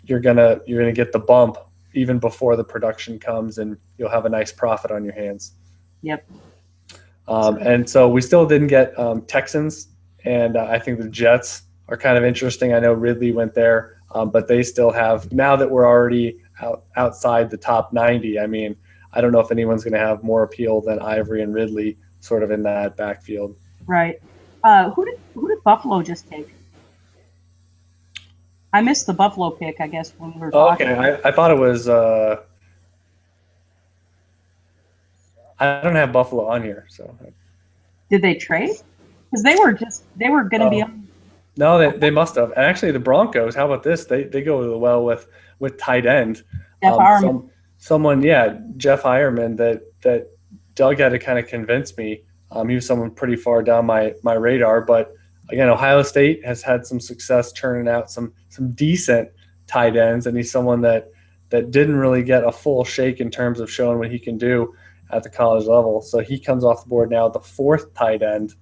you're gonna get the bump even before the production comes, and you'll have a nice profit on your hands. Yep. And so we still didn't get Texans, and I think the Jets are kind of interesting. I know Ridley went there, but they still have, now that we're already outside the top 90, I mean, I don't know if anyone's going to have more appeal than Ivory and Ridley sort of in that backfield. Right. Who did Buffalo just take? I missed the Buffalo pick, I guess, when we were talking. Okay, I thought it was I don't have Buffalo on here, so. Did they trade? Because they were going to be on. No, they must have. And actually, the Broncos, how about this? They go well with tight end. Jeff Ireman. Jeff Ireman that Doug had to kind of convince me. He was someone pretty far down my radar. But, again, Ohio State has had some success turning out some decent tight ends, and he's someone that didn't really get a full shake in terms of showing what he can do at the college level. So he comes off the board now, the fourth tight end.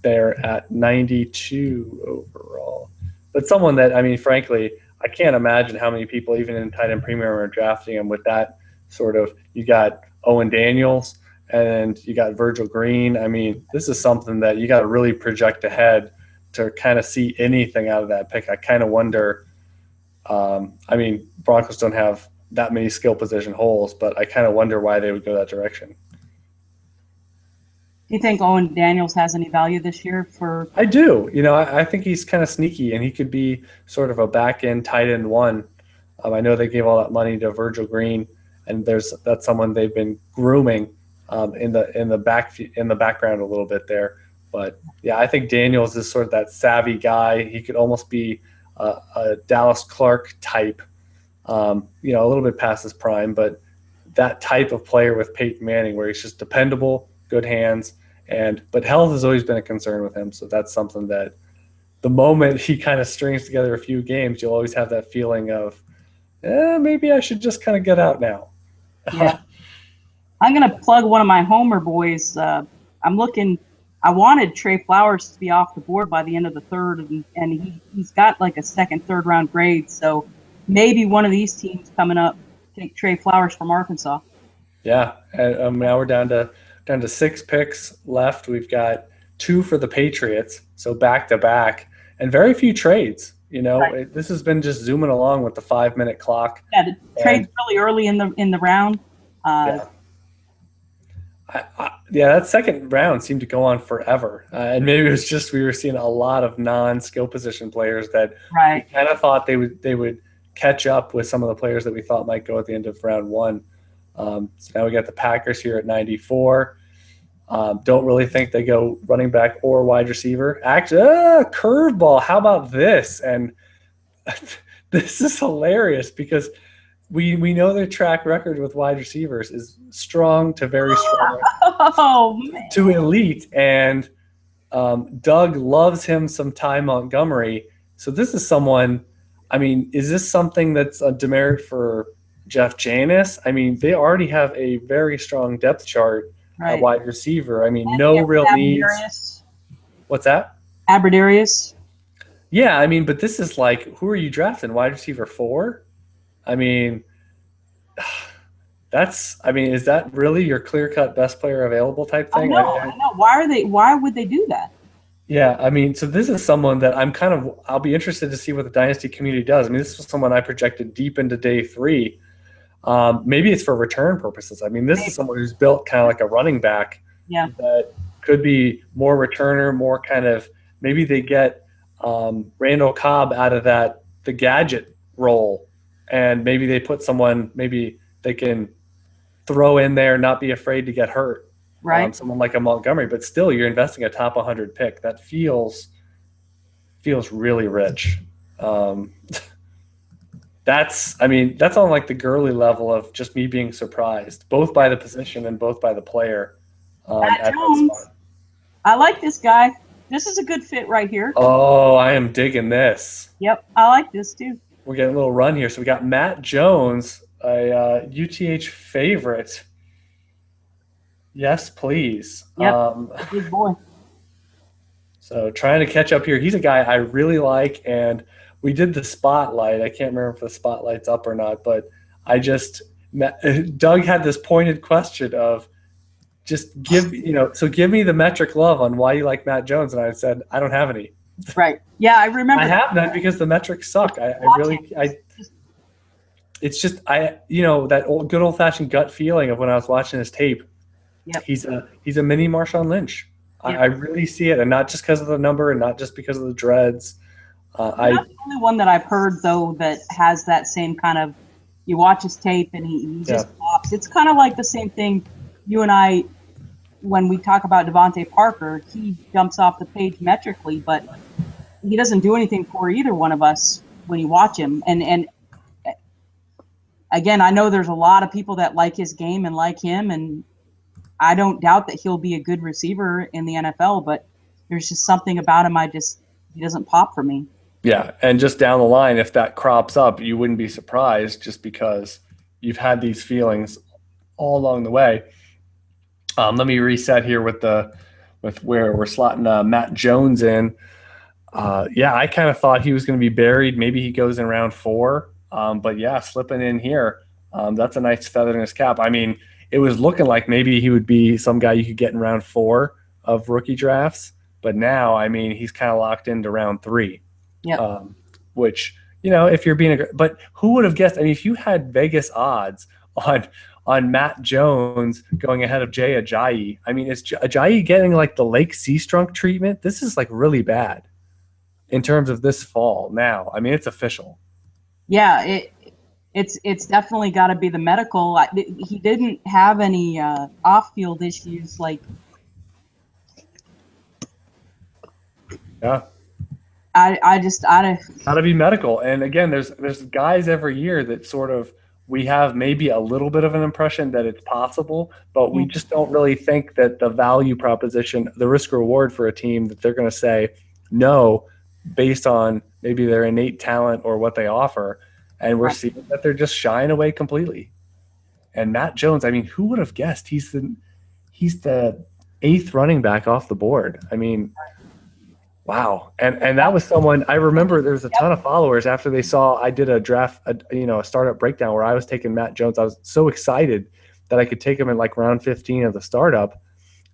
They're at 92 overall. But someone that, I mean, frankly, I can't imagine how many people, even in tight end premium, are drafting him with that sort of, you got Owen Daniels and you got Virgil Green. I mean, this is something that you got to really project ahead to kind of see anything out of that pick. I kind of wonder, I mean, Broncos don't have that many skill position holes, but I kind of wonder why they would go that direction. Do you think Owen Daniels has any value this year for? I do. I think he's kind of sneaky, and he could be sort of a back-end tight end one. I know they gave all that money to Virgil Green, and that's someone they've been grooming in the background a little bit there. But yeah, I think Daniels is sort of that savvy guy. He could almost be a Dallas Clark type, a little bit past his prime, but that type of player with Peyton Manning, where he's just dependable, good hands, but health has always been a concern with him. So that's something that the moment he kind of strings together a few games, you'll always have that feeling of, maybe I should just kind of get out now. Yeah. I'm going to plug one of my Homer boys. I wanted Trey Flowers to be off the board by the end of the third, and he's got like a second, third round grade. So maybe one of these teams coming up take Trey Flowers from Arkansas. Yeah, and now we're down to 6 picks left. We've got 2 for the Patriots, so back to back, and very few trades. Right. This has been just zooming along with the 5-minute clock. Yeah, the trade's really early in the round. That second round seemed to go on forever, and maybe it was just we were seeing a lot of non-skill position players that we kind of thought they would catch up with some of the players that we thought might go at the end of round 1. So now we got the Packers here at 94. Don't really think they go running back or wide receiver. Actually, curveball. How about this? And this is hilarious because we know their track record with wide receivers is strong to very strong to elite. And Doug loves him some Ty Montgomery. So this is someone, I mean, is this something that's a demerit for Jeff Janis? I mean, they already have a very strong depth chart at wide receiver. I mean, no real needs. What's that? Aberdarius. Yeah, I mean, but this is like, who are you drafting? Wide receiver 4? I mean, is that really your clear-cut best player available type thing? I know. Why would they do that? Yeah, I mean, so this is someone that I'll be interested to see what the dynasty community does. I mean, this is someone I projected deep into day 3. Maybe it's for return purposes. I mean, this is someone who's built kind of like a running back that could be more returner, more kind of, maybe they get Randall Cobb out of the gadget role, and maybe they put someone, maybe they can throw in there, not be afraid to get hurt. Right. Someone like a Montgomery, but still you're investing a top 100 pick. That feels really rich. That's on like the Gurley level of just me being surprised, both by the position and both by the player. Matt At that Jones. spot. I like this guy. This is a good fit right here. Oh, I am digging this. Yep, I like this too. We're getting a little run here. So we got Matt Jones, a UTH favorite. Yes, please. Yep, big boy. So trying to catch up here. He's a guy I really like, and we did the spotlight. I can't remember if the spotlight's up or not, but Doug had this pointed question of just give me the metric love on why you like Matt Jones, and I said I don't have any. Right. Yeah, I remember. I have none because the metrics suck. It's just that good old fashioned gut feeling of when I was watching his tape. Yep. He's a mini Marshawn Lynch. Yep. I really see it, and not just because of the number, and not just because of the dreads. Not the only one that I've heard though that has that same kind of. You watch his tape and he just pops. It's kind of like the same thing you and I. When we talk about Devontae Parker, he jumps off the page metrically, but he doesn't do anything for either one of us when you watch him. And again, I know there's a lot of people that like his game and like him, and I don't doubt that he'll be a good receiver in the NFL, but there's just something about him he doesn't pop for me. Yeah, and just down the line, if that crops up, you wouldn't be surprised just because you've had these feelings all along the way. Let me reset here with where we're slotting Matt Jones in. I kind of thought he was going to be buried. Maybe he goes in round 4. But yeah, slipping in here, that's a nice feather in his cap. I mean, it was looking like maybe he would be some guy you could get in round 4 of rookie drafts. But now, I mean, he's kind of locked into round 3. Yeah. Which, if you're being but who would have guessed? I mean, if you had Vegas odds on Matt Jones going ahead of Jay Ajayi. I mean, is Ajayi getting like the Lake Seastrunk treatment? This is like really bad in terms of this fall now. I mean, it's official. Yeah, it's definitely got to be the medical. He didn't have any off-field issues like. Yeah. I gotta be medical. And again, there's guys every year that sort of we have maybe a little bit of an impression that it's possible, but we just don't really think that the value proposition, the risk reward for a team that they're going to say no based on maybe their innate talent or what they offer. And we're seeing that they're just shying away completely. And Matt Jones, I mean, who would have guessed he's the 8th running back off the board? I mean, wow. And that was someone I remember there was a ton of followers after they saw I did a draft, a startup breakdown where I was taking Matt Jones. I was so excited that I could take him in like round 15 of the startup.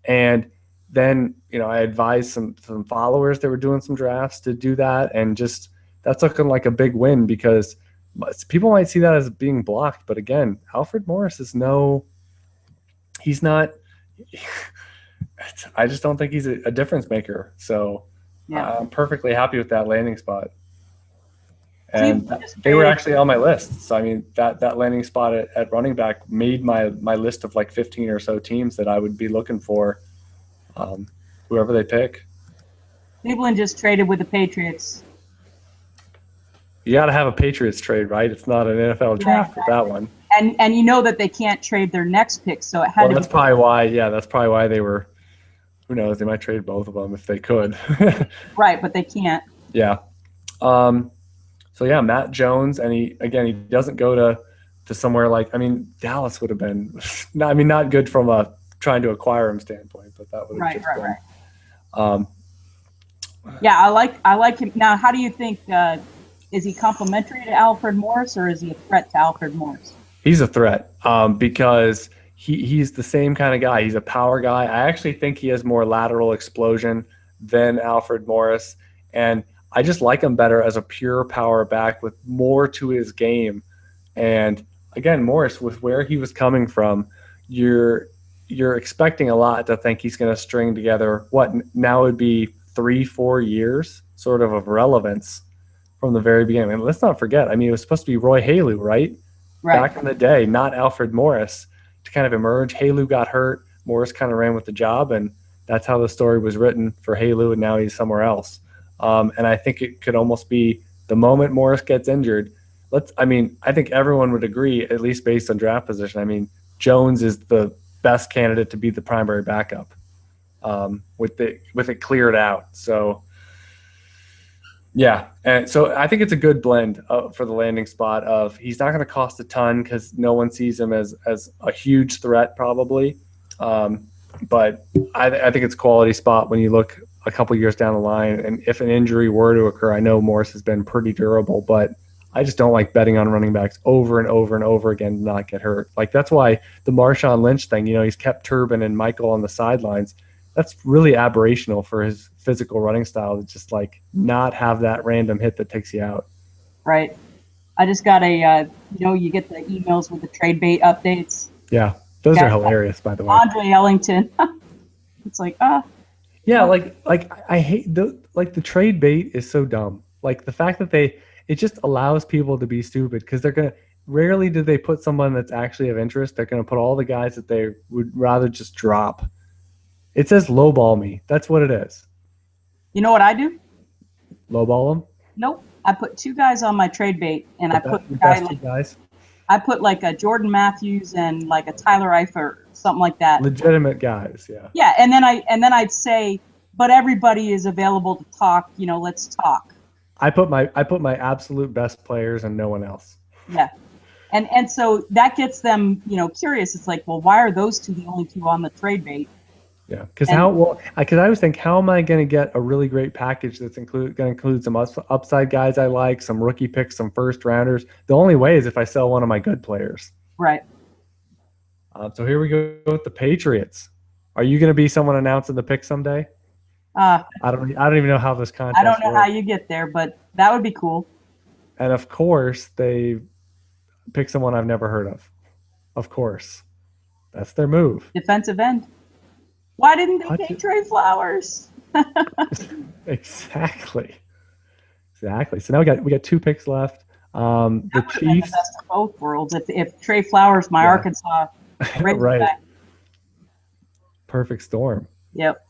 And then, I advised some followers that were doing some drafts to do that. And just that's looking like a big win because people might see that as being blocked. But again, Alfred Morris he's not, I just don't think he's a difference maker. So, yeah. I'm perfectly happy with that landing spot. And they were actually on my list. So, I mean, that landing spot at running back made my list of like 15 or so teams that I would be looking for, whoever they pick. Cleveland just traded with the Patriots. You got to have a Patriots trade, right? It's not an NFL draft with that one. And you know that they can't trade their next pick, so it had to that's probably why. Yeah, that's probably why they were. Who knows? They might trade both of them if they could. Right, but they can't. Yeah. So yeah, Matt Jones, and he doesn't go to somewhere like Dallas would have been. Not good from a trying to acquire him standpoint, but that would have been. Yeah, I like him. Now, how do you think? Is he complementary to Alfred Morris, or is he a threat to Alfred Morris? He's a threat because he's the same kind of guy. He's a power guy. I actually think he has more lateral explosion than Alfred Morris, and I just like him better as a pure power back with more to his game. And again, Morris, with where he was coming from, you're expecting a lot to think he's going to string together what now would be 3-4 years sort of relevance from the very beginning. And let's not forget, it was supposed to be Roy Haleu, right? Back in the day, not Alfred Morris, to kind of emerge. Haleu got hurt. Morris kind of ran with the job, and that's how the story was written for Haleu, and now he's somewhere else. And I think it could almost be the moment Morris gets injured, I think everyone would agree, at least based on draft position. I mean, Jones is the best candidate to be the primary backup, with it cleared out. So, yeah, and so I think it's a good blend for the landing spot. Of he's not going to cost a ton because no one sees him as a huge threat probably, but I think it's a quality spot when you look a couple years down the line. And if an injury were to occur, I know Morris has been pretty durable, but I just don't like betting on running backs over and over and over again to not get hurt. Like, that's why the Marshawn Lynch thing, he's kept Turbin and Michael on the sidelines. That's really aberrational for his physical running style to just like not have that random hit that takes you out. Right. I just got you get the emails with the trade bait updates. Yeah. Those are hilarious, by the way. Andre Ellington. It's like, Yeah, like I hate the trade bait is so dumb. Like the fact that it just allows people to be stupid because rarely do they put someone that's actually of interest. They're gonna put all the guys that they would rather just drop. It says lowball me. That's what it is. You know what I do? Lowball them? Nope. I put 2 guys on my trade bait, and I put guys. I put like a Jordan Matthews and like a Tyler Eifert, something like that. Legitimate guys, yeah. Yeah, and then I'd say, but everybody is available to talk. Let's talk. I put my absolute best players and no one else. Yeah, and so that gets them curious. It's like, well, why are those 2 the only 2 on the trade bait? Yeah, because I always think, how am I going to get a really great package that's going to include some upside guys I like, some rookie picks, some first rounders? The only way is if I sell one of my good players. Right. So here we go with the Patriots. Are you going to be someone announcing the pick someday? I don't even know how this contest I don't know works. how you get there, but that would be cool. And of course, they pick someone I've never heard of. Of course. That's their move. Defensive end. Why didn't they take Trey Flowers? Exactly. So now we got 2 picks left. The Chiefs. The best of both worlds. If Trey Flowers, Arkansas, right. Perfect storm. Yep.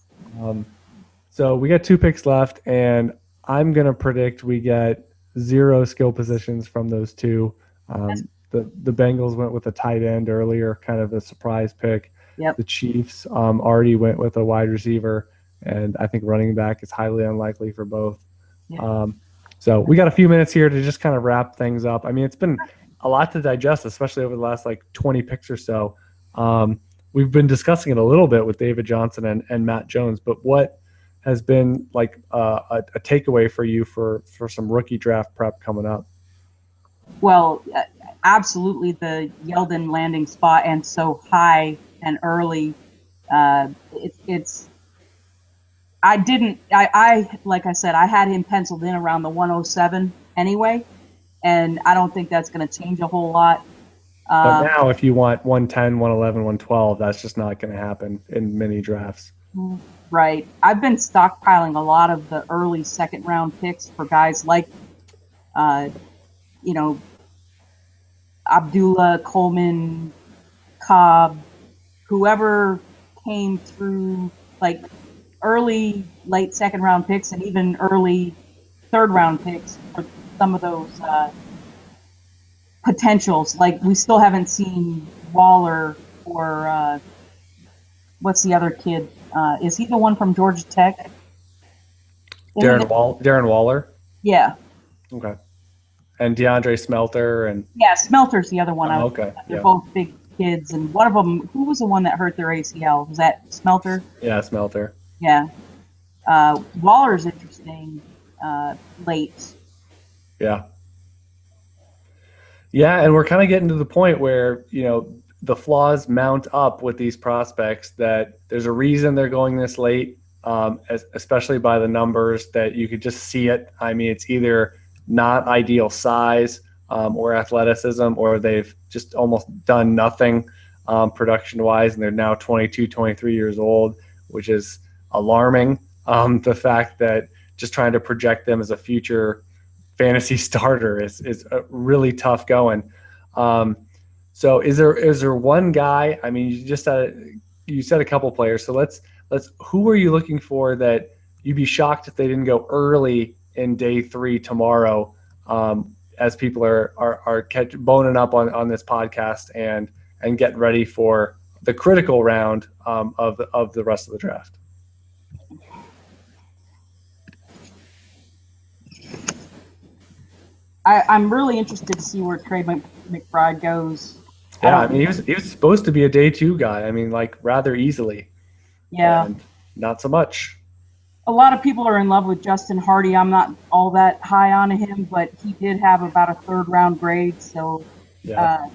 So we got 2 picks left, and I'm gonna predict we get 0 skill positions from those 2. The Bengals went with a tight end earlier, kind of a surprise pick. Yep. The Chiefs already went with a wide receiver, and I think running back is highly unlikely for both. Yep. So we got a few minutes here to just kind of wrap things up. I mean, it's been a lot to digest, especially over the last 20 picks or so. We've been discussing it a little bit with David Johnson and Matt Jones, but what has been a takeaway for you for some rookie draft prep coming up? Well, absolutely the Yeldon landing spot and so high and early. It's like I said, I had him penciled in around the 107 anyway, and I don't think that's going to change a whole lot. But now if you want 110, 111, 112, that's just not going to happen in many drafts. Right. I've been stockpiling a lot of the early second round picks for guys like, Abdullah, Coleman, Cobb, whoever came through early, late second round picks and even early third round picks for some of those potentials. We still haven't seen Waller or what's the other kid? Is he the one from Georgia Tech? Darren Waller? Yeah. Okay. And DeAndre Smelter and Smelter's the other one. Okay. They're both big kids, and one of them, who was the one that hurt their ACL? Was that Smelter? Yeah, Smelter. Yeah. Waller's interesting late. Yeah. Yeah, and we're kind of getting to the point where, the flaws mount up with these prospects, that there's a reason they're going this late, especially by the numbers that you could just see it. I mean, it's either not ideal size or athleticism, or they've just almost done nothing production-wise, and they're now 22, 23 years old, which is alarming. The fact that just trying to project them as a future fantasy starter is really tough going. So is there one guy? I mean, you said a couple players. So let's who are you looking for that you'd be shocked if they didn't go early in day 3 tomorrow? as people are boning up on this podcast and getting ready for the critical round of the rest of the draft. I'm really interested to see where Trey McBride goes. Yeah, I mean, he was supposed to be a day 2 guy. I mean, like, rather easily. Yeah. And not so much. A lot of people are in love with Justin Hardy. I'm not all that high on him, but he did have about a 3rd round grade. So, yeah.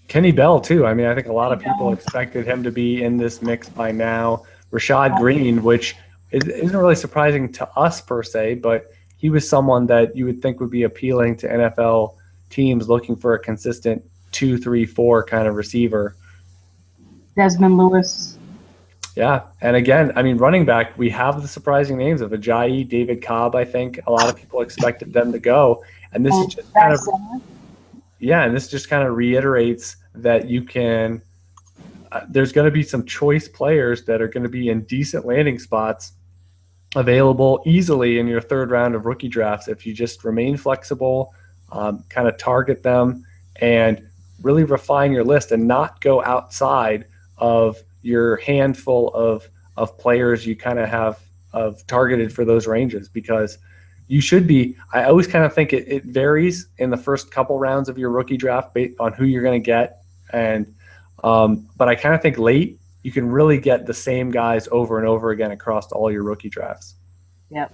Kenny Bell too. I mean, I think a lot of people expected him to be in this mix by now. Rashad Green, which isn't really surprising to us per se, but he was someone that you would think would be appealing to NFL teams looking for a consistent 2, 3, 4 kind of receiver. Desmond Lewis. Yeah, and again, I mean, running back, we have the surprising names of Ajayi, David Cobb. I think a lot of people expected them to go, and this is just kind of and this just kind of reiterates that you can. There's going to be some choice players that are going to be in decent landing spots available easily in your 3rd round of rookie drafts if you just remain flexible, kind of target them, and really refine your list and not go outside of your handful of players you kind of have targeted for those ranges, because you should be. I always kind of think it varies in the first couple rounds of your rookie draft based on who you're going to get, and but I kind of think late you can really get the same guys over and over again across all your rookie drafts. Yep.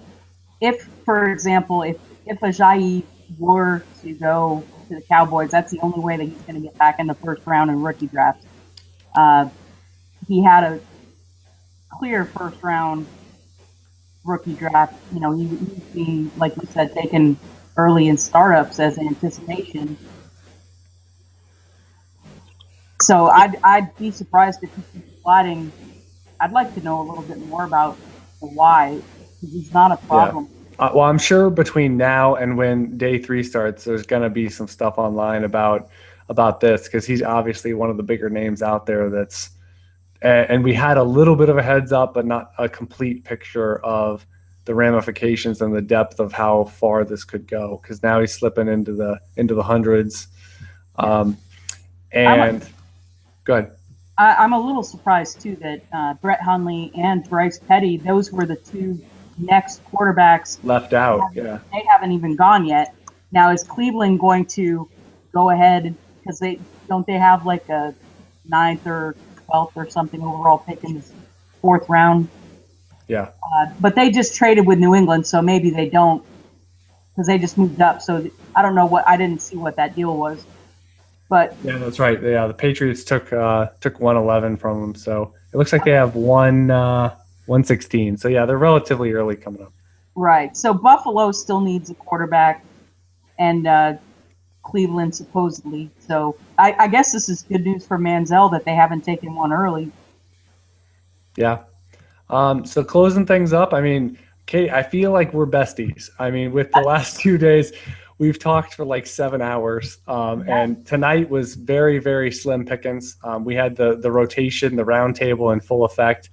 If, for example, if Ajayi were to go to the Cowboys, that's the only way that he's going to get back in the 1st round in rookie draft. He had a clear 1st round rookie draft. You know, he's being, like you said, taken early in startups as anticipation. So I'd be surprised if he keeps sliding. I'd like to know a little bit more about the why, because he's not a problem. Yeah. Well, I'm sure between now and when day 3 starts, there's going to be some stuff online about this, because he's obviously one of the bigger names out there that's. And we had a little bit of a heads up, but not a complete picture of the ramifications and the depth of how far this could go, because now he's slipping into the hundreds. Go ahead. I'm a little surprised too that Brett Hundley and Bryce Petty, those were the 2 next quarterbacks left out. They haven't even gone yet. Now, is Cleveland going to go ahead, because they have like a 9th or 12th or something overall pick in the 4th round? Yeah. But they just traded with New England, so maybe they don't, because they just moved up. So I don't know I didn't see what that deal was. But yeah, that's right. Yeah, the Patriots took 111 from them, so it looks like they have 116. So yeah, they're relatively early coming up. Right. So Buffalo still needs a quarterback, and Cleveland supposedly. So I guess this is good news for Manziel that they haven't taken one early. Yeah. So closing things up, I mean, Kate, I feel like we're besties. I mean, with the last 2 days, we've talked for like 7 hours, and tonight was very, very slim pickings. We had the rotation, the round table in full effect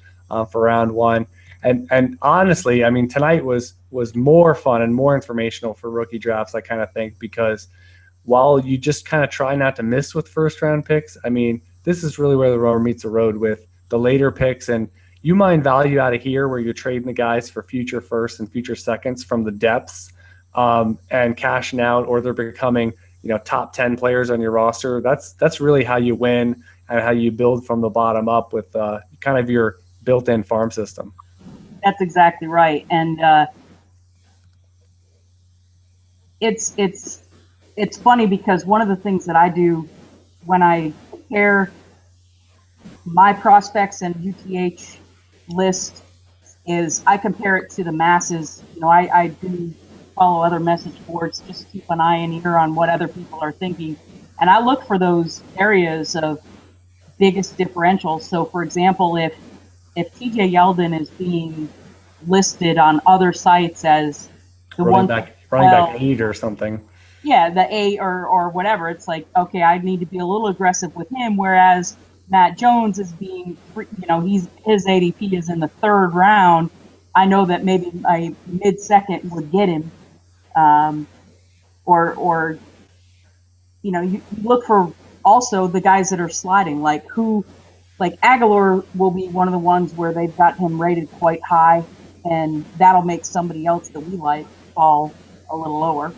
for round 1. And honestly, I mean, tonight was more fun and more informational for rookie drafts, I kind of think, because while you just kind of try not to miss with 1st round picks, I mean, this is really where the rubber meets the road with the later picks. And you mine value out of here where you're trading the guys for future 1st and future 2nds from the depths, and cashing out, or they're becoming, top 10 players on your roster. That's really how you win and how you build from the bottom up with kind of your built-in farm system. That's exactly right. And it's funny because one of the things that I do when I compare my prospects and UTH list is I compare it to the masses. I do follow other message boards, just keep an eye and ear on what other people are thinking. And I look for those areas of biggest differentials. So, for example, if TJ Yeldon is being listed on other sites as the running back 8 or something. Yeah, the 8 or whatever. It's like, okay, I need to be a little aggressive with him, whereas Matt Jones is being, his ADP is in the 3rd round. I know that maybe my mid-second would get him, or you look for also the guys that are sliding, like Aguilar will be one of the ones where they've got him rated quite high, and that'll make somebody else that we like fall a little lower.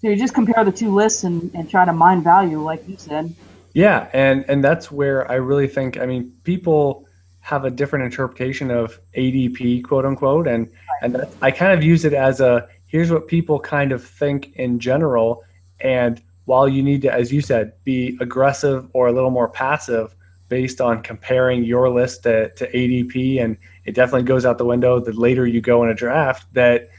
So you just compare the two lists and try to mine value, like you said. Yeah, and that's where I really think, I mean, people have a different interpretation of ADP, quote unquote, and that's, I kind of use it as a here's what people kind of think in general, and while you need to, as you said, be aggressive or a little more passive based on comparing your list to ADP, and it definitely goes out the window the later you go in a draft, that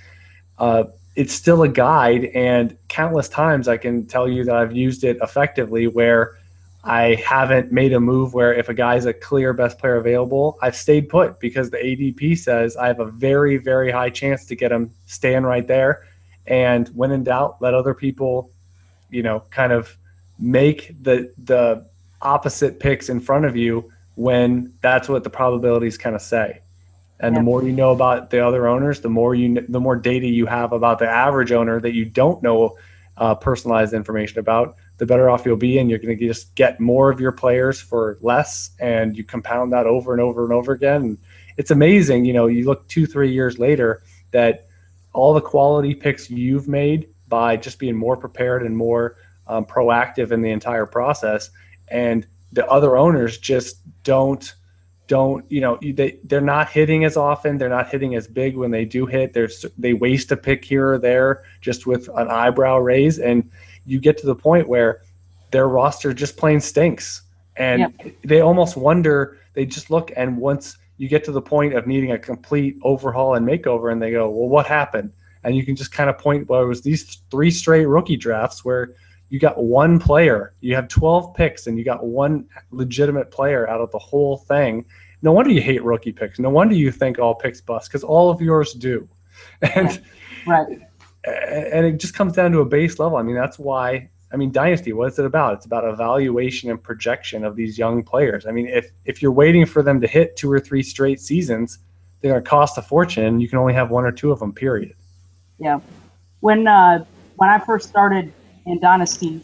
uh, it's still a guide, and countless times I can tell you that I've used it effectively where I haven't made a move where if a guy's a clear best player available, I've stayed put because the ADP says I have a very, very high chance to get him staying right there. And when in doubt, let other people, kind of make the opposite picks in front of you when that's what the probabilities kind of say. And the more you know about the other owners, the more data you have about the average owner that you don't know personalized information about, the better off you'll be, and you're going to just get more of your players for less, and you compound that over and over and over again. And it's amazing, you look 2-3 years later that all the quality picks you've made by just being more prepared and more proactive in the entire process, and the other owners just don't they're not hitting as often, they're not hitting as big when they do hit, they waste a pick here or there just with an eyebrow raise, and you get to the point where their roster just plain stinks, and they almost wonder, they just look, and once you get to the point of needing a complete overhaul and makeover, and they go, well, what happened? And you can just kind of point, well, it was these 3 straight rookie drafts where you got one player, you have 12 picks, and you got one legitimate player out of the whole thing. No wonder you hate rookie picks. No wonder you think all picks bust, because all of yours do. And right. And it just comes down to a base level. I mean, that's why, Dynasty, what is it about? It's about evaluation and projection of these young players. I mean, if you're waiting for them to hit 2 or 3 straight seasons, they're going to cost a fortune. You can only have 1 or 2 of them, period. Yeah. When I first started in Dynasty,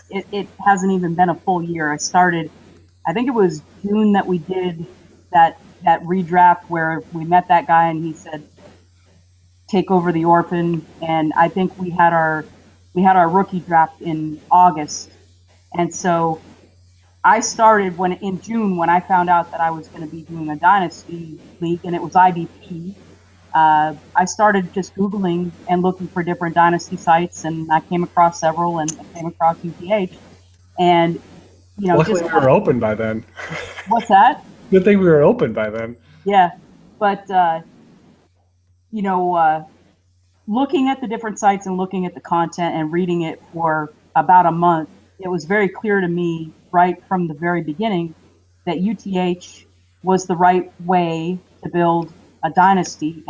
it hasn't even been a full year. I think it was June that we did that redraft where we met that guy and he said, take over the orphan, and I think we had our rookie draft in August. And so I started in June when I found out that I was going to be doing a Dynasty League, and it was IDP. I started just Googling and looking for different Dynasty sites, and I came across several, and I came across UTH. And, luckily we were open by then. What's that? Good thing we were open by then. Yeah. But, looking at the different sites and looking at the content and reading it for about a month, it was very clear to me right from the very beginning that UTH was the right way to build a dynasty.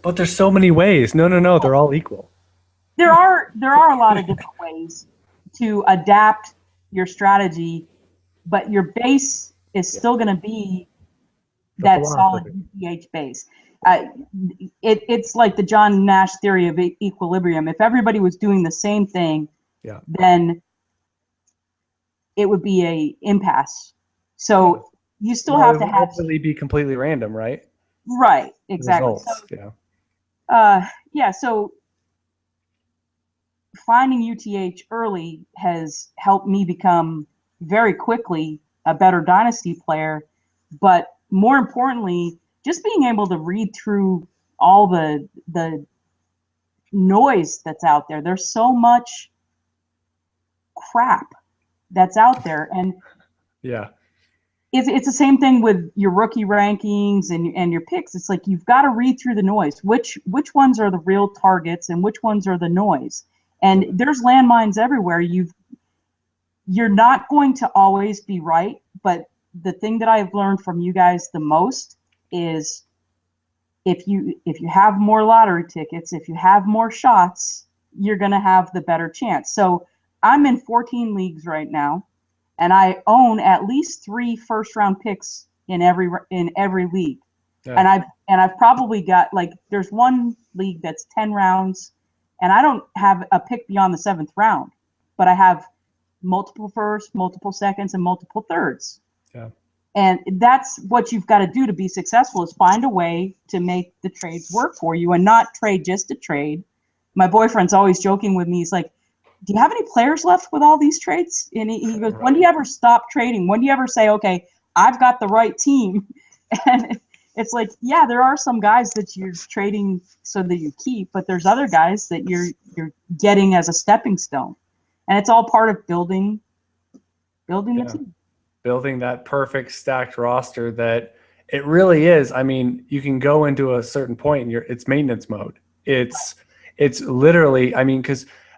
But there's so many ways. No, they're all equal. There are a lot of different ways to adapt your strategy, but your base is still going to be that solid UTH base. It's like the John Nash theory of equilibrium. If everybody was doing the same thing, then it would be a impasse. So you still have to have be completely random, right? Right, exactly. Results, so finding UTH early has helped me become very quickly a better dynasty player, but more importantly, just being able to read through all the noise that's out there. There's so much crap that's out there, and it's the same thing with your rookie rankings and your picks. It's like you've got to read through the noise. Which ones are the real targets and which ones are the noise? And there's landmines everywhere. You're not going to always be right, but the thing that I've learned from you guys the most is if you have more lottery tickets, if you have more shots, you're going to have the better chance. So I'm in 14 leagues right now, and I own at least 3 first-round picks in every league. Yeah. And I've probably got, like, there's one league that's 10 rounds, and I don't have a pick beyond the 7th round, but I have multiple firsts, multiple seconds, and multiple thirds. Yeah. And that's what you've got to do to be successful, is find a way to make the trades work for you and not trade just to trade. My boyfriend's always joking with me. He's like, do you have any players left with all these trades? And he goes, when do you ever stop trading? When do you ever say, okay, I've got the right team? And it's like, yeah, there are some guys that you're trading so that you keep, but there's other guys that you're getting as a stepping stone. And it's all part of building the team. Building that perfect stacked roster that it really is. I mean, you can go into a certain point and it's maintenance mode. It's literally, I mean,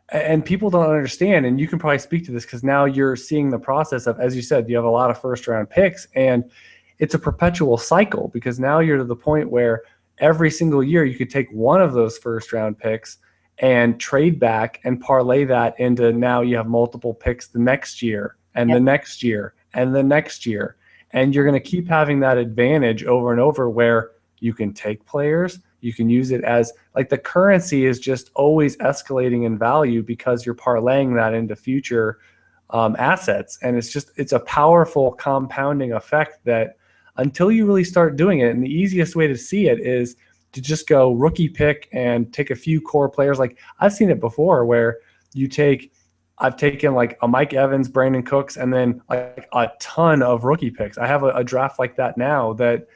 and people don't understand, and you can probably speak to this because now you're seeing the process of, as you said, you have a lot of first round picks, and it's a perpetual cycle because now you're to the point where every single year you could take one of those first round picks and trade back and parlay that into, now you have multiple picks the next year and the next year and the next year. And you're going to keep having that advantage over and over where you can take players, you can use it as, like, the currency is just always escalating in value because you're parlaying that into future assets. And it's a powerful compounding effect that until you really start doing it, and the easiest way to see it is to just go rookie pick and take a few core players. Like, I've seen it before where I've taken like a Mike Evans, Brandon Cooks, and then like a ton of rookie picks. I have a draft like that now that,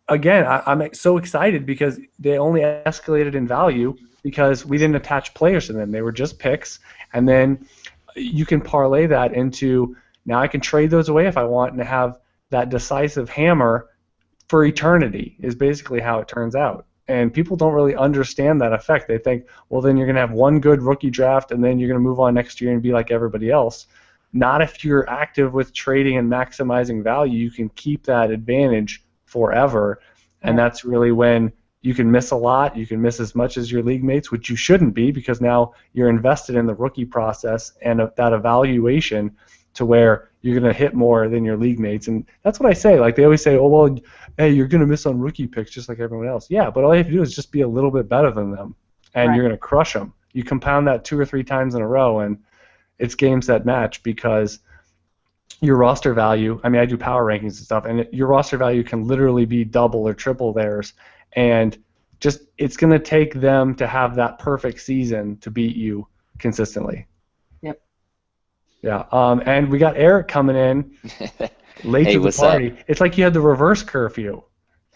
again, I'm so excited because they only escalated in value because we didn't attach players to them. They were just picks. And then you can parlay that into, now I can trade those away if I want and have that decisive hammer for eternity is basically how it turns out. And people don't really understand that effect. They think, well, then you're going to have one good rookie draft and then you're going to move on next year and be like everybody else. Not if you're active with trading and maximizing value. You can keep that advantage forever, and that's really when you can miss a lot. You can miss as much as your league mates, which you shouldn't be, because now you're invested in the rookie process and that evaluation to where you're going to hit more than your league mates. And that's what I say. Like, they always say, oh, well, hey, you're going to miss on rookie picks just like everyone else. Yeah, but all you have to do is just be a little bit better than them, and you're going to crush them. You compound that 2 or 3 times in a row, and it's games that match because your roster value, I mean, I do power rankings and stuff, and your roster value can literally be double or triple theirs. And just, it's going to take them to have that perfect season to beat you consistently. Yep. Yeah. And we got Eric coming in late to the party. Up? It's like you had the reverse curfew.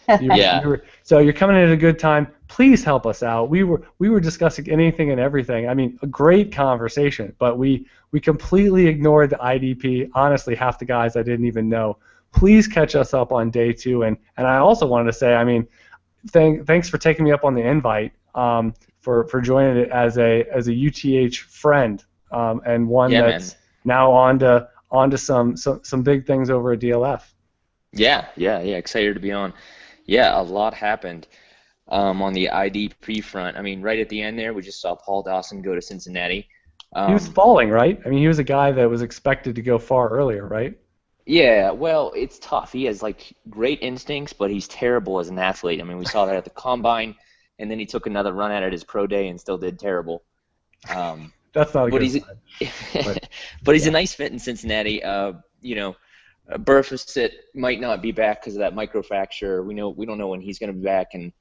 So you're coming in at a good time. Please help us out. We were discussing anything and everything. I mean, a great conversation, but we completely ignored the IDP. Honestly, half the guys I didn't even know. Please catch us up on day 2. And I also wanted to say, I mean, thanks for taking me up on the invite, for joining it as a UTH friend, and one that's now on to some big things over at DLF. Yeah. Excited to be on. Yeah, a lot happened on the IDP front. I mean, right at the end there, we just saw Paul Dawson go to Cincinnati. He was falling, right? I mean, he was a guy that was expected to go far earlier, right? Yeah, well, it's tough. He has, like, great instincts, but he's terrible as an athlete. I mean, we saw that at the Combine, and then he took another run at it his pro day and still did terrible. That's not a good sign. But he's a nice fit in Cincinnati. Burfisit might not be back because of that microfracture. We don't know when he's going to be back, and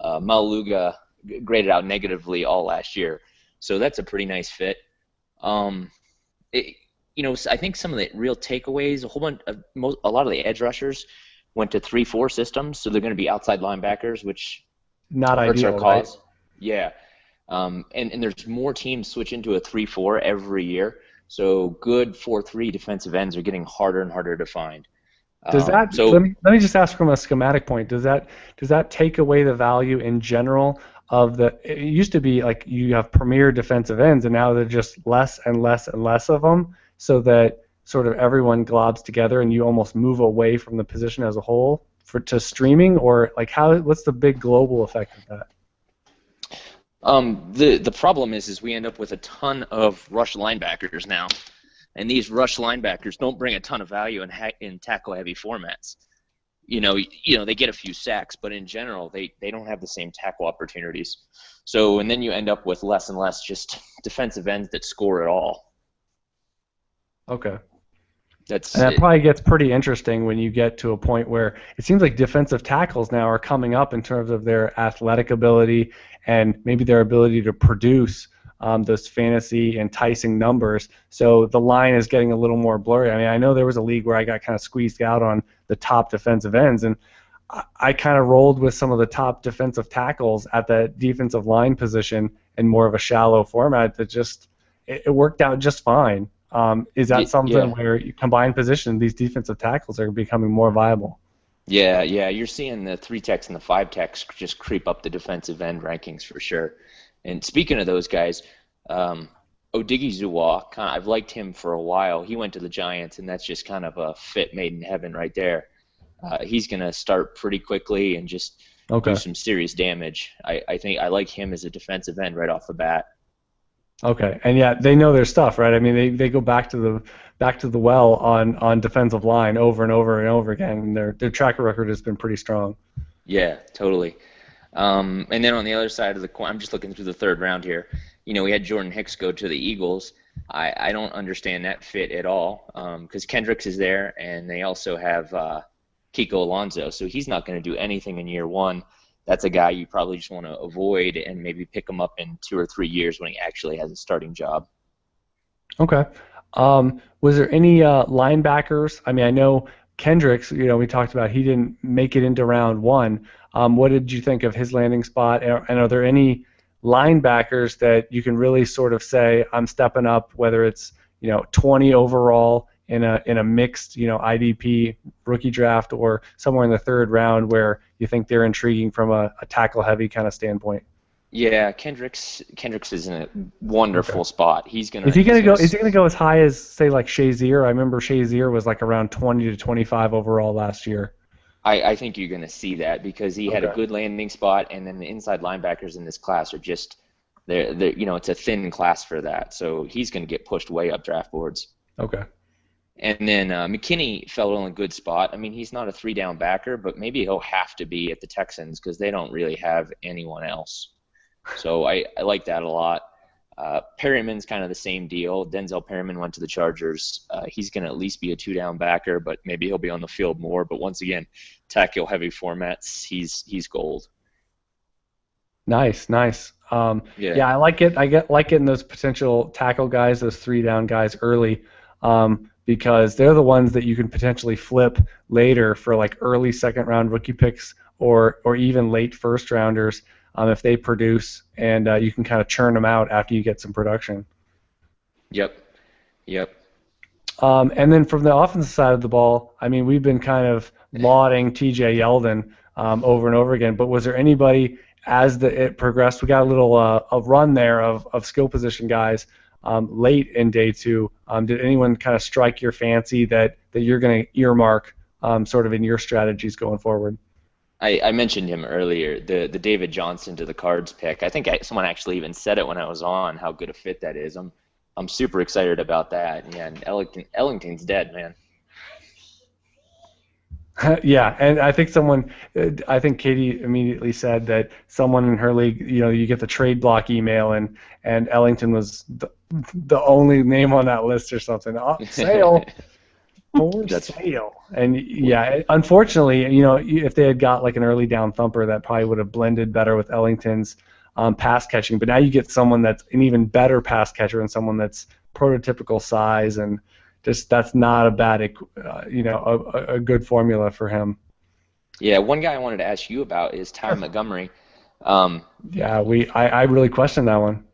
Maluga graded out negatively all last year, so that's a pretty nice fit. I think some of the real takeaways, a lot of the edge rushers went to 3-4 systems, so they're going to be outside linebackers, which not hurts ideal, our cause. Right? Yeah, and there's more teams switch into a 3-4 every year. So good 4-3 defensive ends are getting harder and harder to find. Does that? Let me just ask from a schematic point. Does that take away the value in general of the? It used to be like you have premier defensive ends, and now they're just less and less and less of them, so that sort of everyone globs together, and you almost move away from the position as a whole to streaming, or like what's the big global effect of that? The problem is we end up with a ton of rush linebackers now, and these rush linebackers don't bring a ton of value in tackle heavy formats. they get a few sacks, but in general, they don't have the same tackle opportunities. So, and then you end up with less and less just defensive ends that score at all. Okay. And that probably gets pretty interesting when you get to a point where it seems like defensive tackles now are coming up in terms of their athletic ability and maybe their ability to produce those fantasy enticing numbers. So the line is getting a little more blurry. I mean, I know there was a league where I got kind of squeezed out on the top defensive ends, and I kind of rolled with some of the top defensive tackles at the defensive line position in more of a shallow format that just it worked out just fine. Is that something where you combine position, these defensive tackles are becoming more viable? Yeah, you're seeing the 3-techs and the 5-techs just creep up the defensive end rankings for sure. And speaking of those guys, Odighizuwa, I've liked him for a while. He went to the Giants, and that's just kind of a fit made in heaven right there. He's going to start pretty quickly and just do some serious damage. I think I like him as a defensive end right off the bat. Okay, and yeah, they know their stuff, right? I mean, they go back to the well on defensive line over and over and over again. And their track record has been pretty strong. Yeah, totally. And then on the other side of the coin, I'm just looking through the third round here. We had Jordan Hicks go to the Eagles. I don't understand that fit at all because Kendricks is there, and they also have Kiko Alonso, so he's not going to do anything in year one. That's a guy you probably just want to avoid and maybe pick him up in 2 or 3 years when he actually has a starting job. Okay. Was there any linebackers? I mean, I know Kendricks, we talked about he didn't make it into round 1. What did you think of his landing spot? And are there any linebackers that you can really sort of say, I'm stepping up, whether it's 20 overall in a mixed IDP rookie draft or somewhere in the third round where you think they're intriguing from a tackle heavy kind of standpoint? Yeah, Kendricks is in a wonderful spot. Is he gonna go as high as say like Shazier? I remember Shazier was like around 20 to 25 overall last year. I think you're going to see that because he had a good landing spot, and then the inside linebackers in this class are just it's a thin class for that. So he's going to get pushed way up draft boards. Okay. And then McKinney fell in a good spot. I mean, he's not a 3-down backer, but maybe he'll have to be at the Texans because they don't really have anyone else. So I like that a lot. Perryman's kind of the same deal. Denzel Perryman went to the Chargers. He's going to at least be a 2-down backer, but maybe he'll be on the field more. But once again, tackle-heavy formats, he's gold. Nice. Yeah, I like it. Like getting those potential tackle guys, those 3-down guys early, because they're the ones that you can potentially flip later for like early second-round rookie picks or even late first-rounders. If they produce, and you can kind of churn them out after you get some production. Yep. And then from the offensive side of the ball, I mean, we've been kind of lauding T.J. Yeldon over and over again, but was there anybody as it progressed? We got a little a run there of skill position guys late in day 2. Did anyone kind of strike your fancy that you're going to earmark sort of in your strategies going forward? I mentioned him earlier, the David Johnson to the Cards pick. I think someone actually even said it when I was on, how good a fit that is. I'm super excited about that. Yeah, and Ellington's dead, man. Yeah, and I think Katie immediately said that someone in her league, you get the trade block email, and Ellington was the only name on that list or something. Sale. Sale. And yeah, unfortunately, if they had got like an early down thumper, that probably would have blended better with Ellington's pass catching. But now you get someone that's an even better pass catcher and someone that's prototypical size, and just that's not a bad, a good formula for him. Yeah, one guy I wanted to ask you about is Ty Montgomery. Yeah, I really question that one.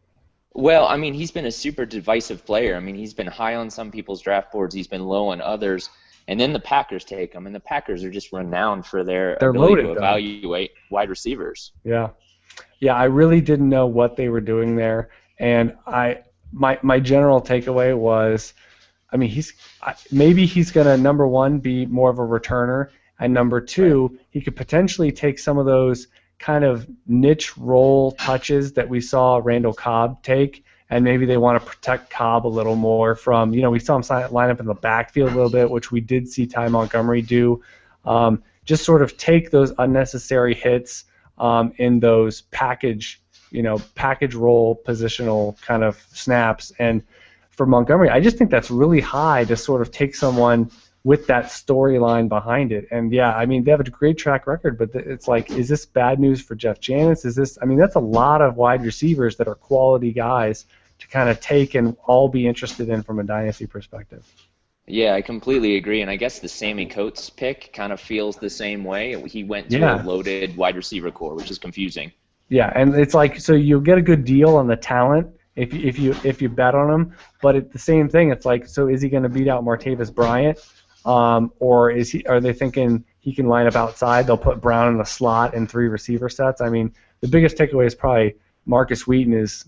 Well, I mean, he's been a super divisive player. I mean, he's been high on some people's draft boards. He's been low on others. And then the Packers take him, and the Packers are just renowned for their ability to evaluate wide receivers. Yeah. Yeah, I really didn't know what they were doing there. And my general takeaway was, I mean, maybe he's going to, number one, be more of a returner, and number two, he could potentially take some of those kind of niche role touches that we saw Randall Cobb take, and maybe they want to protect Cobb a little more from, we saw him line up in the backfield a little bit, which we did see Ty Montgomery do. just sort of take those unnecessary hits in those package role positional kind of snaps. And for Montgomery, I just think that's really high to sort of take someone with that storyline behind it. And yeah, I mean, they have a great track record, but it's like, is this bad news for Jeff Janis? That's a lot of wide receivers that are quality guys to kind of take and all be interested in from a dynasty perspective. Yeah, I completely agree, and I guess the Sammy Coates pick kind of feels the same way. He went to a loaded wide receiver core, which is confusing. Yeah, and it's like, so you'll get a good deal on the talent if you bet on him, but it's the same thing. It's like, so is he going to beat out Martavis Bryant, or are they thinking he can line up outside? They'll put Brown in the slot in 3 receiver sets. I mean, the biggest takeaway is probably Marcus Wheaton is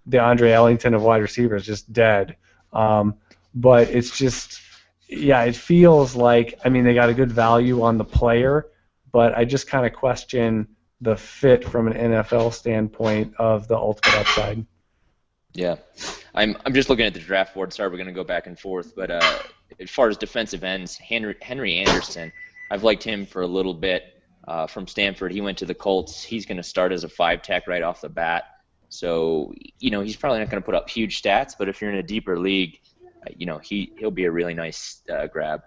the Andre Ellington of wide receivers, just dead. But it's just, yeah, it feels like, I mean, they got a good value on the player, but I just kind of question the fit from an NFL standpoint of the ultimate upside. Yeah, I'm just looking at the draft board. Sorry, we're going to go back and forth, but as far as defensive ends, Henry Anderson, I've liked him for a little bit from Stanford. He went to the Colts. He's going to start as a 5-tech right off the bat. So, he's probably not going to put up huge stats, but if you're in a deeper league, he'll be a really nice grab.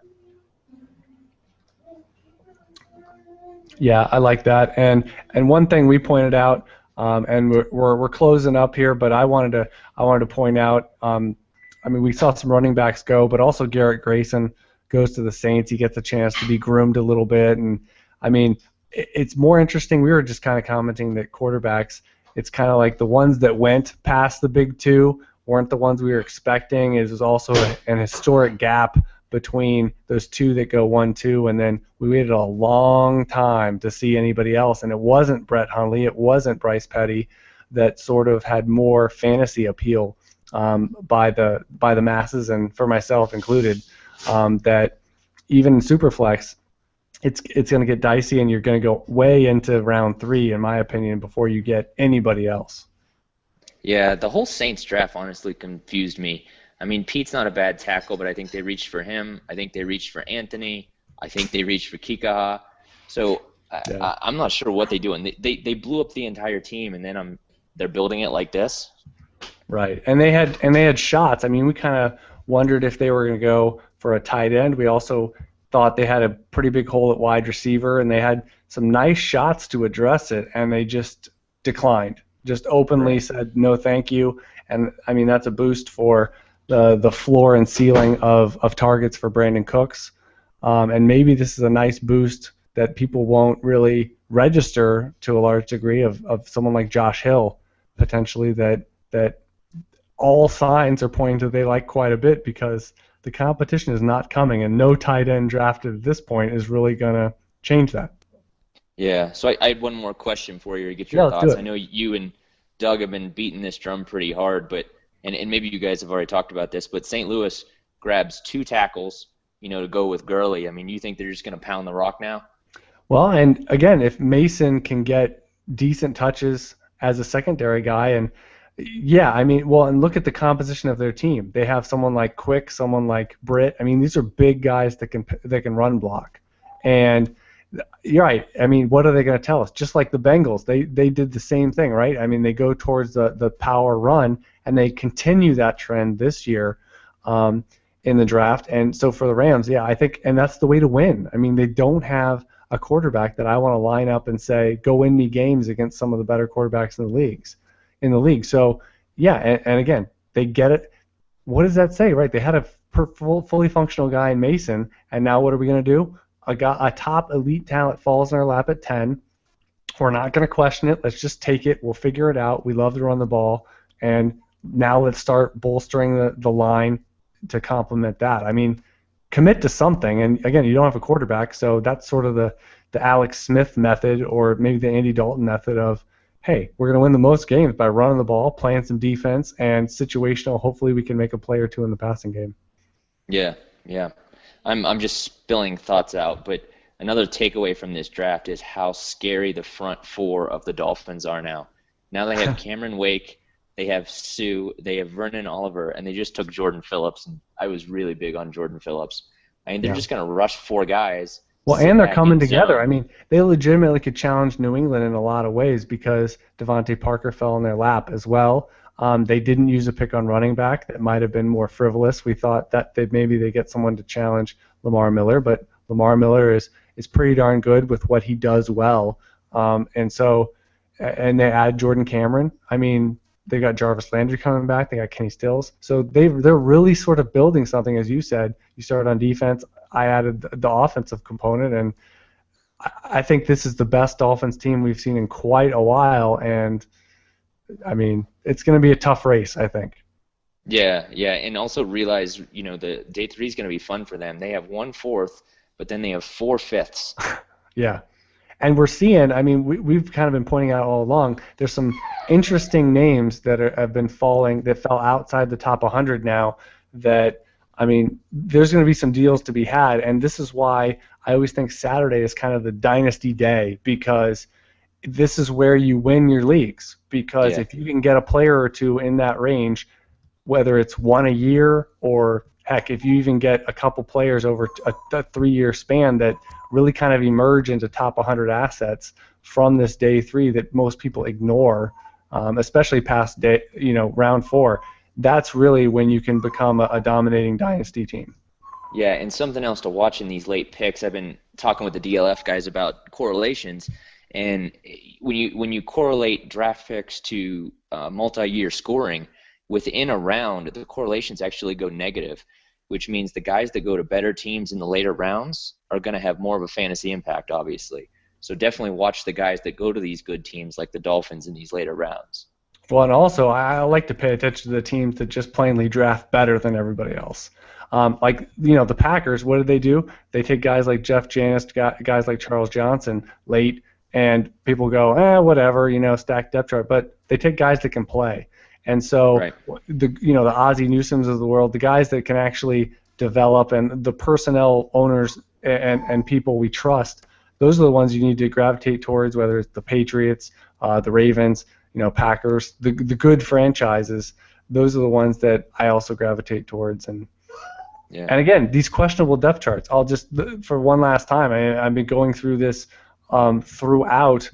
Yeah, I like that. And one thing we pointed out, and we're closing up here, but I wanted to point out. We saw some running backs go, but also Garrett Grayson goes to the Saints. He gets a chance to be groomed a little bit, and I mean, it's more interesting. We were just kind of commenting that quarterbacks, it's kind of like the ones that went past the big 2 weren't the ones we were expecting. It was also an historic gap between those 2 that go 1-2, and then we waited a long time to see anybody else, and it wasn't Brett Hundley, it wasn't Bryce Petty that sort of had more fantasy appeal by the masses, and for myself included, that even in Superflex, it's going to get dicey, and you're going to go way into round 3, in my opinion, before you get anybody else. Yeah, the whole Saints draft honestly confused me. I mean, Pete's not a bad tackle, but I think they reached for him. I think they reached for Anthony. I think they reached for Kikaha. So I'm not sure what they do. And they blew up the entire team, and then they're building it like this. Right, and they had shots. I mean, we kind of wondered if they were going to go for a tight end. We also thought they had a pretty big hole at wide receiver, and they had some nice shots to address it, and they just declined. Just openly said no, thank you. And I mean, that's a boost for the floor and ceiling of targets for Brandon Cooks. And maybe this is a nice boost that people won't really register to a large degree of someone like Josh Hill, potentially, that all signs are pointing to they like quite a bit, because the competition is not coming, and no tight end drafted at this point is really going to change that. Yeah, so I had one more question for you to get your thoughts. I know you and Doug have been beating this drum pretty hard, but and maybe you guys have already talked about this, but St. Louis grabs 2 tackles, to go with Gurley. I mean, you think they're just going to pound the rock now? Well, and again, if Mason can get decent touches as a secondary guy, and yeah, I mean, well, and look at the composition of their team. They have someone like Quick, someone like Britt. I mean, these are big guys that can run block. And you're right. I mean, what are they going to tell us? Just like the Bengals, they did the same thing, right? I mean, they go towards the power run, and they continue that trend this year in the draft. And so for the Rams, yeah, I think, and that's the way to win. I mean, they don't have a quarterback that I want to line up and say, go win me games against some of the better quarterbacks in the league. So yeah, and again, they get it. What does that say, right? They had a fully functional guy in Mason, and now what are we going to do? A top elite talent falls in our lap at 10. We're not going to question it. Let's just take it. We'll figure it out. We love to run the ball, and now let's start bolstering the line to complement that. I mean, commit to something. And again, you don't have a quarterback, so that's sort of the Alex Smith method, or maybe the Andy Dalton method of, hey, we're going to win the most games by running the ball, playing some defense, and situational. Hopefully we can make a play or 2 in the passing game. Yeah. I'm just spilling thoughts out, but another takeaway from this draft is how scary the front 4 of the Dolphins are now. Now they have Cameron Wake, they have Sue, they have Vernon Oliver, and they just took Jordan Phillips, and I was really big on Jordan Phillips. I mean, they're just going to rush 4 guys, Well, and they're coming together. zone. I mean, they legitimately could challenge New England in a lot of ways because Devontae Parker fell in their lap as well. They didn't use a pick on running back. That might have been more frivolous. We thought that maybe they get someone to challenge Lamar Miller, but Lamar Miller is pretty darn good with what he does well. And they add Jordan Cameron. I mean, they got Jarvis Landry coming back. They got Kenny Stills. So they're really sort of building something, as you said. You started on defense. I added the offensive component, and I think this is the best Dolphins team we've seen in quite a while. And I mean, it's going to be a tough race, I think. Yeah, and also realize, the day 3 is going to be fun for them. They have 1/4, but then they have 4/5. Yeah. And we're seeing, I mean, we've kind of been pointing out all along, there's some interesting names that have been falling, that fell outside the top 100 now that, I mean, there's going to be some deals to be had. And this is why I always think Saturday is kind of the dynasty day, because this is where you win your leagues. Because if you can get a player or two in that range, whether it's one a year or, heck, if you even get a couple players over a 3-year span that really kind of emerge into top 100 assets from this day 3 that most people ignore, especially past round 4, that's really when you can become a dominating dynasty team. Yeah, and something else to watch in these late picks. I've been talking with the DLF guys about correlations, and when you correlate draft picks to multi-year scoring within a round, the correlations actually go negative, which means the guys that go to better teams in the later rounds are going to have more of a fantasy impact, obviously. So definitely watch the guys that go to these good teams like the Dolphins in these later rounds. Well, and also I like to pay attention to the teams that just plainly draft better than everybody else. The Packers, what do? They take guys like Jeff Janis, guys like Charles Johnson late, and people go, whatever, stack depth chart. But they take guys that can play. And so the Ozzie Newsomes of the world, the guys that can actually develop, and the personnel owners and people we trust, those are the ones you need to gravitate towards, whether it's the Patriots, the Ravens, Packers, the good franchises. Those are the ones that I also gravitate towards. And again, these questionable depth charts, I'll just, for one last time, I've been going through this throughout,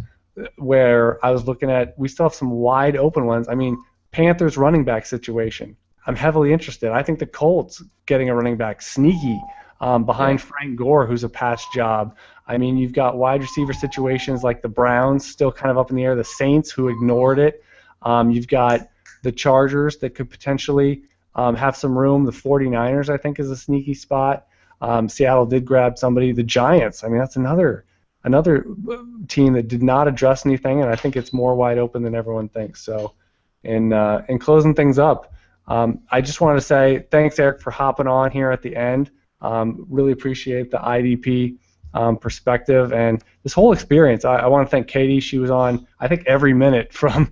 where I was looking at, we still have some wide open ones. I mean, Panthers running back situation, I'm heavily interested. I think the Colts getting a running back, sneaky, behind Frank Gore, who's a patch job. I mean, you've got wide receiver situations like the Browns still kind of up in the air, the Saints who ignored it. You've got the Chargers that could potentially have some room. The 49ers, I think, is a sneaky spot. Seattle did grab somebody. The Giants, I mean, that's another team that did not address anything, and I think it's more wide open than everyone thinks. So in closing things up, I just want to say thanks, Eric, for hopping on here at the end. Really appreciate the IDP perspective and this whole experience. I want to thank Katie. She was on, I think, every minute from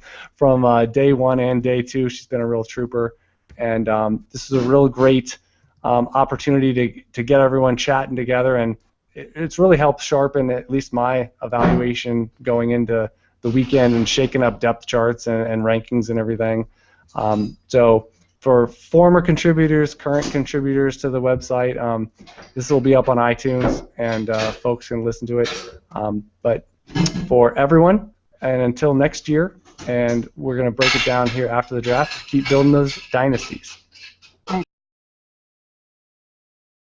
day 1 and day 2. She's been a real trooper, and this is a real great opportunity to get everyone chatting together, and it's really helped sharpen at least my evaluation going into the weekend and shaking up depth charts and rankings and everything. So for former contributors, current contributors to the website, this will be up on iTunes, and folks can listen to it. But for everyone, and until next year, and we're going to break it down here after the draft, keep building those dynasties.